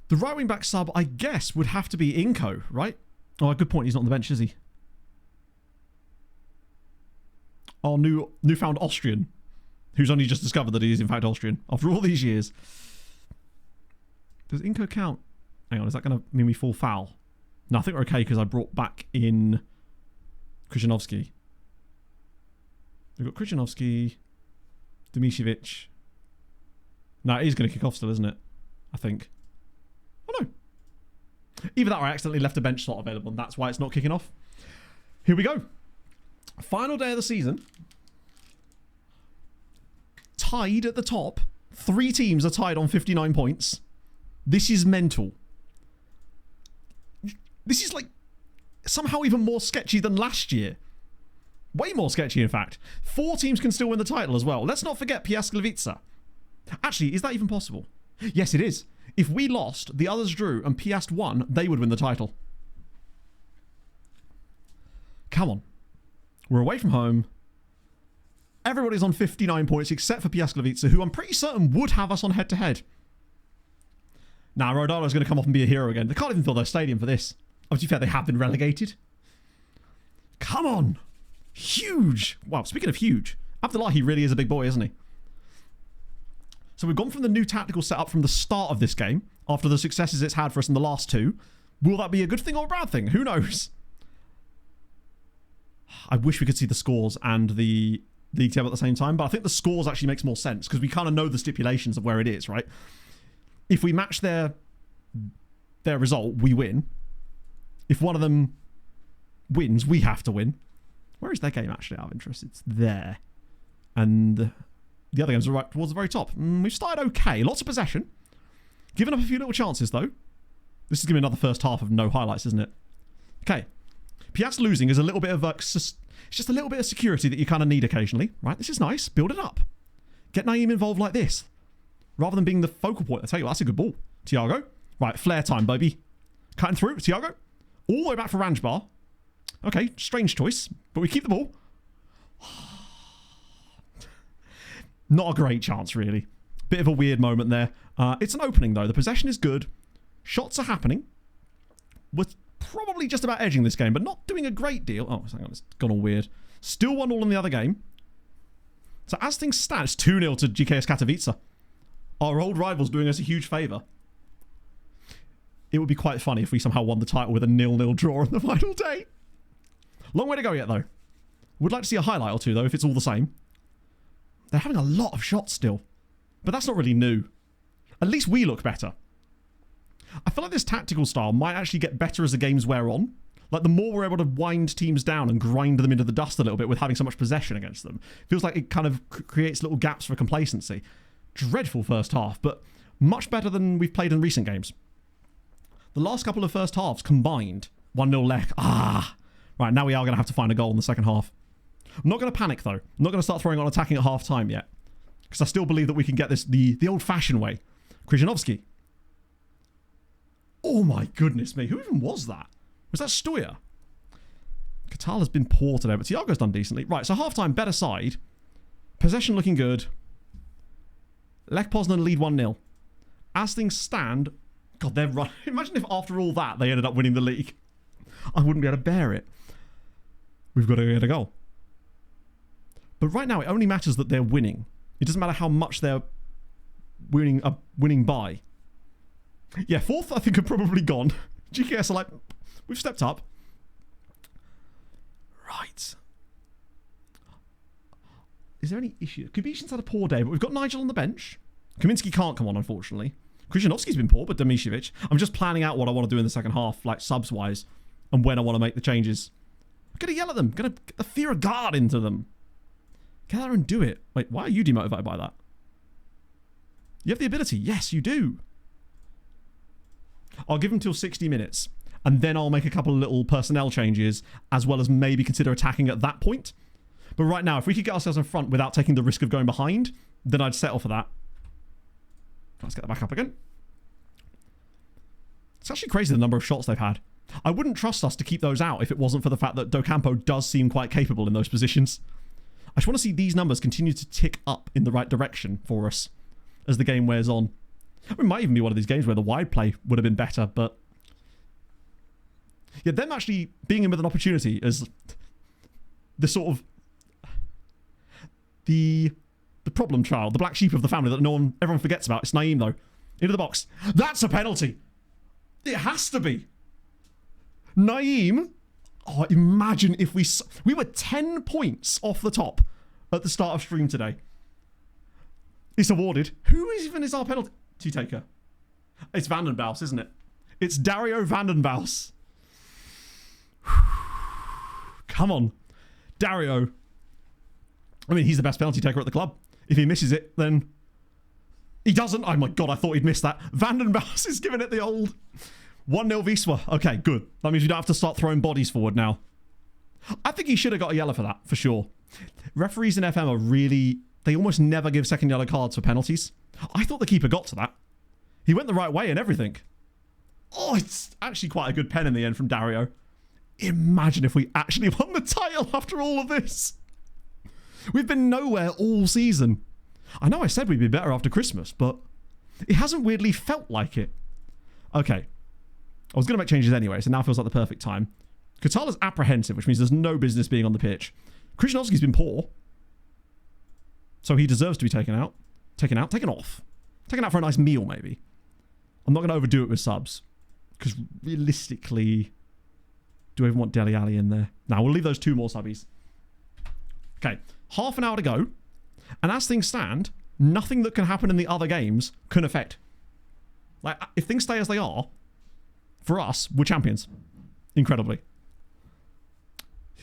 The right wing back sub, I guess, would have to be Inco, right? Oh, good point. He's not on the bench, is he? Our newfound Austrian, who's only just discovered that he is in fact Austrian after all these years. Does Inco count? Hang on, is that going to mean we fall foul? No, I think we're okay because I brought back in Krzyzanowski. We've got Krzyzanowski, Dimitrovic. No, it is going to kick off still, isn't it? I think. Oh no. Either that or I accidentally left a bench slot available and that's why it's not kicking off. Here we go. Final day of the season. Tied at the top 3 teams are tied on 59 points. This is mental. This is like somehow even more sketchy than last year. Way more sketchy, in fact. 4 teams can still win the title as well. Let's not forget Piast Gliwice. Actually, is that even possible? Yes, it is. If we lost, the others drew, and Piast won, they would win the title. Come on. We're away from home. Everybody's on 59 points except for Piast Gliwice, who I'm pretty certain would have us on head-to-head. Now, Rodano's going to come off and be a hero again. They can't even fill their stadium for this. Oh, to be fair, they have been relegated. Come on. Huge. Wow, speaking of huge, Abdullahi really is a big boy, isn't he? So we've gone from the new tactical setup from the start of this game, after the successes it's had for us in the last 2. Will that be a good thing or a bad thing? Who knows? I wish we could see the scores and the league table at the same time, but I think the scores actually makes more sense, because we kind of know the stipulations of where it is, right? If we match their result, we win. If one of them wins, we have to win. Where is their game actually out of interest? It's there. And the other games are right towards the very top. We've started okay. Lots of possession. Given up a few little chances, though. This is going to be another first half of no highlights, isn't it? Okay. Piast losing is a little bit of... it's just a little bit of security that you kind of need occasionally. Right? This is nice. Build it up. Get Naeem involved like this. Rather than being the focal point. I tell you what, that's a good ball. Thiago. Right, flare time, baby. Cutting through. Thiago. All the way back for Ranjbar. Okay, strange choice. But we keep the ball. Not a great chance, really. Bit of a weird moment there. It's an opening, though. The possession is good. Shots are happening. We're probably just about edging this game, but not doing a great deal. Oh, hang on. It's gone all weird. Still 1-1 in the other game. So as things stand, it's 2-0 to GKS Katowice. Our old rivals doing us a huge favour. It would be quite funny if we somehow won the title with a 0-0 draw on the final day. Long way to go yet, though. Would like to see a highlight or two, though, if it's all the same. They're having a lot of shots still. But that's not really new. At least we look better. I feel like this tactical style might actually get better as the games wear on. Like, the more we're able to wind teams down and grind them into the dust a little bit with having so much possession against them. Feels like it kind of creates little gaps for complacency. Dreadful first half, but much better than we've played in recent games. The last couple of first halves combined. 1-0 Lech. Right, now we are going to have to find a goal in the second half. I'm not going to panic, though. I'm not going to start throwing on attacking at half-time yet. Because I still believe that we can get this the old-fashioned way. Krzyżanowski. Oh my goodness me. Who even was that? Was that Stoya? Katal has been poor today, but Thiago's done decently. Right, so half-time, better side. Possession looking good. Lech Poznan lead 1-0. As things stand... God, they're running. Imagine if after all that, they ended up winning the league. I wouldn't be able to bear it. We've got to get a goal. But right now, it only matters that they're winning. It doesn't matter how much they're winning by. Yeah, fourth, I think, are probably gone. GKS are like, we've stepped up. Right. Is there any issue? Kubichin's had a poor day, but we've got Nigel on the bench. Kaminski can't come on, unfortunately. Krzyżanowski's been poor, but Demicevic. I'm just planning out what I want to do in the second half, like subs-wise, and when I want to make the changes. I'm going to yell at them. Going to get the fear of God into them. Get there and do it. Wait, why are you demotivated by that? You have the ability. Yes, you do. I'll give him till 60 minutes, and then I'll make a couple of little personnel changes, as well as maybe consider attacking at that point. But right now, if we could get ourselves in front without taking the risk of going behind, then I'd settle for that. Let's get that back up again. It's actually crazy the number of shots they've had. I wouldn't trust us to keep those out if it wasn't for the fact that Docampo does seem quite capable in those positions. I just want to see these numbers continue to tick up in the right direction for us as the game wears on. It might even be one of these games where the wide play would have been better, but... yeah, them actually being in with an opportunity is the sort of... The problem child, the black sheep of the family that everyone forgets about. It's Naeem, though. Into the box. That's a penalty. It has to be. Naeem. Oh, imagine if we were 10 points off the top at the start of stream today. It's awarded. Who even is our penalty taker? It's Vandenbaus, isn't it? It's Dario Vandenbaus. Come on. Dario. I mean, he's the best penalty taker at the club. If he misses it, then He doesn't. Oh my God, I thought he'd missed that. Vandenbos is giving it the old 1-0 Wisła. Okay, good. That means we don't have to start throwing bodies forward now. I think he should have got a yellow for that, for sure. Referees in FM are really... They almost never give second yellow cards for penalties. I thought the keeper got to that. He went the right way and everything. Oh, it's actually quite a good pen in the end from Dario. Imagine if we actually won the title after all of this. We've been nowhere all season. I know I said we'd be better after Christmas, but it hasn't weirdly felt like it. Okay. I was going to make changes anyway, so now feels like the perfect time. Katala's apprehensive, which means there's no business being on the pitch. Krzyzanowski's been poor. So he deserves to be taken out. Taken off. Taken out for a nice meal, maybe. I'm not going to overdo it with subs. Because realistically, do I even want Dele Alli in there? Now we'll leave those 2 more subbies. Okay, half an hour to go. And as things stand, nothing that can happen in the other games can affect. Like, if things stay as they are, for us, we're champions. Incredibly.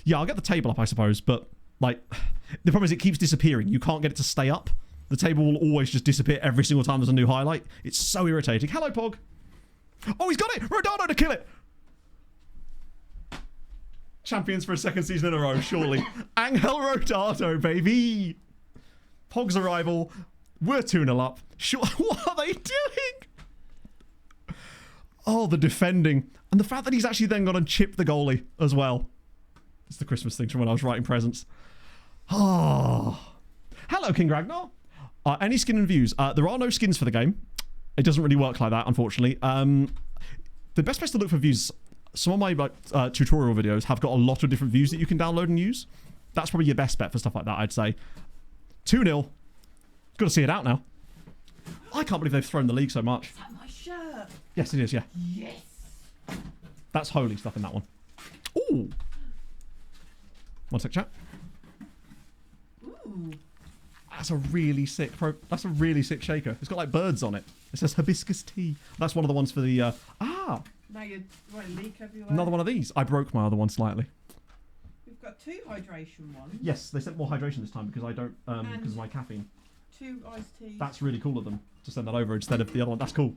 Yeah, I'll get the table up, I suppose, but, like, the problem is it keeps disappearing. You can't get it to stay up. The table will always just disappear every single time there's a new highlight. It's so irritating. Hello, Pog. Oh, he's got it! Rodano to kill it! Champions for a second season in a row, surely. Angel Rodano, baby! Pog's arrival. We're 2-0 up. Sure, what are they doing? Oh, the defending. And the fact that he's actually then gone and chipped the goalie as well. It's the Christmas thing from when I was writing presents. Oh. Hello, King Ragnar. Any skin and views? There are no skins for the game. It doesn't really work like that, unfortunately. The best place to look for views, some of my tutorial videos have got a lot of different views that you can download and use. That's probably your best bet for stuff like that, I'd say. 2-0. Got to see it out now. I can't believe they've thrown the league so much. Is that my shirt? Yes, it is, yeah. Yes. That's holy stuff in that one. Ooh. One sec, chat. Ooh. That's a really sick shaker. It's got like birds on it. It says hibiscus tea. That's one of the ones for the Now you're right, leak everywhere. another one of these. I broke my other one slightly. We've got 2 hydration ones. Yes, they sent more hydration this time because I don't because of my caffeine. 2 iced teas. That's really cool of them to send that over instead of the other one. That's cool.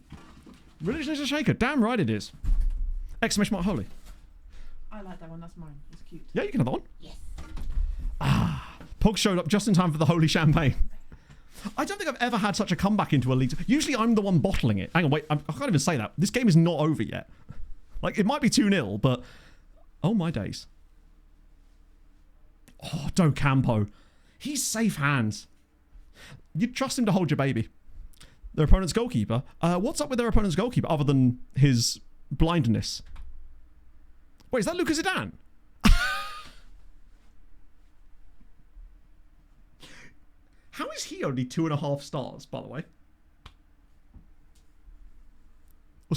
Religion is a shaker. Damn right it is. Exclamation mark holy. I like that one. That's mine. It's cute. Yeah, you can have that one. Yes. Pog showed up just in time for the holy champagne. I don't think I've ever had such a comeback into a league. Usually I'm the one bottling it. Hang on, wait. I can't even say that. This game is not over yet. Like, it might be 2-0, but... Oh, my days. Oh, Do Campo. He's safe hands. You'd trust him to hold your baby. Their opponent's goalkeeper. What's up with their opponent's goalkeeper other than his blindness? Wait, is that Lucas Zidane? How is he only 2.5 stars, by the way?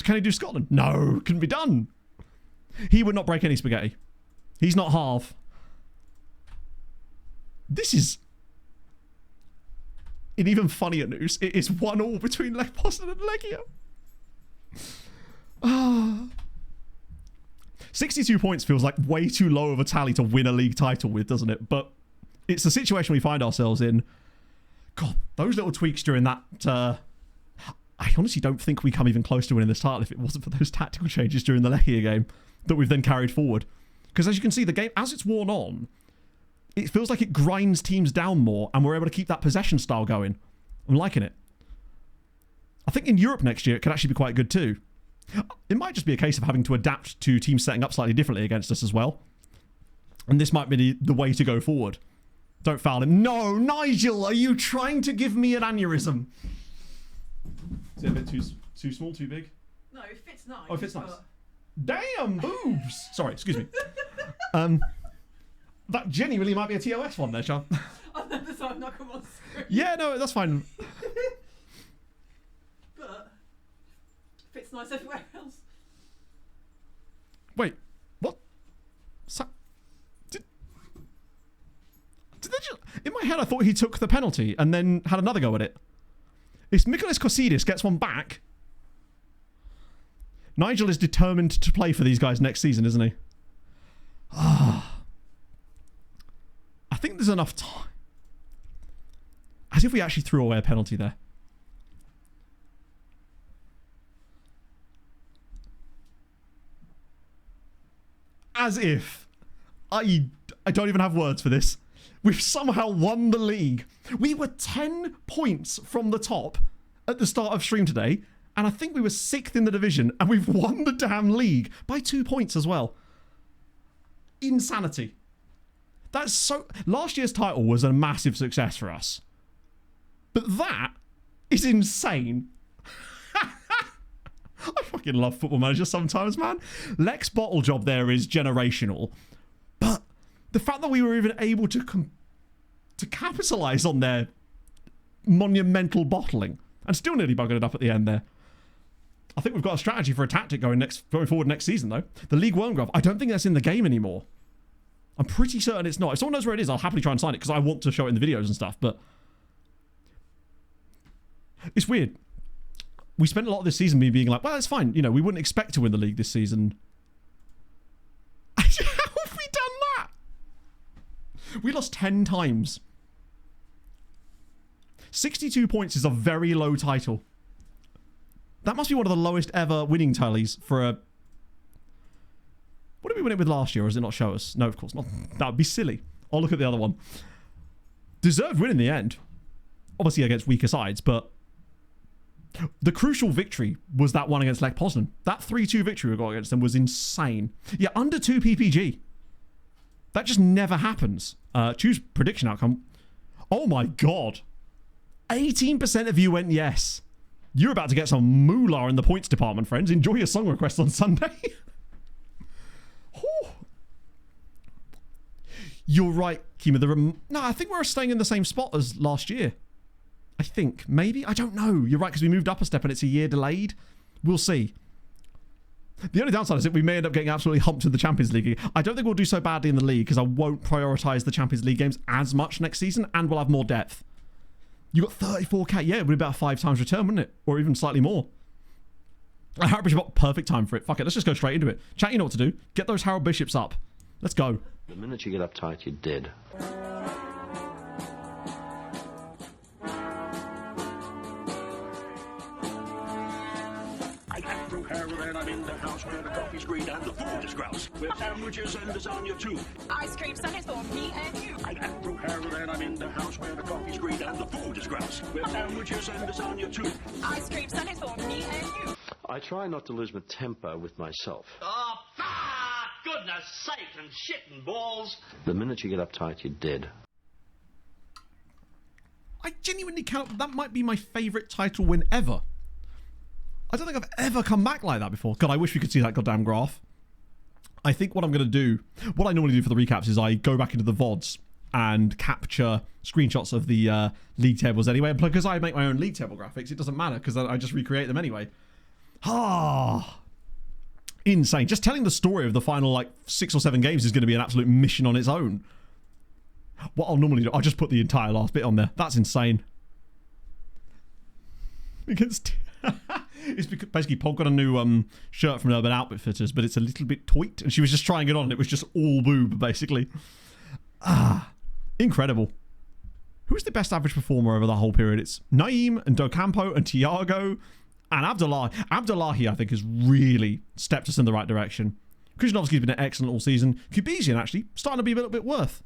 Can he do Scotland? No, couldn't be done. He would not break any spaghetti. He's not half. This is... In even funnier news, it is 1-1 between Lech Poznan and Legia. 62 points feels like way too low of a tally to win a league title with, doesn't it? But it's the situation we find ourselves in. God, those little tweaks during that... I honestly don't think we come even close to winning this title if it wasn't for those tactical changes during the Lechia game that we've then carried forward. Because as you can see, the game, as it's worn on, it feels like it grinds teams down more and we're able to keep that possession style going. I'm liking it. I think in Europe next year, it could actually be quite good too. It might just be a case of having to adapt to teams setting up slightly differently against us as well. And this might be the way to go forward. Don't foul him. No, Nigel, are you trying to give me an aneurysm? Is it a bit too small, too big? No, it fits nice. Oh, it fits nice. Damn, boobs! Sorry, excuse me. That genuinely might be a TOS one there, Sean. I know this I'm not come on screen. Yeah, no, that's fine. But fits nice everywhere else. Wait, what? Did they just... In my head, I thought he took the penalty and then had another go at it. If Mikolas Kosidis gets one back, Nigel is determined to play for these guys next season, isn't he? I think there's enough time. As if we actually threw away a penalty there. as if. I don't even have words for this. We've somehow won the league. We were 10 points from the top at the start of stream today, and I think we were 6th in the division, and we've won the damn league by 2 points as well. Insanity. That's so... Last year's title was a massive success for us. But that is insane. I fucking love Football Manager sometimes, man. Lex bottle job there is generational. But the fact that we were even able to capitalise on their monumental bottling and still nearly buggered it up at the end there. I think we've got a strategy for a tactic going forward next season, though. The League Worm Graph, I don't think that's in the game anymore. I'm pretty certain it's not. If someone knows where it is, I'll happily try and sign it because I want to show it in the videos and stuff, but it's weird. We spent a lot of this season being like, well, it's fine. You know, we wouldn't expect to win the league this season. How have we done that? We lost 10 times. 62 points is a very low title. That must be one of the lowest ever winning tallies for a... What did we win it with last year, or does it not show us? No, of course not. That would be silly. I'll look at the other one. Deserved win in the end. Obviously against weaker sides, but the crucial victory was that one against Lech Poznan. That 3-2 victory we got against them was insane. Yeah, under 2 PPG. That just never happens. Choose prediction outcome. Oh my god. 18% of you went yes. You're about to get some moolah in the points department, friends. Enjoy your song requests on Sunday. You're right, Kima. No, I think we're staying in the same spot as last year. I think. Maybe? I don't know. You're right, because we moved up a step and it's a year delayed. We'll see. The only downside is that we may end up getting absolutely humped in the Champions League. I don't think we'll do so badly in the league because I won't prioritise the Champions League games as much next season, and we'll have more depth. You got 34k. Yeah, it would be about 5 times return, wouldn't it? Or even slightly more. Harold Bishop, perfect time for it. Fuck it, let's just go straight into it. Chat, you know what to do. Get those Harold Bishops up. Let's go. The minute you get uptight, you're dead. I have through Harold and I'm in the house where the coffee's green and the food is grouse. With sandwiches and lasagna too. Ice cream sundaes for me and you. I have through Harold and I'm in the house where the coffee's green and the food is grouse. With sandwiches and lasagna too. Ice cream sundaes for me and you. I try not to lose my temper with myself. Oh, goodness sake, and shit and balls. The minute you get uptight, you're dead. I genuinely count. That might be my favourite title win ever. I don't think I've ever come back like that before. God, I wish we could see that goddamn graph. I think what I'm going to do, what I normally do for the recaps is I go back into the VODs and capture screenshots of the league tables anyway. And because I make my own league table graphics, it doesn't matter because I just recreate them anyway. Ah, insane. Just telling the story of the final like 6 or 7 games is going to be an absolute mission on its own. What I'll normally do, I'll just put the entire last bit on there. That's insane. Because it's because basically Pog got a new shirt from Urban Outfitters, but it's a little bit tight, and she was just trying it on, and it was just all boob, basically. Ah, incredible. Who's the best average performer over the whole period? It's Naeem and Docampo and Thiago and Abdullah. Abdullahi, I think, has really stepped us in the right direction. Krishnovsky's been excellent all season. Kubizian, actually, starting to be a little bit worth.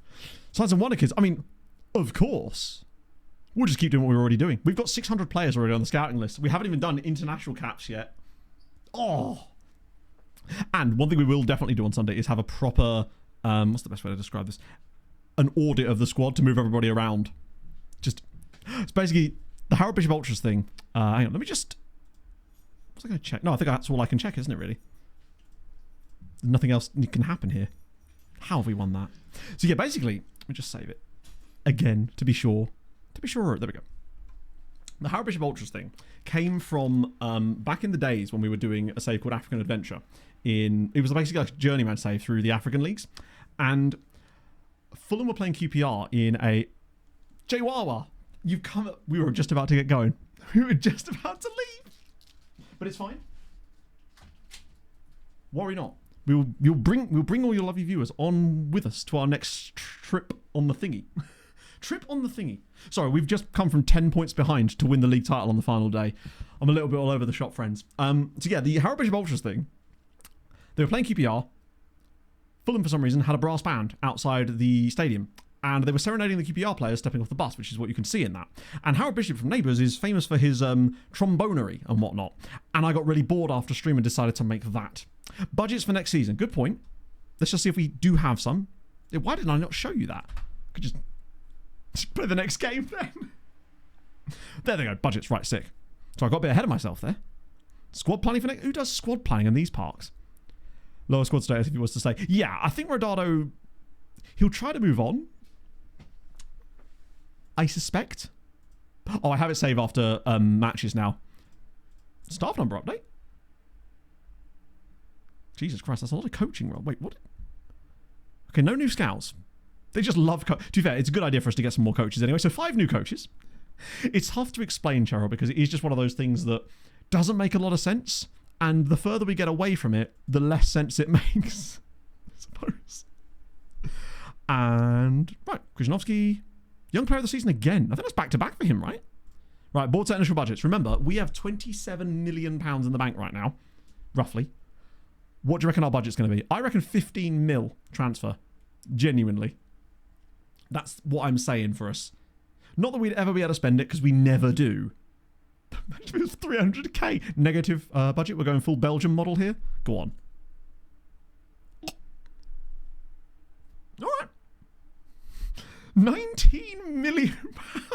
Signs and Wonder Kids, I mean, of course. We'll just keep doing what we're already doing. We've got 600 players already on the scouting list. We haven't even done international caps yet. Oh. And one thing we will definitely do on Sunday is have a proper, what's the best way to describe this? An audit of the squad to move everybody around. Just, it's basically the Harold Bishop Ultras thing. Hang on, let me just, what's I going to check? No, I think that's all I can check, isn't it, really? Nothing else can happen here. How have we won that? So yeah, basically, let me just save it. Again, to be sure. To be sure, there we go. The Harold Bishop Ultras thing came from back in the days when we were doing a save called African Adventure. It was basically like a journeyman save through the African leagues. And Fulham were playing QPR in a... Jaywawa, you've come... We were just about to get going. We were just about to leave. But it's fine. Worry not. We'll bring all your lovely viewers on with us to our next trip on the thingy. Trip on the thingy. Sorry, we've just come from 10 points behind to win the league title on the final day. I'm a little bit all over the shop, friends. So yeah, the Harold Bishop Ultras thing. They were playing QPR. Fulham, for some reason, had a brass band outside the stadium. And they were serenading the QPR players stepping off the bus, which is what you can see in that. And Howard Bishop from Neighbours is famous for his trombonery and whatnot. And I got really bored after stream and decided to make that. Budgets for next season. Good point. Let's just see if we do have some. Why didn't I not show you that? I could just play the next game then. There they go. Budget's right, sick. So I got a bit ahead of myself there. Squad planning for next... Who does squad planning in these parks? Lower squad status if he was to say. Yeah, I think Rodado... He'll try to move on. I suspect. Oh, I have it saved after matches now. Staff number update. Jesus Christ, that's a lot of coaching role. Wait, what? Okay, no new scouts. They just love... To be fair, it's a good idea for us to get some more coaches anyway. So 5 new coaches. It's tough to explain, Cheryl, because it is just one of those things that doesn't make a lot of sense. And the further we get away from it, the less sense it makes. I suppose. And, right, Krzyzanowski... Young player of the season again. I think that's back-to-back for him, right? Right, board set initial budgets. Remember, we have £27 million in the bank right now, roughly. What do you reckon our budget's going to be? I reckon 15 mil transfer. Genuinely. That's what I'm saying for us. Not that we'd ever be able to spend it, because we never do. It was 300k. Negative budget. We're going full Belgium model here. Go on. All right. 19 million pounds.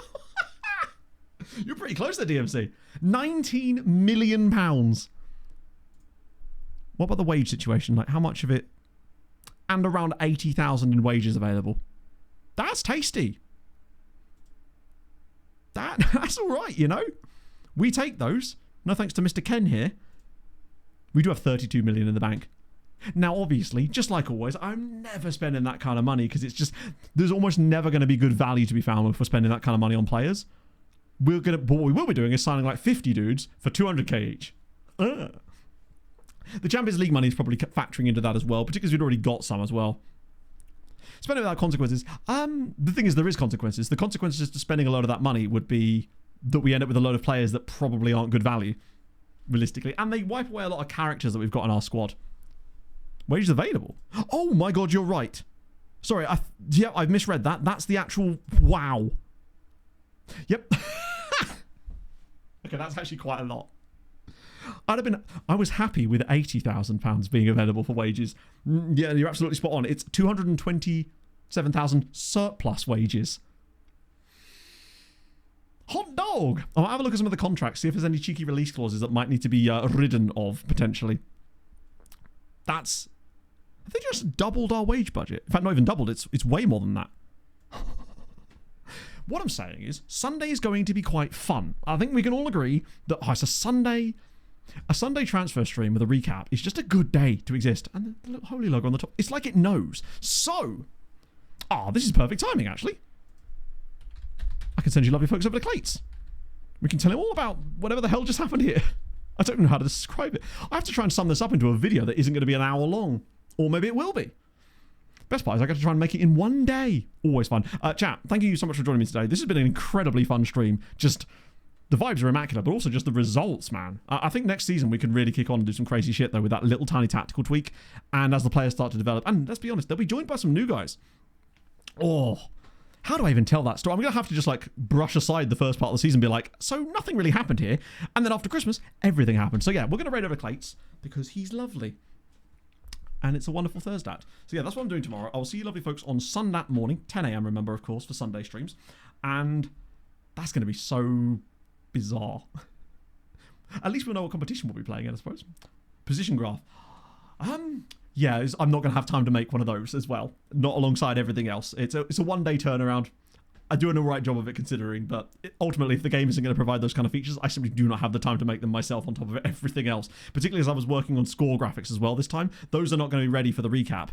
You're pretty close there, DMC. 19 million pounds. What about the wage situation? Like, how much of it? And around 80,000 in wages available. That's tasty. That's all right, you know? We take those. No thanks to Mr. Ken here. We do have 32 million in the bank. Now, obviously, just like always, I'm never spending that kind of money because it's just, there's almost never going to be good value to be found if we're spending that kind of money on players. But what we will be doing is signing like 50 dudes for 200k each. The Champions League money is probably factoring into that as well, particularly because we'd already got some as well. Spending without consequences. The thing is, there is consequences. The consequences to spending a load of that money would be that we end up with a load of players that probably aren't good value, realistically. And they wipe away a lot of characters that we've got in our squad. Wages available. Oh my god, you're right. Sorry, I've misread that. That's the actual... Wow. Yep. Okay, that's actually quite a lot. I was happy with £80,000 being available for wages. Yeah, you're absolutely spot on. It's 227,000 surplus wages. Hot dog! I'll have a look at some of the contracts, see if there's any cheeky release clauses that might need to be ridden of, potentially. That's... Have they just doubled our wage budget? In fact, not even doubled. It's way more than that. What I'm saying is, Sunday is going to be quite fun. I think we can all agree that it's a Sunday transfer stream with a recap is just a good day to exist. And the little holy logo on the top, it's like it knows. So, this is perfect timing, actually. I can send you lovely folks over to Clates. We can tell him all about whatever the hell just happened here. I don't know how to describe it. I have to try and sum this up into a video that isn't going to be an hour long. Or maybe it will be. Best part is I got to try and make it in one day. Always fun. Chat, thank you so much for joining me today. This has been an incredibly fun stream. Just, the vibes are immaculate, but also just the results, man. I think next season we can really kick on and do some crazy shit, though, with that little tiny tactical tweak. And as the players start to develop, and let's be honest, they'll be joined by some new guys. Oh, how do I even tell that story? I'm going to have to just, like, brush aside the first part of the season and be like, so nothing really happened here. And then after Christmas, everything happened. So yeah, we're going to raid over Clates because he's lovely. And it's a wonderful Thursday. So yeah, that's what I'm doing tomorrow. I'll see you lovely folks on Sunday morning, 10 a.m, remember, of course, for Sunday streams. And that's going to be so bizarre. At least we'll know what competition we'll be playing in, I suppose. Position graph. Yeah, I'm not going to have time to make one of those as well. Not alongside everything else. It's a one-day turnaround. I do an alright job of it considering, but ultimately if the game isn't going to provide those kind of features, I simply do not have the time to make them myself on top of everything else. Particularly as I was working on score graphics as well this time. Those are not going to be ready for the recap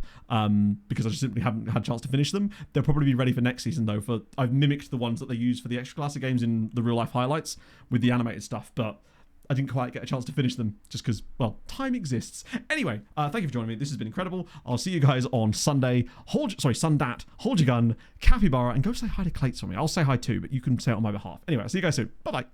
because I just simply haven't had a chance to finish them. They'll probably be ready for next season though. I've mimicked the ones that they use for the extra classic games in the real life highlights with the animated stuff, but I didn't quite get a chance to finish them just because, well, time exists. Anyway, thank you for joining me. This has been incredible. I'll see you guys on Sunday. Sundat. Hold your gun, capybara, and go say hi to Clates for me. I'll say hi too, but you can say it on my behalf. Anyway, I'll see you guys soon. Bye-bye.